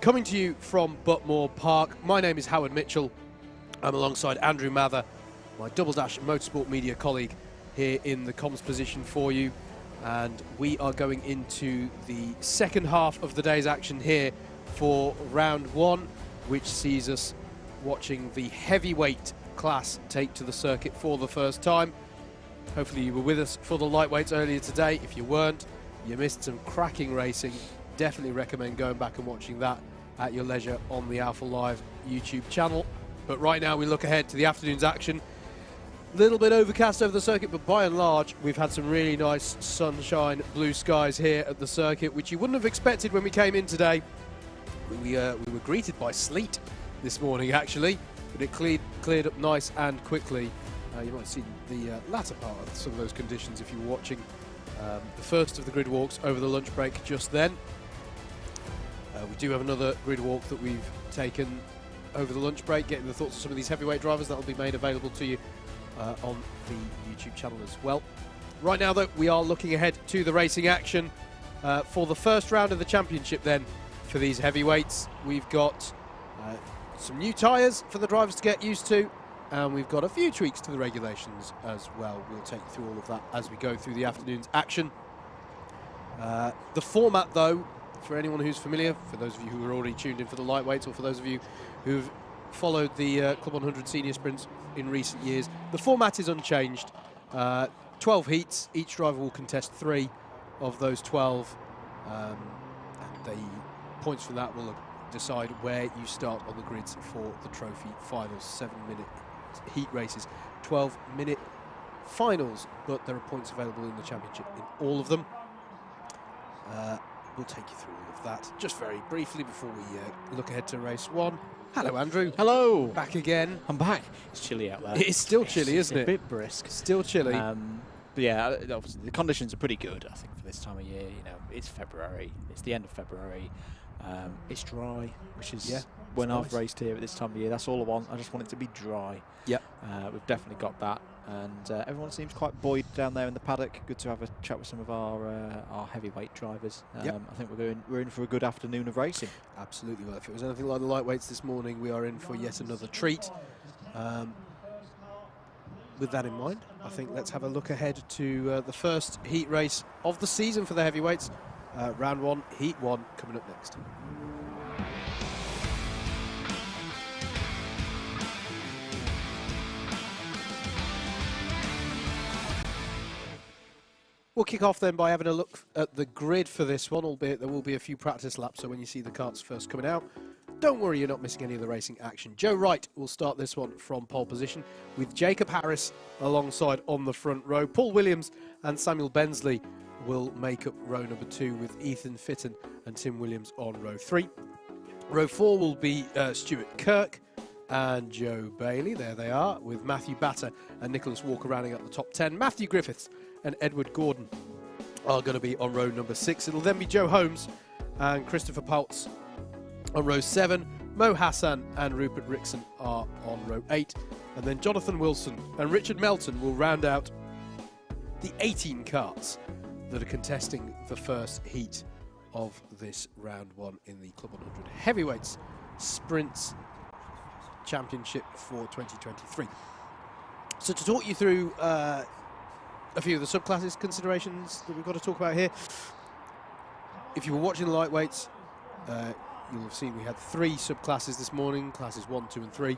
Coming to you from Buckmore Park, my name is Howard Mitchell. I'm alongside Andrew Mather, my Double Dash Motorsport Media colleague here in the comms position for you. And we are going into the second half of the day's action here for round 1, which sees us watching the heavyweight class take to the circuit for the first time. Hopefully you were with us for the lightweights earlier today. If you weren't, you missed some cracking racing. Definitely recommend going back and watching that at your leisure on the Alpha Live YouTube channel. But right now we look ahead to the afternoon's action. Little bit overcast over the circuit, but by and large we've had some really nice sunshine, blue skies here at the circuit, which you wouldn't have expected when we came in today. We were greeted by sleet this morning actually, but it cleared up nice and quickly. You might see the latter part of some of those conditions if you were watching the first of the grid walks over the lunch break just then. We do have another grid walk that we've taken over the lunch break, getting the thoughts of some of these heavyweight drivers. That will be made available to you on the YouTube channel as well. Right now though, we are looking ahead to the racing action for the first round of the championship then. For these heavyweights, we've got some new tyres for the drivers to get used to, and we've got a few tweaks to the regulations as well. We'll take you through all of that as we go through the afternoon's action. The format though, for anyone who's familiar, for those of you who are already tuned in for the lightweights, or for those of you who've followed the Club 100 Senior Sprints in recent years, the format is unchanged. 12 heats, each driver will contest 3 of those 12, and the points from that will decide where you start on the grids for the trophy finals. 7-minute heat races, 12-minute finals, but there are points available in the championship in all of them. We'll take you through all of that just very briefly before we look ahead to race 1. Hello, Andrew. Hello. Back again. I'm back. It's chilly out there. It's still chilly, isn't it? A bit brisk. Still chilly. But yeah, obviously the conditions are pretty good, I think, for this time of year. You know, it's February. It's the end of February. It's dry, which is when I've raced here at this time of year. That's all I want. I just want it to be dry. Yep. We've definitely got that, and everyone seems quite buoyed down there in the paddock. Good to have a chat with some of our heavyweight drivers. I think we're in for a good afternoon of racing. Absolutely. Well, if it was anything like the lightweights this morning, we are in for yet another treat. With that in mind, I think let's have a look ahead to the first heat race of the season for the heavyweights. Round 1, Heat 1, coming up next. We'll kick off then by having a look at the grid for this one, albeit there will be a few practice laps, so when you see the karts first coming out, don't worry, you're not missing any of the racing action. Joe Wright will start this one from pole position, with Jacob Harris alongside on the front row. Paul Williams and Samuel Bensley will make up row number 2, with Ethan Fitton and Tim Williams on row 3. Row 4 will be Stuart Kirk and Joe Bailey. There they are, with Matthew Batter and Nicholas Walker rounding up the top 10. Matthew Griffiths and Edward Gordon are going to be on row number 6. It'll then be Joe Holmes and Christopher Paltz on row 7. Mo Hassan and Rupert Rickson are on row 8. And then Jonathan Wilson and Richard Melton will round out the 18 karts that are contesting the first heat of this round 1 in the Club 100 Heavyweights Sprints Championship for 2023. So to talk you through a few of the subclasses considerations that we've got to talk about here. If you were watching the lightweights, you'll have seen we had 3 subclasses this morning, classes 1, 2 and 3.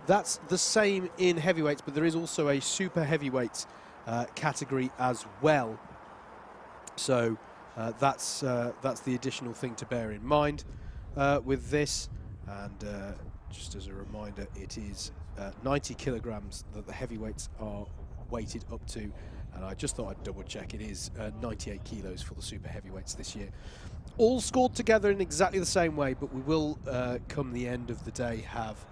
That's the same in heavyweights, but there is also a super heavyweights category as well. So that's the additional thing to bear in mind with this. And just as a reminder, it is 90 kilograms that the heavyweights are weighted up to. And I just thought I'd double check. It is 98 kilos for the super heavyweights this year. All scored together in exactly the same way, but we will, come the end of the day, have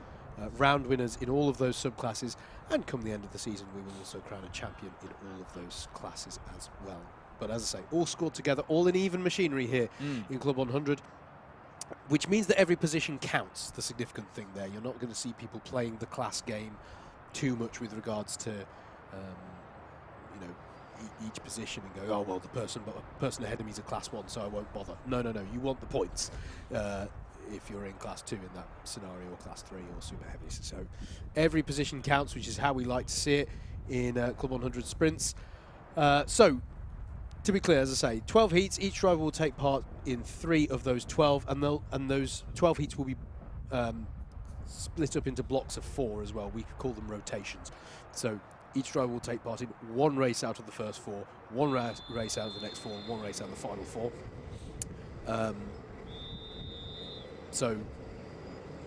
round winners in all of those subclasses. And come the end of the season, we will also crown a champion in all of those classes as well. But as I say, all scored together, all in even machinery here in Club 100, which means that every position counts. The significant thing there. You're not going to see people playing the class game too much with regards to each position and go, oh well, the person ahead of me is a Class 1, so I won't bother. No, you want the points if you're in Class 2 in that scenario, or Class 3 or Super Heavies. So every position counts, which is how we like to see it in Club 100 sprints. So to be clear, as I say, 12 heats. Each driver will take part in 3 of those 12, and those 12 heats will be split up into blocks of 4 as well. We could call them rotations. So each driver will take part in 1 race out of the first 4, 1 race out of the next 4, and 1 race out of the final 4. So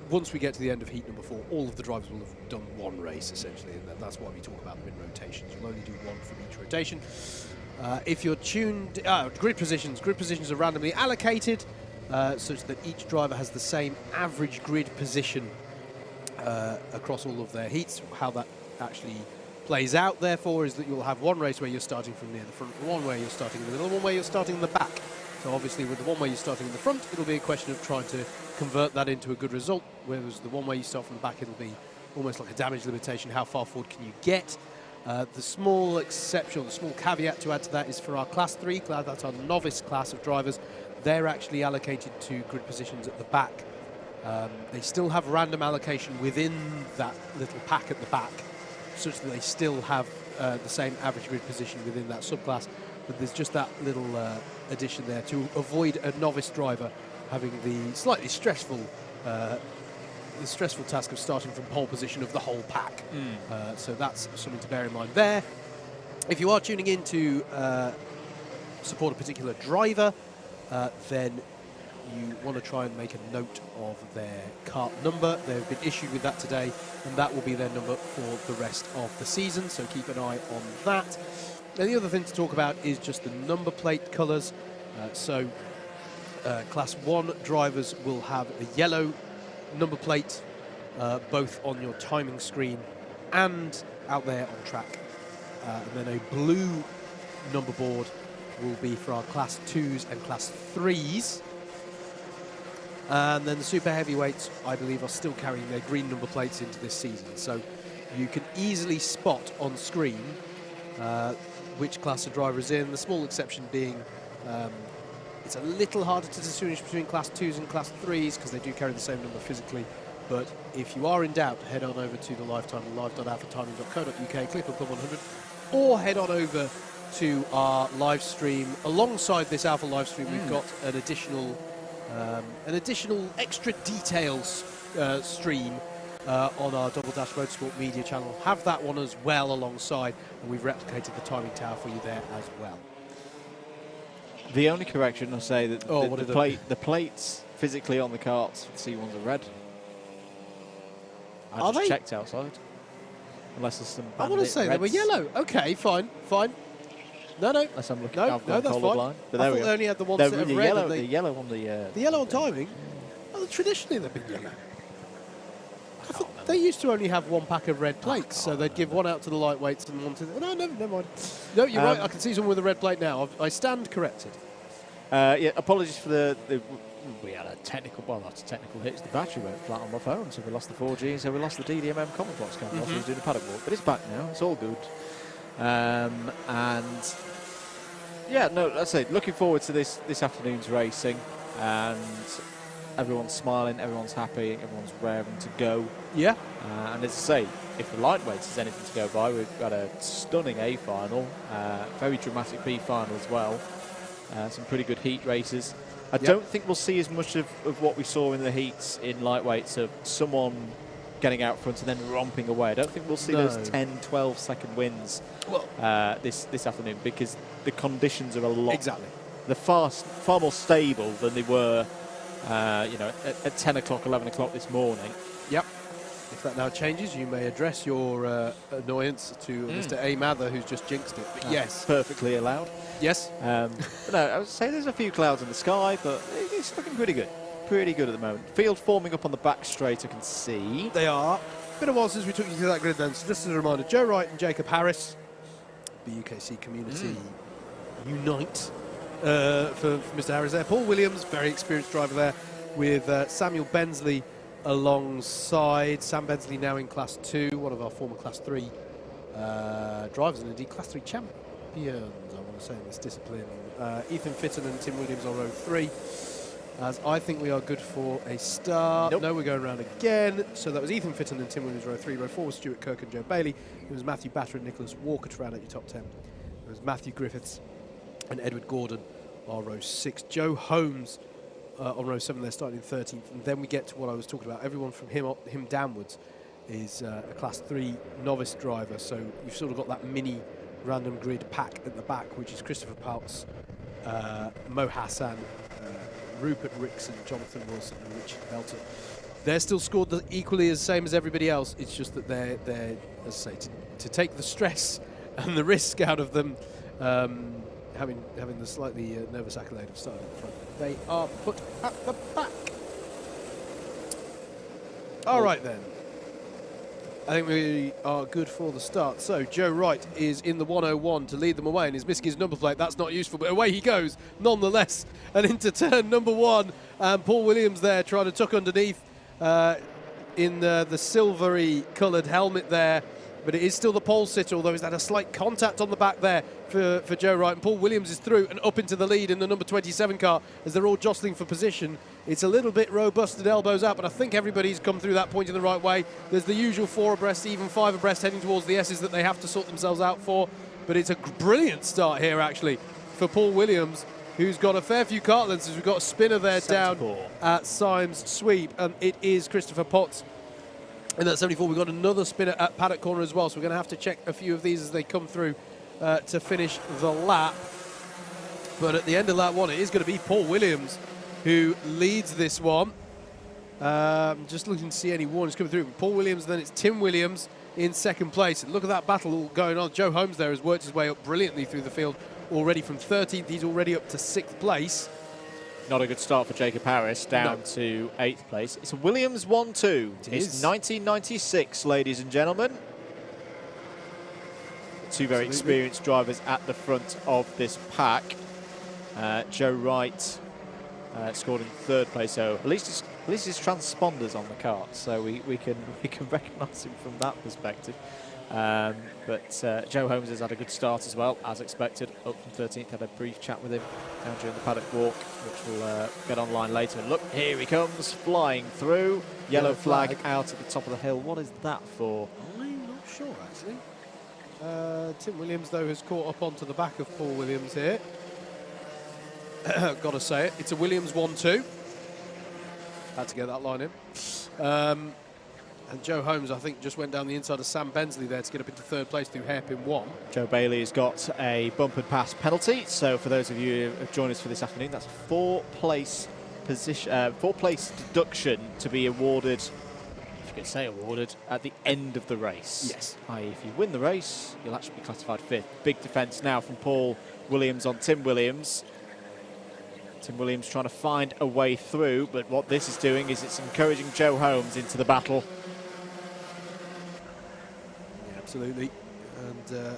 once we get to the end of heat number 4, all of the drivers will have done 1 race, essentially, and that's why we talk about them in rotations. You'll only do 1 from each rotation. If you're tuned, grid positions are randomly allocated such that each driver has the same average grid position across all of their heats. How that actually plays out, therefore, is that you'll have 1 race where you're starting from near the front, 1 where you're starting in the middle, 1 where you're starting in the back. So obviously with the 1 where you're starting in the front, it'll be a question of trying to convert that into a good result, whereas the 1 where you start from the back, it'll be almost like a damage limitation. How far forward can you get? The small exception, the small caveat to add to that is for our Class 3, that's our novice class of drivers. They're actually allocated to grid positions at the back. They still have random allocation within that little pack at the back, such that they still have the same average grid position within that subclass. But there's just that little addition there to avoid a novice driver having the slightly stressful task of starting from pole position of the whole pack. So that's something to bear in mind there. If you are tuning in to support a particular driver, then you want to try and make a note of their kart number. They've been issued with that today, and that will be their number for the rest of the season, so keep an eye on that. And the other thing to talk about is just the number plate colours. Class 1 drivers will have a yellow number plate both on your timing screen and out there on track. And then a blue number board will be for our Class 2s and Class 3s. And then the super heavyweights, I believe, are still carrying their green number plates into this season. So you can easily spot on screen which class a driver is in. The small exception being it's a little harder to distinguish between Class 2s and Class 3s because they do carry the same number physically. But if you are in doubt, head on over to the Lifetime, live.alphatiming.co.uk, click on Club 100, or head on over to our live stream. Alongside this Alpha live stream, we've got an additional extra details stream on our Double Dash Motorsport media channel. Have that one as well alongside, and we've replicated the timing tower for you there as well. The only correction, I'll say that the plates physically on the carts for the C1s are red. I just checked outside. Unless there's some I want to say they were yellow. Okay, fine. No. Unless I'm looking no, that's fine. But there I we thought go. they only had the ones that have red. The yellow on the yellow on timing? Well, traditionally they've been yellow. I thought they used to only have 1 pack of red plates, so they'd give 1 out to the lightweights and 1 to the... No, never mind. No, you're right. I can see someone with a red plate now. I stand corrected. Yeah, apologies for the we had a technical, well, that's a technical hit. The battery went flat on my phone, so we lost the 4G, so we lost the DDMM comment box coming off. We was doing a paddock walk, but it's back now. It's all good. And yeah, no, that's it. Looking forward to this afternoon's racing, and everyone's smiling, everyone's happy, everyone's raring to go. Yeah. And as I say, if the lightweights is anything to go by, we've got a stunning A final, very dramatic B final as well. Some pretty good heat races. I don't think we'll see as much of what we saw in the heats in lightweights of someone getting out front and then romping away. I don't think we'll see those 10, 12-second wins this afternoon, because the conditions are a lot. Exactly. They're far more stable than they were, at 10 o'clock, 11 o'clock this morning. Yep. If that now changes, you may address your annoyance to Mr. A. Mather, who's just jinxed it. But yes. Perfectly allowed. Yes. But no, I would say there's a few clouds in the sky, but it's looking pretty good. Pretty good at the moment. Field forming up on the back straight, I can see. They are. Been a while since we took you through that grid then, so just as a reminder, Joe Wright and Jacob Harris, the UKC community unite for Mr. Harris there. Paul Williams, very experienced driver there, with Samuel Bensley alongside Sam Bensley, now in Class 2, one of our former Class 3 drivers, and indeed Class 3 champions, I want to say, in this discipline. Ethan Fitton and Tim Williams on row 3. As I think we are good for a start. Nope. No, we're going around again. So that was Ethan Fitton and Tim Williams, row 3. Row 4 was Stuart Kirk and Joe Bailey. It was Matthew Batter and Nicholas Walker to round out your top 10. It was Matthew Griffiths and Edward Gordon on row 6. Joe Holmes on row 7, they're starting in 13th. And then we get to what I was talking about. Everyone from him downwards is a Class 3 novice driver. So you've sort of got that mini random grid pack at the back, which is Christopher Paltz, Mo Hassan, Rupert Rixon, Jonathan Wilson and Richard Belton. They're still scored equally as same as everybody else. It's just that they're as I say, to take the stress and the risk out of them, having the slightly nervous accolade of starting at the front. They are put at the back. All right then. I think we are good for the start. So Joe Wright is in the 101 to lead them away, and he's missing his number plate. That's not useful, but away he goes nonetheless. And into turn number 1, and Paul Williams there trying to tuck underneath in the silvery coloured helmet there. But it is still the pole sitter, although he's had a slight contact on the back there for Joe Wright. And Paul Williams is through and up into the lead in the number 27 car as they're all jostling for position. It's a little bit robust at elbows out, but I think everybody's come through that point in the right way. There's the usual 4 abreast, even 5 abreast heading towards the S's that they have to sort themselves out for. But it's a brilliant start here, actually, for Paul Williams, who's got a fair few kart lengths. We've got a spinner there 74. Down at Symes Sweep, and it is Christopher Potts. And at 74, we've got another spinner at Paddock Corner as well, so we're going to have to check a few of these as they come through to finish the lap. But at the end of lap 1, it is going to be Paul Williams who leads this one. Just looking to see any warnings coming through. Paul Williams, then it's Tim Williams in second place. And look at that battle going on. Joe Holmes there has worked his way up brilliantly through the field already. From 13th, he's already up to 6th place. Not a good start for Jacob Harris, down to 8th place. It's a Williams 1-2. It's 1996, ladies and gentlemen. Two very experienced drivers at the front of this pack. Joe Wright scored in 3rd place, so at least his transponders on the kart, so we can recognise him from that perspective. But Joe Holmes has had a good start as well, as expected, up from 13th. Had a brief chat with him down during the paddock walk, which we'll get online later. And look, here he comes, flying through. Yellow flag out at the top of the hill. What is that for? I'm not sure, actually. Tim Williams, though, has caught up onto the back of Paul Williams here. Got to say it. It's a Williams 1-2. Had to get that line in. And Joe Holmes, I think, just went down the inside of Sam Bensley there to get up into 3rd place through hairpin 1. Joe Bailey has got a bump and pass penalty. So for those of you who have joined us for this afternoon, that's a 4-place position, 4-place deduction to be awarded, if you could say awarded, at the end of the race. Yes. I.e., if you win the race, you'll actually be classified 5th. Big defence now from Paul Williams on Tim Williams. Tim Williams trying to find a way through, but what this is doing is it's encouraging Joe Holmes into the battle. Absolutely, and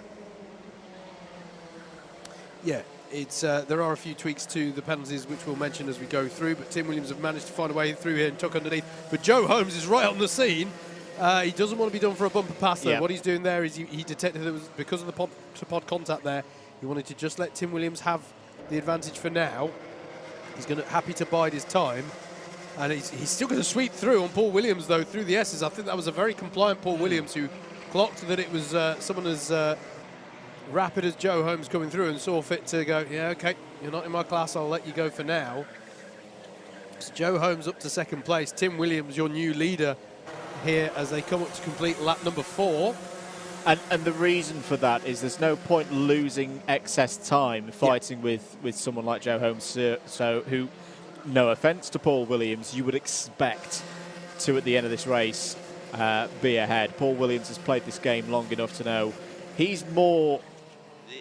yeah, it's there are a few tweaks to the penalties which we'll mention as we go through, but Tim Williams have managed to find a way through here and tuck underneath. But Joe Holmes is right on the scene. He doesn't want to be done for a bumper pass though. What he's doing there is he detected that it was because of the pod contact there. He wanted to just let Tim Williams have the advantage for now. He's happy to bide his time. And he's still going to sweep through on Paul Williams, though, through the S's. I think that was a very compliant Paul Williams who clocked that it was someone as rapid as Joe Holmes coming through and saw fit to go, yeah, OK, you're not in my class, I'll let you go for now. So Joe Holmes up to 2nd place. Tim Williams, your new leader here as they come up to complete lap number 4. And the reason for that is there's no point losing excess time fighting with someone like Joe Holmes, so who, no offence to Paul Williams, you would expect to, at the end of this race, be ahead. Paul Williams has played this game long enough to know he's more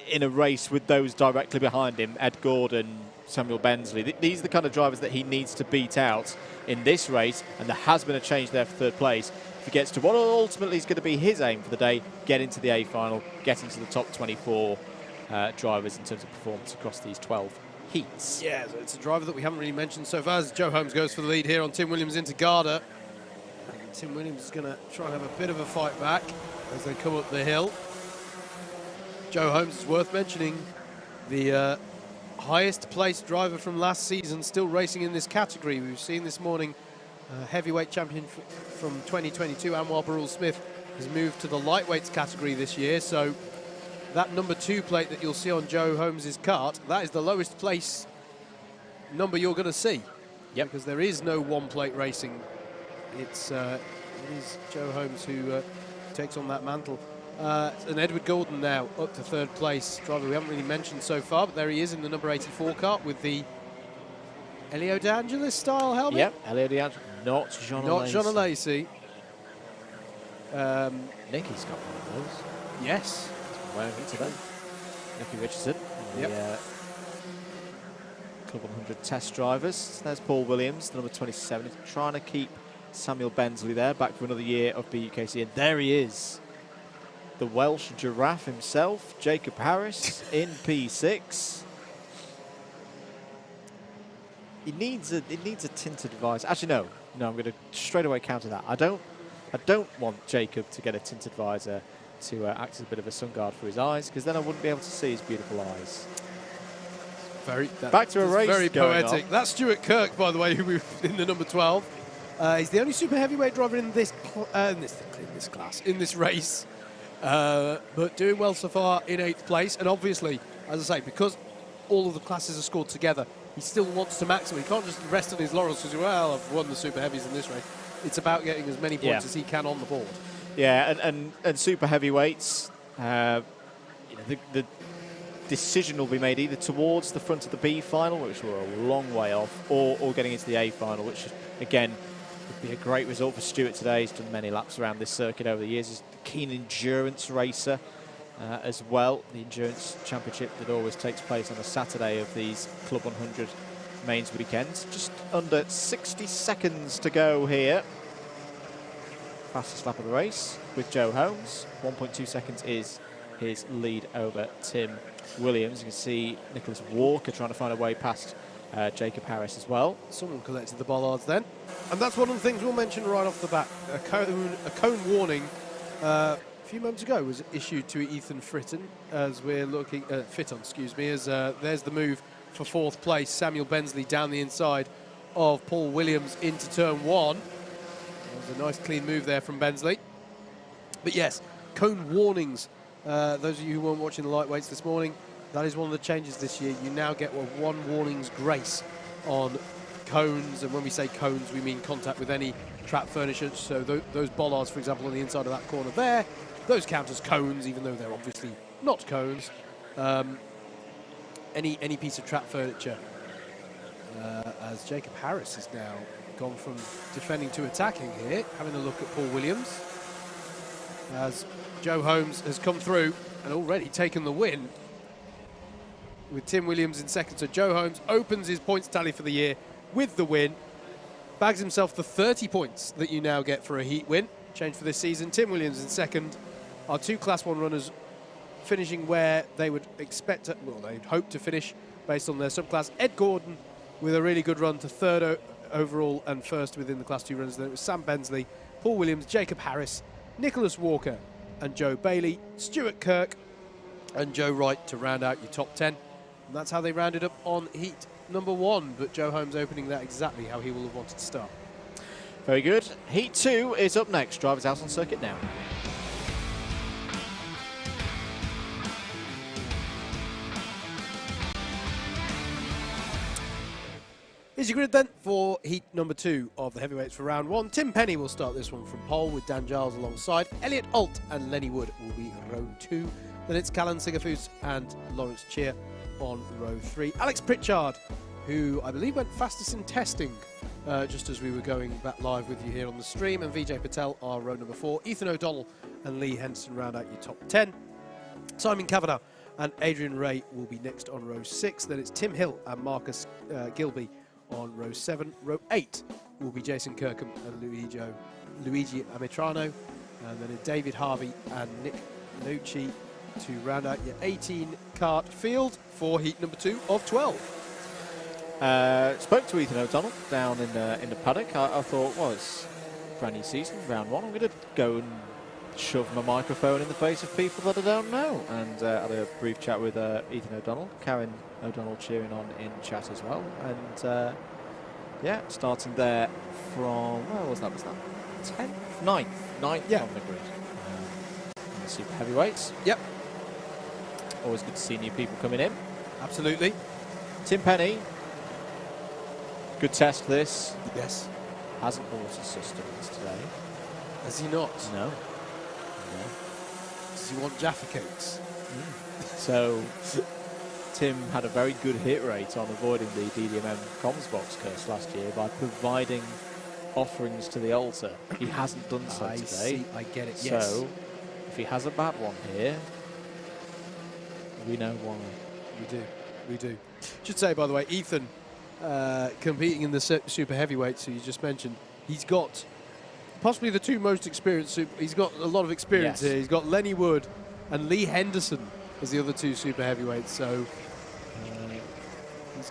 in a race with those directly behind him, Ed Gordon, Samuel Bensley. These are the kind of drivers that he needs to beat out in this race, and there has been a change there for 3rd place. If he gets to what ultimately is going to be his aim for the day, get into the A final, get into the top 24 drivers in terms of performance across these 12 heats. Yeah, so it's a driver that we haven't really mentioned so far as Joe Holmes goes for the lead here on Tim Williams into Garda. Tim Williams is going to try and have a bit of a fight back as they come up the hill. Joe Holmes is worth mentioning, the highest placed driver from last season, still racing in this category. We've seen this morning heavyweight champion from 2022, Anwar Barul Smith, has moved to the lightweights category this year. So that number 2 plate that you'll see on Joe Holmes' kart, that is the lowest place number you're going to see. Yep. Because there is no one-plate racing. It is Joe Holmes who takes on that mantle. And Edward Gordon now up to 3rd place. Driver we haven't really mentioned so far, but there he is in the number 84 kart with the Elio De Angelis style helmet. Yep, Elio De Angelis, not John Alesi. Not John Alesi. Nicky's got one of those. Yes. Wearing it today. Nicky Richardson. Yep. The Club 100 test drivers. So there's Paul Williams, the number 27. He's trying to keep Samuel Bensley there, back for another year of BUKC. And there he is. The Welsh giraffe himself, Jacob Harris, in P6. He needs a tinted visor. Actually, no, I'm going to straight away counter that. I don't want Jacob to get a tinted visor to act as a bit of a sun guard for his eyes, because then I wouldn't be able to see his beautiful eyes. Back to a race. Very going poetic. on. That's Stuart Kirk, by the way, who in the number 12. He's the only super heavyweight driver in this race. But doing well so far in 8th place. And obviously, as I say, because all of the classes are scored together, he still wants to maximum. He can't just rest on his laurels because, well, I've won the super heavies in this race. It's about getting as many points as he can on the board. Yeah, and super heavyweights, the decision will be made either towards the front of the B final, which we're a long way off, or getting into the A final, which, again, would be a great result for Stuart today. He's done many laps around this circuit over the years. He's a keen endurance racer as well. The Endurance Championship that always takes place on a Saturday of these Club 100 mains weekends. Just under 60 seconds to go here. Fastest lap of the race with Joe Holmes. 1.2 seconds is his lead over Tim Williams. You can see Nicholas Walker trying to find a way past Jacob Harris as well. Someone collected the bollards then. And that's one of the things we'll mention right off the bat. A cone warning a few moments ago was issued to Ethan Fitton as we're looking at Fitton, excuse me, as there's the move for 4th place. Samuel Bensley down the inside of Paul Williams into turn 1. That was a nice clean move there from Bensley. But yes, cone warnings. Those of you who weren't watching the lightweights this morning, that is one of the changes this year. You now get 1 warning's grace on cones, and when we say cones, we mean contact with any trap furniture. So those bollards, for example, on the inside of that corner there, those count as cones, even though they're obviously not cones. Any piece of trap furniture. As Jacob Harris has now gone from defending to attacking here, having a look at Paul Williams. As Joe Holmes has come through and already taken the win with Tim Williams in second. So Joe Holmes opens his points tally for the year with the win, bags himself the 30 points that you now get for a heat win. Change for this season. Tim Williams in second. Our 2 Class 1 runners finishing where they would expect to, well, they'd hope to finish based on their subclass. Ed Gordon with a really good run to 3rd overall and 1st within the Class 2 runners. Then it was Sam Bensley, Paul Williams, Jacob Harris, Nicholas Walker and Joe Bailey, Stuart Kirk and Joe Wright to round out your top 10. And that's how they rounded up on heat number 1, but Joe Holmes opening that exactly how he will have wanted to start. Very good. Heat 2 is up next. Drivers out on circuit now. Here's your grid then for heat number 2 of the heavyweights for round 1. Tim Penny will start this one from pole with Dan Giles alongside. Elliot Alt and Lenny Wood will be row 2. Then it's Callan Singerfoos and Lawrence Cheer on row 3. Alex Pritchard, who I believe went fastest in testing just as we were going back live with you here on the stream. And Vijay Patel are row number 4. Ethan O'Donnell and Lee Henderson round out your top 10. Simon Kavanagh and Adrian Ray will be next on row 6. Then it's Tim Hill and Marcus Gilby on row 7. Row 8 will be Jason Kirkham and Luigi Amitrano. And then it's David Harvey and Nick Lucci to round out your 18 kart field for heat number 2 of 12. Spoke to Ethan O'Donnell down in the paddock. I thought, well, brand new season, round 1. I'm going to go and shove my microphone in the face of people that I don't know. And I had a brief chat with Ethan O'Donnell, Karen O'Donnell cheering on in chat as well. And yeah, starting there from, where was that? Was that 10th? 9th yeah. on the grid. In the super heavyweights. Yep. Always good to see new people coming in. Absolutely. Tim Penny. Good test this. Yes. Hasn't bought his systems today. Has he not? No. Does he want Jaffa cakes? So Tim had a very good hit rate on avoiding the DDMM comms box curse last year by providing offerings to the altar. He hasn't done so I today. see. I get it. Yes. So if he has a bad one here, we know why. We do. We do. Should say, by the way, Ethan, competing in the super heavyweights, who you just mentioned, he's got possibly the two most experienced. He's got a lot of experience here. He's got Lenny Wood and Lee Henderson as the other two super heavyweights. So he's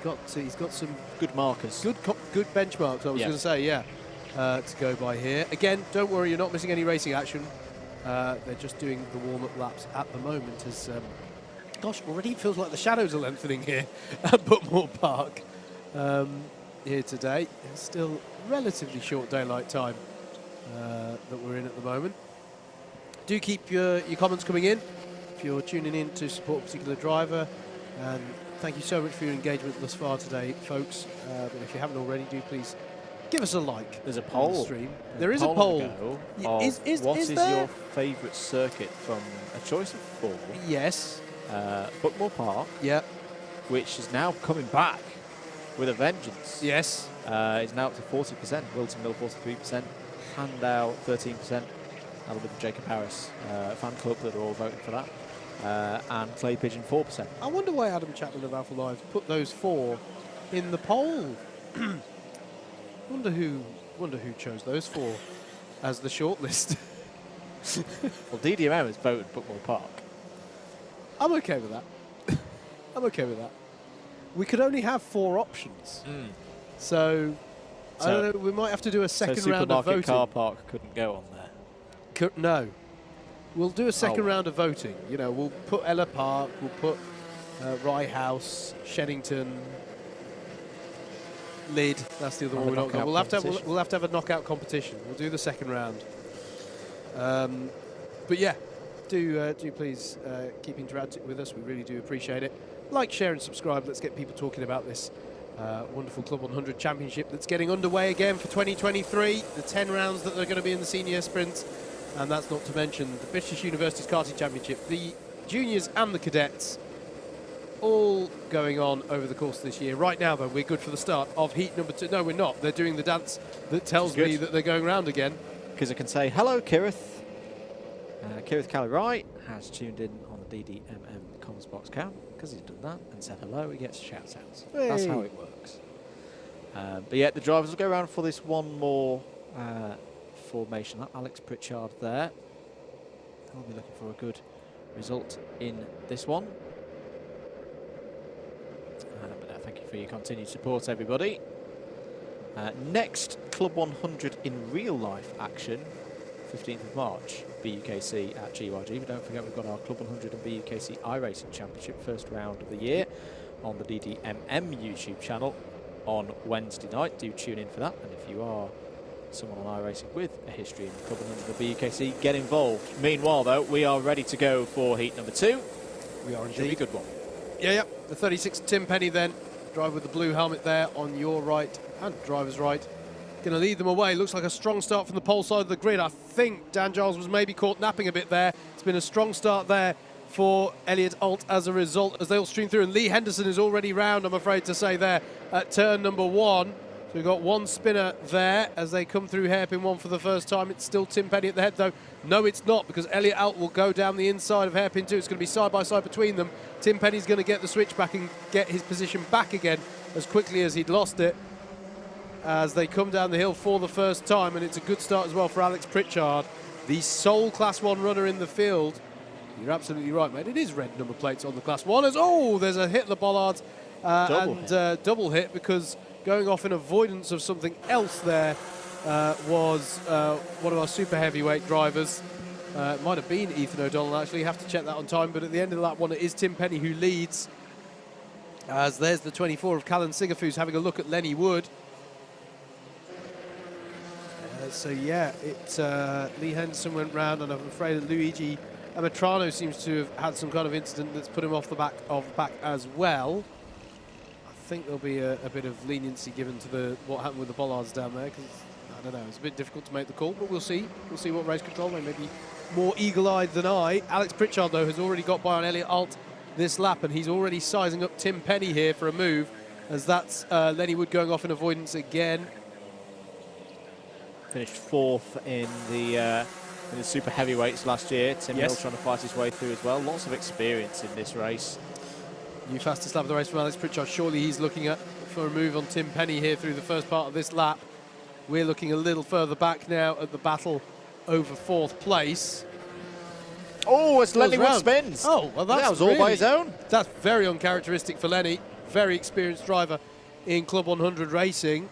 got some good markers, good benchmarks. I was going to say, yeah, to go by here. Again, don't worry, you're not missing any racing action. They're just doing the warm-up laps at the moment. As gosh, already it feels like the shadows are lengthening here at Buckmore Park here today. It's still relatively short daylight time that we're in at the moment. Do keep your comments coming in if you're tuning in to support a particular driver. And thank you so much for your engagement thus far today, folks. But if you haven't already, do please give us a like. There's a poll. The stream. There is a poll. What is there? your favourite circuit from a choice of 4? Yes. Buckmore Park. Yeah. Which is now coming back with a vengeance. Yes. It's now up to 40%. Wilton Mill 43%. Handow 13%. That'll be the Jacob Harris fan club that are all voting for that. And Clay Pigeon 4%. I wonder why Adam Chapman of Alpha Live put those 4 in the poll. wonder who chose those 4 as the shortlist. Well, DDMM has voted Buckmore Park. I'm okay with that. I'm okay with that. We could only have 4 options. So I don't know, we might have to do a second round of voting. Supermarket car park couldn't go on there. No. We'll do a second round of voting. You know, we'll put Ella Park, we'll put Rye House, Sheddington, Lid. That's the other one we're not going. We'll have to have a knockout competition. We'll do the second round. But yeah, do please keep interacting with us. We really do appreciate it. Like, share, and subscribe. Let's get people talking about this wonderful Club 100 Championship that's getting underway again for 2023. The 10 rounds that are going to be in the senior sprints. And that's not to mention the British University's Karting Championship, the juniors and the cadets, all going on over the course of this year. Right now, though, we're good for the start of heat number 2. No, we're not. They're doing the dance that tells me that they're going round again. Because I can say, hello, Kirith. Kirith Cali-Wright has tuned in on the DDMM comms box cam. Because he's done that and said hello, he gets shout-outs. Hey. That's how it works. But yeah, the drivers will go around for this one more formation. Alex Pritchard there. I'll be looking for a good result in this one. But thank you for your continued support, everybody. Next Club 100 in real life action, 15th of March, BUKC at GYG. But don't forget, we've got our Club 100 and BUKC iRacing Championship first round of the year on the DDMM YouTube channel on Wednesday night. Do tune in for that. And if you are someone on iRacing with a history in Club 100 and BUKC, get involved. Meanwhile, though, we are ready to go for heat number 2. We are indeed. Should be a good one. Yeah. The 36 Tim Penny then, driver with the blue helmet there on your right and driver's right. Going to lead them away. Looks like a strong start from the pole side of the grid. I think Dan Giles was maybe caught napping a bit there. It's been a strong start there for Elliot Alt as a result, as they all stream through. And Lee Henderson is already round, I'm afraid to say, there at turn number 1. So we've got one spinner there as they come through hairpin 1 for the first time. It's still Tim Penny at the head, though. No, it's not, because Elliot Alt will go down the inside of hairpin 2. It's going to be side by side between them. Tim Penny's going to get the switch back and get his position back again as quickly as he'd lost it, as they come down the hill for the first time. And it's a good start as well for Alex Pritchard, the sole Class 1 runner in the field. You're absolutely right, mate. It is red number plates on the Class 1. There's a hit the bollard double hit, because going off in avoidance of something else there was one of our super heavyweight drivers. It might have been Ethan O'Donnell, actually. You have to check that on time. But at the end of that one, it is Tim Penny who leads. As there's the 24 of Callan Sigafus having a look at Lenny Wood. So yeah, Lee Henderson went round, and I'm afraid that Luigi Amatrano seems to have had some kind of incident that's put him off the back as well. I think there'll be a bit of leniency given to what happened with the bollards down there, because I don't know, it's a bit difficult to make the call, but we'll see. We'll see what race control may be more eagle-eyed than I. Alex Pritchard, though, has already got by on Elliot Alt this lap, and he's already sizing up Tim Penny here for a move, as that's Lenny Wood going off in avoidance again. Finished fourth in the super heavyweights last year. Tim Hill trying to fight his way through as well. Lots of experience in this race. New fastest lap of the race from Alex Pritchard. Surely he's looking for a move on Tim Penny here through the first part of this lap. We're looking a little further back now at the battle over fourth place. Oh, as Lenny Wood spins. Oh, well, that was all by his own. That's very uncharacteristic for Lenny. Very experienced driver in Club 100 racing.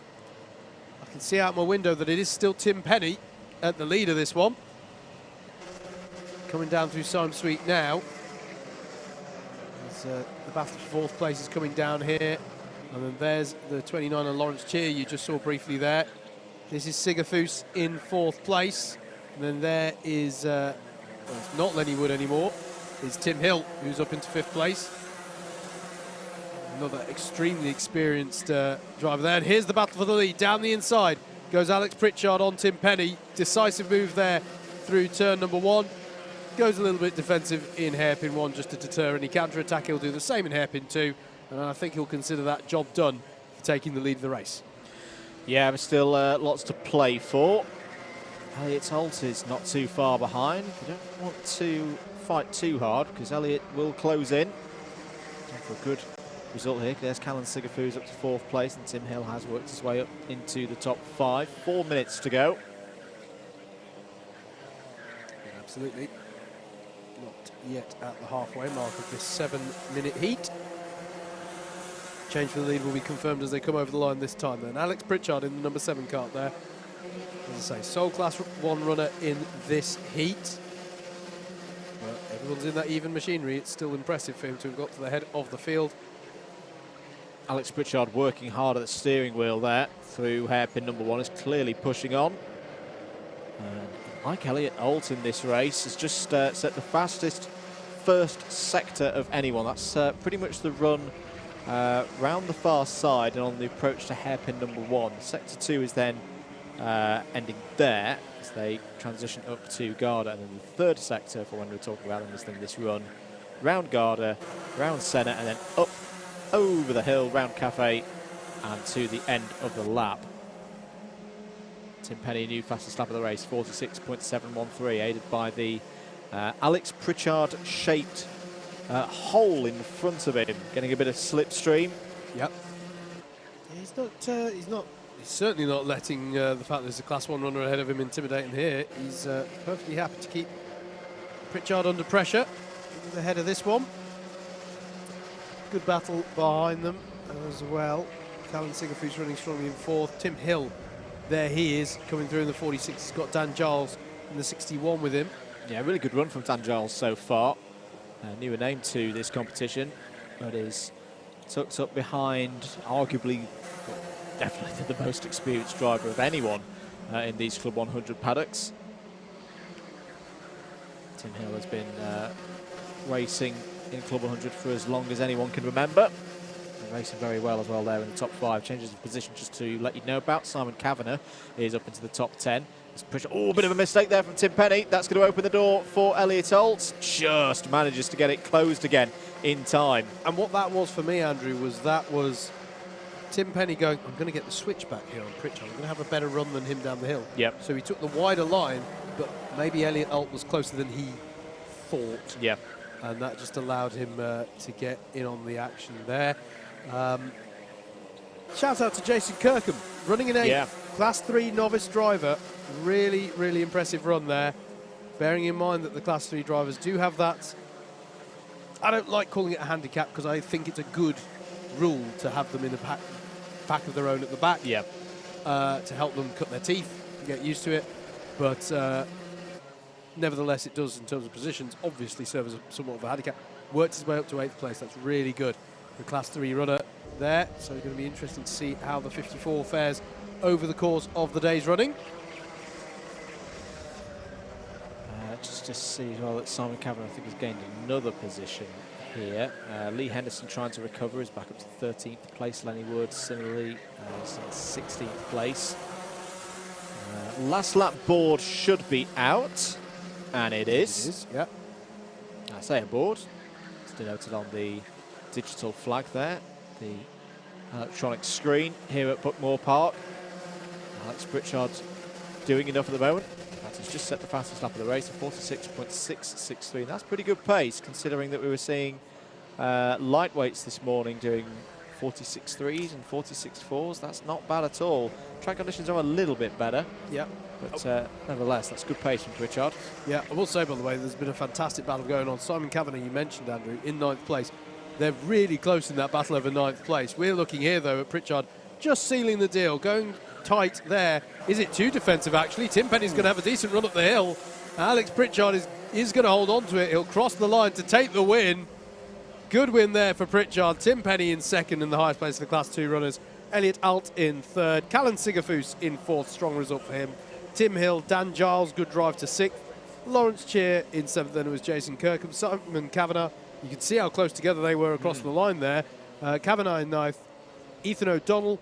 I can see out my window that it is still Tim Penny at the lead of this one. Coming down through Sime Sweet now. As, the battle for fourth place is coming down here. And then there's the 29 and Lawrence Cheer you just saw briefly there. This is Sigafus in fourth place. And then there is, well, it's not Lenny Wood anymore. It's Tim Hill, who's up into fifth place. Another extremely experienced driver there. And here's the battle for the lead. Down the inside goes Alex Pritchard on Tim Penny. Decisive move there through turn number one. Goes a little bit defensive in hairpin one just to deter any counter-attack. He'll do the same in hairpin two. And I think he'll consider that job done for taking the lead of the race. Yeah, but still lots to play for. Elliot Holt is not too far behind. You don't want to fight too hard because Elliot will close in. For a good result here. There's Callan Sigafus up to fourth place, and Tim Hill has worked his way up into the top five. 4 minutes to go. Absolutely. Not yet at the halfway mark of this 7-minute heat. Change for the lead will be confirmed as they come over the line this time then. Alex Pritchard in the number 7 cart there. As I say, sole class 1 runner in this heat. But everyone's in that even machinery. It's still impressive for him to have got to the head of the field. Alex Pritchard working hard at the steering wheel there through hairpin number 1 is clearly pushing on. And Mike Elliott Holt in this race has just set the fastest first sector of anyone. That's pretty much the run round the far side and on the approach to hairpin number 1. Sector 2 is then ending there as they transition up to Garda, and then the third sector for when we're talking about them is then this run round Garda, round Senna, and then up over the hill, round Cafe, and to the end of the lap. Tim Penny, new fastest lap of the race, 46.713, aided by the Alex Pritchard shaped hole in front of him, getting a bit of slipstream. Yep. He's certainly not letting the fact there's a Class 1 runner ahead of him intimidate him here. He's perfectly happy to keep Pritchard under pressure. He's ahead of this one. Good battle behind them as well. Callan Sigafus running strongly in fourth. Tim Hill, there he is, coming through in the 46. He's got Dan Giles in the 61 with him. Yeah, really good run from Dan Giles so far. Newer name to this competition, but is tucked up behind arguably, definitely the most experienced driver of anyone in these Club 100 paddocks. Tim Hill has been racing in Club 100 for as long as anyone can remember. And racing very well as well there in the top 5. Changes of position just to let you know about. Simon Kavanagh is up into the top 10. Oh, a bit of a mistake there from Tim Penny. That's going to open the door for Elliot Holt. Just manages to get it closed again in time. And what that was for me, Andrew, was Tim Penny going, I'm going to get the switch back here on Pritchard. I'm going to have a better run than him down the hill. Yep. So he took the wider line, but maybe Elliot Holt was closer than he thought. Yep. And that just allowed him to get in on the action there. Shout out to Jason Kirkham, running in a Class 3 novice driver. Really, really impressive run there. Bearing in mind that the Class 3 drivers do have that. I don't like calling it a handicap because I think it's a good rule to have them in a pack of their own at the back. Yeah. to help them cut their teeth and get used to it. But nevertheless, it does, in terms of positions, obviously serve as somewhat of a handicap. Worked his way up to 8th place. That's really good. The Class 3 runner there. So it's going to be interesting to see how the 54 fares over the course of the day's running. Just to see as well that Simon Kavanagh, I think, has gained another position here. Lee Henderson trying to recover is back up to 13th place. Lenny Wood similarly is in 16th place. Last lap board should be out, and it is. It is, yeah. I say a board. It's denoted on the digital flag there, the electronic screen here at Buckmore Park. Alex Pritchard doing enough at the moment. He's just set the fastest lap of the race, 46.663. That's pretty good pace, considering that we were seeing lightweights this morning doing 46.3s and 46.4s. That's not bad at all. Track conditions are a little bit better. Yeah. But nevertheless, that's good pace from Pritchard. Yeah, I will say, by the way, there's been a fantastic battle going on. Simon Kavanagh, you mentioned, Andrew, in 9th place. They're really close in that battle over 9th place. We're looking here, though, at Pritchard just sealing the deal, going tight there. Is it too defensive, actually? Tim Penny's going to have a decent run up the hill. Alex Pritchard is going to hold on to it. He'll cross the line to take the win. Good win there for Pritchard. Tim Penny in 2nd in the highest place of the Class 2 runners. Elliot Alt in 3rd. Callan Sigafus in 4th. Strong result for him. Tim Hill, Dan Giles, good drive to 6th. Lawrence Cheer in 7th. Then it was Jason Kirkham. Simon Kavanagh. You can see how close together they were across the line there. Kavanagh in 9th. Ethan O'Donnell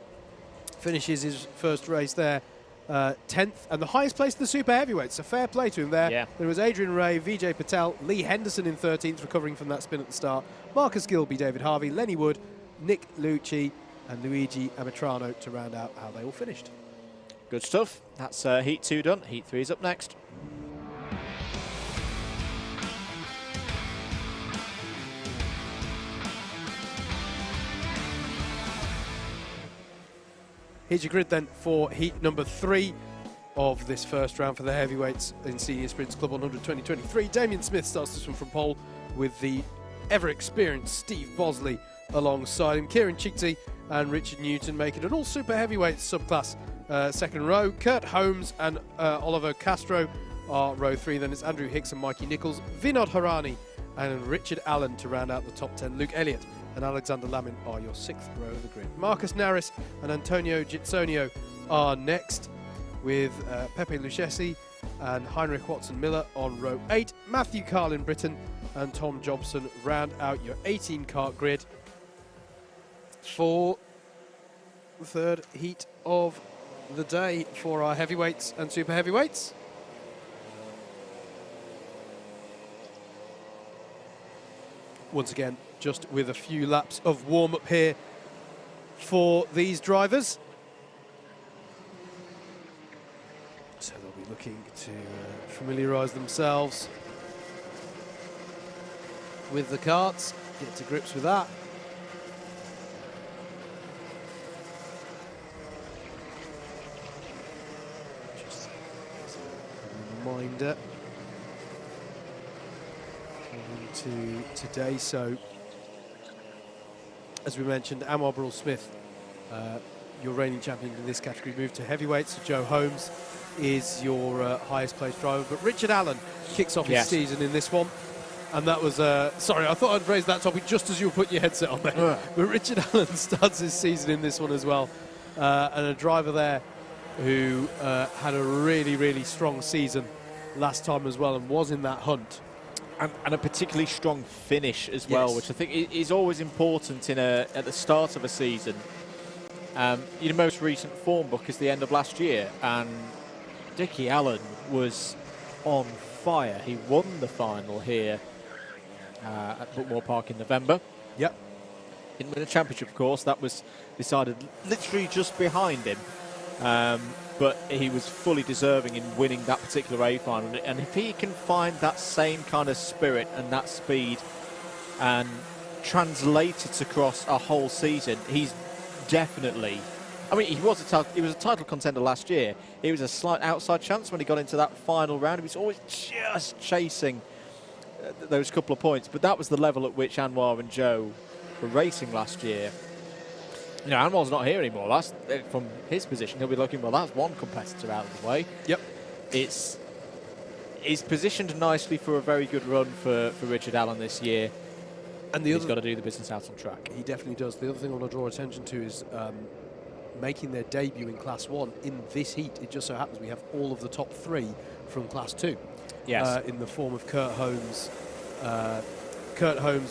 finishes his first race there, 10th, and the highest place in the super heavyweights. So fair play to him there. Yeah. There was Adrian Ray, Vijay Patel, Lee Henderson in 13th, recovering from that spin at the start. Marcus Gilby, David Harvey, Lenny Wood, Nick Lucci, and Luigi Amatrano to round out how they all finished. Good stuff. That's Heat 2 done. Heat 3 is up next. Here's your grid then for heat number 3 of this first round for the heavyweights in Senior Sprints Club 100 2023. Damien Smith starts this one from pole with the ever-experienced Steve Bosley alongside him. Kieran Chigty and Richard Newton making it all super heavyweights subclass second row. Kurt Holmes and Oliver Castro are row 3. Then it's Andrew Hicks and Mikey Nichols, Vinod Harani and Richard Allen to round out the top 10. Luke Elliott and Alexander Lamin are your 6th row of the grid. Marcus Naris and Antonio Gitsonio are next, with Pepe Lucchesi and Heinrich Watson-Miller on row 8. Matthew Carlin Britton and Tom Jobson round out your 18-cart grid for the third heat of the day for our heavyweights and super heavyweights. Once again, just with a few laps of warm-up here for these drivers. So they'll be looking to familiarise themselves with the karts, get to grips with that. Just as a reminder to today. So, as we mentioned, Anwar Burrell Smith, your reigning champion in this category, moved to heavyweights. So Joe Holmes is your highest placed driver, but Richard Allen kicks off his season in this one. And that was, sorry, I thought I'd raise that topic just as you were putting your headset on there. But Richard Allen starts his season in this one as well. And a driver there who had a really, really strong season last time as well and was in that hunt. And a particularly strong finish as well, which I think is always important in at the start of a season. Your most recent form book is the end of last year, and Dickie Allen was on fire. He won the final here at Buckmore Park in November. Yep. Didn't win a championship, of course. That was decided literally just behind him. But he was fully deserving in winning that particular A final. And if he can find that same kind of spirit and that speed and translate it across a whole season, he's definitely... I mean, he was a title contender last year. He was a slight outside chance when he got into that final round. He was always just chasing those couple of points. But that was the level at which Anwar and Joe were racing last year. You know, Anwal's not here anymore. That's from his position. He'll be looking, well, that's one competitor out of the way. Yep. It's positioned nicely for a very good run for Richard Allen this year. And he's got to do the business out on track. He definitely does. The other thing I want to draw attention to is making their debut in Class 1 in this heat. It just so happens we have all of the top 3 from Class 2. Yes. In the form of Kurt Holmes,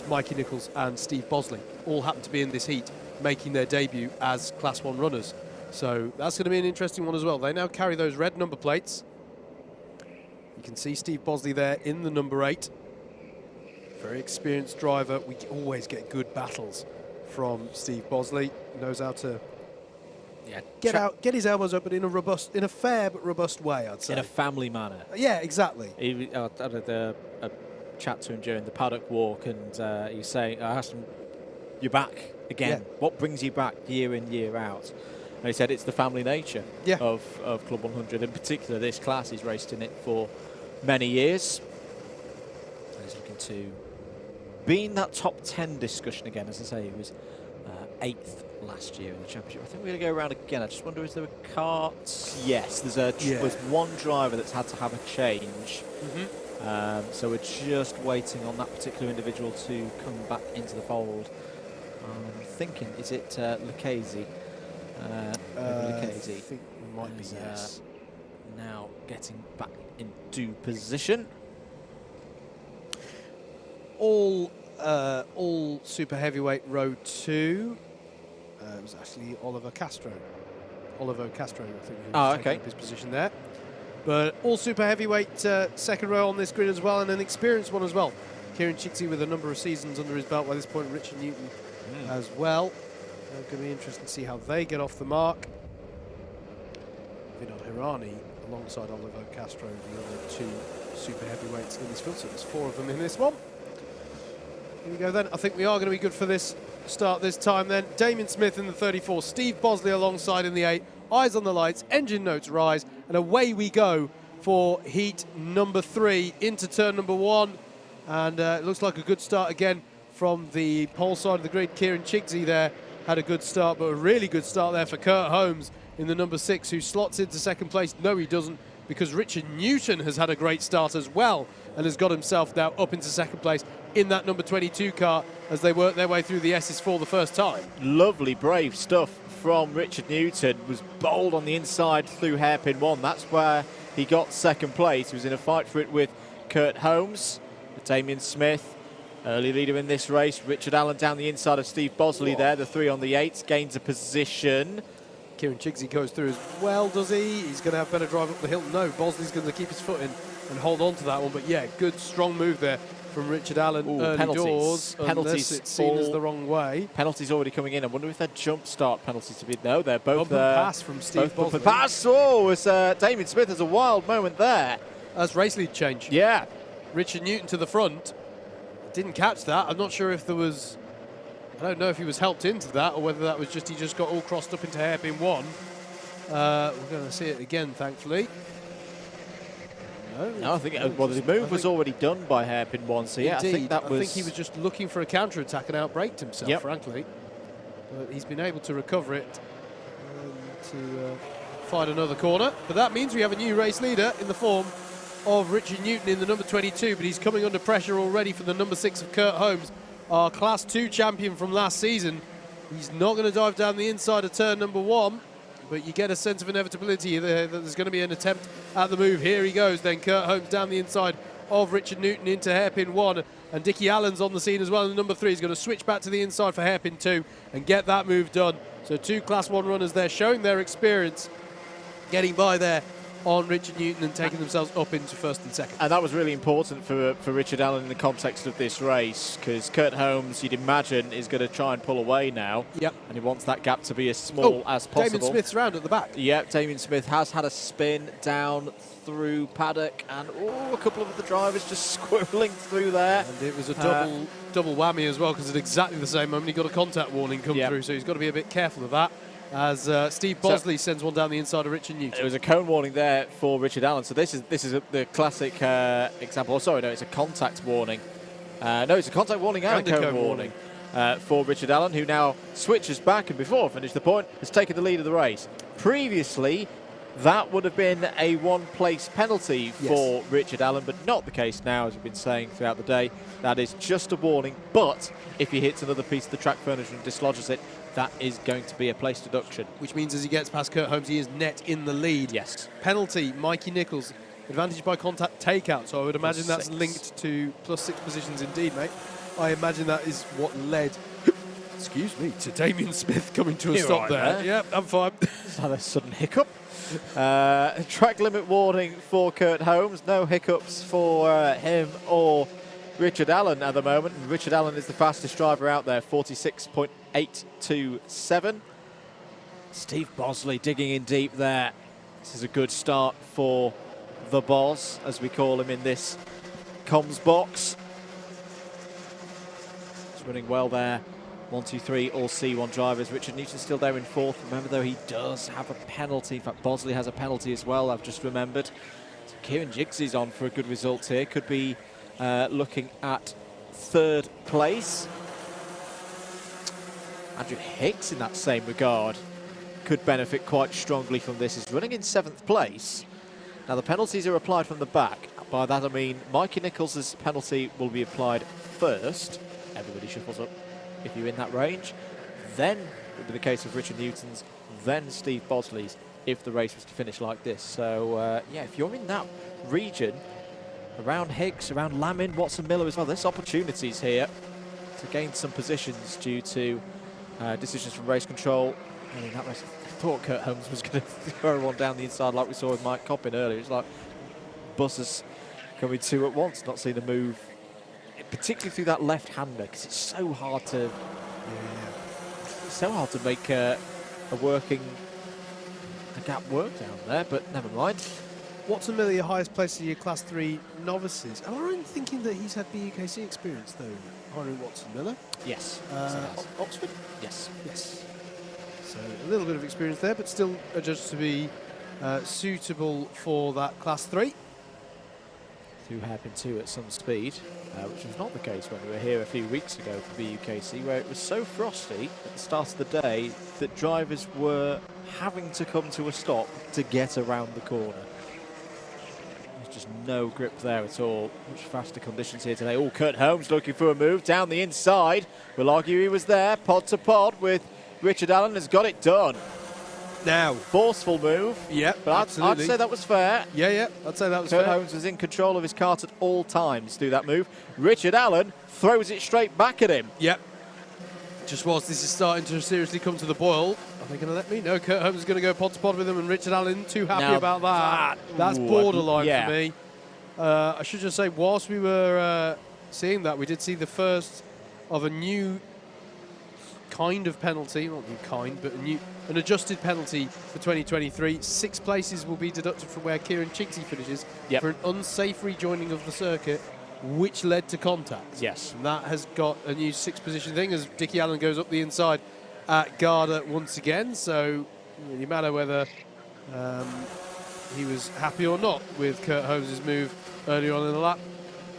Mikey Nichols and Steve Bosley. All happen to be in this heat, making their debut as Class 1 runners. So that's going to be an interesting one as well. They now carry those red number plates. You can see Steve Bosley there in the number 8. Very experienced driver. We always get good battles from Steve Bosley. Knows how to get his elbows up, but in a fair but robust way, I'd say. In a family manner. Yeah, exactly. I had a chat to him during the paddock walk, and he was saying, I asked him, "You're back again. Yeah. What brings you back year in, year out?" And he said it's the family nature of Club 100. In particular, this class. He's raced in it for many years. He's looking to be in that top 10 discussion again. As I say, he was 8th last year in the championship. I think we're going to go around again. I just wonder, is there a carts? Yes, there's one driver that's had to have a change. So we're just waiting on that particular individual to come back into the fold. I'm thinking, is it Lucchese? I think it might be, yes. Now getting back into position. All super heavyweight row 2. It was actually Oliver Castro. I think, who was taking up his position there. But all super heavyweight second row on this grid as well, and an experienced one as well. Kieran Chixie with a number of seasons under his belt by this point, Richard Newton as well. Going to be interesting to see how they get off the mark. Vinod Hirani alongside Oliver Castro, the other 2 super heavyweights in this field. So there's 4 of them in this one. Here we go then. I think we are going to be good for this start this time then. Damien Smith in the 34, Steve Bosley alongside in the 8. Eyes on the lights, engine notes rise, and away we go for heat number 3 into turn number 1. And it looks like a good start again from the pole side of the grid. Kieran Chixie there had a good start, but a really good start there for Kurt Holmes in the number 6, who slots into second place. No, he doesn't, because Richard Newton has had a great start as well and has got himself now up into second place in that number 22 car as they work their way through the S's for the first time. Lovely, brave stuff from Richard Newton. Was bold on the inside through hairpin 1. That's where he got second place. He was in a fight for it with Kurt Holmes, Damien Smith, early leader in this race. Richard Allen down the inside of Steve Bosley there. The 3 on the 8s gains a position. Kieran Chixie goes through as well, does he? He's going to have better drive up the hill. No, Bosley's going to keep his foot in and hold on to that one. But yeah, good, strong move there from Richard Allen. Early doors, penalties. It's seen as the wrong way. Penalties already coming in. I wonder if they're jump start penalties to be. No, they're both. Bump and pass from Steve Bosley. Pass. Oh, as Damien Smith has a wild moment there. That's race lead change. Yeah. Richard Newton to the front. Didn't catch that. I'm not sure if there was. I don't know if he was helped into that or whether that was just he just got all crossed up into hairpin 1. We're going to see it again, thankfully. No, I think the move was already done by hairpin 1. So yeah, indeed, I think he was just looking for a counter attack and outbraked himself, frankly. But he's been able to recover it to find another corner. But that means we have a new race leader in the form of Richard Newton in the number 22, but he's coming under pressure already for the number 6 of Kurt Holmes, our Class 2 champion from last season. He's not going to dive down the inside of turn number 1, but you get a sense of inevitability there that there's going to be an attempt at the move. Here he goes, then Kurt Holmes down the inside of Richard Newton into hairpin 1, and Dickie Allen's on the scene as well in the number 3. He's going to switch back to the inside for hairpin 2 and get that move done. So 2 Class 1 runners there showing their experience, getting by there on Richard Newton and taking themselves up into first and second. And that was really important for Richard Allen in the context of this race, because Kurt Holmes, you'd imagine, is going to try and pull away now. Yep. And he wants that gap to be as small as possible. Damien Smith's round at the back. Yep, Damien Smith has had a spin down through paddock, and a couple of the drivers just squirreling through there. And it was a double whammy as well, because at exactly the same moment he got a contact warning come through, so he's got to be a bit careful of that. As Steve Bosley sends one down the inside of Richard Newton. It was a cone warning there for Richard Allen. So this is the classic example. Oh, sorry, no, it's a contact warning. No, it's a contact warning and a cone warning. for Richard Allen, who now switches back and before finished the point has taken the lead of the race. Previously, that would have been a one-place penalty for Richard Allen, but not the case now, as we've been saying throughout the day. That is just a warning, but if he hits another piece of the track furniture and dislodges it, that is going to be a place deduction. Which means as he gets past Kurt Holmes, he is net in the lead. Yes. Penalty, Mikey Nichols. Advantage by contact takeout, so I would imagine that's linked to +6 positions indeed, mate. I imagine that is what led, excuse me, to Damien Smith coming to a stop there. Yep, I'm fine. Just had a sudden hiccup. Track limit warning for Kurt Holmes. No hiccups for him or Richard Allen at the moment. And Richard Allen is the fastest driver out there, 46.827. Steve Bosley digging in deep there. This is a good start for the Boz, as we call him in this comms box. He's running well there. 1, 2, 3, all C1 drivers. Richard Newton's still there in fourth. Remember, though, he does have a penalty. In fact, Bosley has a penalty as well, I've just remembered. So Kieran Jigsey's on for a good result here. Could be looking at third place. Andrew Hicks, in that same regard, could benefit quite strongly from this. He's running in 7th place. Now, the penalties are applied from the back. By that, I mean Mikey Nichols' penalty will be applied first. Everybody shuffles up if you're in that range. Then it would be the case of Richard Newton's, then Steve Bosley's, if the race was to finish like this. So, yeah, if you're in that region, around Hicks, around Lamin, Watson Miller as well, there's opportunities here to gain some positions due to decisions from race control. I mean, that race, I thought Kurt Holmes was going to throw one down the inside like we saw with Mike Coppin earlier. It's like buses coming two at once, not seeing a move, particularly through that left-hander, because it's so hard to make a gap work down there, but never mind. Watson Miller, your highest place in your Class 3 novices. Am I right in thinking that he's had BUKC experience, though, Henry Watson Miller? Yes. Oxford? Yes. Yes. So a little bit of experience there, but still adjudged to be suitable for that Class 3. Through hairpin 2 at some speed, which was not the case when we were here a few weeks ago for BUKC, where it was so frosty at the start of the day that drivers were having to come to a stop to get around the corner. There's just no grip there at all. Much faster conditions here today. Oh, Kurt Holmes looking for a move down the inside. We'll argue he was there, pod to pod with Richard Allen, has got it done. Now, forceful move. Yeah, but absolutely. I'd say that was fair. Yeah, I'd say that was Kurt fair. Holmes was in control of his kart at all times through that move. Richard Allen throws it straight back at him. Yep. Just whilst this is starting to seriously come to the boil, are they going to let me? No, Kurt Holmes is going to go pod to pod with him, and Richard Allen too happy now about that. That's borderline for me. I should just say, whilst we were seeing that, we did see the first of a new kind of penalty, not new kind, but an adjusted penalty for 2023. 6 places will be deducted from where Kieran Chigsey finishes for an unsafe rejoining of the circuit, which led to contact. Yes. And that has got a new 6 position thing as Dickie Allen goes up the inside at Garda once again. So no matter whether he was happy or not with Kurt Holmes' move earlier on in the lap,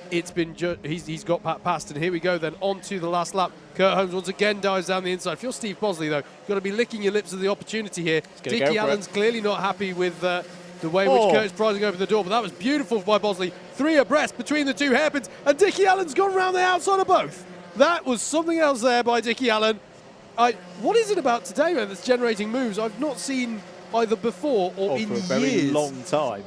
it's been he's got past, and here we go then on to the last lap. Kurt Holmes once again dives down the inside. If you're Steve Bosley, though, you've got to be licking your lips at the opportunity here. Dickie Allen's clearly not happy with the way which Kurt is prizing open the door, but that was beautiful by Bosley. 3 abreast between the 2 hairpins, and Dickie Allen's gone round the outside of both. That was something else there by Dickie Allen. What is it about today, man, that's generating moves I've not seen either before or in for a years? very long time.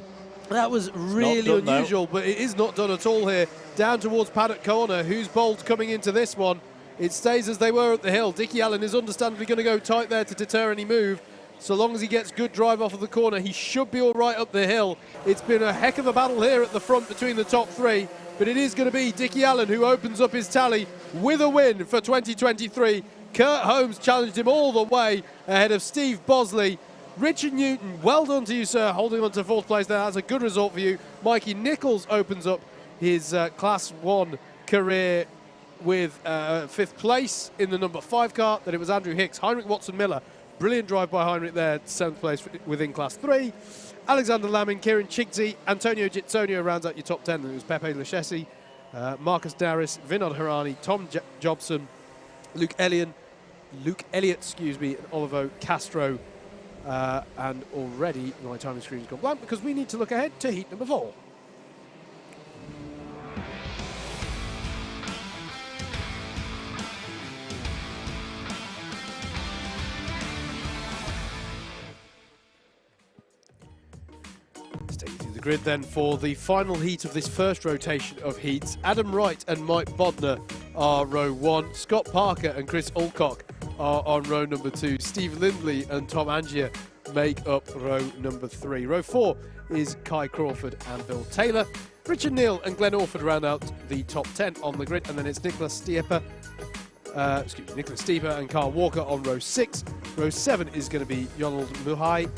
That was really unusual, but it is not done at all here. Down towards Paddock Corner. Who's bold coming into this one? It stays as they were at the hill. Dickie Allen is understandably going to go tight there to deter any move. So long as he gets good drive off of the corner, he should be all right up the hill. It's been a heck of a battle here at the front between the top 3, but it is going to be Dickie Allen who opens up his tally with a win for 2023. Kurt Holmes challenged him all the way ahead of Steve Bosley. Richard Newton, well done to you, sir, holding on to 4th place there. That's a good result for you. Mikey Nichols opens up his Class 1 career with 5th place in the number 5 car. Then it was Andrew Hicks, Heinrich Watson Miller. Brilliant drive by Heinrich there, 7th place within Class 3. Alexander Lamin, Kieran Chigsey, Antonio Gitsonio rounds out your top 10. It was Pepe Lachesi, Marcus Darris, Vinod Harani, Tom Jobson, Luke Elliott, excuse me, and Olivo Castro. And already my timing screen's gone blank because we need to look ahead to heat number 4. Let's take you through the grid then for the final heat of this first rotation of heats. Adam Wright and Mike Bodner are row 1. Scott Parker and Chris Alcock are on row number 2. Steve Lindley and Tom Angier make up row number 3. Row 4 is Kai Crawford and Bill Taylor. Richard Neal and Glenn Orford round out the top 10 on the grid, and then it's Nicholas Stieper and Carl Walker on row 6. Row 7 is going to be Yonald Muhai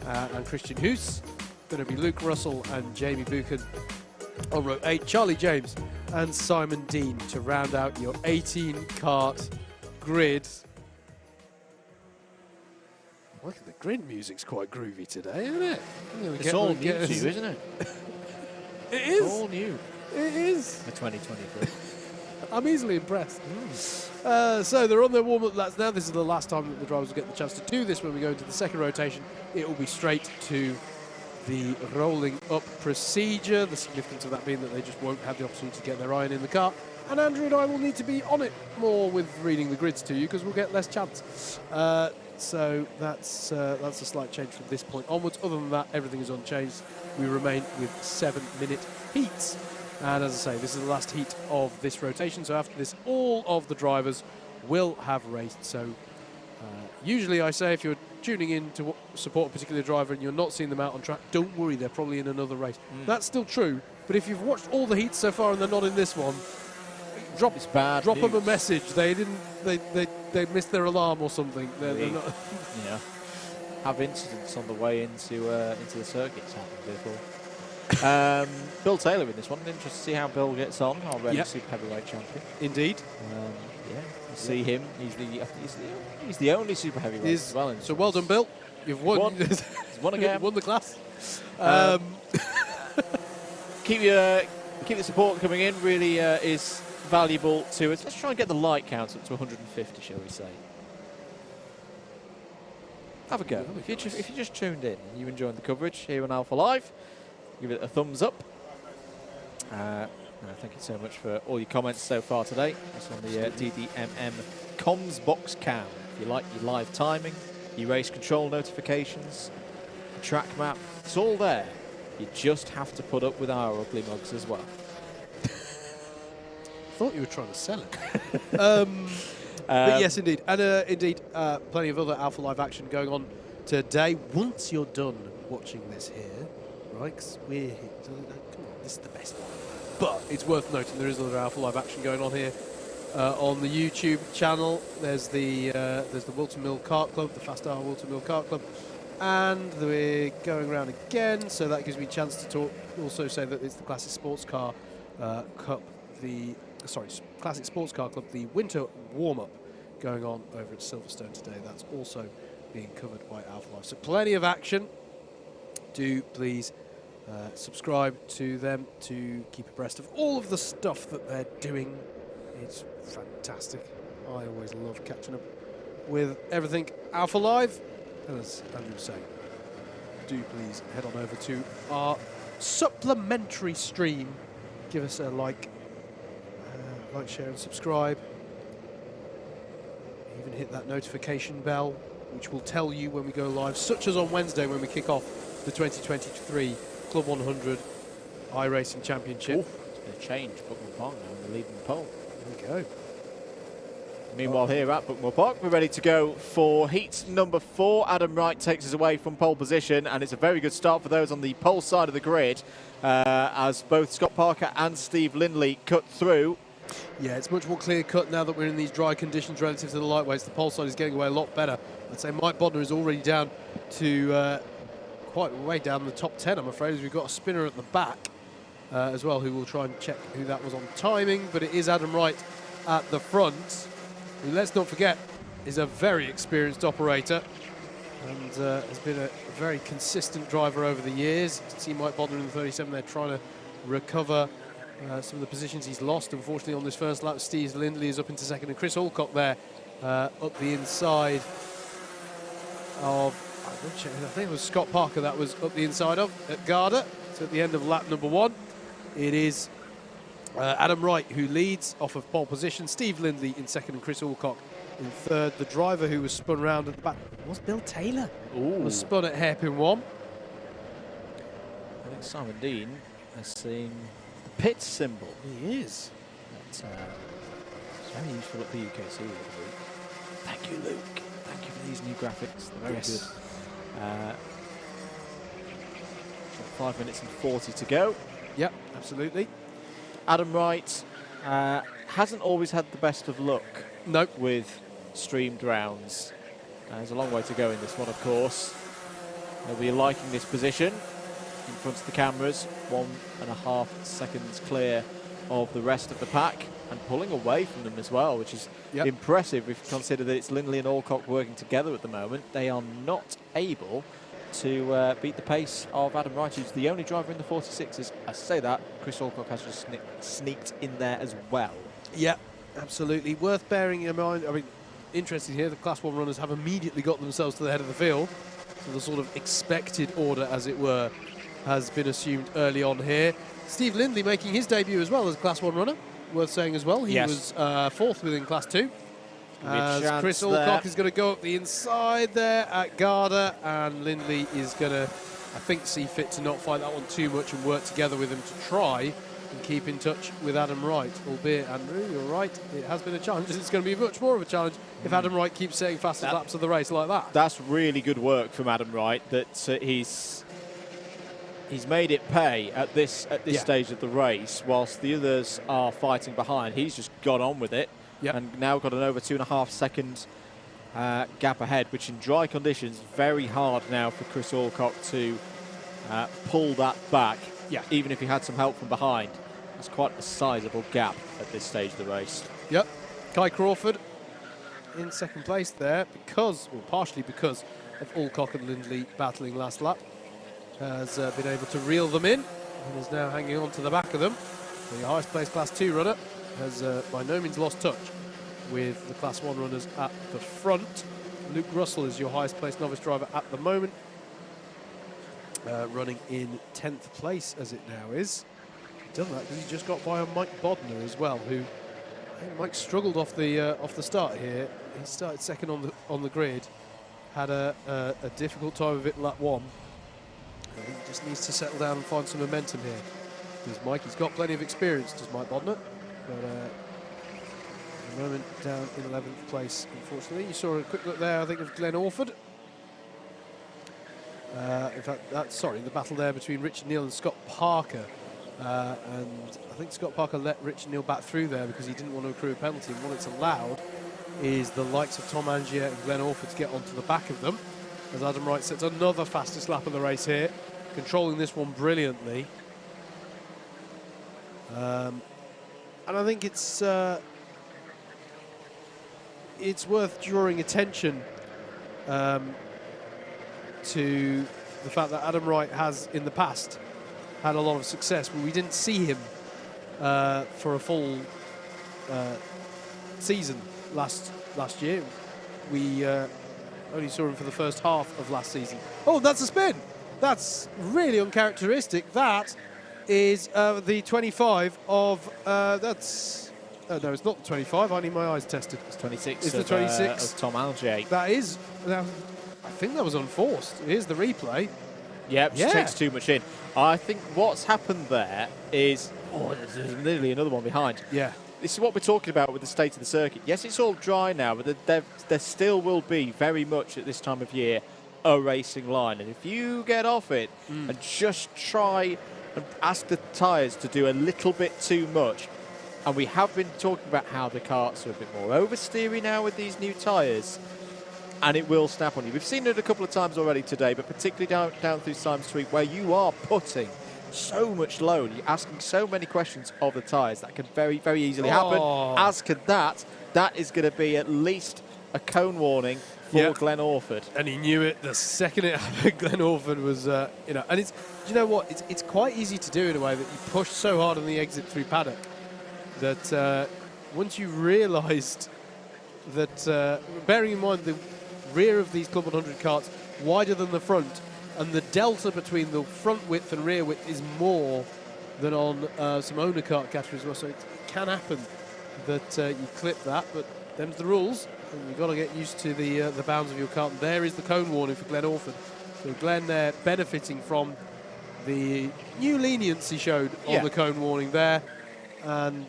and Christian Hoos. Going to be Luke Russell and Jamie Buchan on row 8. Charlie James and Simon Dean to round out your 18-kart grid. Look at the grid music's quite groovy today, isn't it? It's all new to you, isn't it? It is. It's all new. It is. For 2023. I'm easily impressed. So they're on their warm-up laps now. This is the last time that the drivers will get the chance to do this. When we go into the second rotation, it will be straight to the rolling up procedure. The significance of that being that they just won't have the opportunity to get their iron in the car. And Andrew and I will need to be on it more with reading the grids to you because we'll get less chance. So that's a slight change from this point onwards. Other than that, everything is unchanged. We remain with 7-minute heats. And as I say, this is the last heat of this rotation. So after this, all of the drivers will have raced. So usually I say if you're tuning in to support a particular driver and you're not seeing them out on track, don't worry, they're probably in another race. That's still true. But if you've watched all the heats so far and they're not in this one, drop them a message. They missed their alarm or something. They're not yeah. Have incidents on the way into the circuits happened before. Bill Taylor in this one. Interested to see how Bill gets on, our reigning super heavyweight champion. Indeed. Yeah, see him. He's the only super heavyweight as well. So well done, Bill. You've won. He's won again. Won the class. Keep the support coming in. Really is valuable to us. Let's try and get the like count up to 150, shall we say? Have a go. If you just tuned in and you're enjoying the coverage here on Alpha Live, give it a thumbs up. Thank you so much for all your comments so far today. It's on the DDMM comms box cam. If you like your live timing, your race control notifications, the track map, it's all there. You just have to put up with our ugly mugs as well. Thought you were trying to sell it. But yes, indeed. And indeed, plenty of other Alpha Live action going on today. Once you're done watching this here, right, 'cause we're here. Come on, this is the best one. But it's worth noting there is other Alpha Live action going on here on the YouTube channel. There's the Wilton Mill Kart Club, the Fast Hour Wilton Mill Kart Club. And we're going around again, so that gives me a chance to talk. Also say that it's the Classic Sports Car Cup, Classic Sports Car Club, the winter warm-up going on over at Silverstone today. That's also being covered by Alpha Live. So plenty of action. Do please subscribe to them to keep abreast of all of the stuff that they're doing. It's fantastic. I always love catching up with everything Alpha Live. And as Andrew was saying, do please head on over to our supplementary stream. Give us a like, share and subscribe. Even hit that notification bell, which will tell you when we go live, such as on Wednesday when we kick off the 2023 Club 100 iRacing Championship. It's going to change. Buckmore Park now in the leading pole. There we go. Meanwhile, here at Buckmore Park, we're ready to go for heat number 4. Adam Wright takes us away from pole position, and it's a very good start for those on the pole side of the grid, as both Scott Parker and Steve Lindley cut through. Yeah, it's much more clear-cut now that we're in these dry conditions relative to the lightweights. The pole side is getting away a lot better. I'd say Mike Bodner is already down to quite way down the top 10, I'm afraid, as we've got a spinner at the back as well, who will try and check who that was on timing. But it is Adam Wright at the front, who, let's not forget, is a very experienced operator and has been a very consistent driver over the years. You can see Mike Bodner in the 37 there trying to recover some of the positions he's lost, unfortunately, on this first lap. Steve Lindley is up into second, and Chris Alcock there up the inside of, I think it was Scott Parker that was up the inside of at Garda. So at the end of lap number 1, it is Adam Wright who leads off of pole position, Steve Lindley in second, and Chris Alcock in third. The driver who was spun round at the back was Bill Taylor. Ooh. Was spun at hairpin 1. I think Simon Dean has seen the pit symbol. He is. That's very useful at the UKC. Thank you, Luke. Thank you for these new graphics. They're very good. 5 minutes and 40 to go. Yep, absolutely. Adam Wright hasn't always had the best of luck with streamed rounds. There's a long way to go in this one, of course. He'll be liking this position in front of the cameras, 1.5 seconds clear of the rest of the pack, and pulling away from them as well, which is impressive if you consider that it's Lindley and Alcock working together at the moment. They are not able to beat the pace of Adam Wright, who's the only driver in the 46s. I say that, Chris Alcock has just sneaked in there as well. Yeah, absolutely. Worth bearing in mind, I mean, interesting here, the Class 1 runners have immediately got themselves to the head of the field. So the sort of expected order, as it were, has been assumed early on here. Steve Lindley making his debut as well as a Class 1 runner, worth saying as well. He was 4th within Class 2. As Chris Alcock is going to go up the inside there at Garda, and Lindley is going to, I think, see fit to not fight that one too much and work together with him to try and keep in touch with Adam Wright. Albeit, Andrew, you're right, it has been a challenge. It's going to be much more of a challenge if Adam Wright keeps setting fastest laps of the race like that. That's really good work from Adam Wright, that he's made it pay at this stage of the race, whilst the others are fighting behind. He's just got on with it. And now got an over 2.5 second gap ahead, which in dry conditions, very hard now for Chris Alcock to pull that back, even if he had some help from behind. It's quite a sizable gap at this stage of the race. Yep. Kai Crawford in second place there, partially because of Alcock and Lindley battling last lap, has been able to reel them in and is now hanging on to the back of them. The highest placed Class 2 runner has by no means lost touch with the Class 1 runners at the front. Luke Russell is your highest placed novice driver at the moment, running in 10th place as it now is. He's done that because he just got by on Mike Bodner as well, who Mike struggled off the start here. He started second on the grid, had a difficult time of it lap 1. I think he just needs to settle down and find some momentum here, because Mikey's got plenty of experience, does Mike Bodner. But at the moment, down in 11th place, unfortunately. You saw a quick look there, I think, of Glenn Orford. In fact, the battle there between Richard Neal and Scott Parker. And I think Scott Parker let Richard Neal back through there because he didn't want to accrue a penalty. And what it's allowed is the likes of Tom Angier and Glenn Orford to get onto the back of them, as Adam Wright sets another fastest lap of the race here, controlling this one brilliantly. And I think it's worth drawing attention to the fact that Adam Wright has, in the past, had a lot of success, but we didn't see him for a full season last year. We only saw him for the first half of last season. Oh, that's a spin! That's really uncharacteristic. That is the 25 of that's. Oh, no, it's not the 25. I need my eyes tested. It's 26. It's the 26 of Tom Algier. That is. I think that was unforced. Here's the replay. Yep, she takes too much in. I think what's happened there is, there's nearly another one behind. Yeah. This is what we're talking about with the state of the circuit. Yes, it's all dry now, but there still will be very much at this time of year a racing line. And if you get off it and just try and ask the tyres to do a little bit too much, and we have been talking about how the karts are a bit more oversteery now with these new tyres, and it will snap on you. We've seen it a couple of times already today, but particularly down through Simon Street, where you are putting so much load, you're asking so many questions of the tyres. That can very, very easily happen. As could that. That is going to be at least a cone warning for Glen Orford. And he knew it the second it happened. Glen Orford was, you know, and it's, do you know what? It's quite easy to do in a way that you push so hard on the exit through paddock that once you realised that, bearing in mind the rear of these Club 100 karts wider than the front, and the delta between the front width and rear width is more than on some owner kart categories as well, so it can happen that you clip that, but them's the rules, and you've got to get used to the bounds of your kart. And there is the cone warning for Glen Orford. So Glen there benefiting from the new leniency showed on the cone warning there, and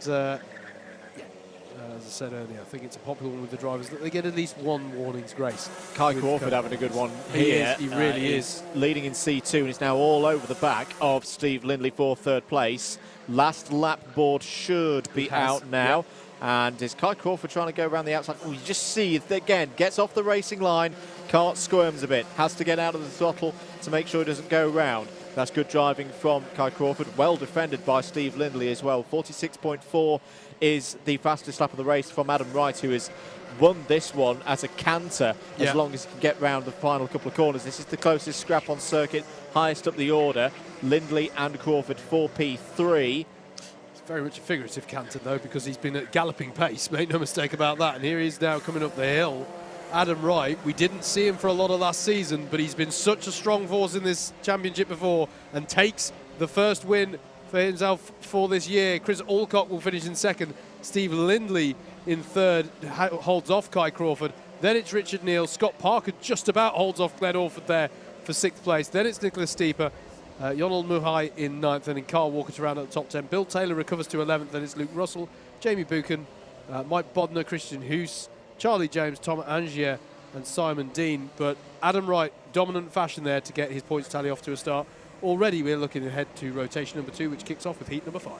as I said earlier, I think it's a popular one with the drivers that they get at least one warning's grace. Kai Crawford having a good one here. He really is. Leading in C2 and is now all over the back of Steve Lindley for third place. Last lap board should be out now. And is Kai Crawford trying to go around the outside? Oh, you just see it again, gets off the racing line, kart squirms a bit, has to get out of the throttle to make sure it doesn't go round. That's good driving from Kai Crawford, well defended by Steve Lindley as well. 46.4 is the fastest lap of the race from Adam Wright, who has won this one as a canter as long as he can get round the final couple of corners. This is the closest scrap on circuit, highest up the order. Lindley and Crawford 4P3. It's very much a figurative canter though, because he's been at galloping pace, make no mistake about that. And here he is now coming up the hill. Adam Wright, we didn't see him for a lot of last season, but he's been such a strong force in this championship before and takes the first win for himself for this year. Chris Alcock will finish in second. Steve Lindley in third, holds off Kai Crawford. Then it's Richard Neal. Scott Parker just about holds off Glen Orford there for sixth place. Then it's Nicholas Steeper. Yonel Muhai in ninth, and then Carl Walker to round out the top 10. Bill Taylor recovers to 11th, then it's Luke Russell, Jamie Buchan, Mike Bodner, Christian Hoos, Charlie James, Tom Angier and Simon Dean. But Adam Wright, dominant fashion there to get his points tally off to a start. Already we're looking ahead to rotation number 2, which kicks off with heat number 5.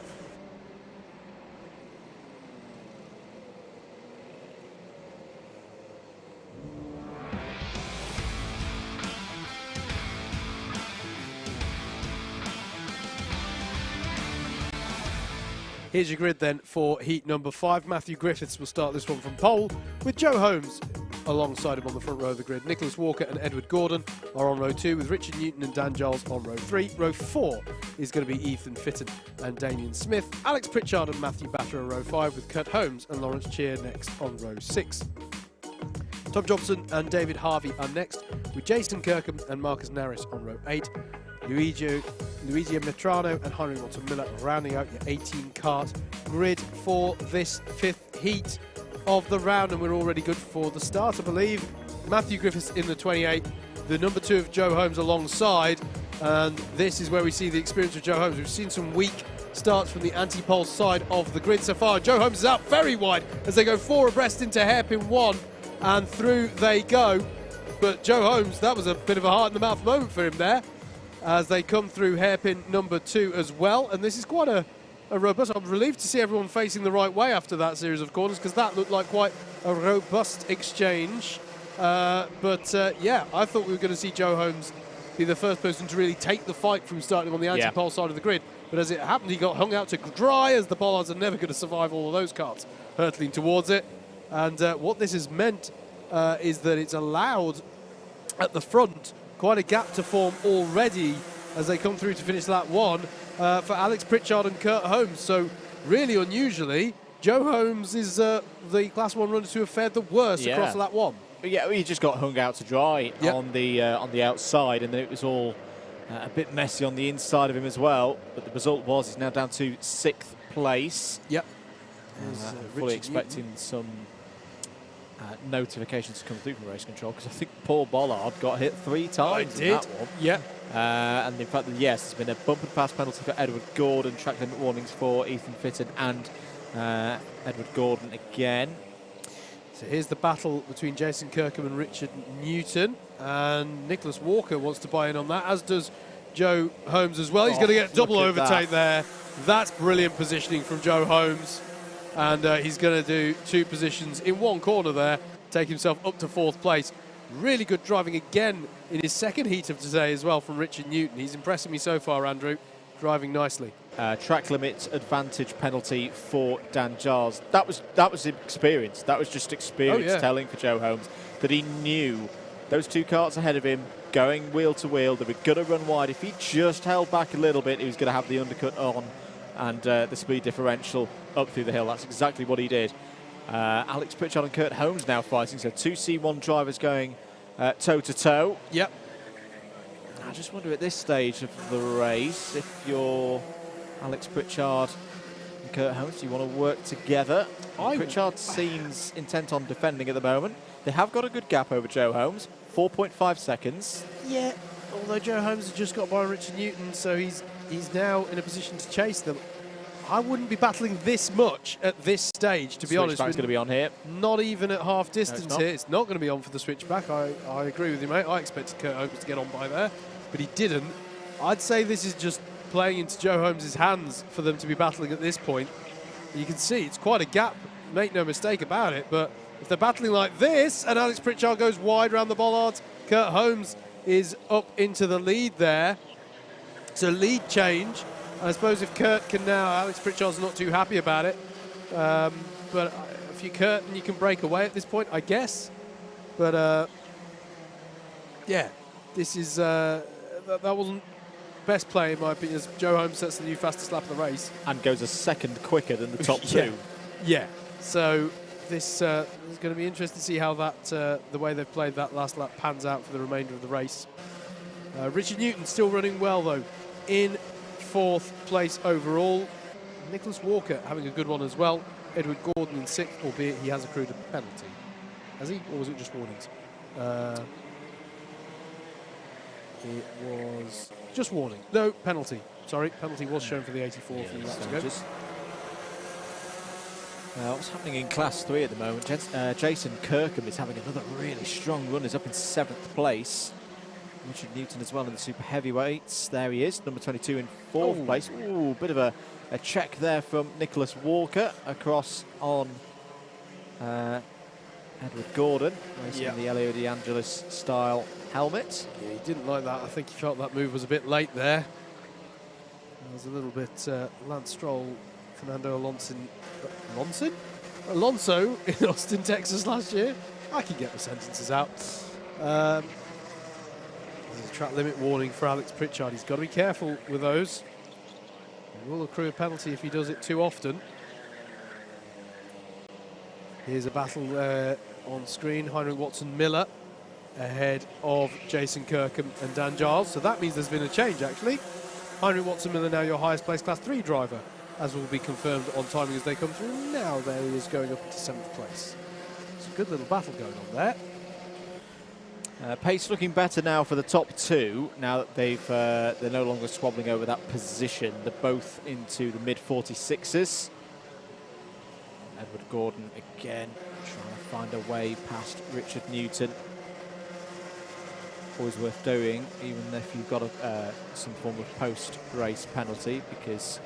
Here's your grid then for heat number 5. Matthew Griffiths will start this one from pole, with Joe Holmes alongside him on the front row of the grid. Nicholas Walker and Edward Gordon are on row 2, with Richard Newton and Dan Giles on row 3. Row 4 is going to be Ethan Fitton and Damien Smith. Alex Pritchard and Matthew Batter are row 5, with Kurt Holmes and Lawrence Cheer next on row 6. Tom Jobson and David Harvey are next, with Jason Kirkham and Marcus Naris on row 8. Luigi Metrano and Henry Watson Miller rounding out your 18 kart grid for this 5th heat of the round, and we're already good for the start, I believe. Matthew Griffiths in the 28, the number 2 of Joe Holmes alongside, and this is where we see the experience of Joe Holmes. We've seen some weak starts from the anti-pole side of the grid so far. Joe Holmes is out very wide as they go 4 abreast into hairpin 1, and through they go. But Joe Holmes, that was a bit of a heart-in-the-mouth moment for him there, as they come through hairpin number 2 as well. And this is quite a robust. I'm relieved to see everyone facing the right way after that series of corners, because that looked like quite a robust exchange. Yeah, I thought we were going to see Joe Holmes be the first person to really take the fight from starting on the anti-pole side of the grid. But as it happened, he got hung out to dry, as the bollards are never going to survive all of those karts hurtling towards it. And what this has meant is that it's allowed at the front quite a gap to form already as they come through to finish lap 1 for Alex Pritchard and Kurt Holmes. So really unusually, Joe Holmes is the Class 1 runners who have fared the worst across lap 1. Yeah, he just got hung out to dry on the outside, and then it was all a bit messy on the inside of him as well. But the result was he's now down to 6th place. Yep. Fully expecting some notifications to come through from race control, because I think Paul Bollard got hit 3 times in that one. Yeah. And in fact, yes, there's been a bump and pass penalty for Edward Gordon, track limit warnings for Ethan Fitton and Edward Gordon again. So here's the battle between Jason Kirkham and Richard Newton, and Nicholas Walker wants to buy in on that, as does Joe Holmes as well. He's going to get double overtake there. That's brilliant positioning from Joe Holmes. And he's going to do 2 positions in 1 corner there, take himself up to 4th place. Really good driving again in his second heat of today as well from Richard Newton. He's impressing me so far, Andrew, driving nicely. track limits advantage penalty for Dan Giles. That was experience. That was just experience telling for Joe Holmes that he knew those two karts ahead of him going wheel to wheel. They were going to run wide. If he just held back a little bit, he was going to have the undercut on and the speed differential up through the hill. That's exactly what he did. Alex Pritchard and Kurt Holmes now fighting. So two C1 drivers going toe-to-toe. Yep. I just wonder at this stage of the race, if you're Alex Pritchard and Kurt Holmes, do you want to work together? Pritchard seems intent on defending at the moment. They have got a good gap over Joe Holmes, 4.5 seconds. Yeah, although Joe Holmes has just got by Richard Newton, so he's now in a position to chase them. I wouldn't be battling this much at this stage, to be honest. Switchback's going to be on here. Not even at half distance it's not. here. It's not going to be on for the switchback. I agree with you, mate. I expected Kurt Holmes to get on by there, but he didn't. I'd say this is just playing into Joe Holmes' hands for them to be battling at this point. You can see it's quite a gap, make no mistake about it, but if they're battling like this and Alex Pritchard goes wide around the bollards, Kurt Holmes is up into the lead there. It's a lead change. I suppose if Kurt can now, Alex Pritchard's not too happy about it. But if you Kurt and you can break away at this point, I guess. But yeah, this is that wasn't best play in my opinion. As Joe Holmes sets the new fastest lap of the race and goes a second quicker than the top two. Yeah. So this is going to be interesting to see how that the way they've played that last lap pans out for the remainder of the race. Richard Newton still running well though, in 4th place overall. Nicholas Walker having a good one as well. Edward Gordon in 6th, albeit he has accrued a penalty. Has he? Or was it just warnings? It was just warning. No, penalty. Sorry, penalty was shown for the 84 from laps ago. What's happening in Class 3 at the moment? Jason Kirkham is having another really strong run. He's up in 7th place. Richard Newton as well in the super heavyweights. There he is, number 22 in 4th place. Ooh, bit of a check there from Nicholas Walker across on Edward Gordon, racing the Elio De Angelis style helmet. Yeah, he didn't like that. I think he felt that move was a bit late there. There was a little bit Lance Stroll, Fernando Alonso in Austin, Texas last year. I can get the sentences out. There's a track limit warning for Alex Pritchard. He's got to be careful with those. He will accrue a penalty if he does it too often. Here's a battle on screen. Heinrich Watson-Miller ahead of Jason Kirkham and Dan Giles. So that means there's been a change, actually. Heinrich Watson-Miller now your highest placed Class 3 driver, as will be confirmed on timing as they come through. Now there he is going up into 7th place. It's a good little battle going on there. Pace looking better now for the top two. Now that they're no longer squabbling over that position. They're both into the mid-46s. Edward Gordon again trying to find a way past Richard Newton. Always worth doing, even if you've got some form of post-race penalty, because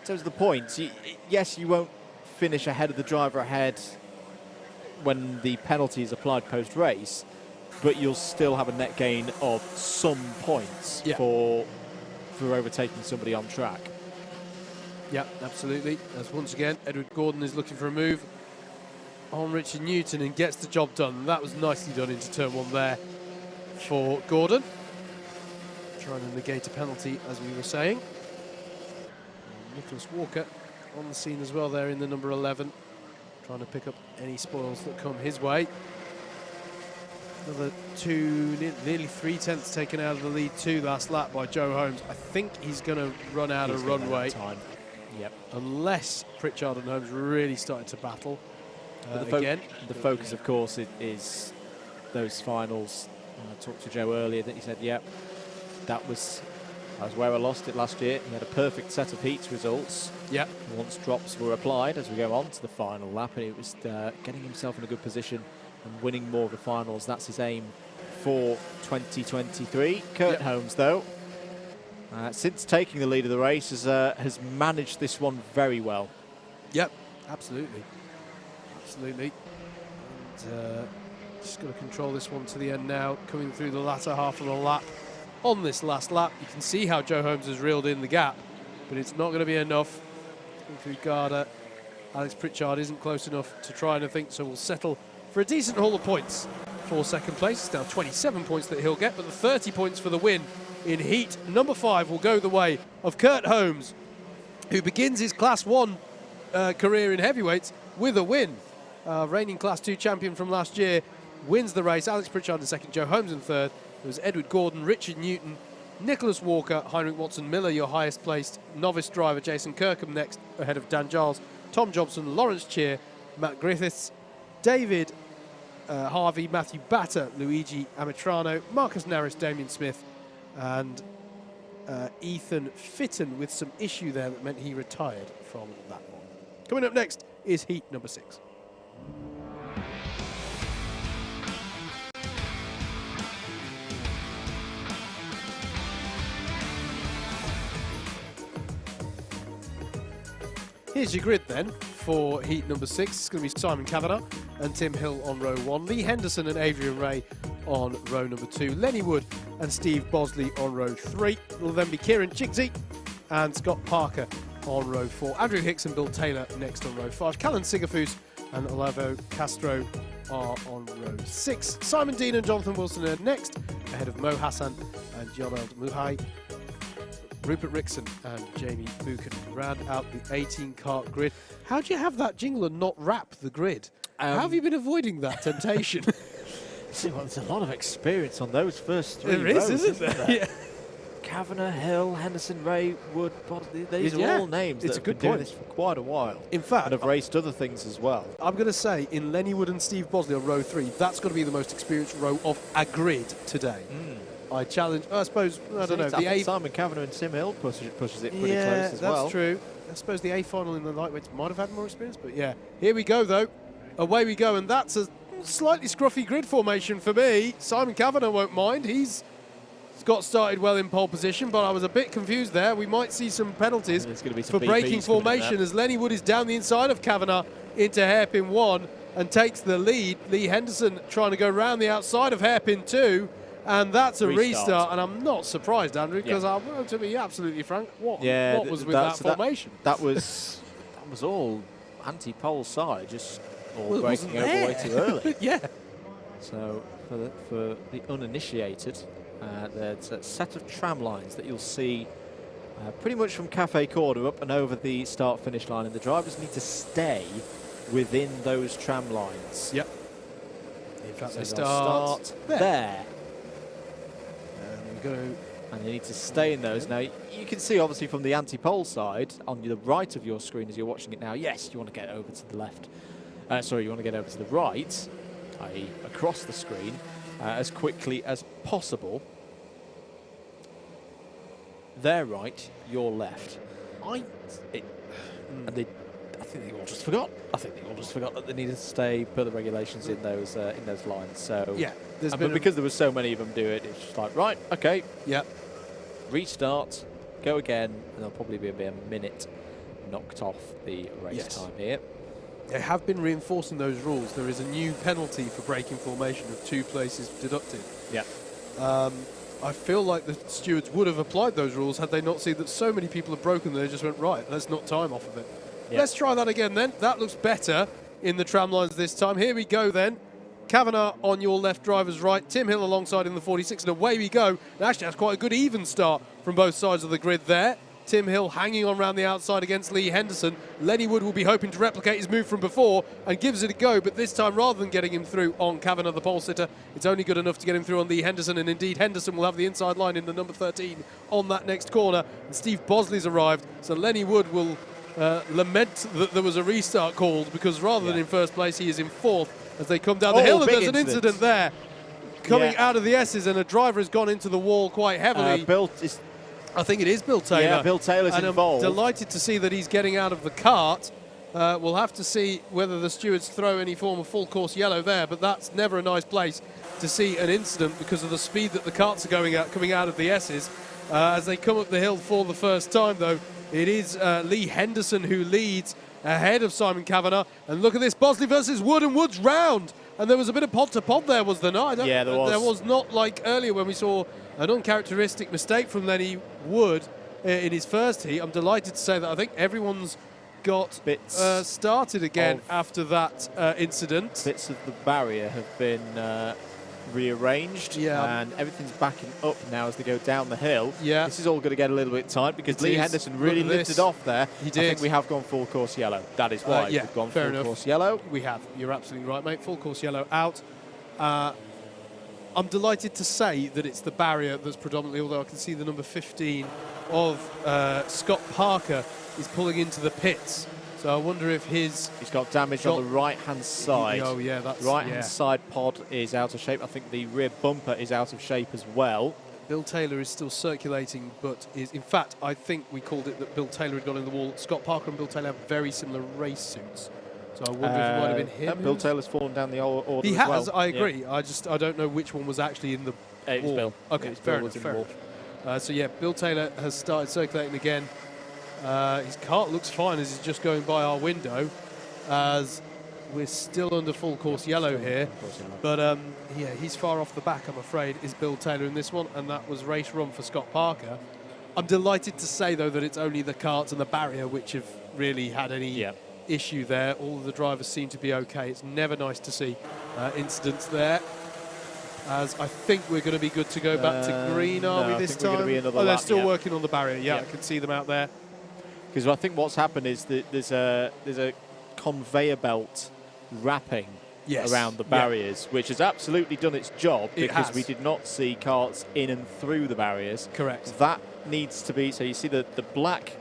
in terms of the points, yes, you won't finish ahead of the driver ahead when the penalty is applied post-race, but you'll still have a net gain of some points for overtaking somebody on track. Yeah, absolutely. As once again, Edward Gordon is looking for a move on Richard Newton and gets the job done. That was nicely done into turn 1 there for Gordon. Trying to negate a penalty, as we were saying. And Nicholas Walker on the scene as well there in the number 11. Trying to pick up any spoils that come his way. Another nearly 3/10 taken out of the lead 2 last lap by Joe Holmes. I think he's going to run out of runway. Yep. Unless Pritchard and Holmes really started to battle again. The focus, of course, is those finals. I talked to Joe earlier that he said, yep, that was where I lost it last year. He had a perfect set of heats results. Yep. Once drops were applied as we go on to the final lap, and it was getting himself in a good position and winning more of the finals. That's his aim for 2023. Kurt Holmes, though, since taking the lead of the race, has managed this one very well. Yep, absolutely. Absolutely. And just going to control this one to the end now, coming through the latter half of the lap. on this last lap. You can see how Joe Holmes has reeled in the gap, but it's not going to be enough. Through Garda, Alex Pritchard isn't close enough to try anything, so we'll settle for a decent haul of points for second place. It's now 27 points that he'll get, but the 30 points for the win in heat number 5 will go the way of Kurt Holmes, who begins his Class 1 career in heavyweights with a win. Reigning Class 2 champion from last year wins the race. Alex Pritchard in second, Joe Holmes in third. It was Edward Gordon, Richard Newton, Nicholas Walker, Heinrich Watson Miller, your highest placed novice driver. Jason Kirkham next, ahead of Dan Giles, Tom Jobson, Lawrence Cheer, Matt Griffiths, David Harvey, Matthew Batter, Luigi Amitrano, Marcus Naris, Damien Smith, and Ethan Fitton with some issue there that meant he retired from that one. Coming up next is heat number 6. Here's your grid then for heat number 6. It's going to be Simon Kavanagh and Tim Hill on row 1, Lee Henderson and Adrian Ray on row number 2, Lenny Wood and Steve Bosley on row 3. It will then be Kieran Chigsey and Scott Parker on row 4, Andrew Hicks and Bill Taylor next on row 5, Callan Sigafus and Olavo Castro are on row 6. Simon Dean and Jonathan Wilson are next, ahead of Mo Hassan and Jonald Muhai. Rupert Rickson and Jamie Buchan round out the 18-kart grid. How do you have that jingle and not wrap the grid? How have you been avoiding that temptation? See, well, there's a lot of experience on those first 3 There is, rows, isn't there? Yeah. Kavanagh, Hill, Henderson, Ray, Wood, these are all names that have been doing this for quite a while. In fact, and have raced other things as well. I'm going to say, in Lenny Wood and Steve Bosley on row 3, that's going to be the most experienced row of a grid today. I challenge, I suppose, I don't know. I think Simon Kavanagh and Tim Hill pushes it pretty close as well. That's true. I suppose the A final in the lightweights might have had more experience, but yeah. Here we go, though. Away we go, and that's a slightly scruffy grid formation for me. Simon Kavanagh won't mind. He's got started well in pole position, but I was a bit confused there. We might see some penalties for breaking formation as Lenny Wood is down the inside of Kavanagh into hairpin 1 and takes the lead. Lee Henderson trying to go round the outside of hairpin 2. And that's a restart, and I'm not surprised, Andrew, because to be absolutely frank, what was with that formation? That was all anti-pole side, just all breaking over way too early. Yeah. So for the uninitiated, there's a set of tram lines that you'll see pretty much from Cafe Corner up and over the start-finish line, and the drivers need to stay within those tram lines. Yep. In fact, so they start there. And you need to stay in those. Now, you can see, obviously, from the anti-pole side, on the right of your screen as you're watching it now, yes, you want to get over to the left. You want to get over to the right, i.e. across the screen, as quickly as possible. Their right, your left. I think they all just forgot. I think they all just forgot that they needed to stay per the regulations in those lines. So yeah, but because there were so many of them do it, it's just like, right, okay, yeah, restart, go again, and there'll probably be a minute knocked off the race time here. They have been reinforcing those rules. There is a new penalty for breaking formation of 2 places deducted. Yeah. I feel like the stewards would have applied those rules had they not seen that so many people have broken them. They just went, right, let's knock time off of it. Yeah. Let's try that again then. That looks better in the tram lines this time. Here we go then. Kavanagh on your left, driver's right. Tim Hill alongside in the 46, and away we go. And actually, that's quite a good even start from both sides of the grid there. Tim Hill hanging on around the outside against Lee Henderson. Lenny Wood will be hoping to replicate his move from before and gives it a go, but this time, rather than getting him through on Kavanagh, the pole sitter, it's only good enough to get him through on Lee Henderson, and indeed Henderson will have the inside line in the number 13 on that next corner. And Steve Bosley's arrived, so Lenny Wood will lament that there was a restart called, because rather than in first place, he is in 4th as they come down the hill, and there's an incident there coming out of the S's, and a driver has gone into the wall quite heavily. I think it is Bill Taylor. Yeah, Bill Taylor's involved. I'm delighted to see that he's getting out of the cart. We'll have to see whether the stewards throw any form of full course yellow there, but that's never a nice place to see an incident because of the speed that the carts are coming out of the S's. As they come up the hill for the first time, though, it is Lee Henderson who leads ahead of Simon Kavanagh. And look at this, Bosley versus Wood, and Wood's round. And there was a bit of pod to pod there, was there not? Yeah, there was. There was not like earlier when we saw An uncharacteristic mistake from Lenny Wood in his first heat. I'm delighted to say that I think everyone's got started again after that incident. Bits of the barrier have been rearranged, and everything's backing up now as they go down the hill. Yeah. This is all going to get a little bit tight because Lee Henderson really lifted off there. He did. I think we have gone full course yellow. That is why we've gone fair full enough. course yellow. We have. You're absolutely right, mate. Full course yellow out. I'm delighted to say that it's the barrier that's predominantly, although I can see the number 15 of Scott Parker is pulling into the pits. So I wonder if he's got damage on the right-hand side. Oh, yeah, that's right-hand side pod is out of shape. I think the rear bumper is out of shape as well. Bill Taylor is still circulating, but is, in fact, I think we called it that Bill Taylor had gone in the wall. Scott Parker and Bill Taylor have very similar race suits. So I wonder if it might have been him. Bill Taylor's fallen down the order He as has, well. I agree. I don't know which one was actually in the It was wall. Bill. Okay, fair enough. So yeah, Bill Taylor has started circulating again. His cart looks fine as he's just going by our window, as we're still under full course yellow here. But yeah, he's far off the back, I'm afraid, is Bill Taylor in this one, and that was race run for Scott Parker. I'm delighted to say, though, that it's only the carts and the barrier which have really had any issue there. All of the drivers seem to be okay. It's never nice to see incidents there. As I think we're going to be good to go back to green, are we this time? They're still working on the barrier. Yeah, I can see them out there. Because I think what's happened is that there's a conveyor belt wrapping around the barriers, which has absolutely done its job because we did not see carts in and through the barriers. Correct. That needs to be, so you see the black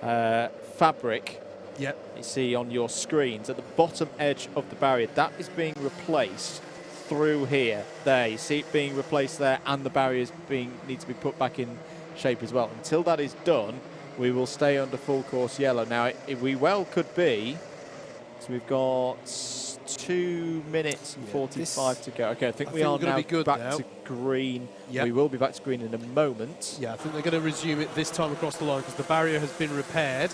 fabric you see on your screens at the bottom edge of the barrier, that is being replaced through here. There, you see it being replaced there, and the barriers need to be put back in shape as well. Until that is done, we will stay under full course yellow. Now, we well could be, so we've got 2 minutes and 45 to go. Okay, I think we are now back to green. We will be back to green in a moment. Yeah, I think they're going to resume it this time across the line because the barrier has been repaired.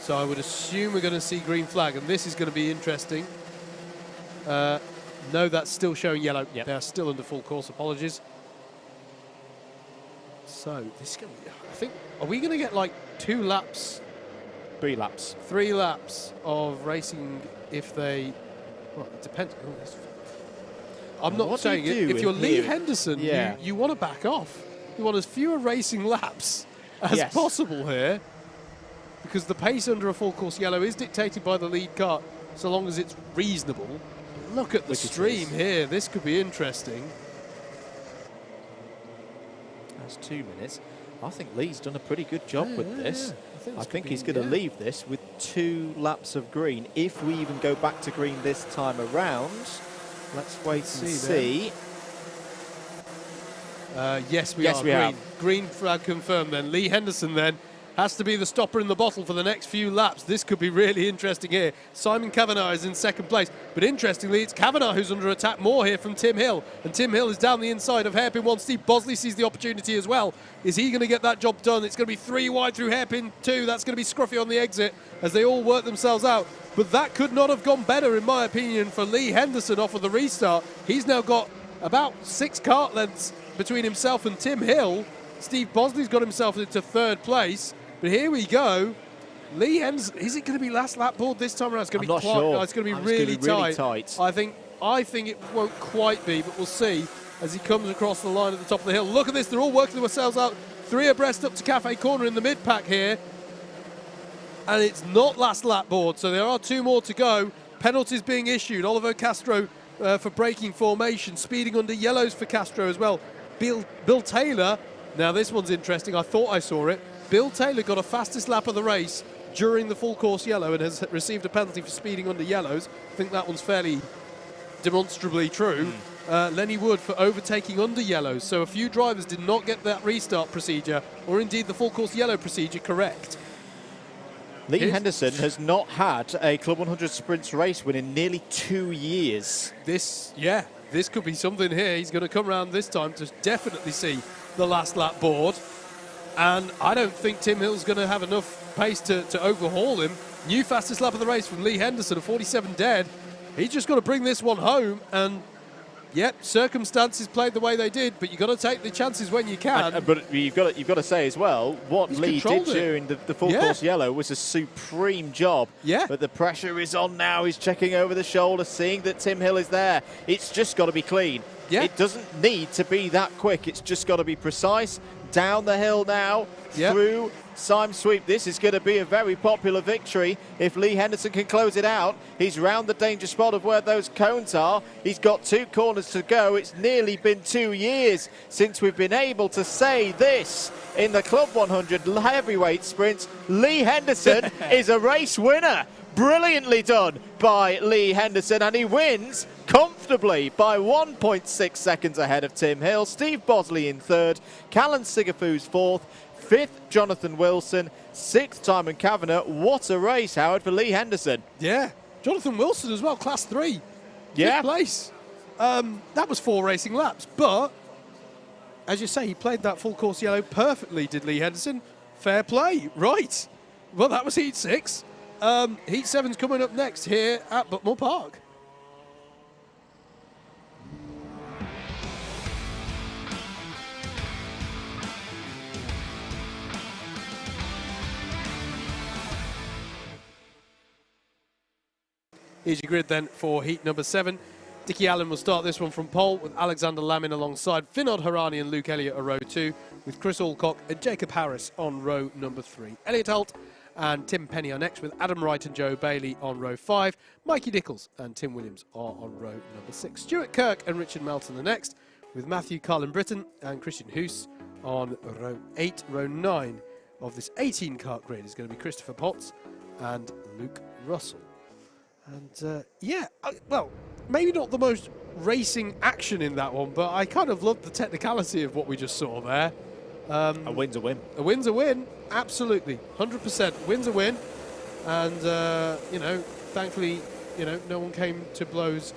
So I would assume we're going to see green flag, and this is going to be interesting. No, that's still showing yellow. They are still under full course. Apologies. So this is going to be, I think, are we going to get like 2 laps? 3 laps. 3 laps of racing if they, well, it depends. I'm not saying it. If you're Lee Henderson, you want to back off. You want as fewer racing laps as possible here, because the pace under a full course yellow is dictated by the lead car, so long as it's reasonable. Look at the stream here. This could be interesting. That's 2 minutes. I think Lee's done a pretty good job with this. I think he's going to leave this with 2 laps of green. If we even go back to green this time around, let's wait and see. Yes, we are. Green flag confirmed then. Lee Henderson then has to be the stopper in the bottle for the next few laps. This could be really interesting here. Simon Kavanagh is in second place. But interestingly, it's Kavanagh who's under attack more here from Tim Hill. And Tim Hill is down the inside of hairpin 1. Steve Bosley sees the opportunity as well. Is he going to get that job done? It's going to be 3 wide through hairpin 2. That's going to be scruffy on the exit as they all work themselves out. But that could not have gone better, in my opinion, for Lee Henderson off of the restart. He's now got about 6 kart lengths between himself and Tim Hill. Steve Bosley's got himself into 3rd place. But here we go. Lee Henderson, is it going to be last lap board this time around? It's going to be sure. It's going to be really tight. I think it won't quite be, but we'll see as he comes across the line at the top of the hill. Look at this. They're all working themselves out. 3 abreast up to Cafe Corner in the mid-pack here. And it's not last lap board, so there are 2 more to go. Penalties being issued. Oliver Castro for breaking formation. Speeding under yellows for Castro as well. Bill Taylor. Now, this one's interesting. I thought I saw it. Bill Taylor got a fastest lap of the race during the full course yellow and has received a penalty for speeding under yellows. I think that one's fairly demonstrably true. Lenny Wood for overtaking under yellows. So a few drivers did not get that restart procedure, or indeed the full course yellow procedure, correct. Lee Henderson has not had a Club 100 Sprints race win in nearly 2 years. This could be something here. He's going to come around this time to definitely see the last lap board. And I don't think Tim Hill's going to have enough pace to overhaul him. New fastest lap of the race from Lee Henderson, a 47 dead. He's just got to bring this one home, and Yep, circumstances played the way they did, but you've got to take the chances when you can. But you've got to say as well, what He's Lee did controlled it. during the full course yellow was a supreme job. Yeah. But the pressure is on now. He's checking over the shoulder, seeing that Tim Hill is there. It's just got to be clean. Yeah. It doesn't need to be that quick. It's just got to be precise. Down the hill now, through Sime Sweep. This is going to be a very popular victory if Lee Henderson can close it out. He's round the danger spot of where those cones are. He's got 2 corners to go. It's nearly been 2 years since we've been able to say this in the Club 100 heavyweight sprints. Lee Henderson is a race winner. Brilliantly done by Lee Henderson, and he wins comfortably by 1.6 seconds ahead of Tim Hill. Steve Bosley in 3rd, Callan Sigafoos 4th, 5th Jonathan Wilson, 6th Timon Kavanagh. What a race, Howard, for Lee Henderson. Yeah, Jonathan Wilson as well, class 3. Yeah. 5th place. That was 4 racing laps, but as you say, he played that full course yellow perfectly, did Lee Henderson. Fair play, right. Well, that was Heat 6. Heat 7's coming up next here at Buckmore Park. Here's your grid then for heat number 7. Dickie Allen will start this one from pole with Alexander Lamin alongside Vinod Harani and Luke Elliott on row 2, with Chris Alcock and Jacob Harris on row number 3. Elliot Holt and Tim Penny are next, with Adam Wright and Joe Bailey on row 5. Mikey Nichols and Tim Williams are on row number 6. Stuart Kirk and Richard Melton are next, with Matthew Carlin Britton and Christian Hoos on row 8. Row 9 of this 18-kart grid is going to be Christopher Potts and Luke Russell. And well, maybe not the most racing action in that one, but I kind of loved the technicality of what we just saw there. A win's a win. A win's a win, absolutely, 100%. Win's a win, and thankfully, no one came to blows.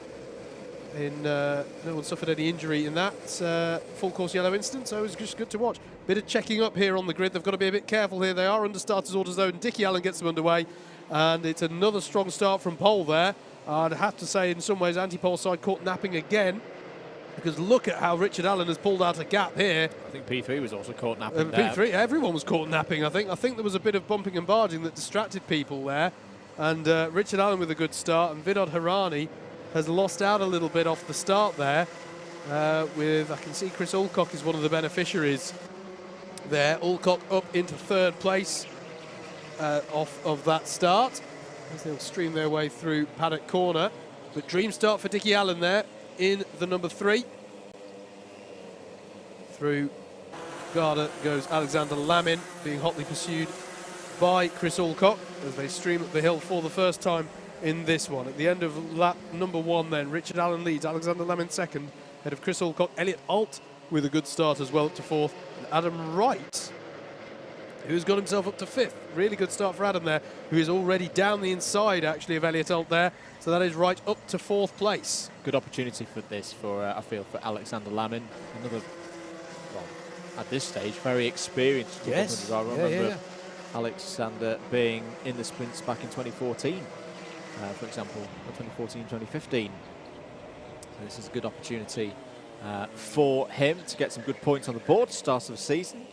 No one suffered any injury in that full course yellow incident, so it was just good to watch. Bit of checking up here on the grid. They've got to be a bit careful here. They are under starters orders though, and Dickie Allen gets them underway. And it's another strong start from pole there. I'd have to say, in some ways, anti-pole side caught napping again, because look at how Richard Allen has pulled out a gap here. I think P3 was also caught napping there. P3, everyone was caught napping, I think. I think there was a bit of bumping and barging that distracted people there. And Richard Allen with a good start, and Vinod Harani has lost out a little bit off the start there. I can see Chris Alcock is one of the beneficiaries there. Alcock up into 3rd place. Off of that start, as they'll stream their way through paddock corner. But dream start for Dickie Allen there in the number 3. Through Garda goes Alexander Lamin, being hotly pursued by Chris Alcock as they stream up the hill for the first time in this one. At the end of lap number 1 then, Richard Allen leads, Alexander Lamin 2nd, ahead of Chris Alcock. Elliot Alt with a good start as well up to 4th, and Adam Wright, who's got himself up to 5th. Really good start for Adam there, who is already down the inside, actually, of Elliot Alt there. So that is right up to 4th place. Good opportunity for this, I feel, for Alexander Lamin. Another, well, at this stage, very experienced driver. I remember Alexander being in the sprints back in 2014, for example, or 2014, 2015. So this is a good opportunity for him to get some good points on the board, start of the season.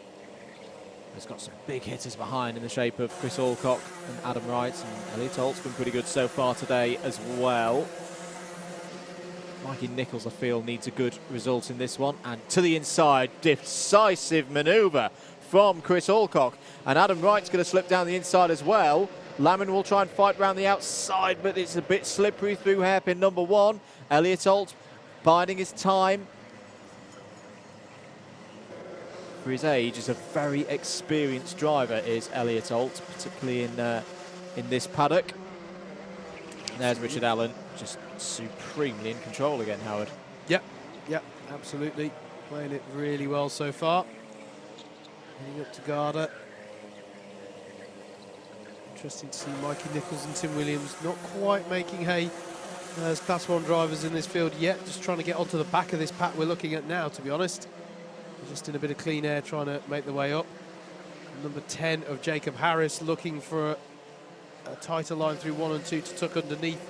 He's got some big hitters behind in the shape of Chris Alcock and Adam Wright, and Elliot Holt's been pretty good so far today as well. Mikey Nichols, I feel, needs a good result in this one, and to the inside, decisive manoeuvre from Chris Alcock, and Adam Wright's going to slip down the inside as well. Lamin will try and fight round the outside, but it's a bit slippery through hairpin number 1. Elliot Holt biding his time. For his age, is a very experienced driver, is Elliot Holt, particularly in this paddock. And there's Richard Allen, just supremely in control again, Howard. Yep, absolutely. Playing it really well so far. Heading up to Garda. Interesting to see Mikey Nichols and Tim Williams not quite making hay as Class 1 drivers in this field yet. Just trying to get onto the back of this pack we're looking at now, to be honest. Just in a bit of clean air, trying to make their way up. Number 10 of Jacob Harris looking for a tighter line through 1 and 2 to tuck underneath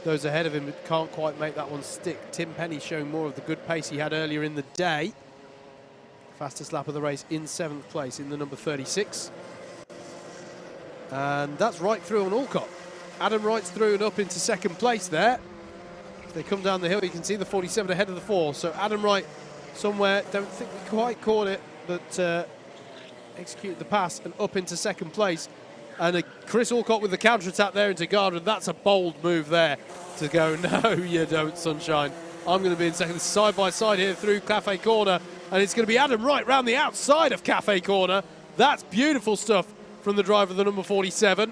Those ahead of him can't quite make that one stick. Tim Penny showing more of the good pace he had earlier in the day. Fastest lap of the race in 7th place in the number 36. And that's Wright through on Alcott. Adam Wright's through and up into 2nd place there. As they come down the hill, you can see the 47 ahead of the 4. So Adam Wright somewhere, don't think we quite caught it, but executed the pass and up into 2nd place. And Chris Alcott with the counter-attack there into Gardner. That's a bold move there to go, no, you don't, Sunshine. I'm going to be in 2nd. Side by side here through Cafe Corner. And it's going to be Adam Wright round the outside of Cafe Corner. That's beautiful stuff from the driver of the number 47.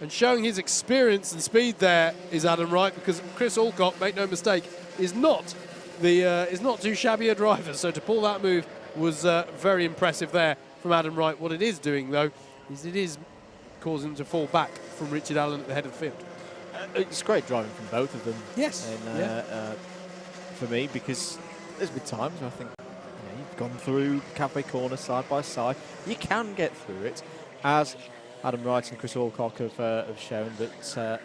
And showing his experience and speed there is Adam Wright, because Chris Alcott, make no mistake, is not too shabby a driver. So to pull that move was very impressive there from Adam Wright. What it is doing, though, is it is causing him to fall back from Richard Allen at the head of the field. It's great driving from both of them. Yes. And, for me, because there's been times where I think you've gone through Cafe Corner side by side. You can get through it, as Adam Wright and Chris Alcock have shown that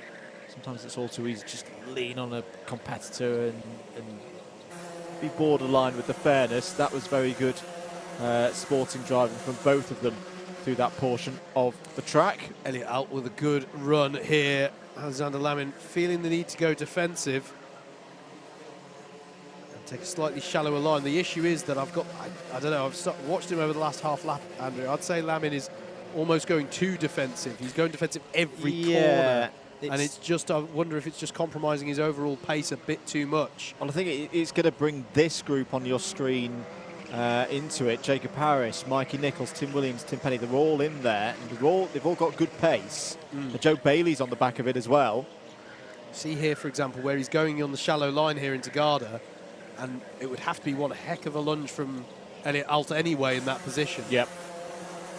sometimes it's all too easy to just lean on a competitor and be borderline with the fairness. That was very good sporting driving from both of them through that portion of the track. Elliot Alt with a good run here. Alexander Lamin feeling the need to go defensive and take a slightly shallower line. The issue is that I don't know, I've watched him over the last half lap, Andrew. I'd say Lamin is almost going too defensive. He's going defensive every corner. And it's just, I wonder if it's just compromising his overall pace a bit too much. Well, I think it's going to bring this group on your screen into it. Jacob Harris, Mikey Nichols, Tim Williams, Tim Penny, they're all in there. And they've all got good pace. Joe Bailey's on the back of it as well. See here, for example, where he's going on the shallow line here into Garda, and it would have to be one heck of a lunge from Elliot Alt anyway in that position. Yep.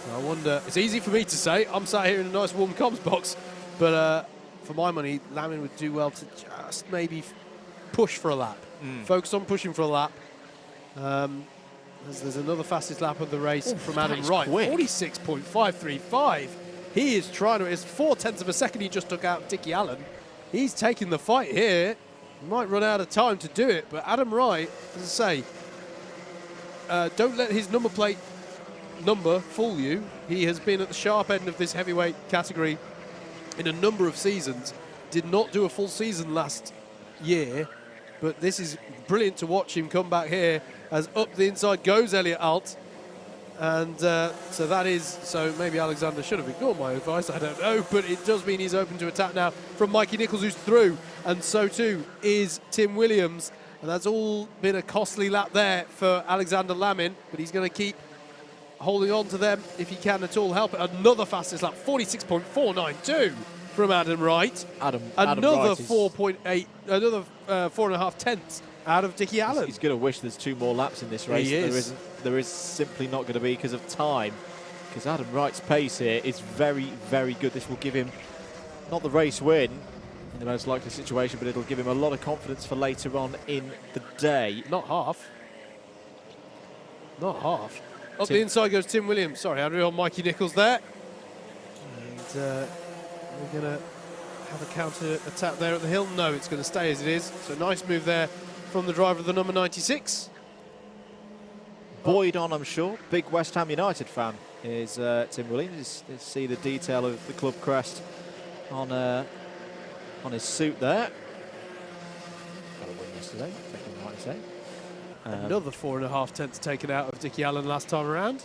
So I wonder, it's easy for me to say, I'm sat here in a nice warm comms box, but for my money, Lamin would do well to just maybe push for a lap. Focus on pushing for a lap. As there's another fastest lap of the race from Adam Wright, 46.535. He is trying to, it's 0.4 of a second he just took out Dickie Allen. He's taking the fight here. He might run out of time to do it, but Adam Wright, as I say, don't let his number plate number fool you. He has been at the sharp end of this heavyweight category in a number of seasons. Did not do a full season last year, but this is brilliant to watch him come back here as up the inside goes Elliot Alt. And so maybe Alexander should have ignored my advice, I don't know, but it does mean he's open to attack now from Mikey Nichols, who's through, and so too is Tim Williams. And that's all been a costly lap there for Alexander Lamin, but he's going to keep holding on to them if he can at all help it. Another fastest lap, 46.492 from Adam Wright. Another 4.8, another 4.5 tenths out of Dickie Allen. He's going to wish there's 2 more laps in this race. He is. There is simply not going to be because of time. Because Adam Wright's pace here is very, very good. This will give him not the race win in the most likely situation, but it'll give him a lot of confidence for later on in the day. Not half. Not half. Up the inside goes Tim Williams. Sorry, Andrew, on Mikey Nichols there. And we're going to have a counter attack there at the hill. No, it's going to stay as it is. So nice move there from the driver of the number 96. Buoyed on, I'm sure. Big West Ham United fan is Tim Williams. You see the detail of the club crest on his suit there. Got a win yesterday, I think I might say. Another 4.5 tenths taken out of Dickie Allen last time around.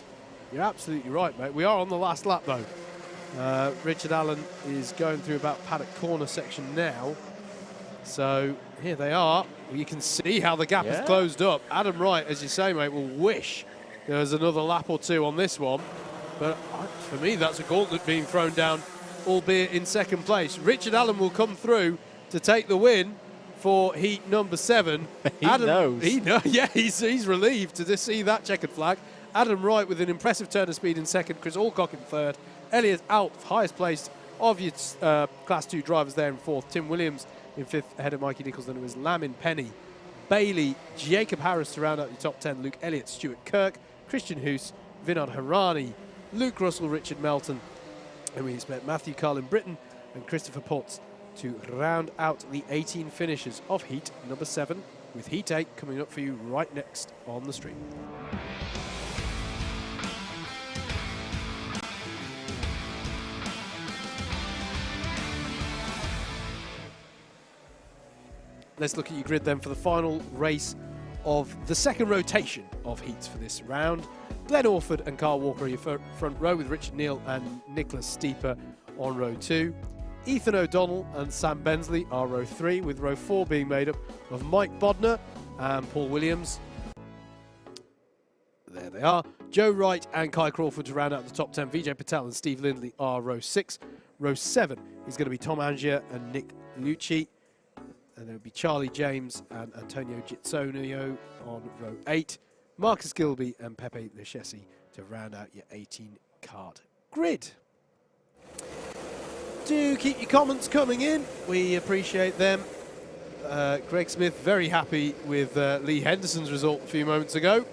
You're absolutely right, mate. We are on the last lap, though. Richard Allen is going through about paddock corner section now. So here they are. You can see how the gap has closed up. Adam Wright, as you say, mate, will wish there was another lap or 2 on this one. But for me, that's a gauntlet being thrown down, albeit in 2nd place. Richard Allen will come through to take the win for heat number 7. He knows. He knows. Yeah, he's relieved to just see that checkered flag. Adam Wright with an impressive turn of speed in 2nd. Chris Alcock in 3rd. Elliot Alt, highest placed of your Class 2 drivers there in 4th. Tim Williams in 5th, ahead of Mikey Nichols. Then it was Lamin, Penny, Bailey, Jacob Harris to round out the top 10. Luke Elliott, Stuart Kirk, Christian Hoos, Vinod Harani, Luke Russell, Richard Melton. And we expect Matthew Carlin Britton and Christopher Potts to round out the 18 finishers of heat number 7, with heat 8 coming up for you right next on the stream. Let's look at your grid then for the final race of the second rotation of heats for this round. Glenn Orford and Carl Walker are your front row, with Richard Neal and Nicholas Steeper on row 2. Ethan O'Donnell and Sam Bensley are row 3, with row 4 being made up of Mike Bodner and Paul Williams. There they are. Joe Wright and Kai Crawford to round out the top 10. Vijay Patel and Steve Lindley are row 6. Row 7 is going to be Tom Angier and Nick Lucci. And there will be Charlie James and Antonio Gitsonio on row 8. Marcus Gilby and Pepe Lechesi to round out your 18-card grid. Do keep your comments coming in. We appreciate them. Greg Smith very happy with Lee Henderson's result a few moments ago.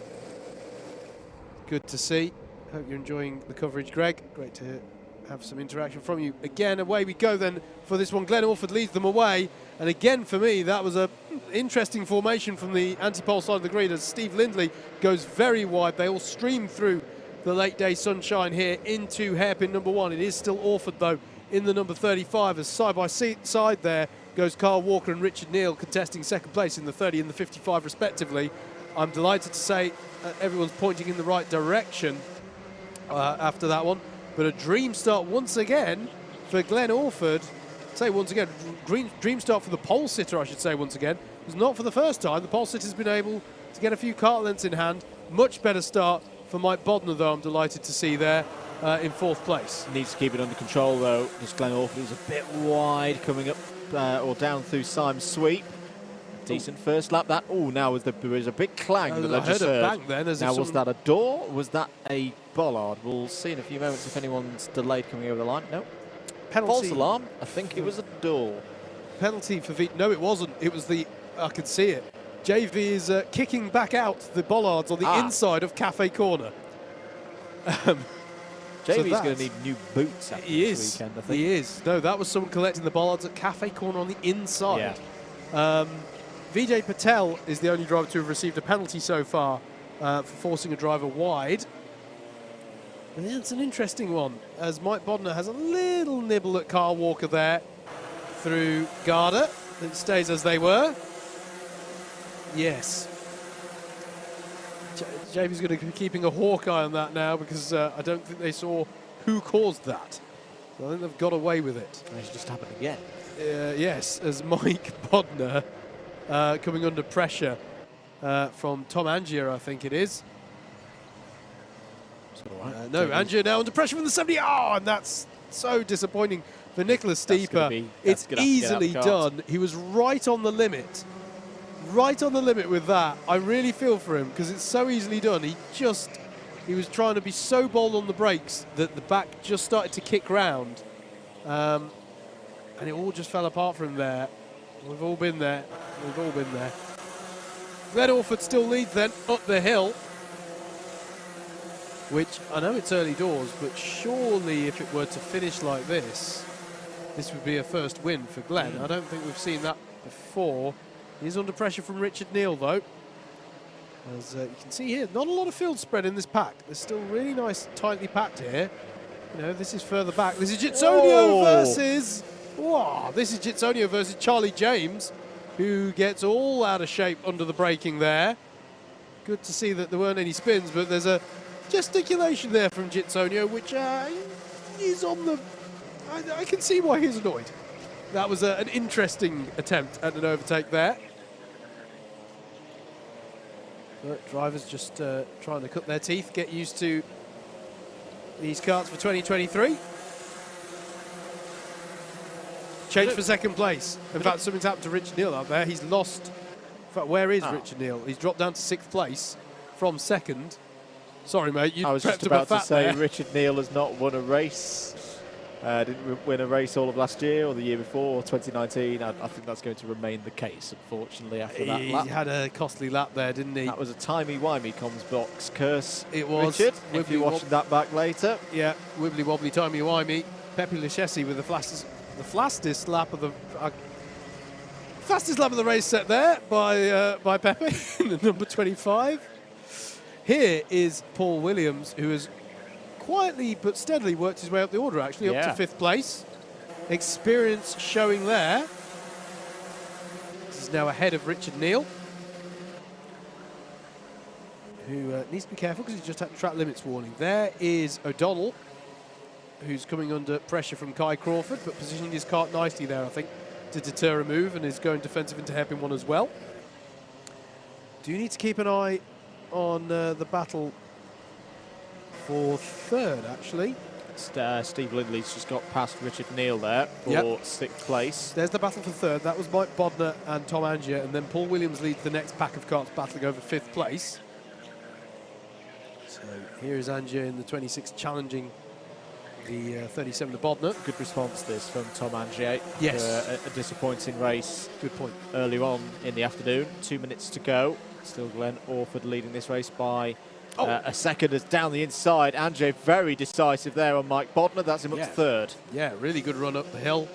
Good to see. Hope you're enjoying the coverage, Greg. Great to have some interaction from you. Again, away we go then for this one. Glenn Orford leads them away. And again, for me, that was an interesting formation from the anti-pole side of the grid as Steve Lindley goes very wide. They all stream through the late day sunshine here into hairpin number 1. It is still Orford, though, in the number 35, as side by side there goes Carl Walker and Richard Neal contesting second place in the 30 and the 55 respectively. I'm delighted to say everyone's pointing in the right direction after that one. But a dream start once again for Glenn Orford. Say once again, dream start for the pole sitter, I should say once again. It was not for the first time. The pole sitter's been able to get a few kart lengths in hand. Much better start for Mike Bodner, though, I'm delighted to see there in 4th place. Needs to keep it under control, though, because Glenn Orford is a bit wide coming up or down through Syme's sweep. Decent first lap. That now there is a big clang that I just heard. Bang then, now, was that a door? Was that a bollard? We'll see in a few moments if anyone's delayed coming over the line. No. Penalty. False alarm. I think it was a door. Penalty for V. No, it wasn't. It was the. I could see it. JV is kicking back out the bollards on the inside of Cafe Corner. JV's going to need new boots after this weekend, I think. He is. No, that was someone collecting the bollards at Cafe Corner on the inside. Yeah. Vijay Patel is the only driver to have received a penalty so far for forcing a driver wide. And it's an interesting one, as Mike Bodner has a little nibble at Carl Walker there through Garda. It stays as they were. Yes. JV's going to be keeping a hawk eye on that now, because I don't think they saw who caused that. So I think they've got away with it. It's just happened again. Yes, as Mike Bodner coming under pressure from Tom Angier, I think it is. No, Angier now under pressure from the 70. Oh, and that's so disappointing for Nicholas Steeper. It's easily done. He was right on the limit. Right on the limit with that. I really feel for him, because it's so easily done. He was trying to be so bold on the brakes that the back just started to kick round. And it all just fell apart for him there. We've all been there. We've all been there. Glenn Orford still leads then up the hill, which I know it's early doors, but surely if it were to finish like this would be a first win for Glenn. I don't think we've seen that before. He's under pressure from Richard Neal, though. As you can see here, not a lot of field spread in this pack. They're still really nice, tightly packed here. You know, this is further back. This is Gitsonio versus... Wow, this is Gitsonio versus Charlie James, who gets all out of shape under the braking there. Good to see that there weren't any spins, but there's a gesticulation there from Gitsonio, which is on the... I can see why he's annoyed. That was an interesting attempt at an overtake there. But drivers just trying to cut their teeth, get used to these karts for 2023. Change for second place. In fact, something's happened to Richard Neal out there. He's lost... In fact, where is Richard Neal? He's dropped down to 6th place from 2nd. Sorry, mate. You I was just about to say Richard Neal has not won a race. Didn't win a race all of last year or the year before, or 2019. I think that's going to remain the case, unfortunately, after that lap. He had a costly lap there, didn't he? That was a timey-wimey comms box curse. It was. Richard, if you're watching that back later. Yeah, wibbly-wobbly, timey-wimey. Pepe Lechesi with the the fastest lap of the race set there by Pepe in the number 25. Here is Paul Williams, who has quietly but steadily worked his way up the order, actually, up to 5th place. Experience showing there. This is now ahead of Richard Neal, who needs to be careful because he's just had a track limits warning. There is O'Donnell, who's coming under pressure from Kai Crawford, but positioning his kart nicely there, I think, to deter a move, and is going defensive into hairpin one as well. Do you need to keep an eye on the battle for 3rd, actually? Steve Lindley's just got past Richard Neal there for 6th place. There's the battle for 3rd. That was Mike Bodner and Tom Angier, and then Paul Williams leads the next pack of karts battling over 5th place. So here is Angier in the 26 challenging the 37, the Bodner. Good response this from Tom Angier. Yes. A disappointing race. Good point. Earlier on in the afternoon. 2 minutes to go. Still Glenn Orford leading this race by a second as down the inside. Angier very decisive there on Mike Bodner. That's him up to 3rd. Yeah, really good run up the hill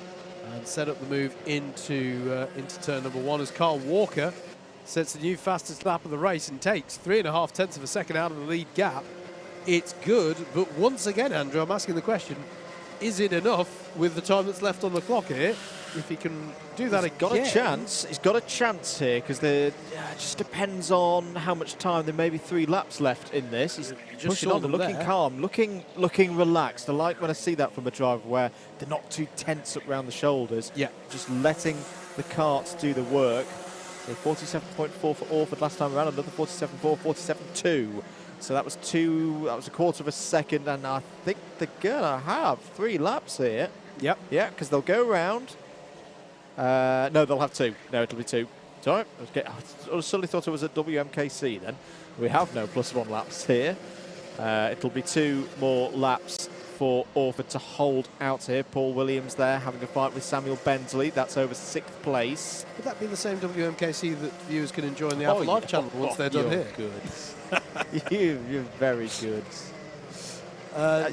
and set up the move into turn number 1 as Carl Walker sets the new fastest lap of the race and takes 3.5 tenths of a second out of the lead gap. It's good, but once again, Andrew, I'm asking the question, is it enough with the time that's left on the clock here? If he can do that again. He's got a chance here, because it just depends on how much time. There may be 3 laps left in this. He's just pushing on, looking calm, looking relaxed. I like when I see that from a driver where they're not too tense up around the shoulders. Yeah. Just letting the karts do the work. So 47.4 for Orford last time around, another 47.4, 47.2. So that was a quarter of a second, and I think they're gonna have 3 laps here. Yep. Yeah, because they'll go round. No, they'll have 2. No, it'll be 2. Sorry, I suddenly thought it was at WMKC then. We have no +1 laps here. It'll be 2 more laps for Orford to hold out here. Paul Williams there having a fight with Samuel Bensley. That's over 6th place. Would that be the same WMKC that viewers can enjoy in the Apple Live channel once they're done here? Good. You're very good.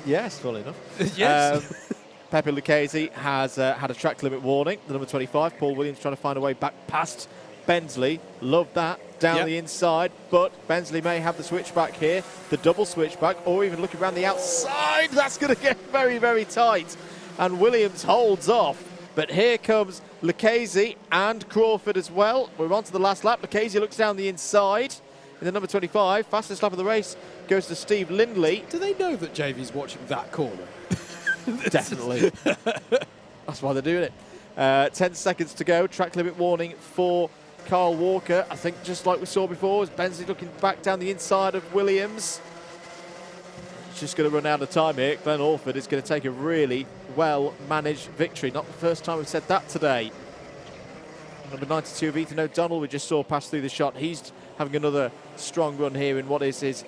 Yes, full enough. Yes. Pepe Lucchese has had a track limit warning. The number 25, Paul Williams, trying to find a way back past Bensley. Love that. Down the inside, but Bensley may have the switchback here, the double switchback, or even looking around the outside. That's going to get very, very tight. And Williams holds off. But here comes Lucchese and Crawford as well. We're on to the last lap. Lucchese looks down the inside. In the number 25, fastest lap of the race goes to Steve Lindley. Do they know that JV's watching that corner? Definitely. That's why they're doing it. 10 seconds to go. Track limit warning for Carl Walker. I think just like we saw before, as Bensley looking back down the inside of Williams. He's just going to run out of time here. Glenn Orford is going to take a really well-managed victory. Not the first time we've said that today. Number 92 of Ethan O'Donnell, we just saw pass through the shot. He's having another strong run here in what is his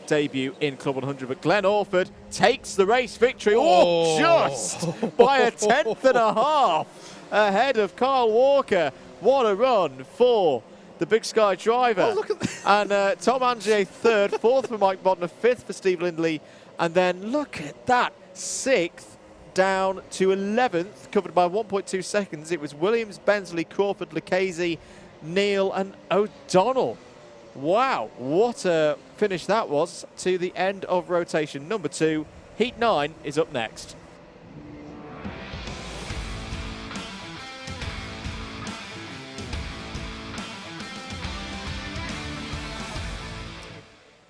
debut in Club 100. But Glenn Orford takes the race victory. Just by a 10.5 ahead of Carl Walker. What a run for the Big Sky driver. Look at and Tom Angier 3rd, 4th for Mike Bodner, 5th for Steve Lindley. And then look at that, 6th down to 11th, covered by 1.2 seconds. It was Williams, Bensley, Crawford, Lucchese, Neal and O'Donnell. Wow, what a finish that was to the end of rotation number 2. Heat 9 is up next.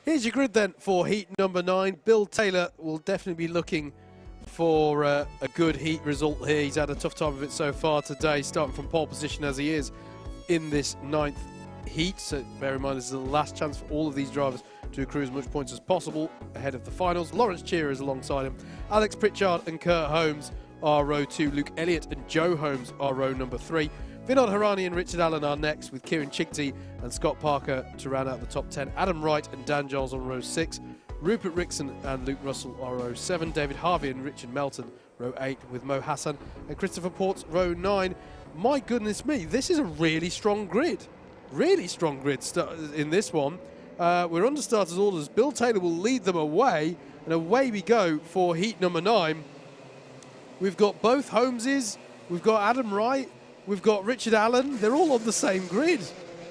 Here's your grid then for heat number 9. Bill Taylor will definitely be looking for a good heat result here. He's had a tough time of it so far today, starting from pole position as he is in this 9th heat. So bear in mind, this is the last chance for all of these drivers to accrue as much points as possible ahead of the finals. Lawrence Shearer is alongside him. Alex Pritchard and Kurt Holmes are row 2. Luke Elliott and Joe Holmes are row number 3. Vinod Harani and Richard Allen are next, with Kieran Chigty and Scott Parker to round out the top 10. Adam Wright and Dan Giles on row 6. Rupert Rickson and Luke Russell are row 7. David Harvey and Richard Melton row 8, with Mo Hassan and Christopher Ports row 9. My goodness me, this is a really strong grid. Really strong grid in this one. We're under starters orders. Bill Taylor will lead them away, and away we go for heat number 9. We've got both Holmeses. We've got Adam Wright. We've got Richard Allen. They're all on the same grid.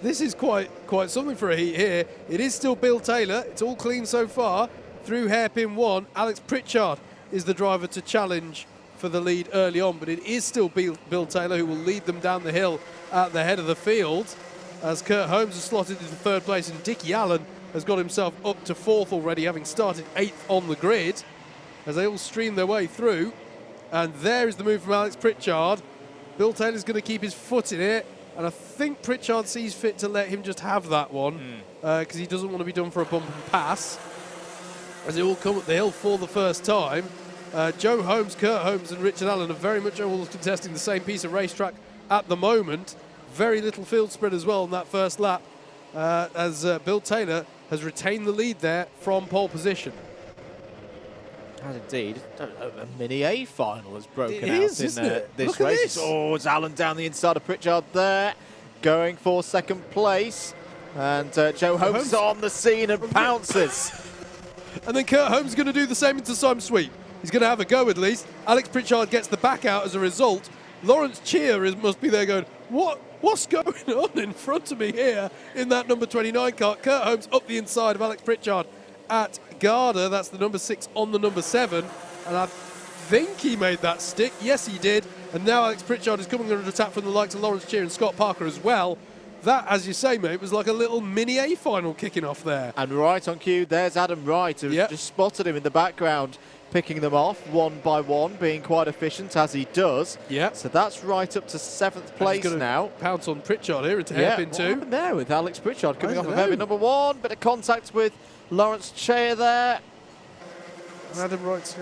This is quite something for a heat here. It is still Bill Taylor. It's all clean so far. Through hairpin 1, Alex Pritchard is the driver to challenge for the lead early on, but it is still Bill Taylor who will lead them down the hill at the head of the field, as Kurt Holmes has slotted into 3rd place, and Dickie Allen has got himself up to 4th already, having started 8th on the grid, as they all stream their way through. And there is the move from Alex Pritchard. Bill Taylor's going to keep his foot in it, and I think Pritchard sees fit to let him just have that one, because he doesn't want to be done for a bump and pass, as they all come up the hill for the first time. Joe Holmes, Kurt Holmes and Richard Allen are very much all contesting the same piece of racetrack at the moment. Very little field spread as well on that first lap, as Bill Taylor has retained the lead there from pole position. And indeed, a mini A final has broken It out is, in isn't it? this Look at race. this. Oh, it's Allen down the inside of Pritchard there, going for 2nd place. And Joe Holmes is on the scene and pounces. And then Kurt Holmes is going to do the same into some sweep. He's going to have a go at least. Alex Pritchard gets the back out as a result. Lawrence Cheer must be there going, what's going on in front of me here in that number 29 car? Kurt Holmes up the inside of Alex Pritchard at Garda. That's the number 6 on the number 7. And I think he made that stick. Yes, he did. And now Alex Pritchard is coming under attack from the likes of Lawrence Cheer and Scott Parker as well. That, as you say, mate, was like a little mini A final kicking off there. And right on cue, there's Adam Wright, who just spotted him in the background, picking them off one by one, being quite efficient as he does. Yeah. So that's right up to 7th place now. Pounce on Pritchard here into hairpin 2. What happened there with Alex Pritchard coming off of hairpin number 1? Bit of contact with Lawrence Cheer there. Adam Wright's...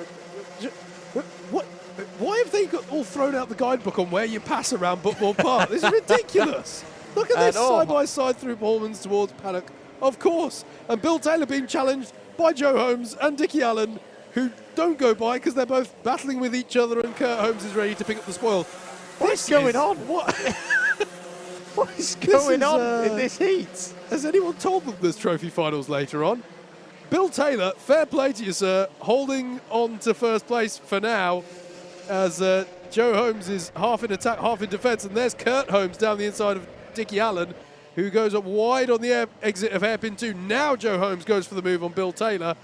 Why have they got all thrown out the guidebook on where you pass around Buckmore Park? This is ridiculous. Look at this, side by side through Pullmans towards Paddock. Of course. And Bill Taylor being challenged by Joe Holmes and Dickie Allen, who don't go by because they're both battling with each other, and Kurt Holmes is ready to pick up the spoil. What's going on? What is going on in this heat? Has anyone told them there's trophy finals later on? Bill Taylor, fair play to you, sir, holding on to 1st place for now, as Joe Holmes is half in attack, half in defence, and there's Kurt Holmes down the inside of Dickie Allen, who goes up wide on the exit of hairpin 2. Now Joe Holmes goes for the move on Bill Taylor,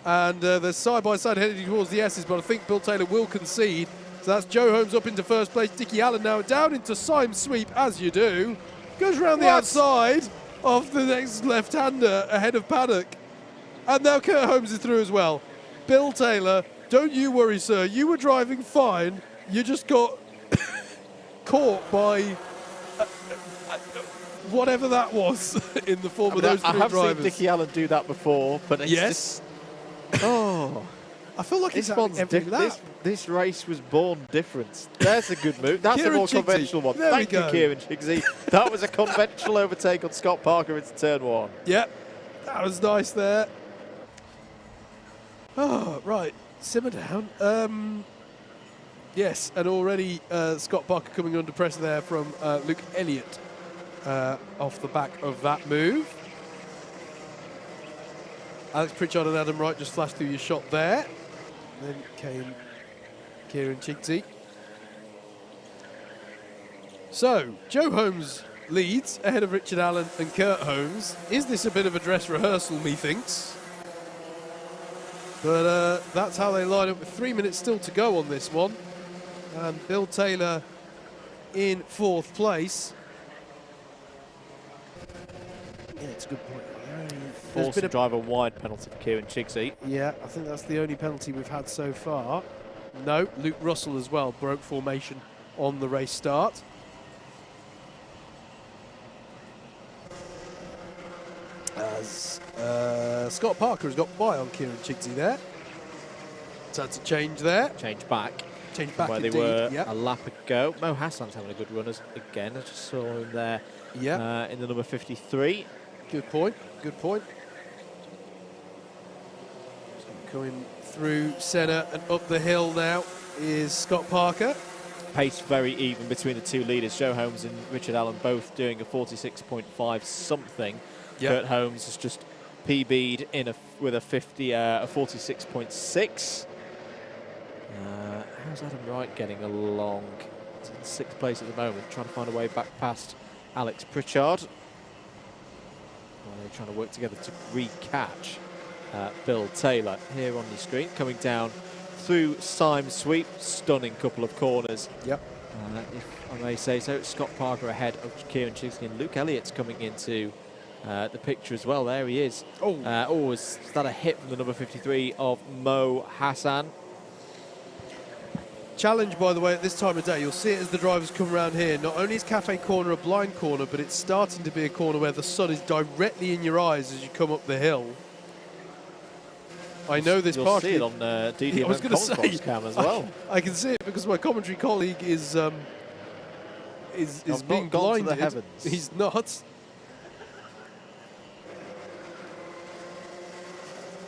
and they're side by side heading towards the S's, but I think Bill Taylor will concede. So that's Joe Holmes up into 1st place. Dickie Allen now down into Syme sweep, as you do. Goes around the outside of the next left-hander ahead of Paddock. And now Kurt Holmes is through as well. Bill Taylor, don't you worry, sir. You were driving fine. You just got caught by whatever that was in the form of those three drivers. I have seen Dickie Allen do that before, but it's just... Oh. I feel like this it's one's every lap. This race was born different. There's a good move. That's Kieran a more Chigsey. conventional one. Thank you, Kieran Chigsey. That was a conventional overtake on Scott Parker into turn 1. Yep, that was nice there. Oh, right. Simmer down. Yes, and already Scott Parker coming under pressure there from Luke Elliott off the back of that move. Alex Pritchard and Adam Wright just flashed through your shot there. Then came Kieran Chigsey. So, Joe Holmes leads ahead of Richard Allen and Kurt Holmes. Is this a bit of a dress rehearsal, methinks? But that's how they line up with 3 minutes still to go on this one. And Bill Taylor in 4th place. Yeah, it's a good point. Forced to drive a wide penalty for Kieran Chigsey. Yeah, I think that's the only penalty we've had so far. No, Luke Russell as well broke formation on the race start. As Scott Parker has got by on Kieran Chigsey there. So that's a change there. Change back. Change back where indeed. they were Yep. a lap ago. Mo Hassan's having a good run again. I just saw him there in the number 53. Good point. Good point. So going through centre and up the hill now is Scott Parker. Pace very even between the two leaders. Joe Holmes and Richard Allen both doing a 46.5 something. Yep. Kurt Holmes has just PB'd with a 46.6. How's Adam Wright getting along? He's in 6th place at the moment, trying to find a way back past Alex Pritchard. They're trying to work together to re-catch Bill Taylor here on the screen, coming down through Symes Sweep. Stunning couple of corners. Yep. If I may say so. Scott Parker ahead of Kieran Chigsky, and Luke Elliott's coming into the picture as well. There he is. Is that a hit from the number 53 of Mo Hassan? Challenge, by the way, at this time of day, you'll see it as the drivers come around here. Not only is Cafe Corner a blind corner, but it's starting to be a corner where the sun is directly in your eyes as you come up the hill. I know this You'll see it on DDM Box cam as well. I can see it because my commentary colleague is being blinded. To the heavens. He's not.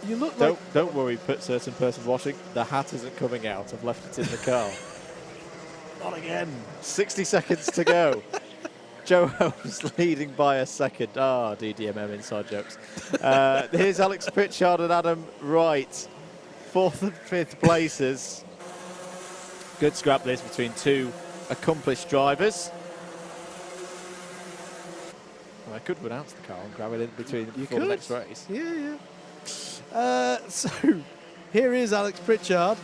You look Don't worry, certain person watching. The hat isn't coming out. I've left it in the car. Not again. 60 seconds to go. Joe Holmes leading by a second. DDMM inside jokes. Here's Alex Pritchard and Adam Wright. 4th and 5th places. Good scrap this between two accomplished drivers. Well, I could renounce the car and grab it in between before the next race. Yeah. So here is Alex Pritchard,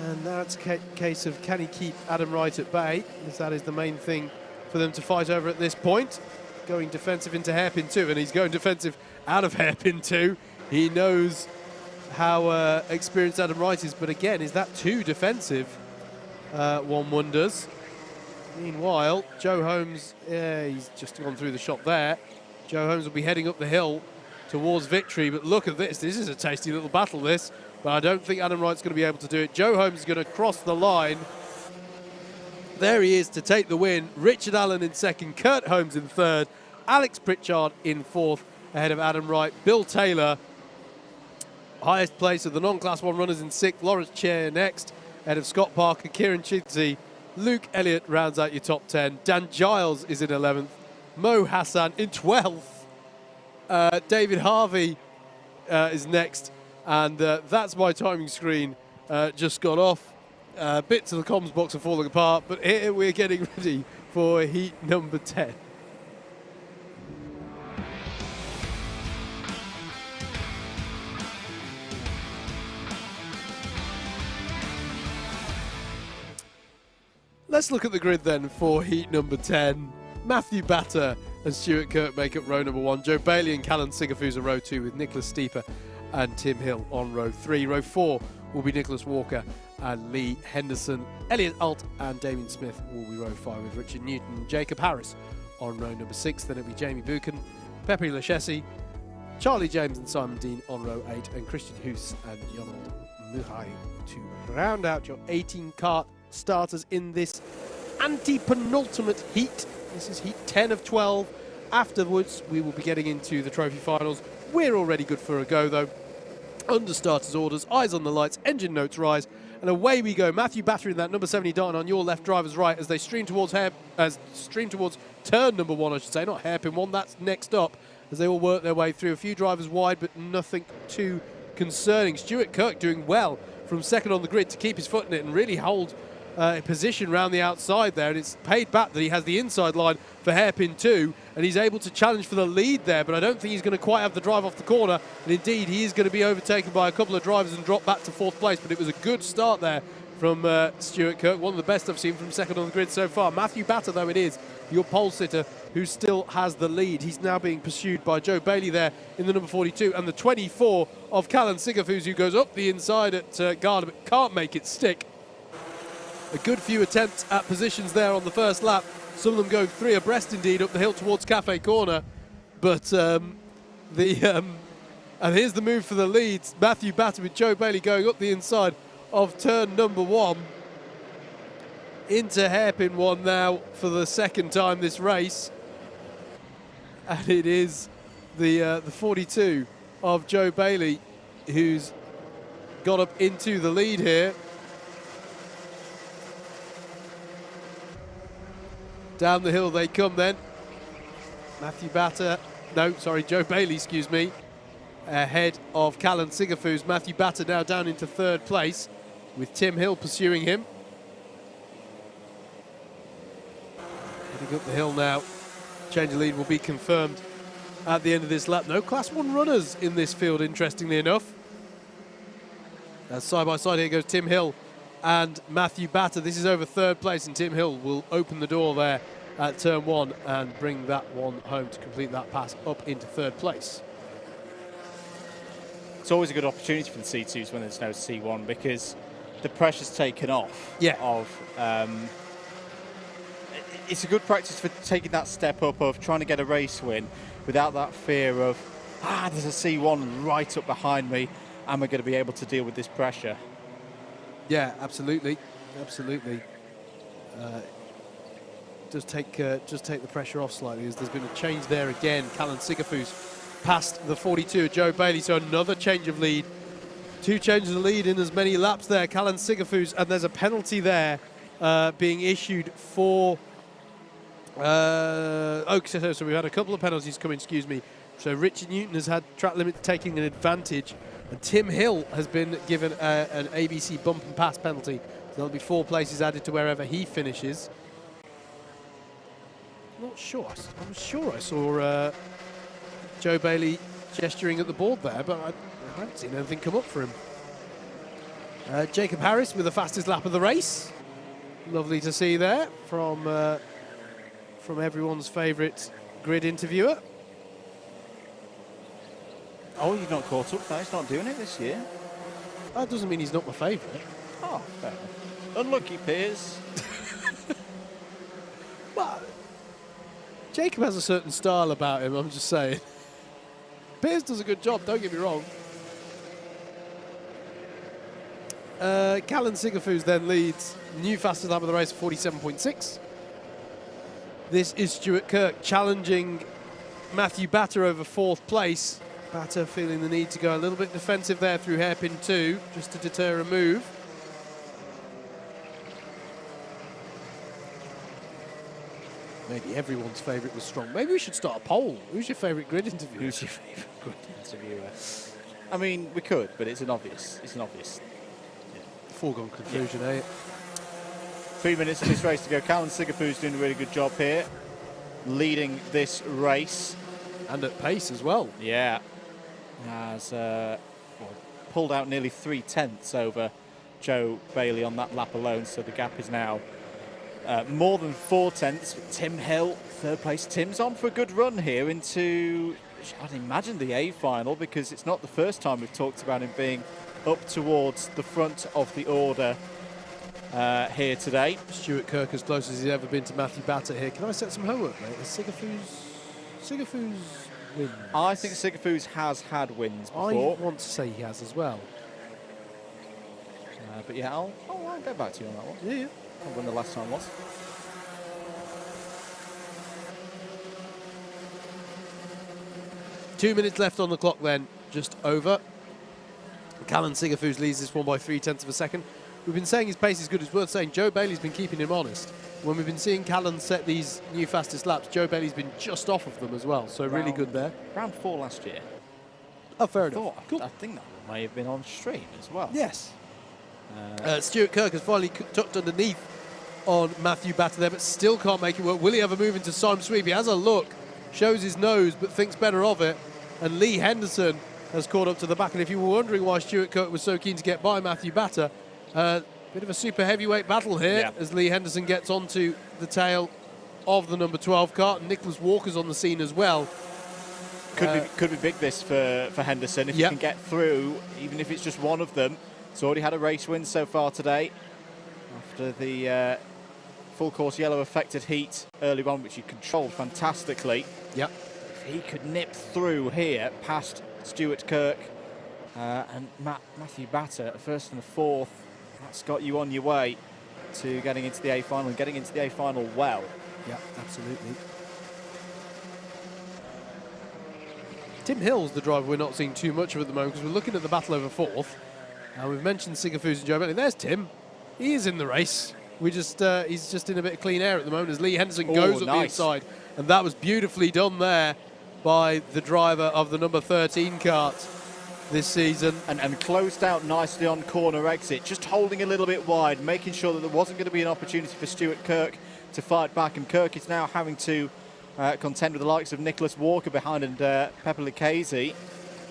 and that's a case of can he keep Adam Wright at bay, because that is the main thing for them to fight over at this point. Going defensive into hairpin 2, and he's going defensive out of hairpin 2. He knows how experienced Adam Wright is, but again, is that too defensive? One wonders. Meanwhile, Joe Holmes, he's just gone through the shot there. Joe Holmes will be heading up the hill towards victory, but look at this. This is a tasty little battle, this. But I don't think Adam Wright's going to be able to do it. Joe Holmes is going to cross the line. There he is to take the win. Richard Allen in 2nd, Kurt Holmes in 3rd, Alex Pritchard in 4th, ahead of Adam Wright. Bill Taylor, highest place of the non-Class 1 runners in 6th. Lawrence Chair next, ahead of Scott Parker, Kieran Chigsy. Luke Elliott rounds out your top 10. Dan Giles is in 11th. Mo Hassan in 12th. David Harvey is next, and that's my timing screen just got off. Bits of the comms box are falling apart, but here we're getting ready for heat number 10. Let's look at the grid then for heat number 10. Matthew Batter and Stuart Kirk make up row number 1. Joe Bailey and Callan Sigafus are row 2, with Nicholas Steeper and Tim Hill on row 3. Row 4 will be Nicholas Walker and Lee Henderson. Elliot Alt and Damien Smith will be row 5, with Richard Newton and Jacob Harris on row number 6. Then it'll be Jamie Buchan, Pepe Lachesi, Charlie James and Simon Dean on row 8, and Christian Hoos and Yonald Muhai to round out your 18 kart starters in this anti-penultimate heat. This is heat 10 of 12. Afterwards, we will be getting into the trophy finals. We're already good for a go, though. Under starters' orders, eyes on the lights, engine notes rise, and away we go. Matthew Batter in that number 70 darn on your left, driver's right, as they stream towards turn number 1, I should say, not hairpin 1. That's next up, as they all work their way through. A few drivers wide, but nothing too concerning. Stuart Kirk doing well from 2nd on the grid to keep his foot in it and really hold position round the outside there, and it's paid back that he has the inside line for hairpin 2, and he's able to challenge for the lead there, but I don't think he's going to quite have the drive off the corner, and indeed he is going to be overtaken by a couple of drivers and drop back to 4th place. But it was a good start there from Stuart Kirk, one of the best I've seen from 2nd on the grid so far. Matthew Batter, though, it is your pole sitter who still has the lead. He's now being pursued by Joe Bailey there in the number 42, and the 24 of Callan Sigafus, who goes up the inside at Garda but can't make it stick. A good few attempts at positions there on the first lap. Some of them going 3 abreast indeed up the hill towards Cafe Corner. But and here's the move for the leads. Matthew Batter with Joe Bailey going up the inside of turn number 1. Into hairpin 1 now for the 2nd time this race. And it is the 42 of Joe Bailey who's got up into the lead here. Down the hill they come then. Joe Bailey, excuse me, ahead of Callan Sigafus. Matthew Batter now down into 3rd place. with Tim Hill pursuing him. Heading up the hill now. Change of lead will be confirmed at the end of this lap. No Class 1 runners in this field, interestingly enough. As side by side here goes Tim Hill and Matthew Batter. This is over third place, and Tim Hill will open the door there at turn 1 and bring that one home to complete that pass up into third place. It's always a good opportunity for the C2s when there's no C1 because the pressure's taken off. Yeah. It's a good practice for taking that step up of trying to get a race win without that fear of, there's a C1 right up behind me. Am I going to be able to deal with this pressure? Yeah, absolutely. Absolutely. Does take the pressure off slightly as there's been a change there again. Callan Sigafus past the 42 of Joe Bailey, so another change of lead. 2 changes of lead in as many laps there. Callan Sigafus, and there's a penalty there being issued for... so we've had a couple of penalties coming, excuse me. So Richard Newton has had track limit taking an advantage, and Tim Hill has been given an ABC bump and pass penalty. So there'll be 4 places added to wherever he finishes. Not sure. I'm sure I saw Joe Bailey gesturing at the board there, but I haven't seen anything come up for him. Jacob Harris with the fastest lap of the race. Lovely to see there from everyone's favourite grid interviewer. Oh, you've not caught up now. He's not doing it this year. That doesn't mean he's not my favourite. Oh, fair enough. Unlucky Piers. Well, Jacob has a certain style about him, I'm just saying. Piers does a good job, don't get me wrong. Callan Sigafus then leads. New fastest lap of the race, 47.6. This is Stuart Kirk challenging Matthew Batter over 4th place. Batter feeling the need to go a little bit defensive there through hairpin 2, just to deter a move. Maybe everyone's favourite was strong. Maybe we should start a poll. Who's your favourite grid interviewer? Who's your favourite grid interviewer? I mean, we could, but it's an obvious. Foregone conclusion, eh? 3 minutes of this race to go. Callan Sigafus doing a really good job here, leading this race. And at pace as well. Yeah. Has pulled out nearly 3/10 over Joe Bailey on that lap alone, so the gap is now more than 4/10 with Tim Hill, 3rd place. Tim's on for a good run here into, I'd imagine, the A final, because it's not the first time we've talked about him being up towards the front of the order here today. Stuart Kirk as close as he's ever been to Matthew Batter here. Can I set some homework, mate? Is Sigafus wins? I think Sigafus has had wins before. I want to say he has as well. But yeah, I'll get back to you on that one. Yeah. When the last time was. Two minutes left on the clock then, just over. Callan Sigafus leads this one by 0.3 of a second. We've been saying his pace is good. It's worth saying Joe Bailey's been keeping him honest. When we've been seeing Callan set these new fastest laps, Joe Bailey's been just off of them as well, so really good there. Round 4 last year. Oh, fair enough. I think that may have been on stream as well. Yes. Stuart Kirk has finally tucked underneath on Matthew Batter there, but still can't make it work. Will he have a move into Simon Sweep? He has a look, shows his nose, but thinks better of it. And Lee Henderson has caught up to the back. And if you were wondering why Stuart Kirk was so keen to get by Matthew Batter, bit of a super heavyweight battle here as Lee Henderson gets onto the tail of the number 12 car. Nicholas Walker's on the scene as well. Could be big this for Henderson if he can get through, even if it's just one of them. He's already had a race win so far today after the full course yellow affected heat early on, which he controlled fantastically. Yep. If he could nip through here past Stuart Kirk and Matthew Batter, 1st and 4th, that's got you on your way to getting into the A final and getting into the A final well. Yeah, absolutely. Tim Hill's the driver we're not seeing too much of at the moment because we're looking at the battle over 4th. We've mentioned Sigafus and Joe Bailey. There's Tim. He is in the race. He's just in a bit of clean air at the moment as Lee Henderson goes up the inside. And that was beautifully done there by the driver of the number 13 kart. this season. And closed out nicely on corner exit, just holding a little bit wide, making sure that there wasn't going to be an opportunity for Stuart Kirk to fight back. And Kirk is now having to contend with the likes of Nicholas Walker behind and Pepper Lucchese,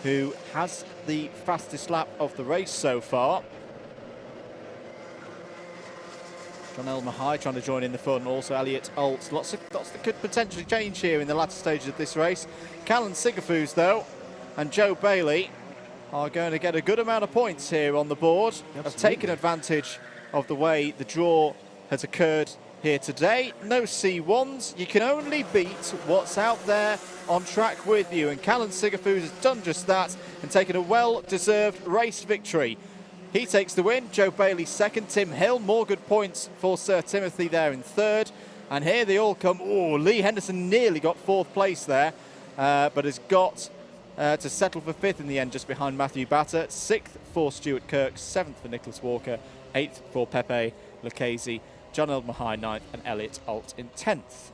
who has the fastest lap of the race so far. John Elmer trying to join in the fun. Also Elliot Alt. Lots that could potentially change here in the latter stages of this race. Callan Sigafus, though, and Joe Bailey are going to get a good amount of points here on the board. Have taken advantage of the way the draw has occurred here today. No C1s. You can only beat what's out there on track with you. And Callan Sigafus has done just that and taken a well-deserved race victory. He takes the win. Joe Bailey second. Tim Hill, more good points for Sir Timothy there in third. And here they all come. Oh, Lee Henderson nearly got fourth place there, but has got to settle for fifth in the end, just behind Matthew Batter. Sixth for Stuart Kirk, seventh for Nicholas Walker, eighth for Pepe Lucchese, John Elmer ninth, and Elliot Alt in 10th.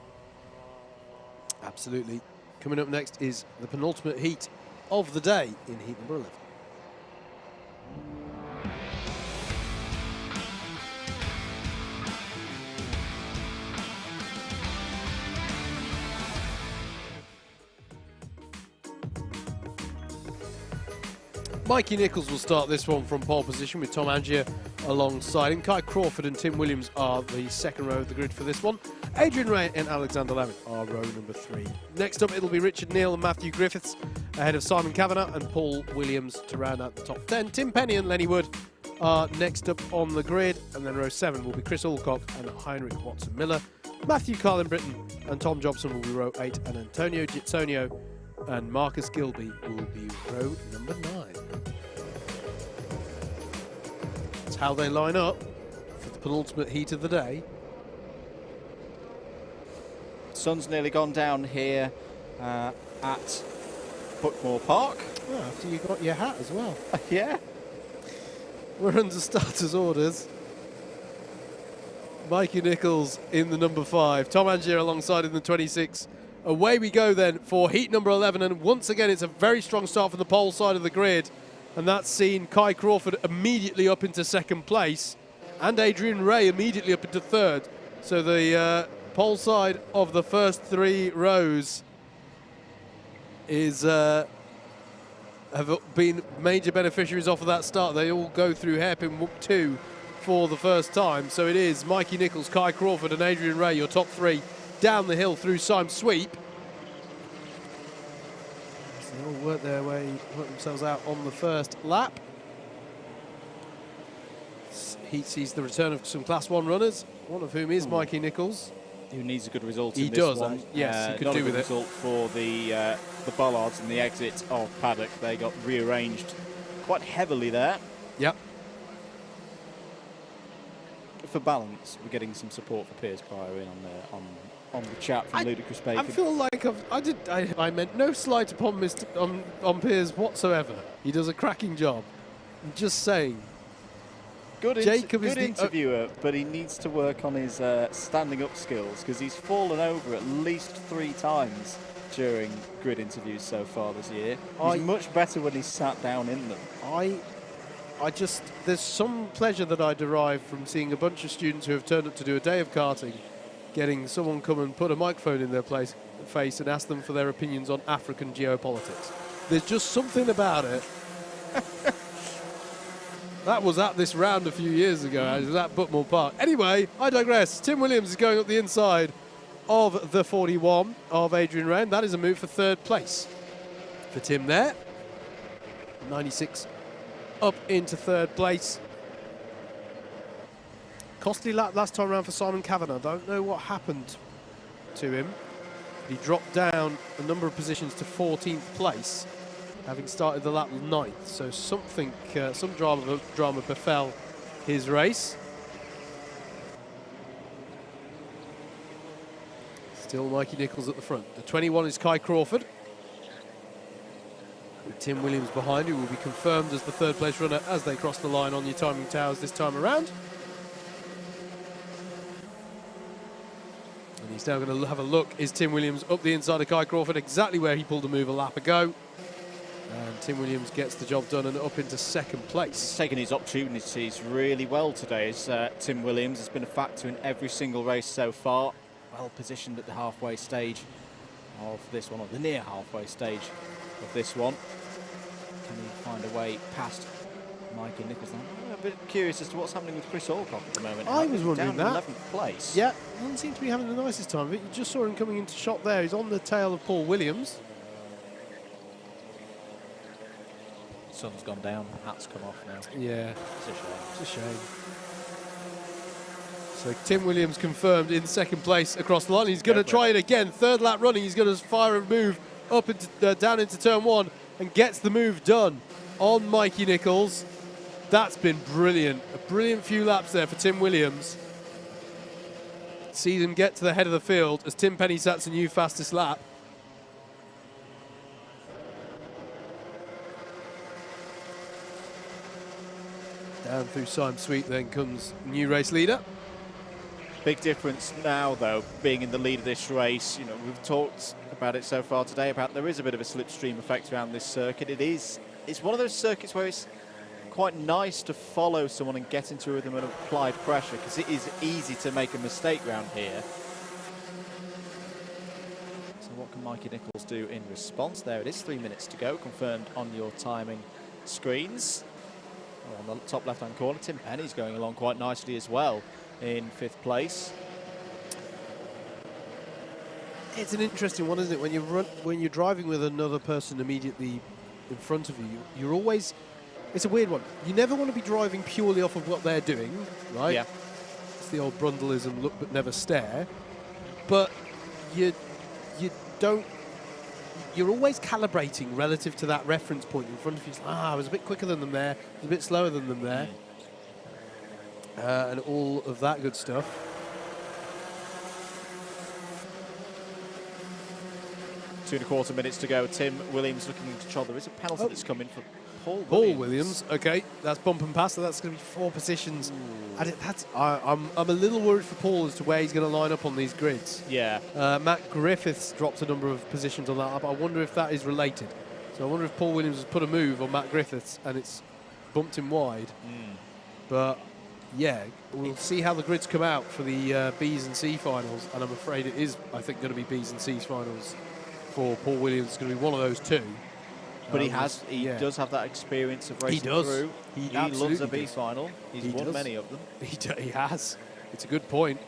Absolutely. Coming up next is the penultimate heat of the day in heat number 11. Mikey Nichols will start this one from pole position with Tom Angier alongside him. Kai Crawford and Tim Williams are the second row of the grid for this one. Adrian Ray and Alexander Levin are row number 3. Next up, it'll be Richard Neal and Matthew Griffiths ahead of Simon Kavanagh and Paul Williams to round out the top 10. Tim Penny and Lenny Wood are next up on the grid, and then row 7 will be Chris Alcock and Heinrich Watson-Miller. Matthew Carlin Britton and Tom Jobson will be row 8, and Antonio Gitsonio and Marcus Gilby will be row number 9. That's how they line up for the penultimate heat of the day. Sun's nearly gone down here at Buckmore Park. Oh, after you got your hat as well. Yeah. We're under starters orders. Mikey Nichols in the number 5. Tom Angier alongside in the 26. Away we go then for heat number 11, and once again it's a very strong start from the pole side of the grid, and that's seen Kai Crawford immediately up into second place and Adrian Ray immediately up into third. So the pole side of the first 3 rows is have been major beneficiaries off of that start. They all go through hairpin 2 for the first time. So it is Mikey Nichols, Kai Crawford and Adrian Ray, your top 3 down the hill through Syme Sweep. So they all work themselves out on the first lap. He sees the return of some Class 1 runners, one of whom is Mikey Nichols. Who needs a good result in this one. Yes, he could not do a good with it. result for the bollards and the exit of paddock. They got rearranged quite heavily there. Yep. For balance, we're getting some support for Piers Pryor in on the chat from Ludicrous Bacon. I feel like I meant no slight upon on Piers whatsoever. He does a cracking job. I'm just saying. Good Jacob is the interviewer, but he needs to work on his standing up skills, because he's fallen over at least 3 times during grid interviews so far this year. He's much better when he's sat down in them. There's some pleasure that I derive from seeing a bunch of students who have turned up to do a day of karting, getting someone come and put a microphone in their face and ask them for their opinions on African geopolitics. There's just something about it. That was at this round a few years ago. It was at Buckmore Park. Anyway, I digress. Tim Williams is going up the inside of the 41 of Adrian Ray. That is a move for 3rd place for Tim there. 96 up into 3rd place. Costly lap last time around for Simon Kavanagh. Don't know what happened to him. He dropped down a number of positions to 14th place, having started the lap 9th. So something, some drama befell his race. Still Mikey Nichols at the front. The 21 is Kai Crawford, with Tim Williams behind, who will be confirmed as the 3rd place runner as they cross the line on your timing towers this time around. And he's now going to have a look. Is Tim Williams up the inside of Kai Crawford, exactly where he pulled a move a lap ago. And Tim Williams gets the job done and up into second place. He's taken his opportunities really well today. Tim Williams has been a factor in every single race so far. Well positioned at the halfway stage of this one, or the near halfway stage of this one. Can he find a way past Mikey Nichols? I'm a bit curious as to what's happening with Chris Alcock at the moment. I was wondering down that. in 11th place. Yeah, doesn't seem to be having the nicest time of it. You just saw him coming into shot there. He's on the tail of Paul Williams. Sun's gone down, hat's come off now. Yeah. It's a shame. It's a shame. So Tim Williams confirmed in second place across the line. He's going to try it again. Third lap running. He's going to fire a move up into, down into turn one and gets the move done on Mikey Nichols. That's been brilliant. A brilliant few laps there for Tim Williams. See them get to the head of the field as Tim Penny sets a new fastest lap. Down through Simon Sweet then comes new race leader. Big difference now, though, being in the lead of this race. You know, we've talked about it so far today, about there is a bit of a slipstream effect around this circuit. It's one of those circuits where it's quite nice to follow someone and get into a rhythm of applied pressure, because it is easy to make a mistake around here. So what can Mikey Nichols do in response? There it is, 3 minutes to go, confirmed on your timing screens. Oh, on the top left-hand corner, Tim Penny's going along quite nicely as well in 5th place. It's an interesting one, isn't it? When you're driving with another person immediately in front of you, you're always. It's a weird one. You never want to be driving purely off of what they're doing, right? Yeah. It's the old Brundleism, look but never stare. But you don't. You're always calibrating relative to that reference point in front of you. It's like, I was a bit quicker than them there. I was a bit slower than them there. And all of that good stuff. Two and a quarter minutes to go. Tim Williams looking into trouble. There is a penalty that's come in for Paul Williams. Okay, that's bump and pass, so that's going to be 4 positions. I'm a little worried for Paul as to where he's going to line up on these grids. Yeah. Matt Griffiths dropped a number of positions on that up. I wonder if that is related. So I wonder if Paul Williams has put a move on Matt Griffiths and it's bumped him wide. But yeah, we'll see how the grids come out for the B's and C finals, and I'm afraid it is, I think, going to be B's and C's finals for Paul Williams. It's going to be one of those two. But he does have that experience of racing through. He loves a B final. He's won many of them. He has. It's a good point.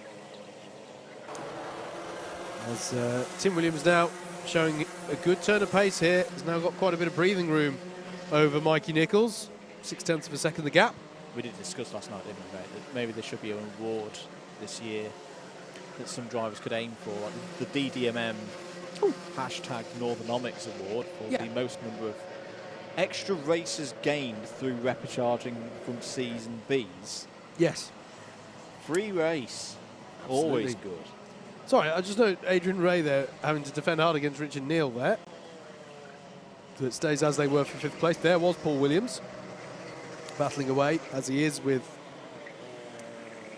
As Tim Williams now showing a good turn of pace here. He's now got quite a bit of breathing room over Mikey Nichols. 0.6 of a second the gap. We did discuss last night, didn't we, mate, that maybe there should be an award this year that some drivers could aim for, like the DDMM hashtag Northernomics Award for the most number of extra races gained through repcharging from C's and B's. Yes. Free race. Absolutely. Always good. Sorry, I just know Adrian Ray there having to defend hard against Richard Neal there. So it stays as they were for 5th place. There was Paul Williams battling away as he is with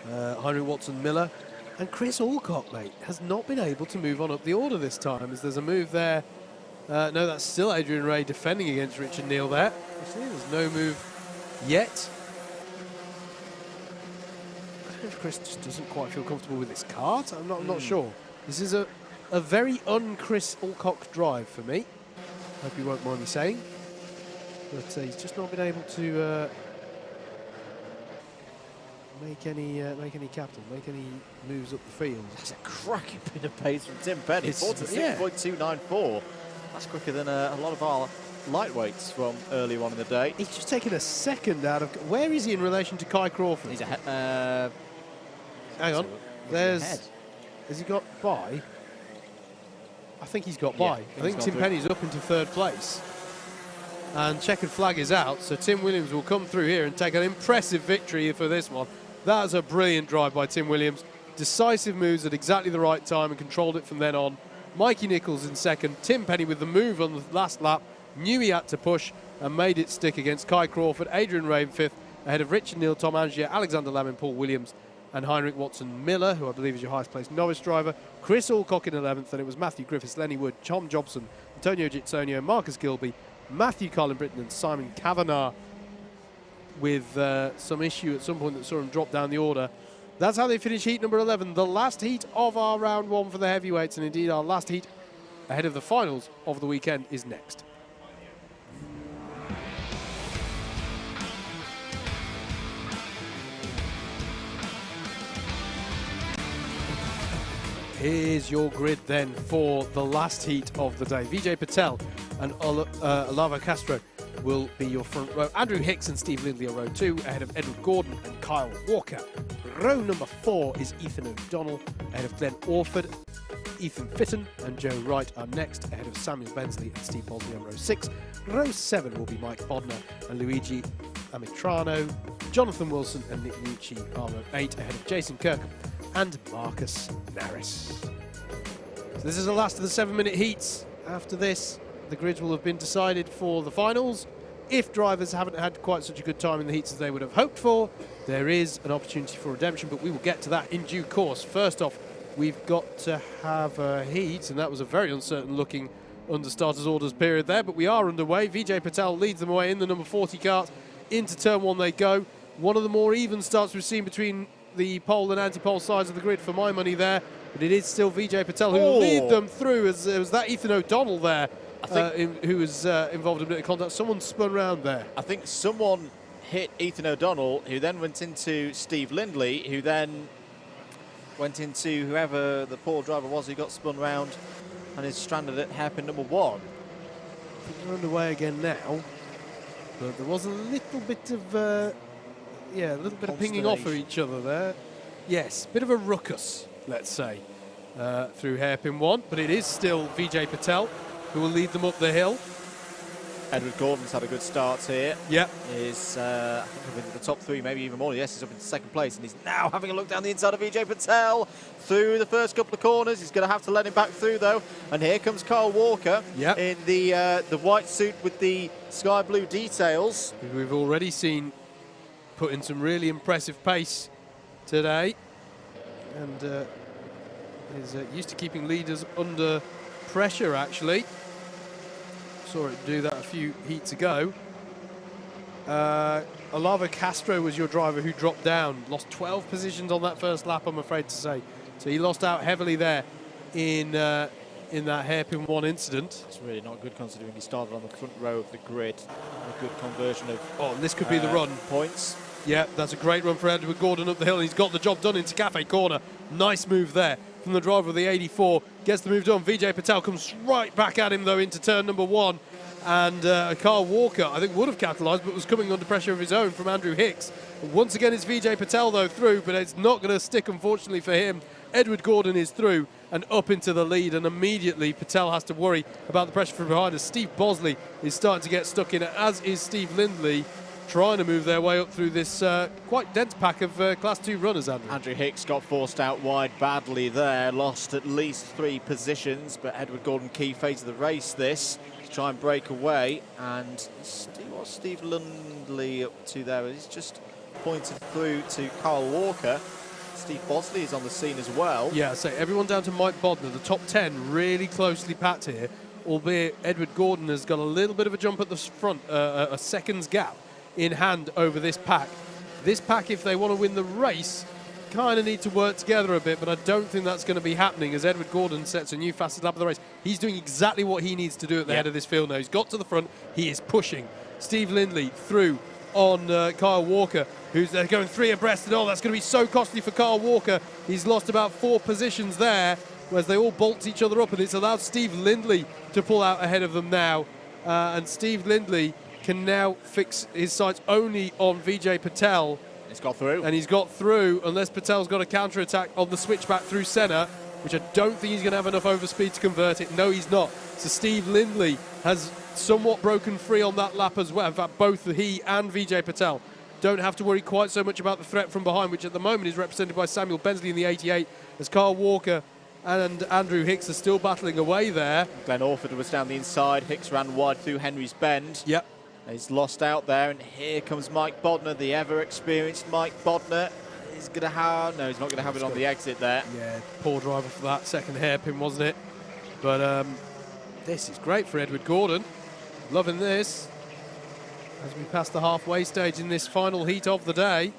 Heinrich Watson Miller. And Chris Alcock, mate, has not been able to move on up the order this time, as there's a move there. No, that's still Adrian Ray defending against Richard Neal there. Actually, there's no move yet. I don't know if Chris just doesn't quite feel comfortable with his kart. I'm not sure. This is a very un-Chris Alcock drive for me. Hope you won't mind me saying. But he's just not been able to make any capital, make any moves up the field. That's a cracking bit of pace from Tim Penny. 46.294. That's quicker than a lot of our lightweights from earlier on in the day. He's just taken a second out of. Where is he in relation to Kai Crawford? He's hang on. Has he got by? I think he's got by. I think Tim Penny's up into 3rd place. And checkered flag is out, so Tim Williams will come through here and take an impressive victory for this one. That was a brilliant drive by Tim Williams. Decisive moves at exactly the right time and controlled it from then on. Mikey Nichols in 2nd. Tim Penny with the move on the last lap. Knew he had to push and made it stick against Kai Crawford. Adrian Ray in 5th, ahead of Richard Neal, Tom Angier, Alexander Lamb, Paul Williams, and Heinrich Watson Miller, who I believe is your highest placed novice driver. Chris Alcock in 11th, and it was Matthew Griffiths, Lenny Wood, Tom Jobson, Antonio Gitsonio, Marcus Gilby, Matthew Colin Britton and Simon Kavanagh with some issue at some point that saw him drop down the order. That's how they finish heat number 11, the last heat of our round 1 for the heavyweights, and indeed our last heat ahead of the finals of the weekend is next. Here's your grid then for the last heat of the day. Vijay Patel and Olavo Castro will be your front row. Andrew Hicks and Steve Lindley are row 2, ahead of Edward Gordon and Kyle Walker. Row number 4 is Ethan O'Donnell, ahead of Glenn Orford. Ethan Fitton and Joe Wright are next, ahead of Samuel Bensley and Steve Bosley on row 6. Row 7 will be Mike Bodner and Luigi Amitrano. Jonathan Wilson and Nick Nucci are row 8, ahead of Jason Kirkham and Marcus Naris. So this is the last of the 7-minute heats. After this, the grids will have been decided for the finals. If drivers haven't had quite such a good time in the heats as they would have hoped for, there is an opportunity for redemption, but we will get to that in due course. First off, we've got to have a heat, and that was a very uncertain looking under starters orders period there, but we are underway. Vijay Patel leads them away in the number 40 kart. Into turn 1 they go. One of the more even starts we've seen between the pole and anti-pole sides of the grid for my money there, but it is still Vijay Patel who will lead them through, as it was that Ethan O'Donnell there who was involved in a bit of contact. Someone spun round there. I think someone hit Ethan O'Donnell, who then went into Steve Lindley, who then went into whoever the poor driver was who got spun round and is stranded at hairpin number 1. We're underway again now, but there was a little bit of a little bit of pinging off of each other there. Yes, bit of a ruckus, let's say, through hairpin 1, but it is still Vijay Patel who will lead them up the hill. Edward Gordon's had a good start here. Yeah. He's I think in the top 3, maybe even more. Yes, he's up in 2nd place, and he's now having a look down the inside of Vijay Patel through the first couple of corners. He's going to have to let him back through, though. And here comes Kyle Walker in the white suit with the sky blue details. We've already seen put in some really impressive pace today, and is used to keeping leaders under pressure, actually. Saw it do that a few heats ago. Olavo Castro was your driver who dropped down. Lost 12 positions on that first lap, I'm afraid to say. So he lost out heavily there in that hairpin 1 incident. It's really not good considering he started on the front row of the grid. A good conversion of this could be the run. Points. Yeah, that's a great run for Edward Gordon up the hill. He's got the job done into Cafe Corner. Nice move there from the driver of the 84. Gets the move done. Vijay Patel comes right back at him, though, into turn number 1. And Kyle Walker, I think, would have capitalised, but was coming under pressure of his own from Andrew Hicks. Once again, it's Vijay Patel, though, through, but it's not going to stick, unfortunately, for him. Edward Gordon is through and up into the lead, and immediately Patel has to worry about the pressure from behind as Steve Bosley is starting to get stuck in it, as is Steve Lindley, trying to move their way up through this quite dense pack of Class 2 runners, Andrew. Andrew Hicks got forced out wide badly there, lost at least 3 positions, but Edward Gordon key phase of the race this, to try and break away, and what's Steve Lindley up to there? He's just pointed through to Kyle Walker. Steve Bosley is on the scene as well. Yeah, so everyone down to Mike Bodner, the top 10 really closely packed here, albeit Edward Gordon has got a little bit of a jump at the front, a second's gap in hand over this pack. This pack, if they want to win the race, kind of need to work together a bit, but I don't think that's going to be happening as Edward Gordon sets a new fastest lap of the race. He's doing exactly what he needs to do at the head of this field now. He's got to the front. He is pushing Steve Lindley through on Kyle Walker, who's going 3 abreast, and that's going to be so costly for Kyle Walker. He's lost about 4 positions there, whereas they all bolt each other up, and it's allowed Steve Lindley to pull out ahead of them now. And Steve Lindley can now fix his sights only on Vijay Patel. He's got through. And he's got through, unless Patel's got a counter-attack on the switchback through centre, which I don't think he's going to have enough overspeed to convert it. No, he's not. So Steve Lindley has somewhat broken free on that lap as well. In fact, both he and Vijay Patel don't have to worry quite so much about the threat from behind, which at the moment is represented by Samuel Bensley in the 88, as Kyle Walker and Andrew Hicks are still battling away there. Glenn Orford was down the inside. Hicks ran wide through Henry's Bend. Yep. He's lost out there, and here comes Mike Bodner, the ever-experienced Mike Bodner. He's going to have... No, he's not going to have it on the exit there. Yeah, poor driver for that second hairpin, wasn't it? But this is great for Edward Gordon. Loving this. As we pass the halfway stage in this final heat of the day,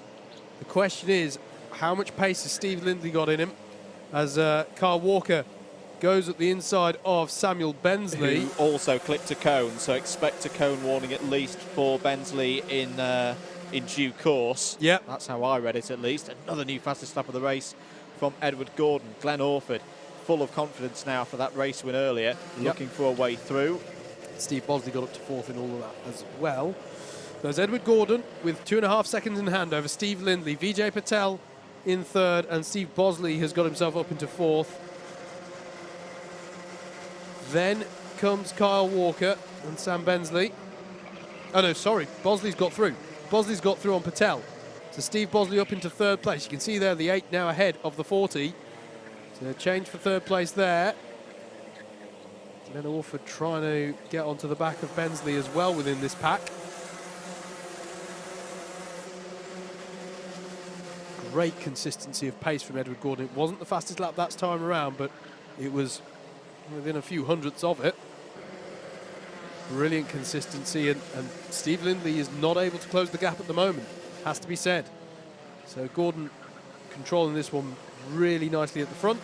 the question is, how much pace has Steve Lindley got in him? As Carl Walker goes at the inside of Samuel Bensley. Who also clipped a cone, so expect a cone warning at least for Bensley in due course. Yep. That's how I read it, at least. Another new fastest lap of the race from Edward Gordon. Glenn Orford, full of confidence now for that race win earlier, looking for a way through. Steve Bosley got up to 4th in all of that as well. There's Edward Gordon with 2.5 seconds in hand over Steve Lindley. Vijay Patel in 3rd, and Steve Bosley has got himself up into 4th. Then comes Kyle Walker and Sam Bensley. Oh no, sorry, Bosley's got through. Bosley's got through on Patel. So Steve Bosley up into 3rd place. You can see there the 8 now ahead of the 40. So a change for 3rd place there. Glenn Orford trying to get onto the back of Bensley as well within this pack. Great consistency of pace from Edward Gordon. It wasn't the fastest lap that time around, but it was within a few hundredths of it. Brilliant consistency, and Steve Lindley is not able to close the gap at the moment, has to be said. So Gordon controlling this one really nicely at the front.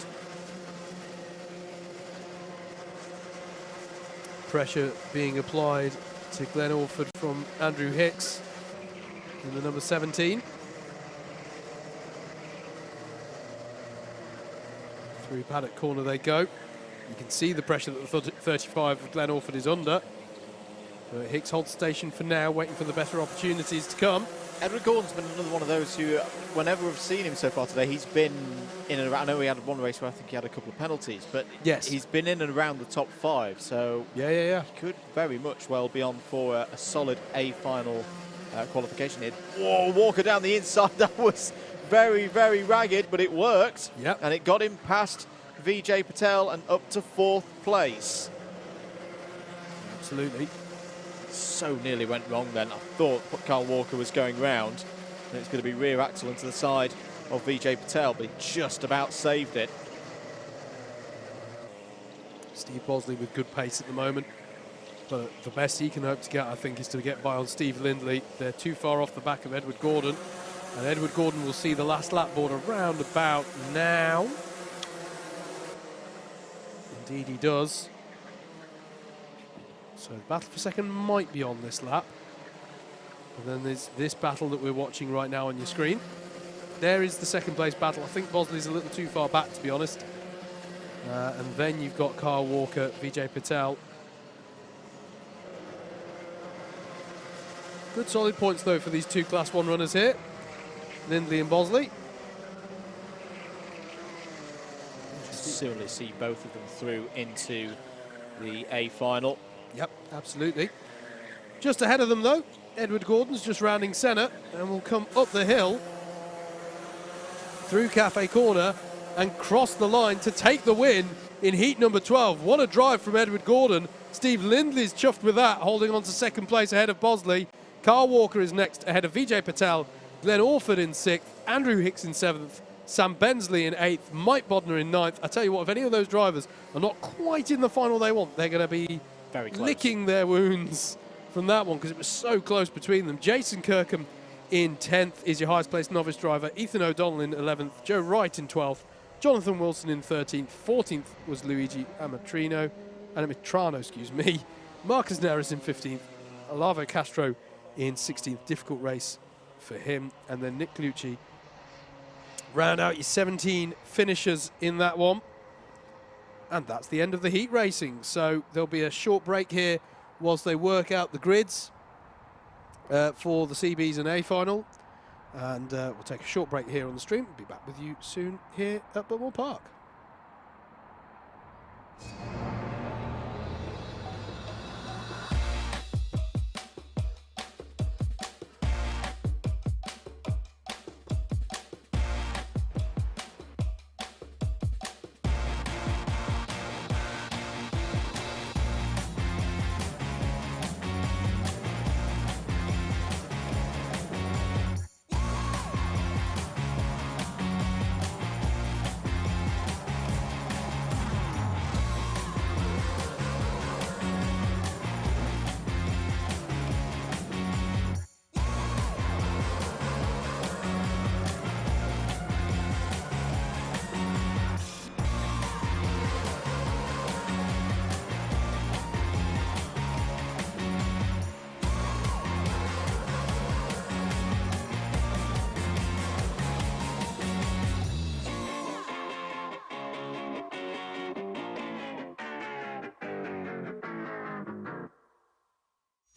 Pressure being applied to Glenn Orford from Andrew Hicks in the number 17. Through paddock corner they go. You can see the pressure that the 35 of Glenn Orford is under. But Hicks holds station for now, waiting for the better opportunities to come. Edward Gordon's been another one of those who, whenever we've seen him so far today, he's been in and around. I know he had one race where I think he had a couple of penalties, but yes, he's been in and around the top 5. So yeah. He could very much well be on for a solid A final qualification here. Whoa, Walker down the inside. That was very, very ragged, but it worked. Yep. And it got him past Vijay Patel and up to 4th place. Absolutely. So nearly went wrong then. I thought Carl Walker was going round, and it's going to be rear axle into the side of Vijay Patel, but he just about saved it. Steve Bosley with good pace at the moment, but the best he can hope to get, I think, is to get by on Steve Lindley. They're too far off the back of Edward Gordon, and Edward Gordon will see the last lap board around about now. Indeed he does. So the battle for second might be on this lap. And then there's this battle that we're watching right now on your screen. There is the second place battle. I think Bosley's a little too far back, to be honest. And then you've got Carl Walker, Vijay Patel. Good solid points, though, for these two Class 1 runners here. Lindley and Bosley. Certainly see both of them through into the A final. Yep, absolutely. Just ahead of them, though, Edward Gordon's just rounding centre and will come up the hill through Cafe Corner and cross the line to take the win in heat number 12. What a drive from Edward Gordon. Steve Lindley's chuffed with that, holding on to second place ahead of Bosley. Carl Walker is next ahead of Vijay Patel. Glenn Orford in 6th. Andrew Hicks in 7th. Sam Bensley in 8th. Mike Bodner in 9th. I tell you what, if any of those drivers are not quite in the final they want, they're going to be very close, licking their wounds from that one, because it was so close between them. Jason Kirkham in 10th is your highest placed novice driver. Ethan O'Donnell in 11th. Joe Wright in 12th. Jonathan Wilson in 13th. 14th was Luigi Amatrano, excuse me. Marcus Neris in 15th. Olavo Castro in 16th. Difficult race for him. And then Nick Lucci. Round out your 17 finishers in that one. And that's the end of the heat racing. So there'll be a short break here whilst they work out the grids for the CBs and A final. And we'll take a short break here on the stream. We'll be back with you soon here at Buckmore Park.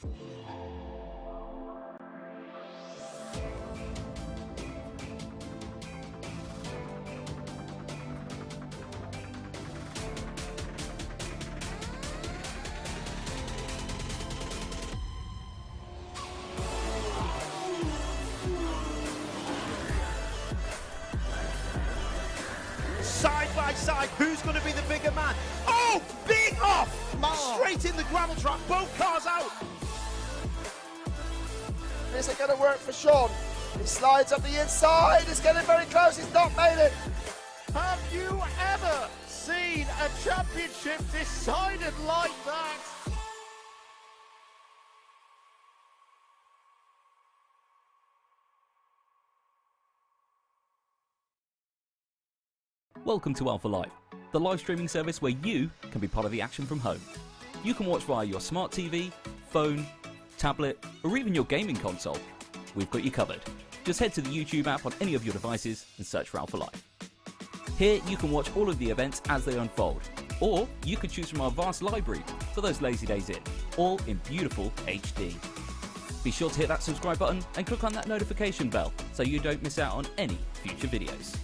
Side by side, who's going to be the bigger man? Oh, big off! Straight in the gravel trap, both cars out. Is it going to work for Sean? He slides up the inside, it's getting very close, he's not made it. Have you ever seen a championship decided like that? Welcome to Alpha Live, the live streaming service where you can be part of the action from home. You can watch via your smart TV, phone, tablet, or even your gaming console. We've got you covered. Just head to the YouTube app on any of your devices and search for Alpha Live. Here you can watch all of the events as they unfold, or you could choose from our vast library for those lazy days in, all in beautiful HD. Be sure to hit that subscribe button and click on that notification bell so you don't miss out on any future videos.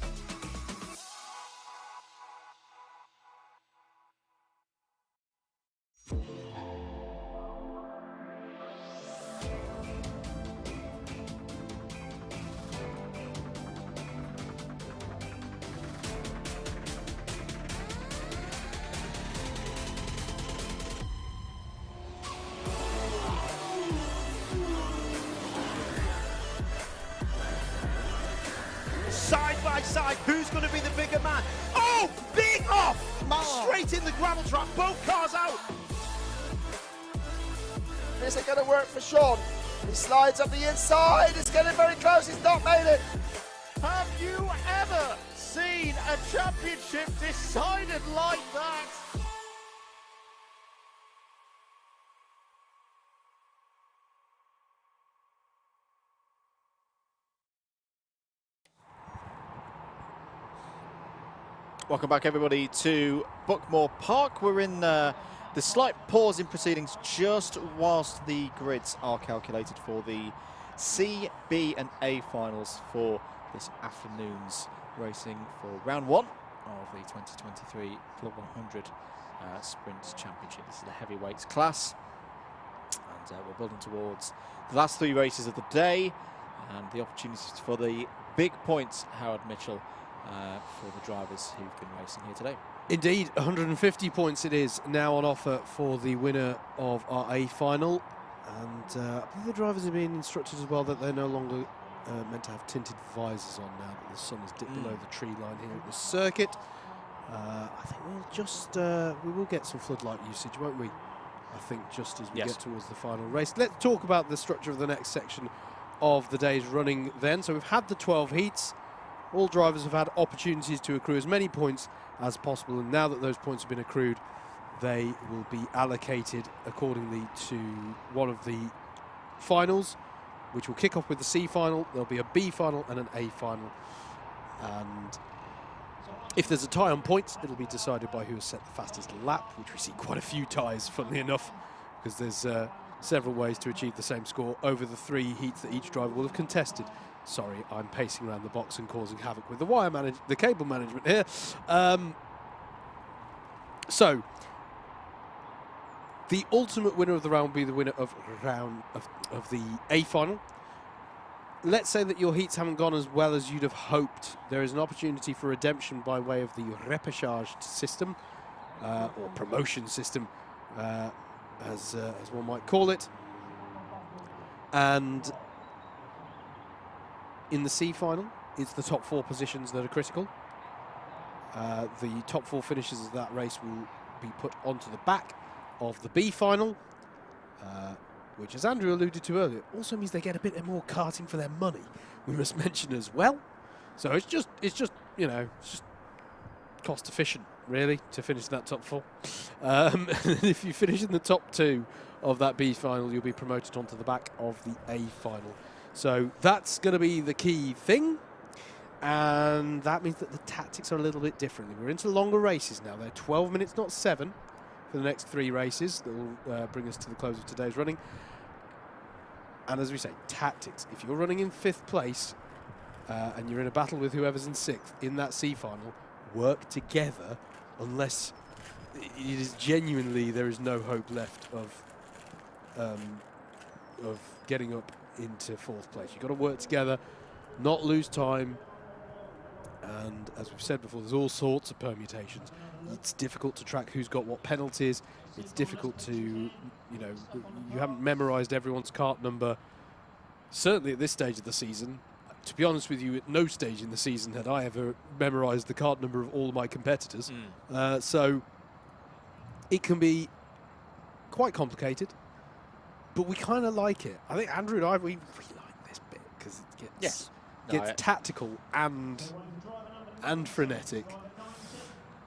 Side by side, who's going to be the bigger man? Oh, big off! Straight in the gravel trap, both cars out. Is it going to work for Sean? He slides up the inside, it's getting very close, he's not made it. Have you ever seen a championship decided like that? Welcome back, everybody, to Buckmore Park. We're in the slight pause in proceedings just whilst the grids are calculated for the C, B and A finals for this afternoon's racing for round one of the 2023 Club 100 Sprint Championship. This is the heavyweights class, and we're building towards the last three races of the day and the opportunities for the big points, Howard Mitchell, for the drivers who've been racing here today. Indeed, 150 points it is now on offer for the winner of our A final. And I believe the drivers are being instructed as well that they're no longer meant to have tinted visors on now that the sun has dipped below the tree line here at the circuit. I think we'll just, we will get some floodlight usage, won't we? I think just as we get towards the final race. Let's talk about the structure of the next section of the day's running then. So we've had the 12 heats. All drivers have had opportunities to accrue as many points as possible, and now that those points have been accrued, they will be allocated accordingly to one of the finals, which will kick off with the C final. There'll be a B final and an A final, and if there's a tie on points, it'll be decided by who has set the fastest lap, which we see quite a few ties, funnily enough, because there's several ways to achieve the same score over the three heats that each driver will have contested. Sorry, I'm pacing around the box and causing havoc with the cable management here. So, the ultimate winner of the round will be the winner of the A final. Let's say that your heats haven't gone as well as you'd have hoped. There is an opportunity for redemption by way of the repechage system, or promotion system, as one might call it. And in the C final, it's the top four positions that are critical. The top four finishes of that race will be put onto the back of the B final, which, as Andrew alluded to earlier, also means they get a bit more karting for their money, we must mention as well. So it's just you know, it's just cost efficient, really, to finish that top four. If you finish in the top two of that B final, you'll be promoted onto the back of the A final. So that's going to be the key thing, and that means that the tactics are a little bit different. We're into longer races now. They're 12 minutes, not 7, for the next three races that will bring us to the close of today's running. And as we say, tactics. If you're running in 5th place and you're in a battle with whoever's in 6th in that C final, work together unless it is genuinely there is no hope left of getting up into 4th place. You've got to work together, not lose time. And as we've said before, there's all sorts of permutations. It's difficult to track who's got what penalties. It's difficult to, you know, you haven't memorized everyone's kart number. Certainly at this stage of the season. To be honest with you, at no stage in the season had I ever memorized the kart number of all of my competitors. So it can be quite complicated, but we kind of like it. I think Andrew and I, we really like this bit because it gets tactical and frenetic.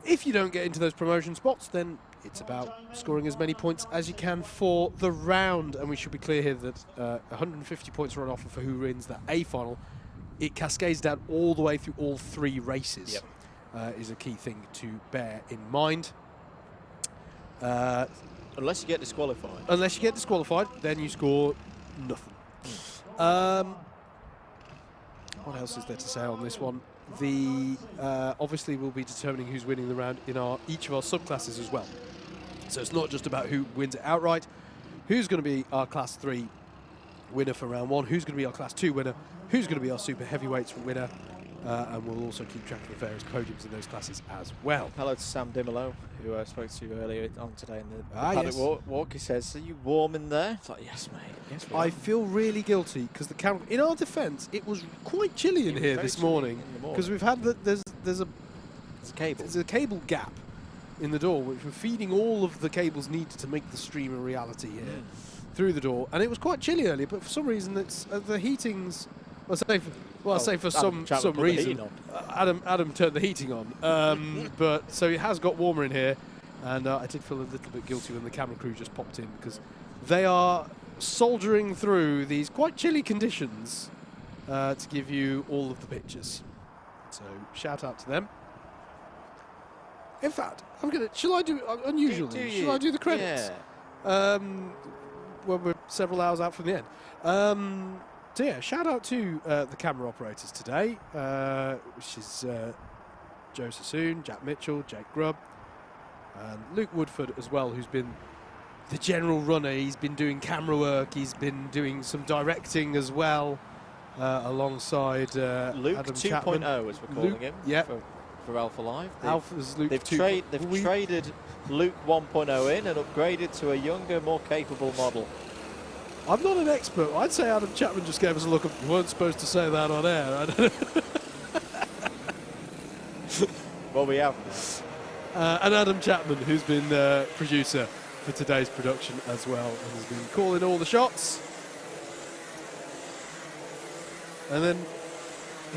If you don't get into those promotion spots, then it's about scoring as many points as you can for the round. And we should be clear here that 150 points are on offer for who wins that A final. It cascades down all the way through all 3 races, is a key thing to bear in mind. Unless you get disqualified. Unless you get disqualified, then you score nothing. What else is there to say on this one? Obviously we'll be determining who's winning the round in each of our subclasses as well. So it's not just about who wins it outright. Who's going to be our Class 3 winner for round 1? Who's going to be our Class 2 winner? Who's going to be our Super Heavyweights winner? And we'll also keep track of the various podiums in those classes as well. Hello to Sam Dimolo, who I spoke to earlier on today in the yes. paddock walk. He says, "Are you warm in there?" It's like, "Yes, mate. Yes, we are." I feel really guilty because the camera. In our defence, it was quite chilly in here this morning because we've had there's a cable gap in the door, which we're feeding all of the cables needed to make the stream a reality here through the door, and it was quite chilly earlier. But for some reason, it's the heatings. I say for some reason, Adam turned the heating on. But so it has got warmer in here, and I did feel a little bit guilty when the camera crew just popped in because they are soldiering through these quite chilly conditions to give you all of the pictures. So shout out to them. In fact, shall I do unusually? Shall I do the credits? Yeah. When we're several hours out from the end. So yeah, shout out to the camera operators today, which is Joe Sassoon, Jack Mitchell, Jake Grubb, and Luke Woodford as well, who's been the general runner. He's been doing camera work, he's been doing some directing as well, alongside Luke Adam 2.0, Chapman. as we're calling him, for Alpha Live. Alpha's Luke they've 2. They've traded Luke 1.0 in and upgraded to a younger, more capable model. I'm not an expert. I'd say Adam Chapman just gave us a look of, you weren't supposed to say that on air. I don't know. Well, we have. And Adam Chapman, who's been producer for today's production as well, and has been calling all the shots. And then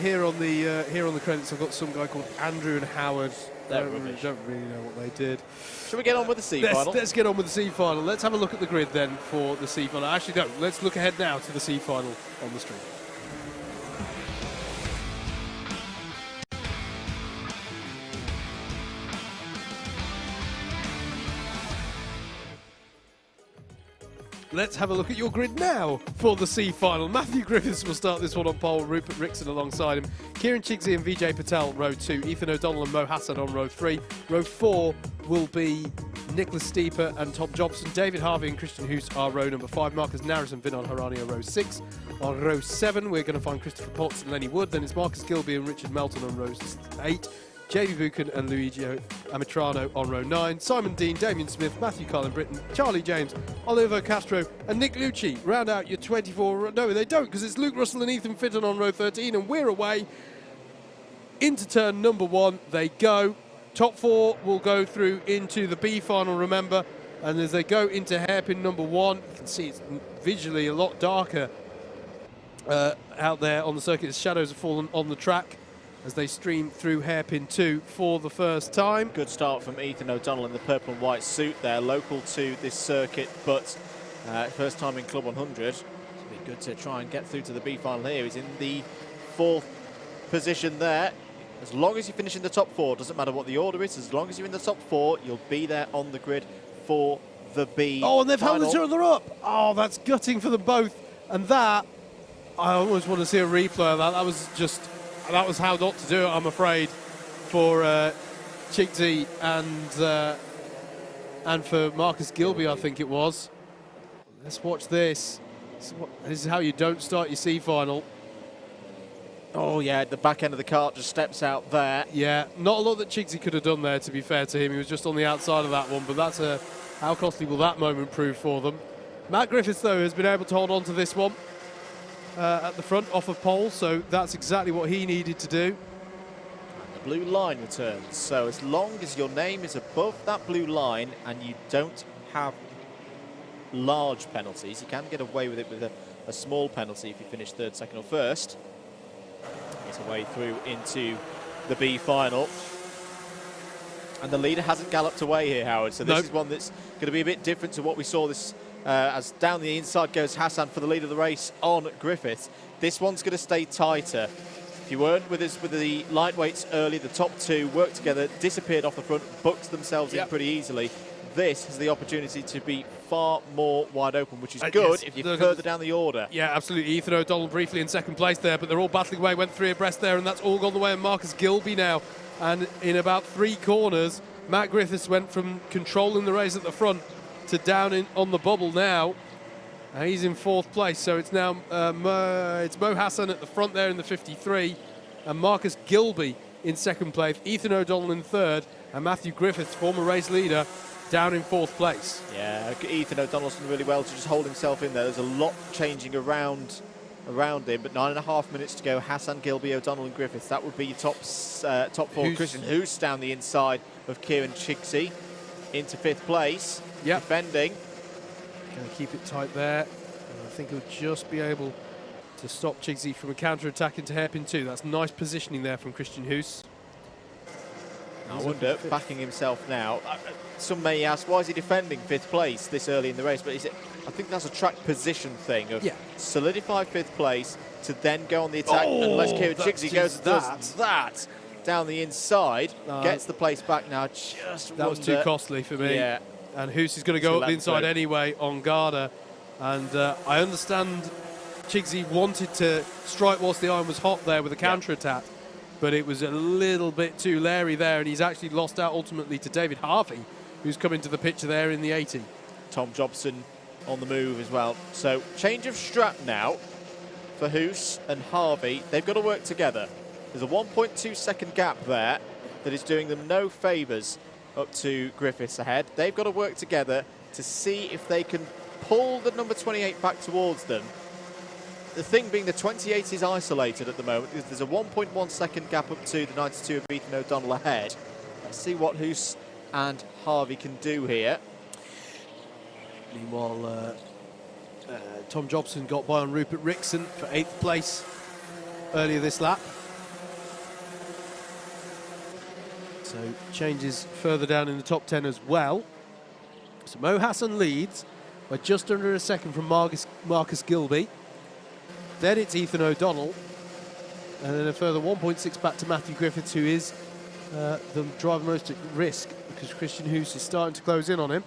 here on the credits, I've got some guy called Andrew and Howard. Don't really know what they did. Shall we get on with the C final? Let's get on with the C final. Let's have a look at the grid then for the C final. Actually, no. Let's look ahead now to the C final on the stream. Let's have a look at your grid now for the C final. Matthew Griffiths will start this one on pole, Rupert Rickson alongside him. Kieran Chigsey and Vijay Patel, row 2. Ethan O'Donnell and Mo Hassan on row 3. Row 4 will be Nicholas Steeper and Tom Jobson. David Harvey and Christian Hoos are row number 5. Marcus Naris and Vinon Harani are row 6. On row 7, we're going to find Christopher Potts and Lenny Wood. Then it's Marcus Gilby and Richard Melton on row 8. JV Buchan and Luigi Amitrano on row 9. Simon Dean, Damien Smith, Matthew Carlin Britton, Charlie James, Oliver Castro and Nick Lucci round out your 24. No, they don't, because it's Luke Russell and Ethan Fitton on row 13, and we're away. Into turn number 1 they go. Top 4 will go through into the B final, remember. And as they go into hairpin number 1, you can see it's visually a lot darker out there on the circuit. The shadows have fallen on the track as they stream through hairpin 2 for the first time. Good start from Ethan O'Donnell in the purple and white suit there, local to this circuit, but first time in Club 100. It'll be good to try and get through to the B final here. He's in the 4th position there. As long as you finish in the top 4, doesn't matter what the order is, as long as you're in the top 4, you'll be there on the grid for the B Oh, and they've final. held each other up. Oh, that's gutting for them both. And that, I almost want to see a replay of that. That was how not to do it, I'm afraid, for Chigsy and for Marcus Gilby, I think it was. Let's watch this. This is how you don't start your C final. Oh yeah, the back end of the cart just steps out there. Yeah, not a lot that Chigsy could have done there, to be fair to him. He was just on the outside of that one, but that's how costly will that moment prove for them. Matt Griffiths, though, has been able to hold on to this one at the front, off of pole, so that's exactly what he needed to do. The blue line returns, so as long as your name is above that blue line and you don't have large penalties, you can get away with it with a small penalty if you finish third, second or first. It's a way through into the B final. And the leader hasn't galloped away here, Howard, so this is one that's going to be a bit different to what we saw this as down the inside goes Hassan for the lead of the race on Griffiths. This one's going to stay tighter. If you weren't with us with the lightweights early, the top two worked together, disappeared off the front, booked themselves in pretty easily. This has the opportunity to be far more wide open, which is good if you're further down the order. Yeah, absolutely. Ethan O'Donnell briefly in second place there, but they're all battling away, went 3 abreast there, and that's all gone the way of Marcus Gilby now. And in about 3 corners, Matt Griffiths went from controlling the race at the front to down on the bubble now. He's in 4th place, so it's now it's Mo Hassan at the front there in the 53, and Marcus Gilby in 2nd place, Ethan O'Donnell in 3rd, and Matthew Griffiths, former race leader, down in 4th place. Yeah, Ethan O'Donnell's done really well to just hold himself in there. There's a lot changing around him, but 9.5 minutes to go. Hassan, Gilby, O'Donnell and Griffiths. That would be your top 4. Christian Hoos down the inside of Kieran Chigsy into 5th place. Defending. Going to keep it tight there. And I think he'll just be able to stop Chigsy from a counter-attack into hairpin 2. That's nice positioning there from Christian Hoos. I wonder, backing himself now. Some may ask, why is he defending 5th place this early in the race? But I think that's a track position thing of solidify 5th place to then go on the attack. Unless Kieran Chigsy goes and does that down the inside, gets the place back now. That was too costly for me. Yeah. And Hoos is going to go up the inside anyway on Garda. And I understand Chigsy wanted to strike whilst the iron was hot there with a counter-attack. But it was a little bit too leery there, and he's actually lost out ultimately to David Harvey, who's come into the picture there in the 80. Tom Jobson on the move as well. So change of strap now for Hoos and Harvey. They've got to work together. There's a 1.2 second gap there that is doing them no favours up to Griffiths ahead. They've got to work together to see if they can pull the number 28 back towards them. The thing being the 28 is isolated at the moment because there's a 1.1 second gap up to the 92 of Ethan O'Donnell ahead. Let's see what Hoos and Harvey can do here. Meanwhile, Tom Jobson got by on Rupert Rickson for 8th place earlier this lap. So changes further down in the top 10 as well. So Mo Hassan leads by just under a second from Marcus Gilby. Then it's Ethan O'Donnell, and then a further 1.6 back to Matthew Griffiths, who is the driver most at risk because Christian Hoos is starting to close in on him.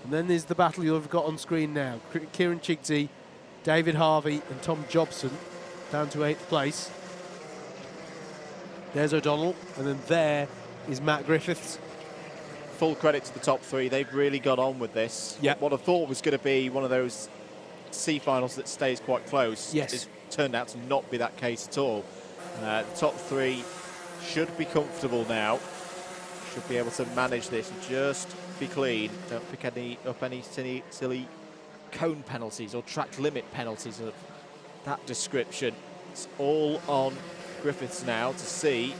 And then there's the battle you've got on screen now. Kieran Chigsy, David Harvey and Tom Jobson down to 8th place. There's O'Donnell, and then there is Matt Griffiths. Full credit to the top 3. They've really got on with this. What I thought was going to be one of those C finals that stays quite close. It's turned out to not be that case at all. The top 3 should be comfortable now. Should be able to manage this and just be clean. Don't pick up any silly cone penalties or track limit penalties of that description. It's all on Griffiths now to see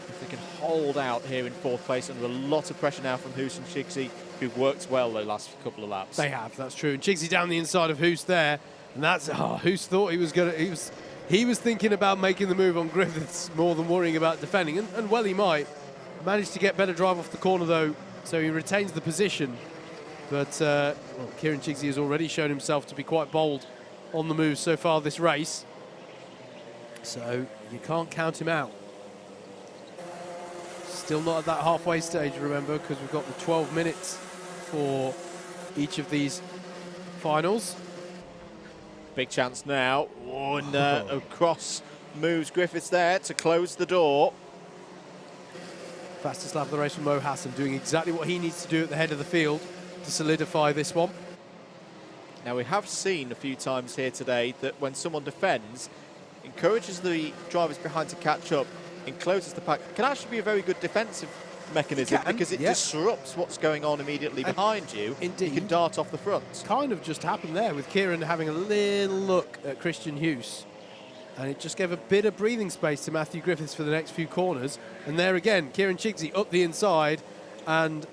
if they can hold out here in 4th place under a lot of pressure now from Hoos and Chigsy, who've worked well the last couple of laps. They have, that's true. And Chigsy down the inside of Hoos there, and that's Hoos thought he was going to. He was thinking about making the move on Griffiths more than worrying about defending, and well he might. Managed to get better drive off the corner though, so he retains the position. But Kieran Chigsy has already shown himself to be quite bold on the move so far this race, so you can't count him out. Still not at that halfway stage, remember, because we've got the 12 minutes for each of these finals. Big chance now. Oh, and across moves Griffiths there to close the door. Fastest lap of the race from Mo Hassan, doing exactly what he needs to do at the head of the field to solidify this one. Now, we have seen a few times here today that when someone defends, encourages the drivers behind to catch up, encloses the pack, can actually be a very good defensive mechanism because it disrupts what's going on immediately behind you. Indeed. You can dart off the front. Kind of just happened there with Kieran having a little look at Christian Hughes. And it just gave a bit of breathing space to Matthew Griffiths for the next few corners. And there again, Kieran Chigsey up the inside. And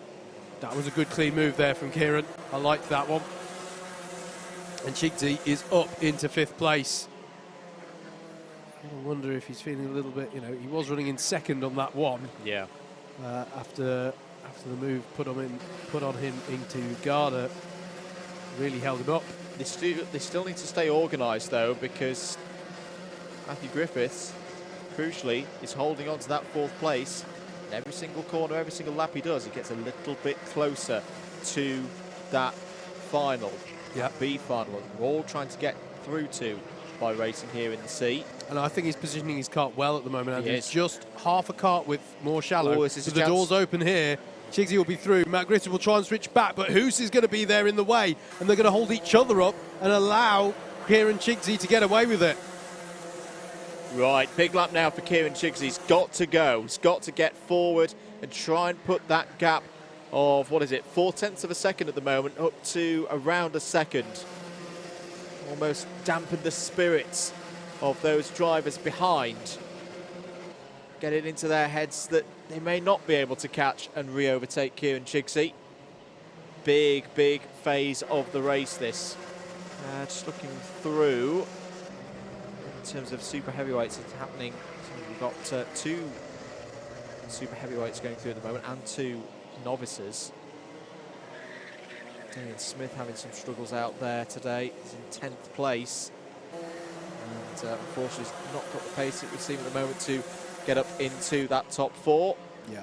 that was a good clean move there from Kieran. I liked that one. And Chigsey is up into 5th place. I wonder if he's feeling a little bit, you know, he was running in 2nd on that one. Yeah. After the move put on him into Garda, really held him up. They still need to stay organised though, because Matthew Griffiths, crucially, is holding on to that 4th place. And every single corner, every single lap he does, he gets a little bit closer to that final, B final. We're all trying to get through to by racing here in the C. And I think he's positioning his kart well at the moment. And he's just half a kart width more shallow. So the door's open here. Chigsey will be through. Matt Griffiths will try and switch back, but Hoos is going to be there in the way, and they're going to hold each other up and allow Kieran Chigsey to get away with it. Right, big lap now for Kieran Chigsey. He's got to go. He's got to get forward and try and put that gap of, 4/10 of a second at the moment, up to around a second. Almost dampen the spirits of those drivers behind. Get it into their heads that they may not be able to catch and re-overtake Kieran Chigsey. Big phase of the race, this. Just looking through, in terms of super heavyweights, it's happening. So we've got 2 super heavyweights going through at the moment and 2 novices. Daniel Smith having some struggles out there today. He's in 10th place. And unfortunately, he's not got the pace that we seem at the moment to get up into that top 4. Yeah.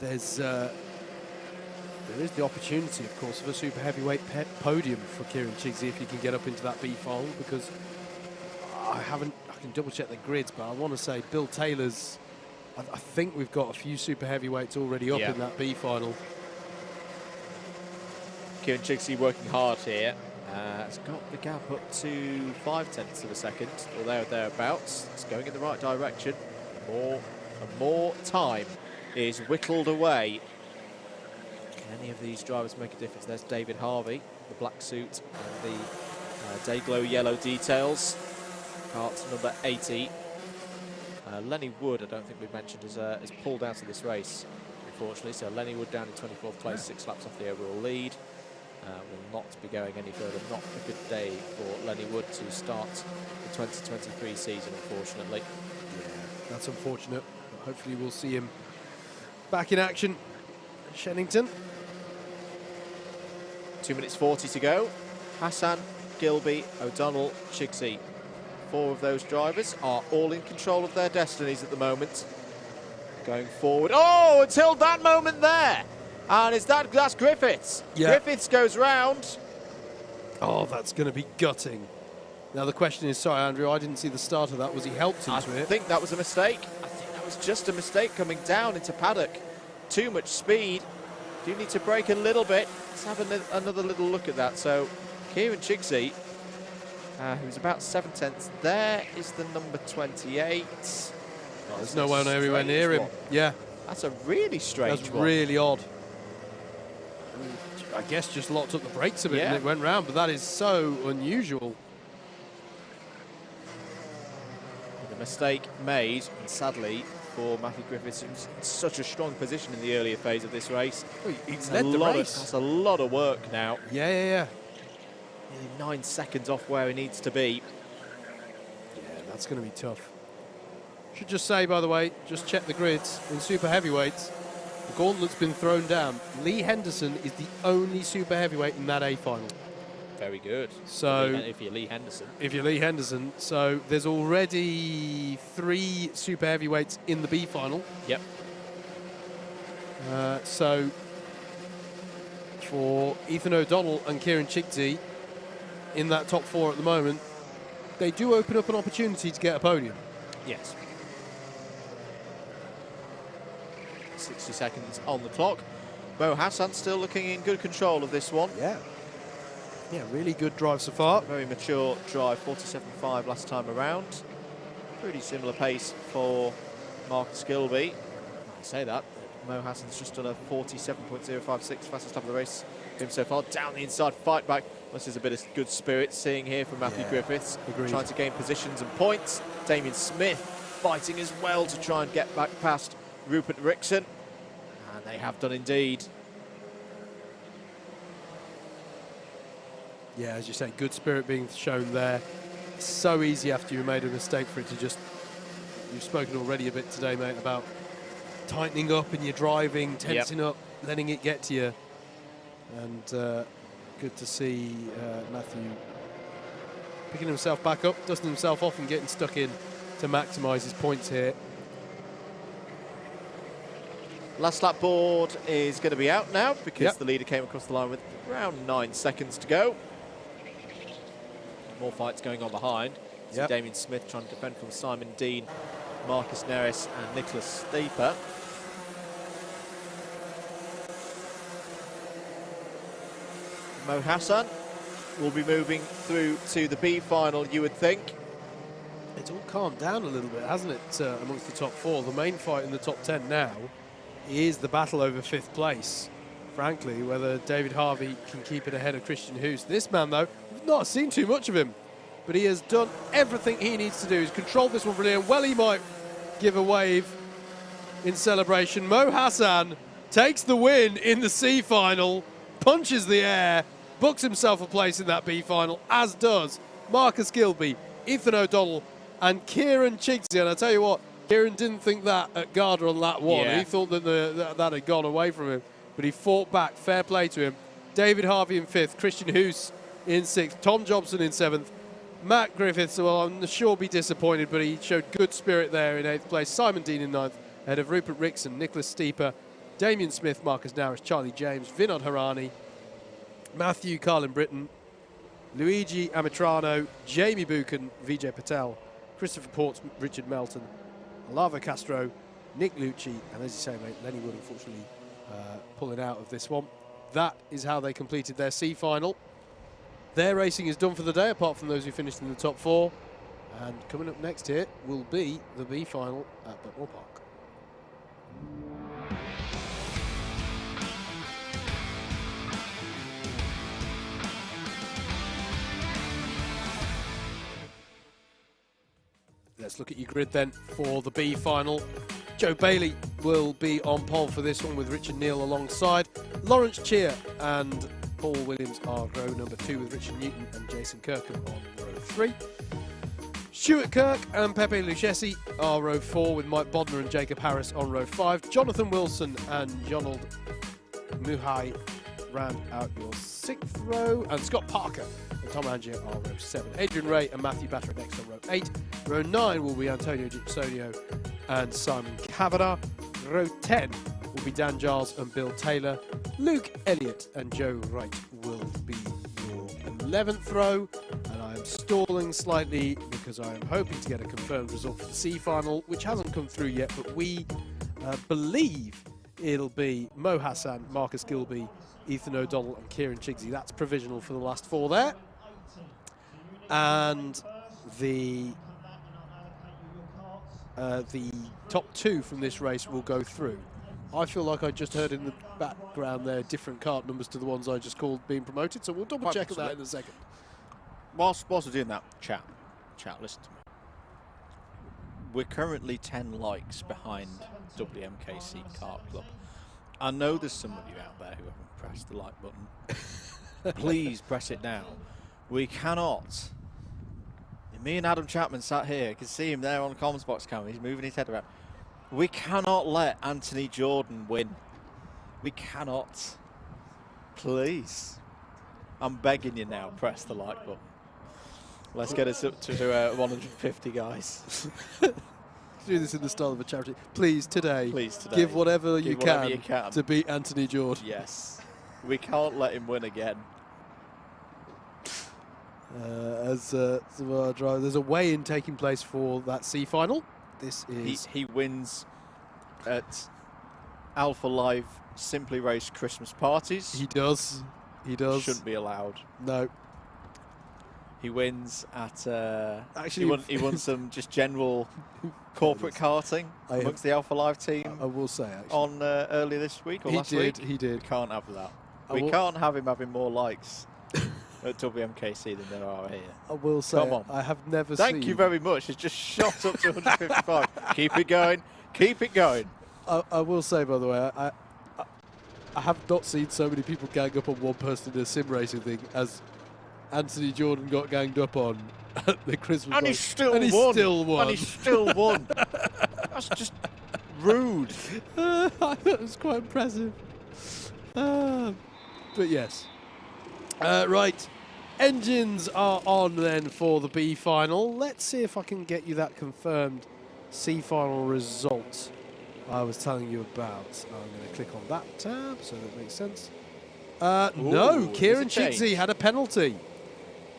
There is the opportunity, of course, of a super heavyweight podium for Kieran Chigsey if he can get up into that B final, because I can double check the grids, but I want to say Bill Taylor's, I think we've got a few super heavyweights already up in that B final. Kieran Chigsey working hard here. It's got the gap up to 0.5 of a second, or thereabouts. It's going in the right direction. More time is whittled away. Can any of these drivers make a difference? There's David Harvey, the black suit and the day-glow yellow details. Kart number 80. Lenny Wood, I don't think we've mentioned, is pulled out of this race, unfortunately. So Lenny Wood down in 24th place, 6 laps off the overall lead. Will not be going any further. Not a good day for Lenny Wood to start the 2023 season, unfortunately. Yeah, that's unfortunate. But hopefully we'll see him back in action at Shennington. 2 minutes 40 to go. Hassan, Gilby, O'Donnell, Chigsey. 4 of those drivers are all in control of their destinies at the moment. Going forward. Oh, until that moment there. And that's Griffiths. Yeah. Griffiths goes round. Oh, that's going to be gutting. Now the question is, sorry Andrew, I didn't see the start of that. Was he helped into it? I think that was a mistake. I think that was just a mistake coming down into paddock. Too much speed. Do need to brake a little bit. Let's have another little look at that. So Kieran Chigsey, who's about 7/10. There is the number 28. Oh, there's no one anywhere near him. Yeah. That's a really strange That's one. really odd. I guess just locked up the brakes a bit and it went round, but that is so unusual. The mistake made, and sadly, for Matthew Griffiths, who's in such a strong position in the earlier phase of this race. He's led the race. That's a lot of work now. Yeah. Nearly 9 seconds off where he needs to be. Yeah, that's going to be tough. Should just say, by the way, just check the grids. In super heavyweights, the gauntlet's been thrown down. Lee Henderson is the only super heavyweight in that A final. Very good. So if you're Lee Henderson. If you're Lee Henderson. So there's already 3 super heavyweights in the B final. Yep. So for Ethan O'Donnell and Kieran Chigsey in that top 4 at the moment, they do open up an opportunity to get a podium. Yes. 60 seconds on the clock. Mo Hassan still looking in good control of this one. Yeah. Yeah, really good drive so far. Very mature drive, 47.5 last time around. Pretty similar pace for Marcus Gilby. I say that, Mo Hassan's just done a 47.056, fastest time of the race for him so far. Down the inside, fight back. This is a bit of good spirit seeing here from Matthew Griffiths. Agreed. Trying to gain positions and points. Damien Smith fighting as well to try and get back past Rupert Rickson. And they have done indeed. Yeah, as you say, good spirit being shown there. It's so easy after you made a mistake for it to just... You've spoken already a bit today, mate, about tightening up in your driving, tensing up, letting it get to you. And good to see Matthew picking himself back up, dusting himself off and getting stuck in to maximise his points here. Last lap board is going to be out now because the leader came across the line with around 9 seconds to go. More fights going on behind. See Damien Smith trying to defend from Simon Dean, Marcus Neris and Nicholas Steeper. Mo Hassan will be moving through to the B final, you would think. It's all calmed down a little bit, hasn't it, amongst the top 4? The main fight in the top 10 now is the battle over 5th place. Frankly, whether David Harvey can keep it ahead of Christian Hoos. This man, though, we've not seen too much of him, but he has done everything he needs to do. He's controlled this one brilliantly. Well, he might give a wave in celebration. Mo Hassan takes the win in the C final, punches the air, books himself a place in that B final, as does Marcus Gilby, Ethan O'Donnell, and Kieran Chigsey. And I tell you what, Kieran didn't think that at Garda on lap 1. Yeah. He thought that that had gone away from him, but he fought back. Fair play to him. David Harvey in 5th, Christian Hoos in 6th, Tom Jobson in 7th, Matt Griffiths, well, I'm sure be disappointed, but he showed good spirit there in 8th place. Simon Dean in 9th, ahead of Rupert Rickson, Nicholas Steeper, Damien Smith, Marcus Naris, Charlie James, Vinod Harani, Matthew Carlin Britton, Luigi Amitrano, Jamie Buchan, Vijay Patel, Christopher Ports, Richard Melton, Olavo Castro, Nick Lucci, and as you say, mate, Lenny Wood unfortunately pulling out of this one. That is how they completed their C final. Their racing is done for the day, apart from those who finished in the top 4. And coming up next here will be the B final at Buckmore Park. Let's look at your grid then for the B final. Joe Bailey will be on pole for this one with Richard Neal alongside. Lawrence Cheer and Paul Williams are row number 2 with Richard Newton and Jason Kirkham on row 3. Stuart Kirk and Pepe Lucchesi are row 4 with Mike Bodner and Jacob Harris on row 5. Jonathan Wilson and Jonald Muhai round out your 6th row. And Scott Parker and Tom Angier are row 7. Adrian Ray and Matthew Batter next on row 8. Row 9 will be Antonio Gipsonio and Simon Kavanagh. Row 10 will be Dan Giles and Bill Taylor. Luke Elliott and Joe Wright will be your 11th row. And I am stalling slightly because I am hoping to get a confirmed result for the C final, which hasn't come through yet, but we believe it'll be Mo Hassan, Marcus Gilby, Ethan O'Donnell and Kieran Chigsey. That's provisional for the last 4 there. And the top 2 from this race will go through. I feel like I just heard in the background there different cart numbers to the ones I just called being promoted, so we'll double check that in a second. Whilst we're doing that, chat, listen to me. We're currently 10 likes behind WMKC Kart Club. I know there's some of you out there who haven't pressed the like button. Please press it now. We cannot. Me and Adam Chapman sat here. You can see him there on the comms box camera. He's moving his head around. We cannot let Anthony Jordan win. We cannot. Please. I'm begging you now, press the like button. Let's get us up to 150, guys. Do this in the style of a charity. Please, today. Please, today. Give whatever you whatever can you can to beat Anthony Jordan. Yes. We can't let him win again. There's a weigh-in taking place for that C final. This is he wins at Alpha Live Simply Race Christmas parties. He does. He does. Shouldn't be allowed. No. He wins at. Actually, he won some just general corporate karting amongst the Alpha Live team. I will say, actually, on earlier this week or last week. He did. We can't have that. We can't have him having more likes at WMKC than there are here. I will say, come on. I have never seen. Thank you very much. It's just shot up to 155. Keep it going. Keep it going. I will say, by the way, I have not seen so many people gang up on one person in a sim racing thing as Anthony Jordan got ganged up on at the Christmas. And he still won. And he still won. That's just rude. I thought it was quite impressive. But yes. Right. Engines are on then for the B final. Let's see if I can get you that confirmed C final result I was telling you about. I'm going to click on that tab so that makes sense. No, Kieran Chigsey had a penalty.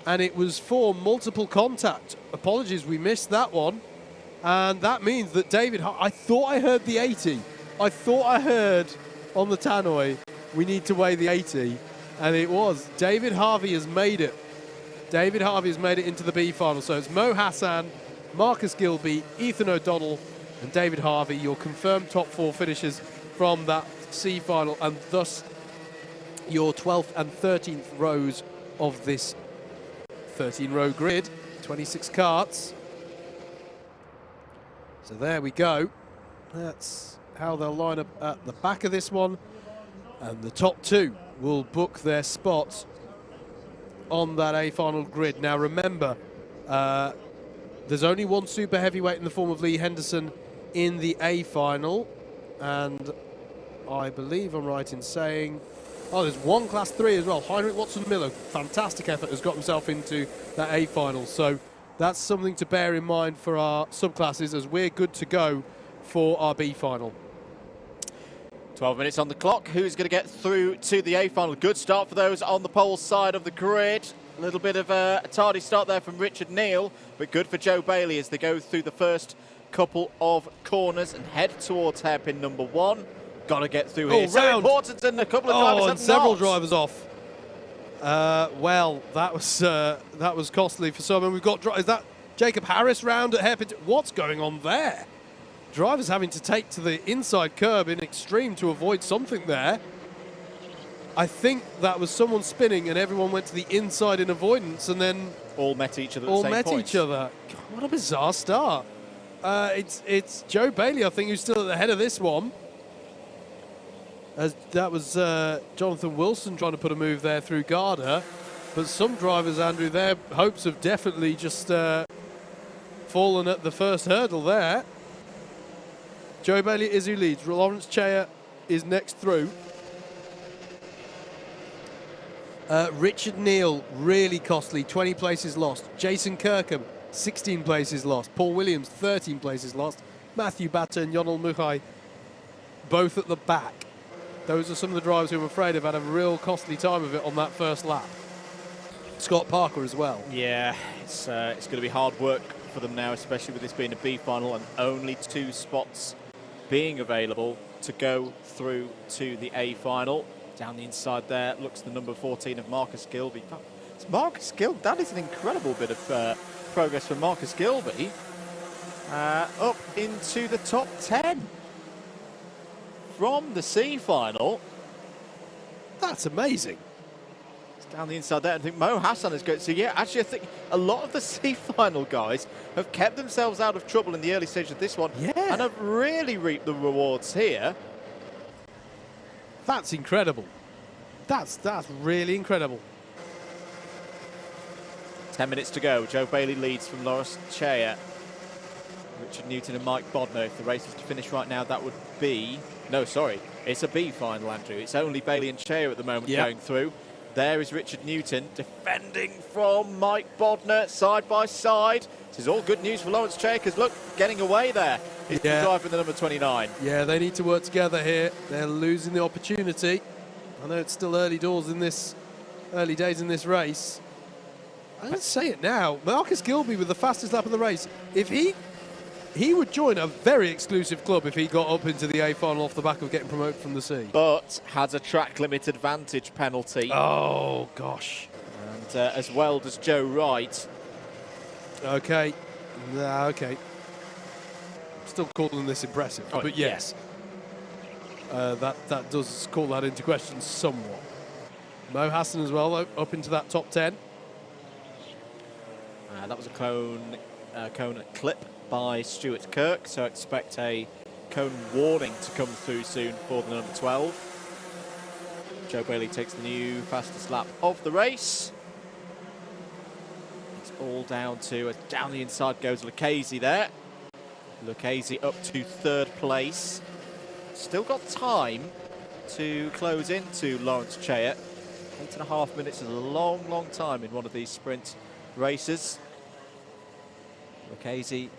And it was for multiple contact. Apologies, we missed that one. And that means that David, I thought I heard the 80. I thought I heard on the tannoy, we need to weigh the 80. And it was. David Harvey has made it. David Harvey has made it into the B final. So it's Mo Hassan, Marcus Gilby, Ethan O'Donnell, and David Harvey, your confirmed top 4 finishers from that C final. And thus, your 12th and 13th rows of this 13-row grid, 26 karts. So there we go. That's how they'll line up at the back of this one. And the top 2 will book their spots on that A final grid. Now remember, there's only one super heavyweight in the form of Lee Henderson in the A final. And I believe I'm right in saying, there's one Class 3 as well. Heinrich Watson-Miller, fantastic effort, has got himself into that A final. So that's something to bear in mind for our subclasses as we're good to go for our B final. 12 minutes on the clock. Who's going to get through to the A final? Good start for those on the pole side of the grid. A little bit of a tardy start there from Richard Neal, but good for Joe Bailey as they go through the first couple of corners and head towards hairpin number 1. Got to get through here. So important, and a couple of drivers and several drivers off. Well, that was costly for some. And we've got, is that Jacob Harris round at hairpin? What's going on there? Drivers having to take to the inside curb in extreme to avoid something there. I think that was someone spinning and everyone went to the inside in avoidance and then all met each other at the same point. All met each other. God, what a bizarre start. It's Joe Bailey, I think, who's still at the head of this one. As that was Jonathan Wilson trying to put a move there through Garda. But some drivers, Andrew, their hopes have definitely just fallen at the first hurdle there. Joe Bailey is who leads. Lawrence Chea is next through. Richard Neal, really costly, 20 places lost. Jason Kirkham, 16 places lost. Paul Williams, 13 places lost. Matthew Batter and Yonel Muhai, both at the back. Those are some of the drivers who I'm afraid have had a real costly time of it on that first lap. Scott Parker as well. Yeah, it's going to be hard work for them now, especially with this being a B final and only 2 spots being available to go through to the A final. Down the inside there looks the number 14 of Marcus Gilby. It's Marcus Gilby. That is an incredible bit of progress from Marcus Gilby. Up into the top 10 from the C final. That's amazing. It's down the inside there. I think Mo Hassan is good. So yeah, actually I think a lot of the C final guys have kept themselves out of trouble in the early stage of this one. Yeah. And have really reaped the rewards here. That's incredible. That's really incredible. 10 minutes to go. Joe Bailey leads from Lawrence Chea. Richard Newton and Mike Bodner. If the race is to finish right now, that would be... No, sorry. It's a B final, Andrew. It's only Bailey and Chea at the moment going through. There is Richard Newton defending from Mike Bodner side by side. This is all good news for Lawrence Chea because, look, getting away there is the driver in the number 29. Yeah, they need to work together here. They're losing the opportunity. I know it's still early days in this race. I'm going to say it now. Marcus Gilby with the fastest lap of the race. If he would join a very exclusive club if he got up into the A final off the back of getting promoted from the C. But has a track limit advantage penalty. Oh, gosh. And as well does Joe Wright. Okay. Okay. Still calling this impressive, but yes. That does call that into question somewhat. Mo Hassan as well, up into that top 10. That was a cone clip by Stuart Kirk, so expect a cone warning to come through soon for the number 12. Joe Bailey takes the new fastest lap of the race. It's all down to, down the inside goes Lucchese there. Lucchese up to 3rd place. Still got time to close into Lawrence Chaya. 8.5 minutes is a long, long time in one of these sprint races. Lucchese,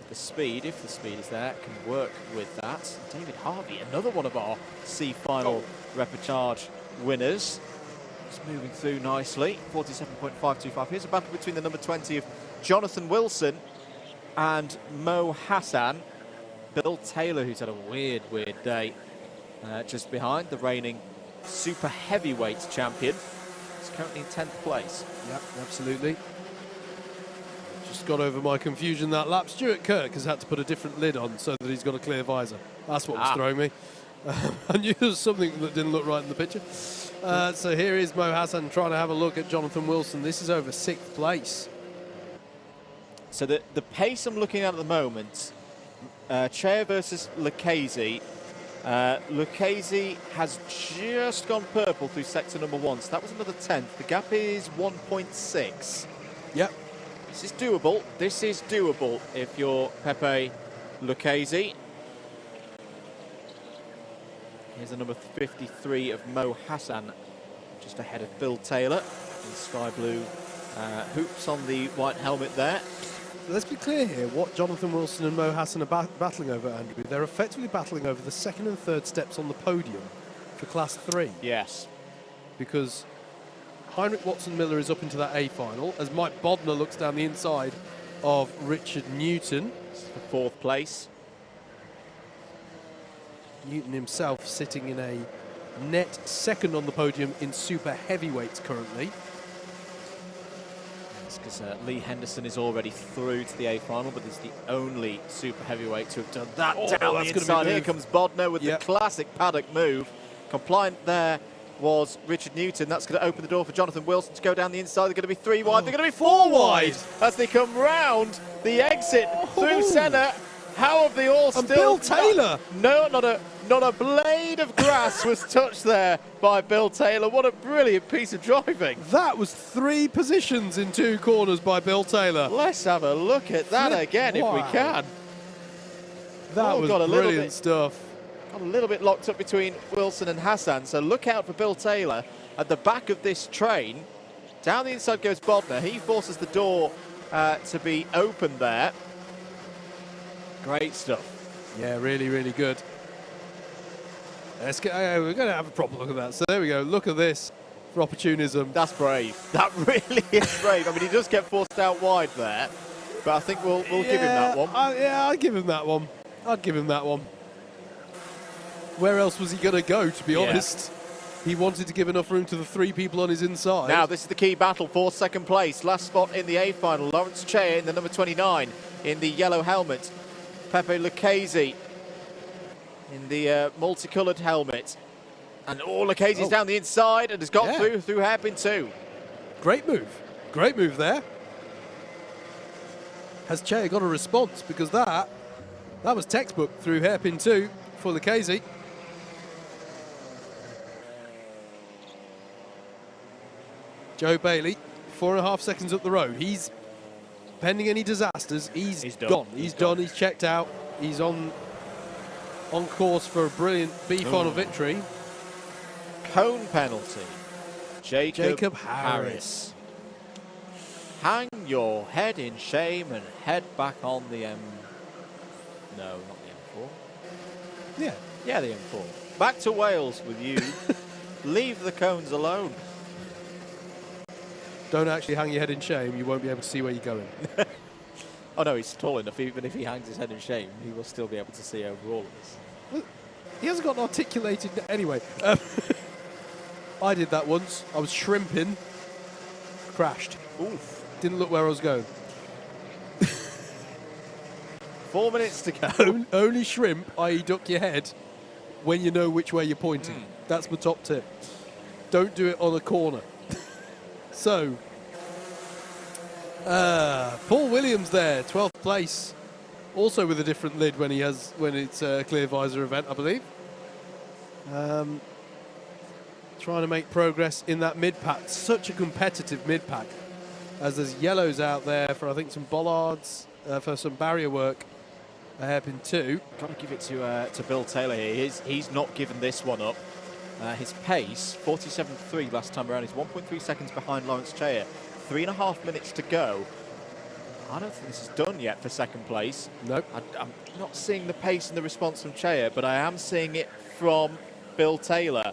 the speed, if the speed is there, can work with that. David Harvey, another one of our C final repechage winners. Just moving through nicely, 47.525. Here's a battle between the number 20 of Jonathan Wilson and Mo Hassan. Bill Taylor, who's had a weird day, just behind the reigning super heavyweight champion. He's currently in 10th place. Yep, absolutely. Just got over my confusion that lap. Stuart Kirk has had to put a different lid on so that he's got a clear visor. That's what was throwing me. I knew there was something that didn't look right in the picture. So here is Mo Hassan trying to have a look at Jonathan Wilson. This is over 6th place. So the pace I'm looking at the moment, Chaya versus Lucchese. Lucchese has just gone purple through sector number 1, so that was another 10th. The gap is 1.6. Yep. This is doable. This is doable if you're Pepe Lucchese. Here's the number 53 of Mo Hassan, just ahead of Bill Taylor. In sky blue hoops on the white helmet there. Let's be clear here what Jonathan Wilson and Mo Hassan are battling over, Andrew. They're effectively battling over the 2nd and 3rd steps on the podium for Class 3. Yes. Because Heinrich Watson-Miller is up into that A final as Mike Bodner looks down the inside of Richard Newton. For 4th place. Newton himself sitting in a net 2nd on the podium in super heavyweights currently. Because Lee Henderson is already through to the A final, but is the only super heavyweight to have done that down the inside. Here comes Bodner with the classic paddock move. Compliant there was Richard Newton. That's going to open the door for Jonathan Wilson to go down the inside. They're going to be 3 wide. They're going to be 4 wide as they come round the exit through centre. How have they all still... Bill Taylor! No, not a blade of grass was touched there by Bill Taylor. What a brilliant piece of driving. That was 3 positions in 2 corners by Bill Taylor. Let's have a look at that again if we can. That was brilliant stuff. Got a little bit locked up between Wilson and Hassan, so look out for Bill Taylor at the back of this train. Down the inside goes Bodner. He forces the door to be open there. Great stuff. Yeah, really, really good. Let's get, we're going to have a proper look at that. So there we go. Look at this for opportunism. That's brave. That really is brave. I mean, he does get forced out wide there, but I think we'll give him that one. I'd give him that one. I'd give him that one. Where else was he going to go, to be honest? He wanted to give enough room to the 3 people on his inside. Now, this is the key battle for 2nd place. Last spot in the A final. Lawrence Chaya in the number 29 in the yellow helmet. Pepe Lucchese in the multicoloured helmet. And Lucchese's down the inside and has got through hairpin 2. Great move. Great move there. Has Chaya got a response? Because that was textbook through hairpin 2 for Lucchese. Joe Bailey, 4.5 seconds up the road. He's, pending any disasters, he's gone. He's done. He's checked out. He's on course for a brilliant B final victory. Cone penalty. Jacob Harris. Hang your head in shame and head back on the M... No, not the M4. Yeah. Yeah, the M4. Back to Wales with you. Leave the cones alone. Don't actually hang your head in shame. You won't be able to see where you're going. Oh no, he's tall enough. Even if he hangs his head in shame, he will still be able to see over all of us. He hasn't got an articulated... Anyway. I did that once. I was shrimping. Crashed. Oof. Didn't look where I was going. 4 minutes to go. Only shrimp, i.e. duck your head, when you know which way you're pointing. That's my top tip. Don't do it on a corner. So, Paul Williams there, 12th place. Also with a different lid when it's a clear visor event, I believe. Trying to make progress in that mid-pack. Such a competitive mid-pack. As there's yellows out there for, I think, some bollards, for some barrier work. A hairpin too. Got to give it to Bill Taylor here. He's not given this one up. His pace, 47.3 last time around. He's 1.3 seconds behind Lawrence Chayer. 3.5 minutes to go. I don't think this is done yet for second place. Nope. I'm not seeing the pace and the response from Chayer, but I am seeing it from Bill Taylor.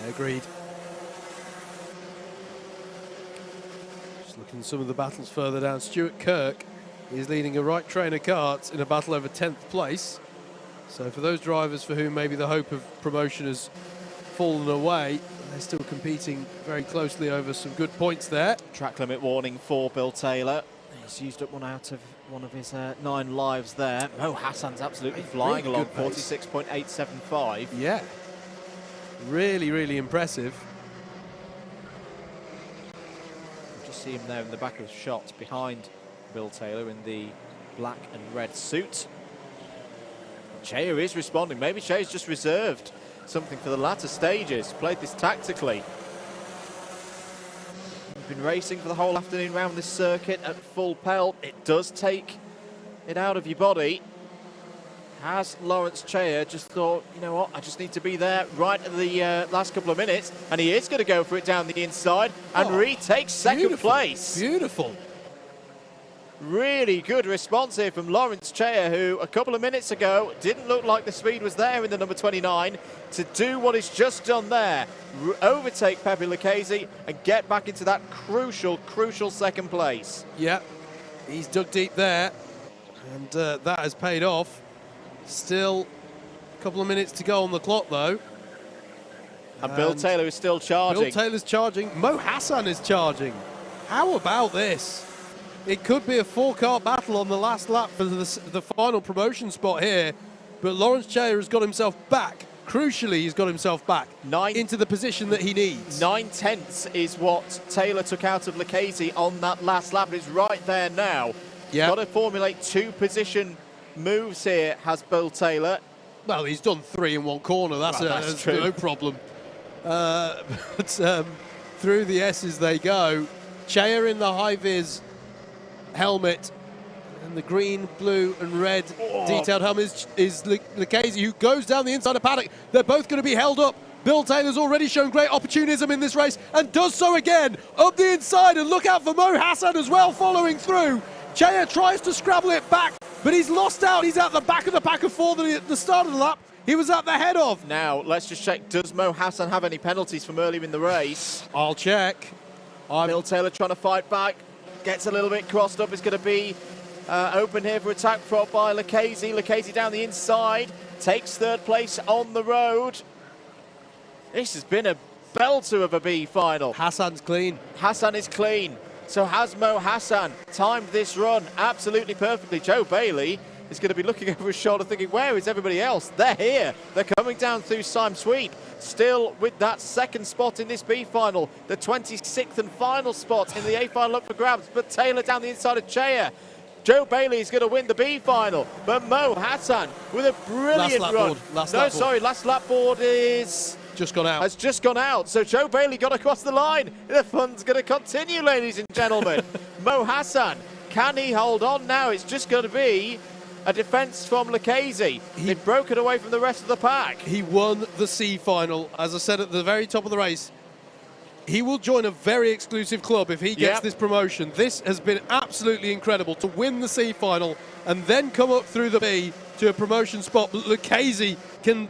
Yeah, agreed. Looking at some of the battles further down, Stuart Kirk is leading a right trainer karts in a battle over 10th place. So for those drivers for whom maybe the hope of promotion has fallen away, they're still competing very closely over some good points there. Track limit warning for Bill Taylor. He's used up one of his 9 lives there. Mo Hassan's absolutely flying along, 46.875. Yeah. Really, really impressive. See him there in the back of the shot behind Bill Taylor in the black and red suit. Chayer is responding. Maybe Chayer's just reserved something for the latter stages. Played this tactically. We've been racing for the whole afternoon around this circuit at full pelt. It does take it out of your body. Has Lawrence Chayer just thought, you know what, I just need to be there right at the last couple of minutes, and he is going to go for it down the inside and retakes second place. Beautiful. Really good response here from Lawrence Chayer, who a couple of minutes ago didn't look like the speed was there in the number 29, to do what he's just done there, overtake Pepe Lucchese and get back into that crucial second place. Yeah, he's dug deep there, and that has paid off. Still a couple of minutes to go on the clock, though. And Bill Taylor is still charging. Bill Taylor's charging. Mo Hassan is charging. How about this? It could be a 4-car battle on the last lap for the final promotion spot here. But Lawrence Chayer has got himself back. Crucially, he's got himself back into the position that he needs. 9 tenths is what Taylor took out of Lucchese on that last lap. It's right there now. Yeah. Got to formulate 2 position moves here, has Bill Taylor. Well, he's done 3 in one corner. That's true. No problem. But through the S's they go. Chayer in the high-vis helmet and the green, blue and red detailed helmet is Lucchese, who goes down the inside of paddock. They're both going to be held up. Bill Taylor's already shown great opportunism in this race and does so again up the inside, and look out for Mo Hassan as well following through. Chayer tries to scrabble it back, but he's lost out. He's at the back of the pack of 4 at the start of the lap. He was at the head of. Now, let's just check. Does Mo Hassan have any penalties from earlier in the race? I'll check. Bill Taylor trying to fight back. Gets a little bit crossed up. It's going to be open here for attack prop by Lucchese. Lucchese down the inside. Takes 3rd place on the road. This has been a belter of a B final. Hassan's clean. Hassan is clean. So has Mo Hassan timed this run absolutely perfectly. Joe Bailey is going to be looking over his shoulder thinking, where is everybody else? They're here. They're coming down through Sime Sweep. Still with that 2nd spot in this B final. The 26th and final spot in the A final up for grabs. But Taylor down the inside of Chayer. Joe Bailey is going to win the B final. But Mo Hassan with a brilliant run. Last lap board is... just gone out. Has just gone out. So Joe Bailey got across the line. The fun's going to continue, ladies and gentlemen. Mo Hassan, can he hold on now? It's just going to be a defence from Lucchese. They've broken away from the rest of the pack. He won the C final. As I said at the very top of the race, he will join a very exclusive club if he gets this promotion. This has been absolutely incredible to win the C final and then come up through the B to a promotion spot. But Lucchese can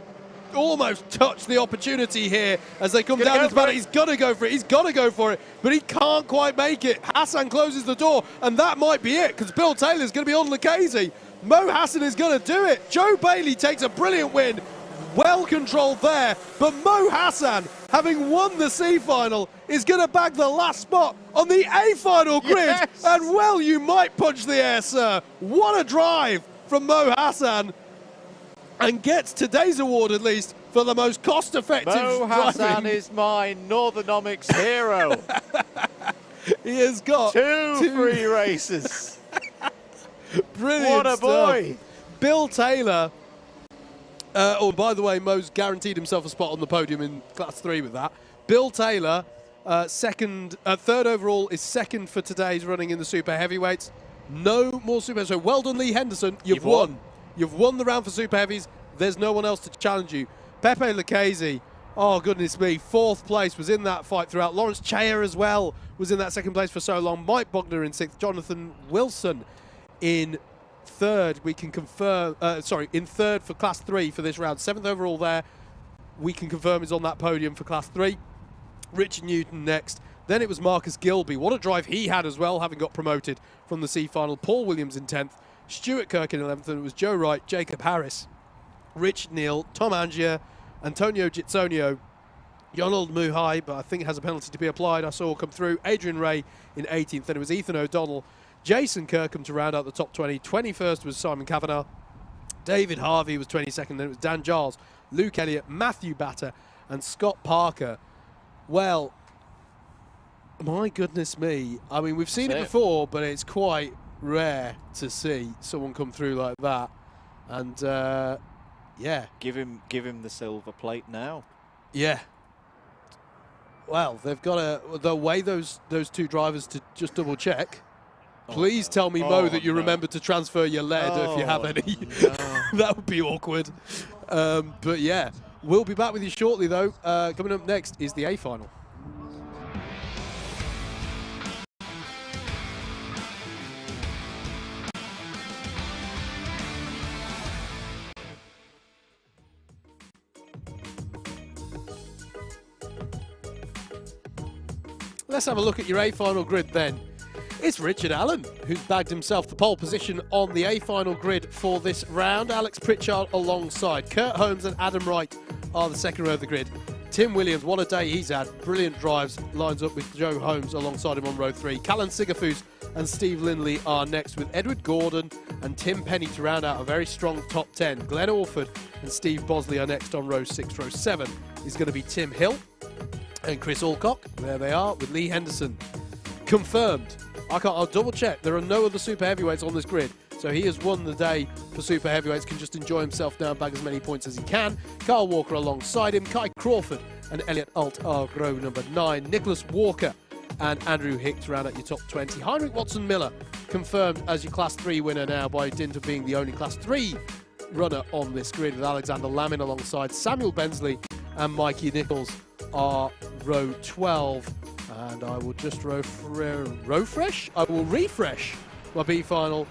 almost touched the opportunity here as they come down this battle. He's got to go for it. He's got to go for it, but he can't quite make it. Hassan closes the door, and that might be it, because Bill Taylor's going to be on Lucchese. Mo Hassan is going to do it. Joe Bailey takes a brilliant win. Well controlled there, but Mo Hassan, having won the C final, is going to bag the last spot on the A final grid. Yes. And well, you might punch the air, sir. What a drive from Mo Hassan, and gets today's award at least for the most cost-effective Mo Hassan driving. is my Northernomics hero. He has got two free races. Brilliant What a boy. stuff. Bill Taylor. Oh, by the way, Mo's guaranteed himself a spot on the podium in Class 3 with that. Bill Taylor, third overall, is second for today's running in the super heavyweights. No more super. So well done, Lee Henderson. You've won. You've won the round for super heavies. There's no one else to challenge you. Pepe Lucchese, oh goodness me, fourth place, was in that fight throughout. Lawrence Chair as well was in that second place for so long. Mike Bogner in sixth. Jonathan Wilson in third. We can confirm, in third for Class 3 for this round. Seventh overall there. We can confirm is on that podium for Class 3. Richard Newton next. Then it was Marcus Gilby. What a drive he had as well, having got promoted from the C final. Paul Williams in 10th. Stuart Kirk in 11th. And it was Joe Wright, Jacob Harris, Rich Neal, Tom Angier, Antonio Gitzonio, Yonald Muhai, but I think has a penalty to be applied. I saw come through. Adrian Ray in 18th. Then it was Ethan O'Donnell, Jason Kirkham to round out the top 20. 21st was Simon Kavanagh. David Harvey was 22nd. Then it was Dan Giles, Luke Elliott, Matthew Batter, and Scott Parker. Well, my goodness me. I mean, we've seen it before, but it's quite rare to see someone come through like that. And yeah, give him the silver plate now. Yeah. Well, they've got the way those two drivers to just double check. Please tell me, Mo, that you remember to transfer your lead if you have any. That would be awkward. But yeah, we'll be back with you shortly though. Coming up next is the A final. Let's have a look at your A final grid then. It's Richard Allen who's bagged himself the pole position on the A final grid for this round. Alex Pritchard alongside. Kurt Holmes and Adam Wright are the second row of the grid. Tim Williams, what a day he's had. Brilliant drives, lines up with Joe Holmes alongside him on row 3. Callan Sigafus and Steve Lindley are next with Edward Gordon and Tim Penny to round out a very strong top 10. Glenn Orford and Steve Bosley are next on row 6. Row 7 is going to be Tim Hill and Chris Alcock. There they are with Lee Henderson. Confirmed. I'll double check. There are no other super heavyweights on this grid. So he has won the day for super heavyweights, can just enjoy himself now and bag as many points as he can. Carl Walker alongside him. Kai Crawford and Elliot Alt are row number 9. Nicholas Walker and Andrew Hicks round out your top 20. Heinrich Watson-Miller confirmed as your Class 3 winner now by dint of being the only Class 3 runner on this grid, with Alexander Lamin alongside. Samuel Bensley and Mikey Nichols are row 12. And I will just refresh my B final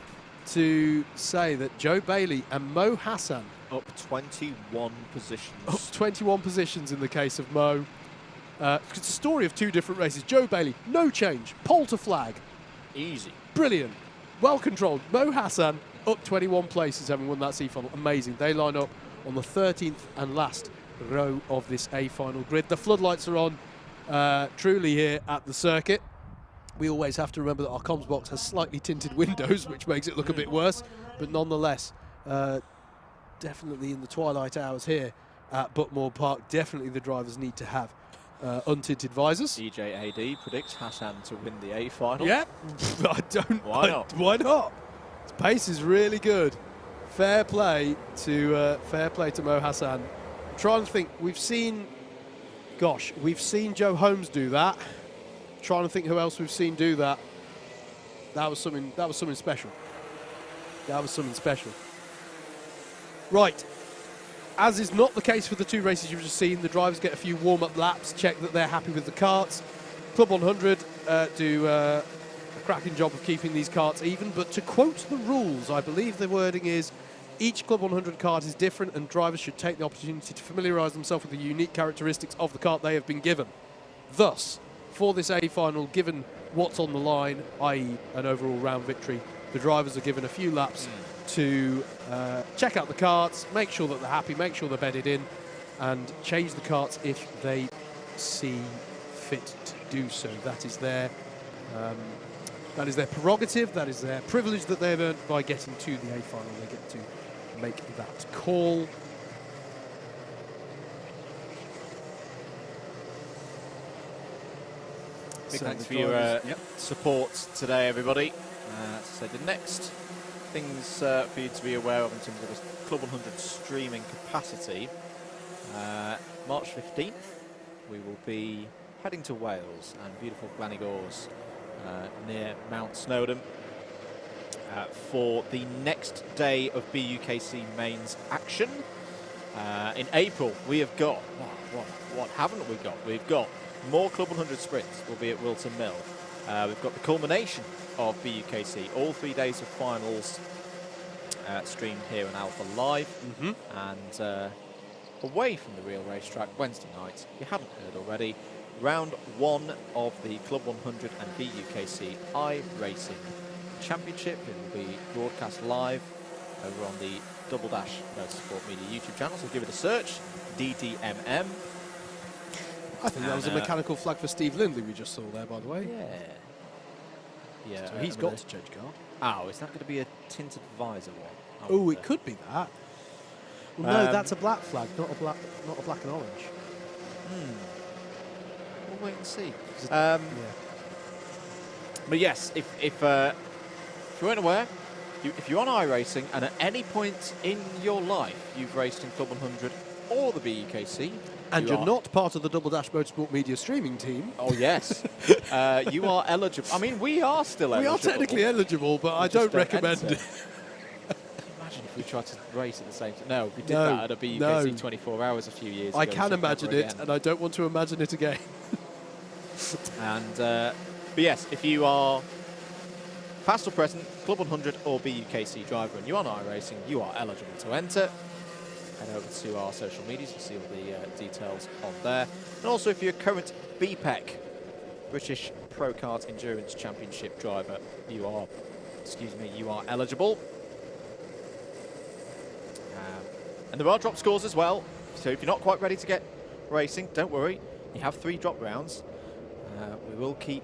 to say that Joe Bailey and Mo Hassan up 21 positions. Up 21 positions in the case of Mo. It's a story of two different races. Joe Bailey, no change, pole to flag. Easy. Brilliant. Well controlled. Mo Hassan up 21 places, having won that C final. Amazing. They line up on the 13th and last row of this A final grid. The floodlights are on. Truly here at the circuit. We always have to remember that our comms box has slightly tinted windows, which makes it look a bit worse, but nonetheless, definitely in the twilight hours here at Buckmore Park, definitely the drivers need to have untinted visors. DJ AD predicts Hassan to win the A final. Yeah, I don't. Why not? Why not? His pace is really good. Fair play to Mo Hassan. I'm trying to think. We've seen Joe Holmes do that. Trying to think who else we've seen do that. That was something special. That was something special. Right. As is not the case for the two races you've just seen, the drivers get a few warm-up laps, check that they're happy with the karts. Club 100 do a cracking job of keeping these karts even, but to quote the rules, I believe the wording is, Each Club 100 kart is different, and drivers should take the opportunity to familiarise themselves with the unique characteristics of the kart they have been given. Thus, for this A final, given what's on the line, i.e. an overall round victory, the drivers are given a few laps to check out the karts, make sure that they're happy, make sure they're bedded in, and change the karts if they see fit to do so. That is their prerogative, that is their privilege that they've earned by getting to the A final. They get to make that call. Big thanks for your support today, everybody. So the next things for you to be aware of in terms of this Club 100 streaming capacity, March 15th, we will be heading to Wales and beautiful Glanigors near Mount Snowdon for the next day of BUKC mains action. In April, we have got, what haven't we got? We've got more Club 100 sprints, will be at Wilton Mill. We've got the culmination of BUKC, all 3 days of finals streamed here on Alpha Live. And away from the real racetrack, Wednesday night, if you haven't heard already, round 1 of the Club 100 and BUKC iRacing Championship. It will be broadcast live over on the Double Dash Motorsport Media YouTube channel, so give it a search, DDMM. I think that was a mechanical flag for Steve Lindley we just saw there, by the way. Yeah. So he's got to change car. Oh, is that going to be a tinted visor one? Oh, it could be that. Well, no, that's a black flag, not a black and orange. We'll wait and see. But yes, if you weren't aware, if you're on iRacing and at any point in your life you've raced in Club 100 or the BUKC, and you're not part of the Double Dash Motorsport Media streaming team. Oh, yes. You are eligible. I mean, we are still eligible. We are technically eligible, but I don't recommend it. Imagine if we tried to race at the same time. No, we did that at a BUKC 24 hours a few years ago. I can imagine it, and I don't want to imagine it again. And, but yes, if you are past or present, Club 100 or BUKC driver, and you're on iRacing, you are eligible to enter. Head over to our social medias to see all the details on there. And also, if you're a current BPEC, British Pro Kart Endurance Championship driver, you are eligible. And there are drop scores as well. So if you're not quite ready to get racing, don't worry. You have 3 drop rounds. We will keep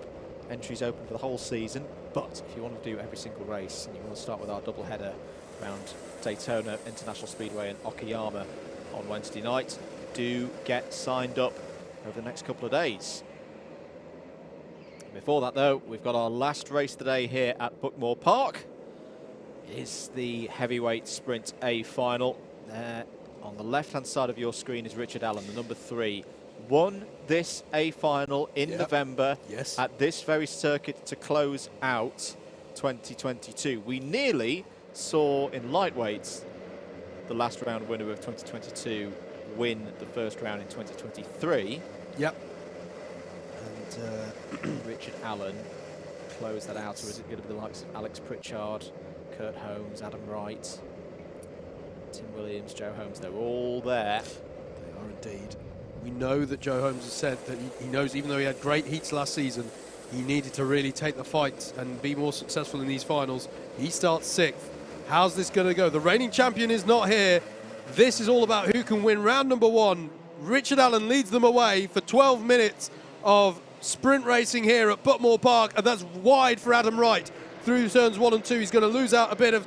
entries open for the whole season. But if you want to do every single race, and you want to start with our double header around Daytona International Speedway and Okayama on Wednesday night, do get signed up over the next couple of days. Before that, though, we've got our last race today here at Buckmore Park. It is the heavyweight sprint A final. There on the left-hand side of your screen is Richard Allen, the number 3. Won this A final in November at this very circuit to close out 2022. We nearly saw in lightweights the last round winner of 2022 win the first round in 2023. Yep. And Richard Allen closed that out, or is it going to be the likes of Alex Pritchard, Kurt Holmes, Adam Wright, Tim Williams, Joe Holmes? They're all there. They are indeed. We know that Joe Holmes has said that he knows, even though he had great heats last season, he needed to really take the fight and be more successful in these finals. He starts 6th. How's this going to go? The reigning champion is not here. This is all about who can win round number 1. Richard Allen leads them away for 12 minutes of sprint racing here at Buckmore Park, and that's wide for Adam Wright. Through turns 1 and 2, he's going to lose out a bit of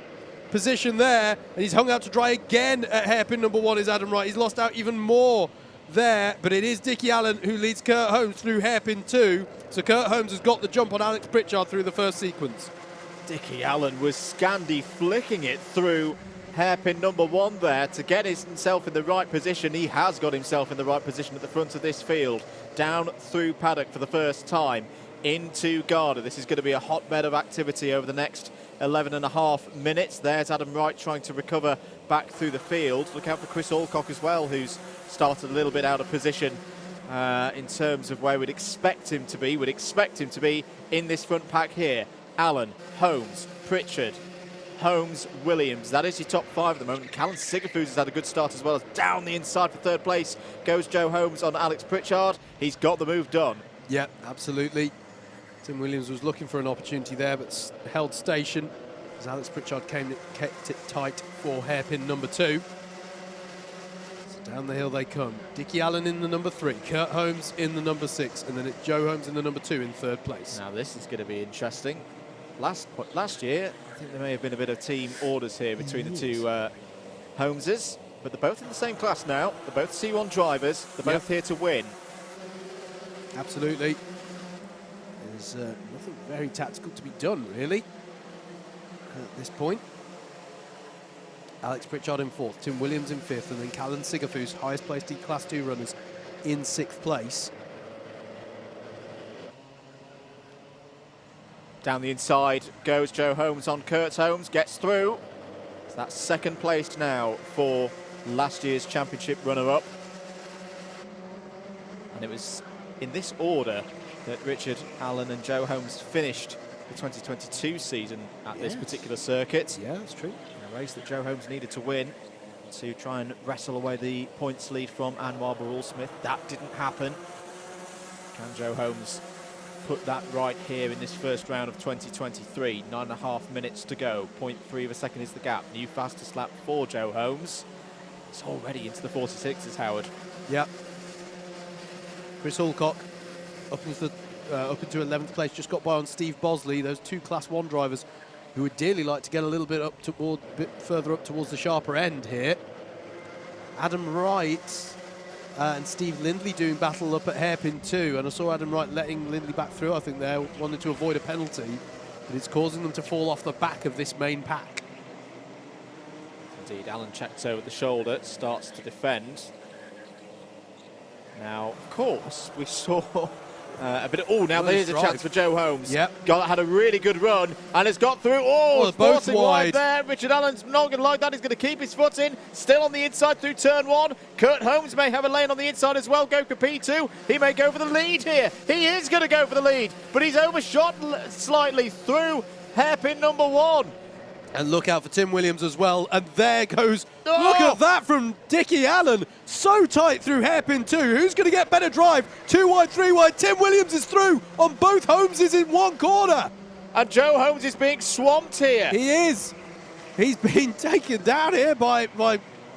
position there, and he's hung out to dry again at hairpin number 1 is Adam Wright. He's lost out even more there, but it is Dickie Allen who leads Kurt Holmes through hairpin 2. So Kurt Holmes has got the jump on Alex Pritchard through the first sequence. Dickie Allen was Scandi flicking it through hairpin number 1 there to get himself in the right position. He has got himself in the right position at the front of this field, down through paddock for the first time into Garda. This is going to be a hotbed of activity over the next 11.5 minutes. There's Adam Wright trying to recover back through the field. Look out for Chris Alcock as well, who's started a little bit out of position in terms of where we'd expect him to be. We'd expect him to be in this front pack here. Allen, Holmes, Pritchard, Holmes, Williams. That is your top 5 at the moment. Callum Sigafus has had a good start as well. As down the inside for 3rd place goes Joe Holmes on Alex Pritchard. He's got the move done. Yeah, absolutely. Tim Williams was looking for an opportunity there, but held station as Alex Pritchard kept it tight for hairpin number 2. So down the hill they come. Dickie Allen in the number 3, Kurt Holmes in the number 6, and then it's Joe Holmes in the number 2 in 3rd place. Now this is going to be interesting. Last year, I think there may have been a bit of team orders here between the two Holmeses, but they're both in the same class now. They're both C1 drivers. They're both here to win. Absolutely. There's nothing very tactical to be done, really, at this point. Alex Pritchard in 4th, Tim Williams in 5th, and then Callum Sigafus, highest placed Class 2 runners, in 6th place. Down the inside goes Joe Holmes on Kurt Holmes, gets through. So that's 2nd place now for last year's championship runner-up. And it was in this order that Richard Allen and Joe Holmes finished the 2022 season at this particular circuit. Yeah, that's true. A race that Joe Holmes needed to win to try and wrestle away the points lead from Anwar Barul-Smith. That didn't happen. Can Joe Holmes put that right here in this first round of 2023? 9.5 minutes to go. 0.3 of a second is the gap. New fastest lap for Joe Holmes. It's already into the 46s, Howard. Yep. Chris Hallcock up into 11th place, just got by on Steve Bosley. Those 2 Class 1 drivers who would dearly like to get a little bit further up towards the sharper end here. Adam Wright and Steve Lindley doing battle up at hairpin 2, and I saw Adam Wright letting Lindley back through. I think they wanted to avoid a penalty, but it's causing them to fall off the back of this main pack. Indeed, Alan checks over the shoulder, starts to defend. Now, of course, we saw a bit of... Oh, now there's a chance for Joe Holmes. Yep. Had a really good run and has got through. Oh, both wide there. Richard Allen's not going to like that. He's going to keep his foot in. Still on the inside through turn 1. Kurt Holmes may have a lane on the inside as well. Go for P2. He may go for the lead here. He is going to go for the lead, but he's overshot slightly through hairpin number 1. And look out for Tim Williams as well. And there goes, look at that from Dickie Allen. So tight through hairpin 2. Who's going to get better drive? 2 wide, 3 wide. Tim Williams is through on both Holmeses in one corner. And Joe Holmes is being swamped here. He is. He's been taken down here by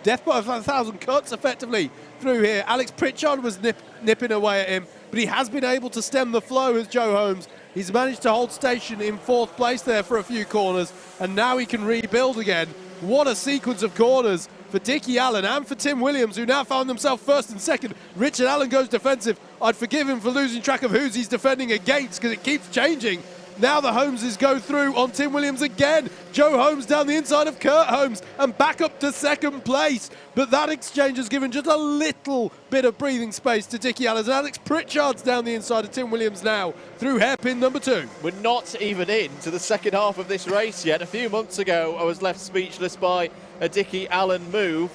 death by 1,000 cuts effectively through here. Alex Pritchard was nipping away at him, but he has been able to stem the flow as Joe Holmes. He's managed to hold station in 4th place there for a few corners, and now he can rebuild again. What a sequence of corners for Dickie Allen and for Tim Williams, who now found themselves 1st and 2nd. Richard Allen goes defensive. I'd forgive him for losing track of who's he's defending against because it keeps changing. Now the Holmeses go through on Tim Williams again. Joe Holmes down the inside of Kurt Holmes and back up to 2nd place. But that exchange has given just a little bit of breathing space to Dickie Allen. And Alex Pritchard's down the inside of Tim Williams now through hairpin number 2. We're not even into the second half of this race yet. A few months ago, I was left speechless by a Dickie Allen move.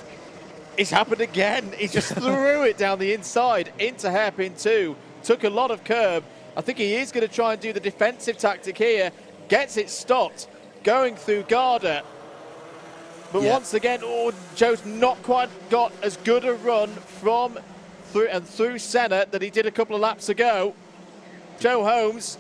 It's happened again. He just threw it down the inside into hairpin 2. Took a lot of curb. I think he is going to try and do the defensive tactic here. Gets it stopped, going through Garda. But once again, Joe's not quite got as good a run through Senna that he did a couple of laps ago. Joe Holmes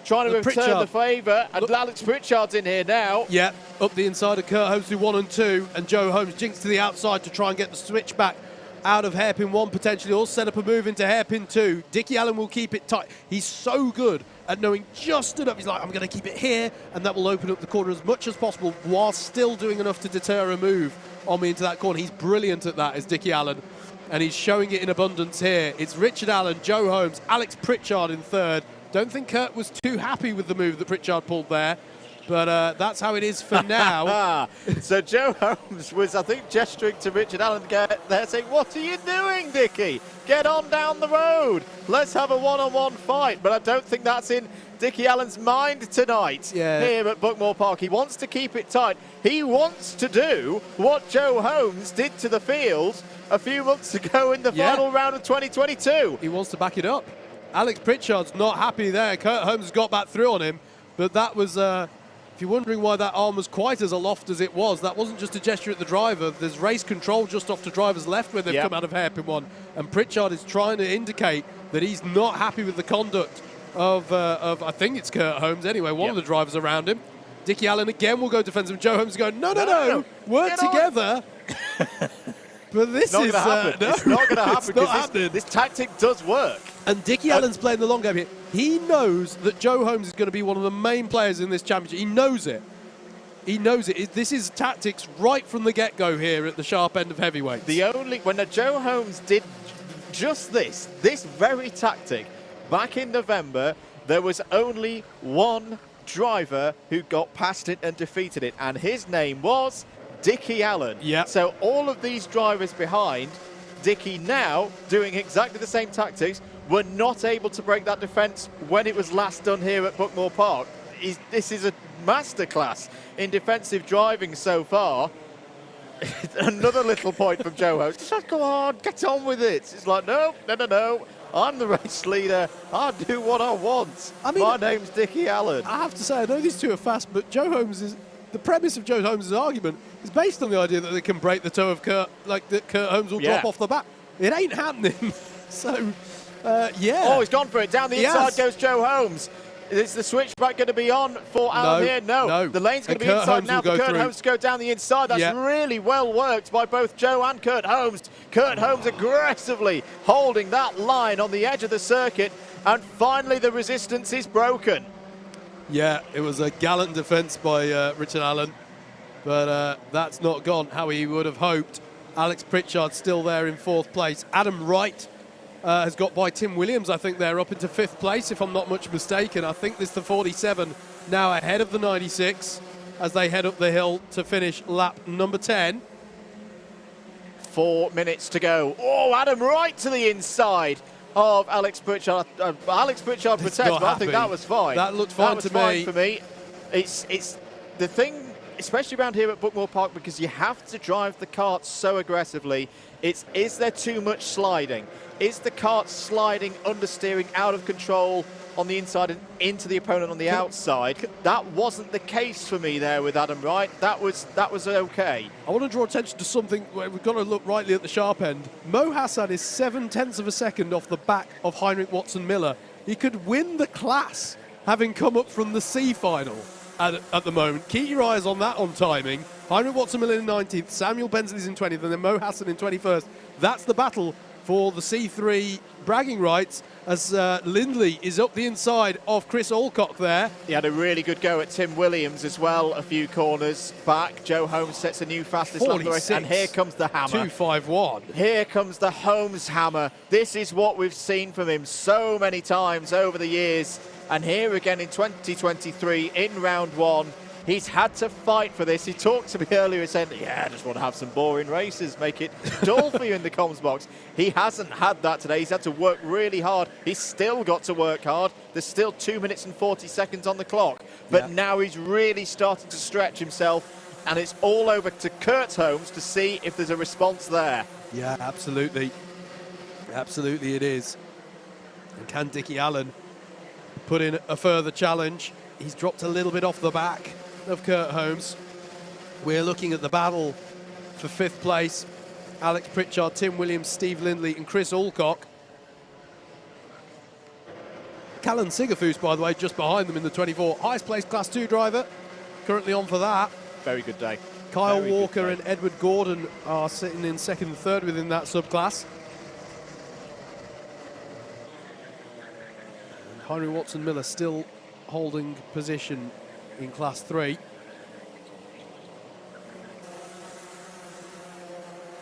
trying to return the favour, and Alex Pritchard's in here now. Yeah, up the inside of Kurt Holmes through 1 and 2, and Joe Holmes jinks to the outside to try and get the switch back out of hairpin 1 potentially, or set up a move into hairpin 2. Dickie Allen will keep it tight. He's so good at knowing just enough. He's like, I'm going to keep it here, and that will open up the corner as much as possible while still doing enough to deter a move on me into that corner. He's brilliant at that, is Dickie Allen, and he's showing it in abundance here. It's Richard Allen, Joe Holmes, Alex Pritchard in 3rd. Don't think Kurt was too happy with the move that Pritchard pulled there. But that's how it is for now. So Joe Holmes was, I think, gesturing to Richard Allen there saying, what are you doing, Dickie? Get on down the road. Let's have a one-on-one fight. But I don't think that's in Dickie Allen's mind tonight here at Buckmore Park. He wants to keep it tight. He wants to do what Joe Holmes did to the field a few months ago in the final round of 2022. He wants to back it up. Alex Pritchard's not happy there. Kurt Holmes got back through on him. But that was... If you're wondering why that arm was quite as aloft as it was, that wasn't just a gesture at the driver. There's race control just off to driver's left when they've come out of hairpin one. And Pritchard is trying to indicate that he's not happy with the conduct of I think it's Kurt Holmes anyway, one of the drivers around him. Dickie Allen again will go defensive. Joe Holmes is going, no, work together. But this is not going to happen. No, it's not going to happen because this tactic does work. And Dickie Allen's playing the long game here. He knows that Joe Holmes is going to be one of the main players in this championship. He knows it. He knows it. This is tactics right from the get-go here at the sharp end of heavyweights. When Joe Holmes did just this very tactic back in November, there was only one driver who got past it and defeated it, and his name was Dickie Allen. Yeah. So all of these drivers behind Dickie now doing exactly the same tactics were not able to break that defence when it was last done here at Buckmore Park. This is a masterclass in defensive driving so far. Another little point from Joe Holmes. Just go on, get on with it. It's like, no. I'm the race leader. I'll do what I want. My name's Dickie Allen. I have to say, I know these two are fast, but the premise of Joe Holmes' argument is based on the idea that they can break the toe of Kurt, like that Kurt Holmes will drop off the back. It ain't happening. So, yeah. Oh, he's gone for it. Down the inside goes Joe Holmes. Is the switchback going to be on for Allen here? No. The lane's going to be inside now for Kurt Holmes to go down the inside. That's really well worked by both Joe and Kurt Holmes. Kurt Holmes aggressively holding that line on the edge of the circuit. And finally, the resistance is broken. Yeah, it was a gallant defence by Richard Allen. But that's not gone how he would have hoped. Alex Pritchard still there in 4th place. Adam Wright has got by Tim Williams. I think they're up into 5th place, if I'm not much mistaken. I think this is the 47 now ahead of the 96 as they head up the hill to finish lap number 10. 4 minutes to go. Oh, Adam Wright to the inside of Alex Pritchard. Alex Pritchard protects, but I think that was fine. That looked fine to me. For me. It's the thing, especially around here at Buckmore Park, because you have to drive the kart so aggressively. Is there too much sliding? Is the kart sliding, understeering, out of control on the inside and into the opponent on the outside? That wasn't the case for me there with Adam Wright. That was okay. I want to draw attention to something where we've got to look rightly at the sharp end. Mo Hassan is 0.7 of a second off the back of Heinrich Watson-Miller. He could win the class, having come up from the C final at the moment. Keep your eyes on that on timing. Heinrich Watson-Miller in 19th, Samuel Benson is in 20th, and then Mo Hassan in 21st. That's the battle for the C3 bragging rights as Lindley is up the inside of Chris Alcock there. He had a really good go at Tim Williams as well, a few corners back. Joe Holmes sets a new fastest lap of the race, and here comes the hammer. 251. Here comes the Holmes hammer. This is what we've seen from him so many times over the years, and here again in 2023 in round 1. He's had to fight for this. He talked to me earlier and said, I just want to have some boring races, make it dull for you in the comms box. He hasn't had that today. He's had to work really hard. He's still got to work hard. There's still 2 minutes and 40 seconds on the clock. But now he's really starting to stretch himself, and it's all over to Kurt Holmes to see if there's a response there. Yeah, absolutely. Absolutely it is. And can Dickie Allen put in a further challenge? He's dropped a little bit off the back of Kurt Holmes. We're looking at the battle for 5th place. Alex Pritchard, Tim Williams, Steve Lindley and Chris Alcock. Callan Sigafoos, by the way, just behind them in the 24. Highest placed Class 2 driver, currently on for that. Very good day. Kyle Walker and Edward Gordon are sitting in 2nd and 3rd within that subclass. And Henry Watson-Miller still holding position in Class 3.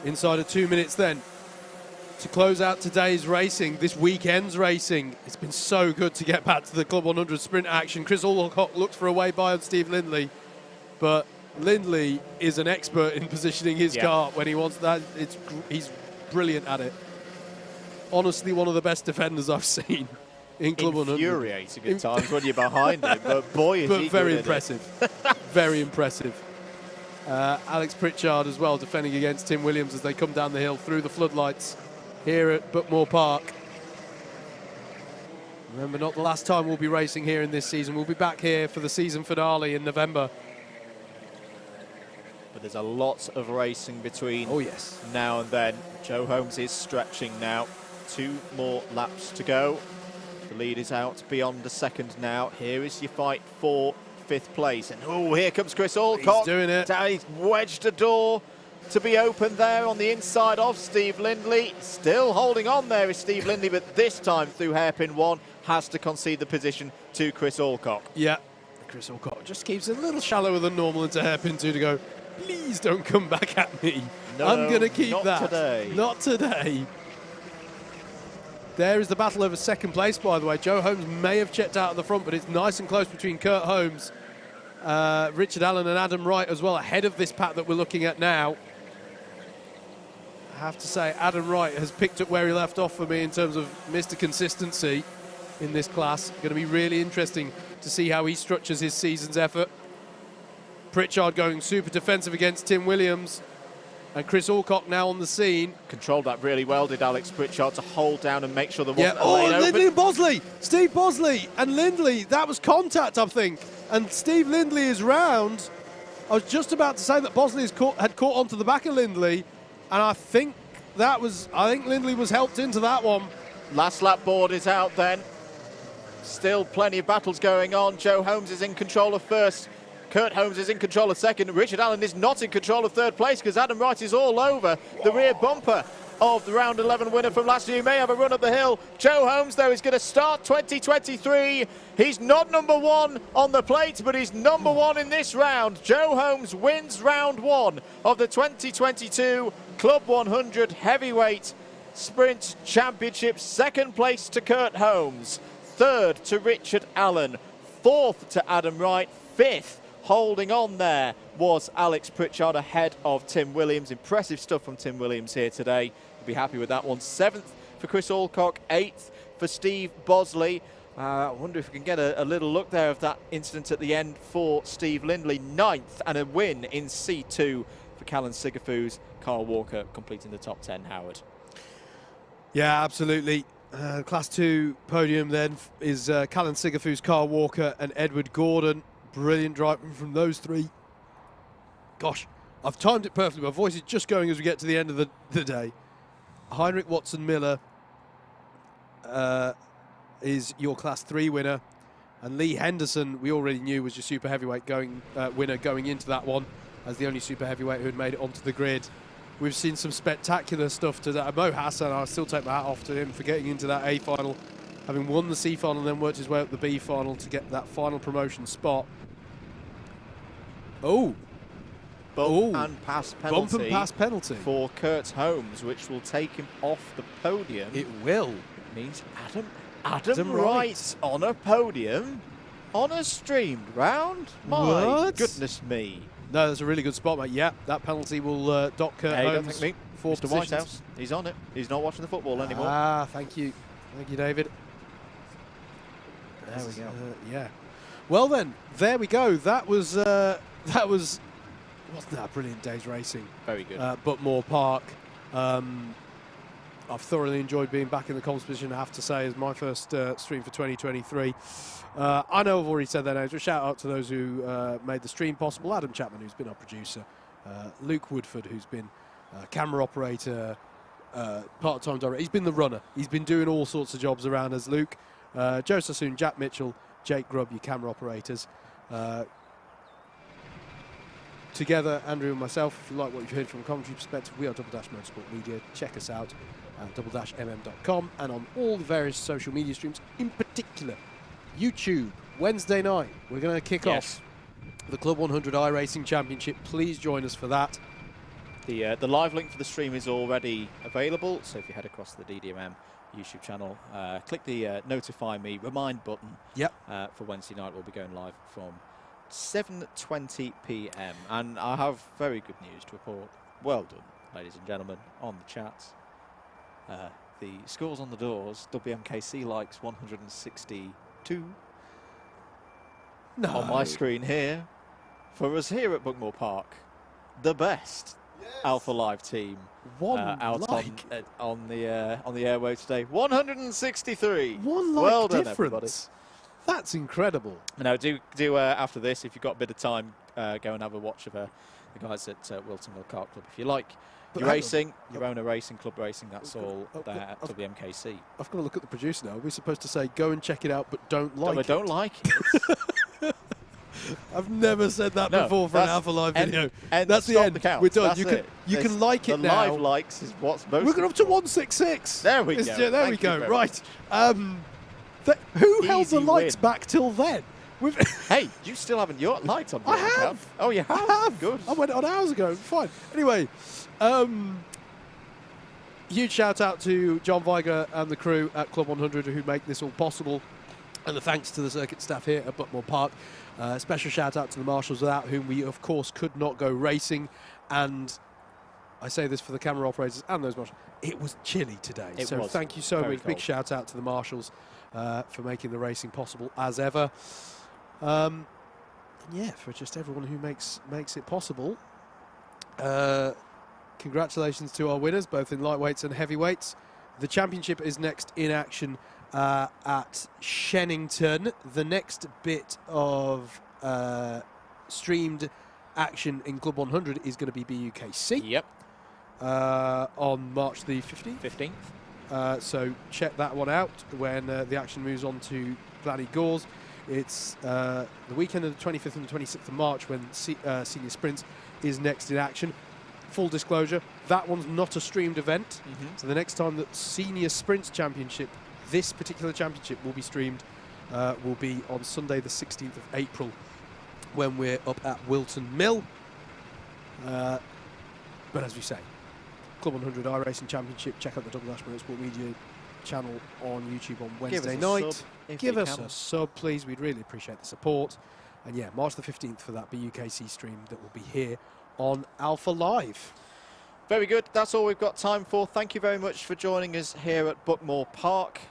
Inside of 2 minutes then to close out today's racing, this weekend's racing. It's been so good to get back to the Club 100 sprint action. Chris Alcock looks for a way by on Steve Lindley, but Lindley is an expert in positioning his car when he wants that. He's brilliant at it. Honestly, one of the best defenders I've seen in Club 100. Infuriating at times when you're behind him, but boy, is he very good impressive. Very impressive. Alex Pritchard as well, defending against Tim Williams as they come down the hill through the floodlights here at Buckmore Park. Remember, not the last time we'll be racing here in this season. We'll be back here for the season finale in November. But there's a lot of racing between now and then. Joe Holmes is stretching now. 2 more laps to go. The lead is out beyond a second now. Here is your fight for 5th place. And oh, here comes Chris Alcock. He's doing it. He's wedged a door to be open there on the inside of Steve Lindley. Still holding on there is Steve Lindley, but this time through hairpin 1 has to concede the position to Chris Alcock. Yeah, Chris Alcock just keeps it a little shallower than normal into hairpin 2 to go, please don't come back at me. No, I'm going to keep not that. Today. Not today. There is the battle over 2nd place, by the way. Joe Holmes may have checked out at the front, but it's nice and close between Kurt Holmes, Richard Allen and Adam Wright as well, ahead of this pack that we're looking at now. I have to say, Adam Wright has picked up where he left off for me in terms of Mr. Consistency in this class. Going to be really interesting to see how he structures his season's effort. Pritchard going super defensive against Tim Williams. And Chris Alcock now on the scene. Controlled that really well, did Alex Pritchard, to hold down and make sure there wasn't a Oh, lane and open. Lindley and Bosley. Steve Bosley and Lindley. That was contact, I think. And Steve Lindley is round. I was just about to say that Bosley had caught onto the back of Lindley. And I think Lindley was helped into that one. Last lap board is out then. Still plenty of battles going on. Joe Holmes is in control of 1st. Kurt Holmes is in control of 2nd. Richard Allen is not in control of 3rd place because Adam Wright is all over the rear bumper of the round 11 winner from last year. He may have a run up the hill. Joe Holmes, though, is going to start 2023. He's not number 1 on the plate, but he's number 1 in this round. Joe Holmes wins round 1 of the 2022 Club 100 Heavyweight Sprint Championship. 2nd place to Kurt Holmes. 3rd to Richard Allen. 4th to Adam Wright. 5th holding on there was Alex Pritchard ahead of Tim Williams. Impressive stuff from Tim Williams here today. We'll be happy with that one. 7th for Chris Alcock. 8th for Steve Bosley. I wonder if we can get a little look there of that incident at the end for Steve Lindley. 9th and a win in C2 for Callan Sigafus. Carl Walker completing the top 10, Howard. Yeah, absolutely. Class 2 podium then is Callan Sigafus, Carl Walker and Edward Gordon. Brilliant driving from those 3. Gosh, I've timed it perfectly. My voice is just going as we get to the end of the day. Heinrich Watson-Miller is your Class 3 winner. And Lee Henderson, we already knew, was your super heavyweight winner going into that one as the only super heavyweight who had made it onto the grid. We've seen some spectacular stuff today. Mo Hassan, I still take my hat off to him for getting into that A final, having won the C final and then worked his way up the B final to get that final promotion spot. Bump and pass penalty. Bump and pass penalty for Kurt Holmes, which will take him off the podium. It will. It means Adam Wright on a podium on a streamed round. My goodness me. No, that's a really good spot, mate. Yeah, that penalty will dock Kurt Holmes. Don't think me. Mr. Whitehouse, he's on it. He's not watching the football anymore. Ah, thank you. Thank you, David. There we go. Yeah. Well then, there we go. That was wasn't that a brilliant day's racing? Very good. Buckmore Park. I've thoroughly enjoyed being back in the competition, I have to say, as my first stream for 2023. I know I've already said their names, but shout out to those who made the stream possible. Adam Chapman, who's been our producer. Luke Woodford, who's been camera operator, part-time director. He's been the runner. He's been doing all sorts of jobs around us. Luke, Joe Sassoon, Jack Mitchell, Jake Grubb, your camera operators. Together, Andrew and myself, if you like what you've heard from a commentary perspective, we are Double Dash Motorsport Media. Check us out at double-mm.com and on all the various social media streams, in particular YouTube. Wednesday night, we're going to kick off the Club 100 iRacing Championship. Please join us for that. The live link for the stream is already available, so if you head across the DDMM YouTube channel, click the notify me, remind button. For Wednesday night, we'll be going live from 7:20 p.m. And I have very good news to report. Well done, ladies and gentlemen, on the chat. The scores on the doors, WMKC likes 162 on my screen here. For us here at Buckmore Park, the best Alpha Live team out on the airwaves today. 163. One like well done, difference. everybody. That's incredible. Now, do after this, if you've got a bit of time, go and have a watch of the guys at Wilton Mill Kart Club. If you like your racing, your own racing, club racing, that's all there at WMKC. I've got to look at the producer now. Are we supposed to say, go and check it out, but don't like it? Don't like it. I've never said that before for an Alpha Live video. That's the end. We're done. That's you can like it now. The live likes is what's most. We're going up to 166. There we go. There we go. Right. Who held the lights back till then? Hey, you still haven't your lights on. I have. Oh, you have? I have. Good. I went on hours ago. Fine. Anyway, huge shout out to John Viger and the crew at Club 100 who make this all possible. And a thanks to the circuit staff here at Buckmore Park. Special shout out to the marshals, without whom we, of course, could not go racing. And I say this for the camera operators and those marshals. It was chilly today. So thank you so much. Big shout out to the marshals for making the racing possible as ever. Yeah, for just everyone who makes it possible. Congratulations to our winners, both in lightweights and heavyweights. The championship is next in action at Shennington. The next bit of streamed action in Club 100 is going to be BUKC. Yep. On March the 15th. 15th. So check that one out when the action moves on to Gladdy Gauls. It's the weekend of the 25th and the 26th of March when Senior Sprints is next in action. Full disclosure, that one's not a streamed event. So the next time that Senior Sprints Championship, this particular championship, will be streamed will be on Sunday the 16th of April when we're up at Wilton Mill. But as we say, Club 100 iRacing Championship, check out the Double Dash Motorsport Media channel on YouTube on Wednesday night. Give us a sub, please. We'd really appreciate the support. And yeah, March the 15th for that BUKC stream that will be here on Alpha Live. Very good. That's all we've got time for. Thank you very much for joining us here at Buckmore Park.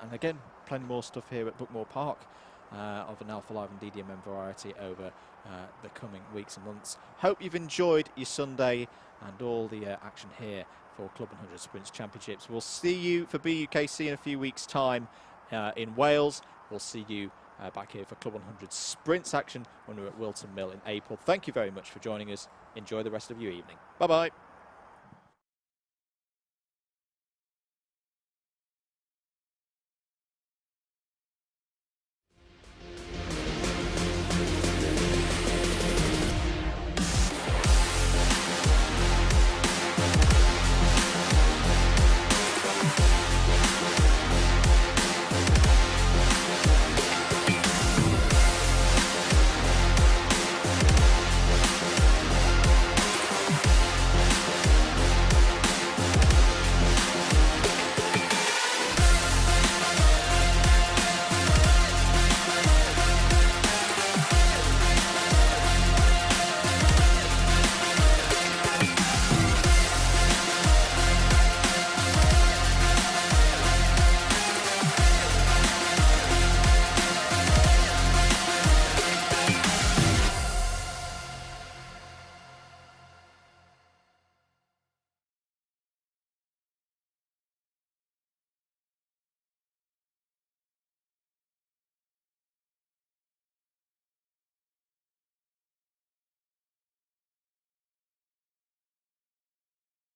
And again, plenty more stuff here at Buckmore Park of an Alpha Live and DDMM variety over the coming weeks and months. Hope you've enjoyed your Sunday and all the action here for Club 100 Sprints Championships. We'll see you for BUKC in a few weeks' time in Wales. We'll see you back here for Club 100 Sprints action when we're at Wilton Mill in April. Thank you very much for joining us. Enjoy the rest of your evening. Bye-bye.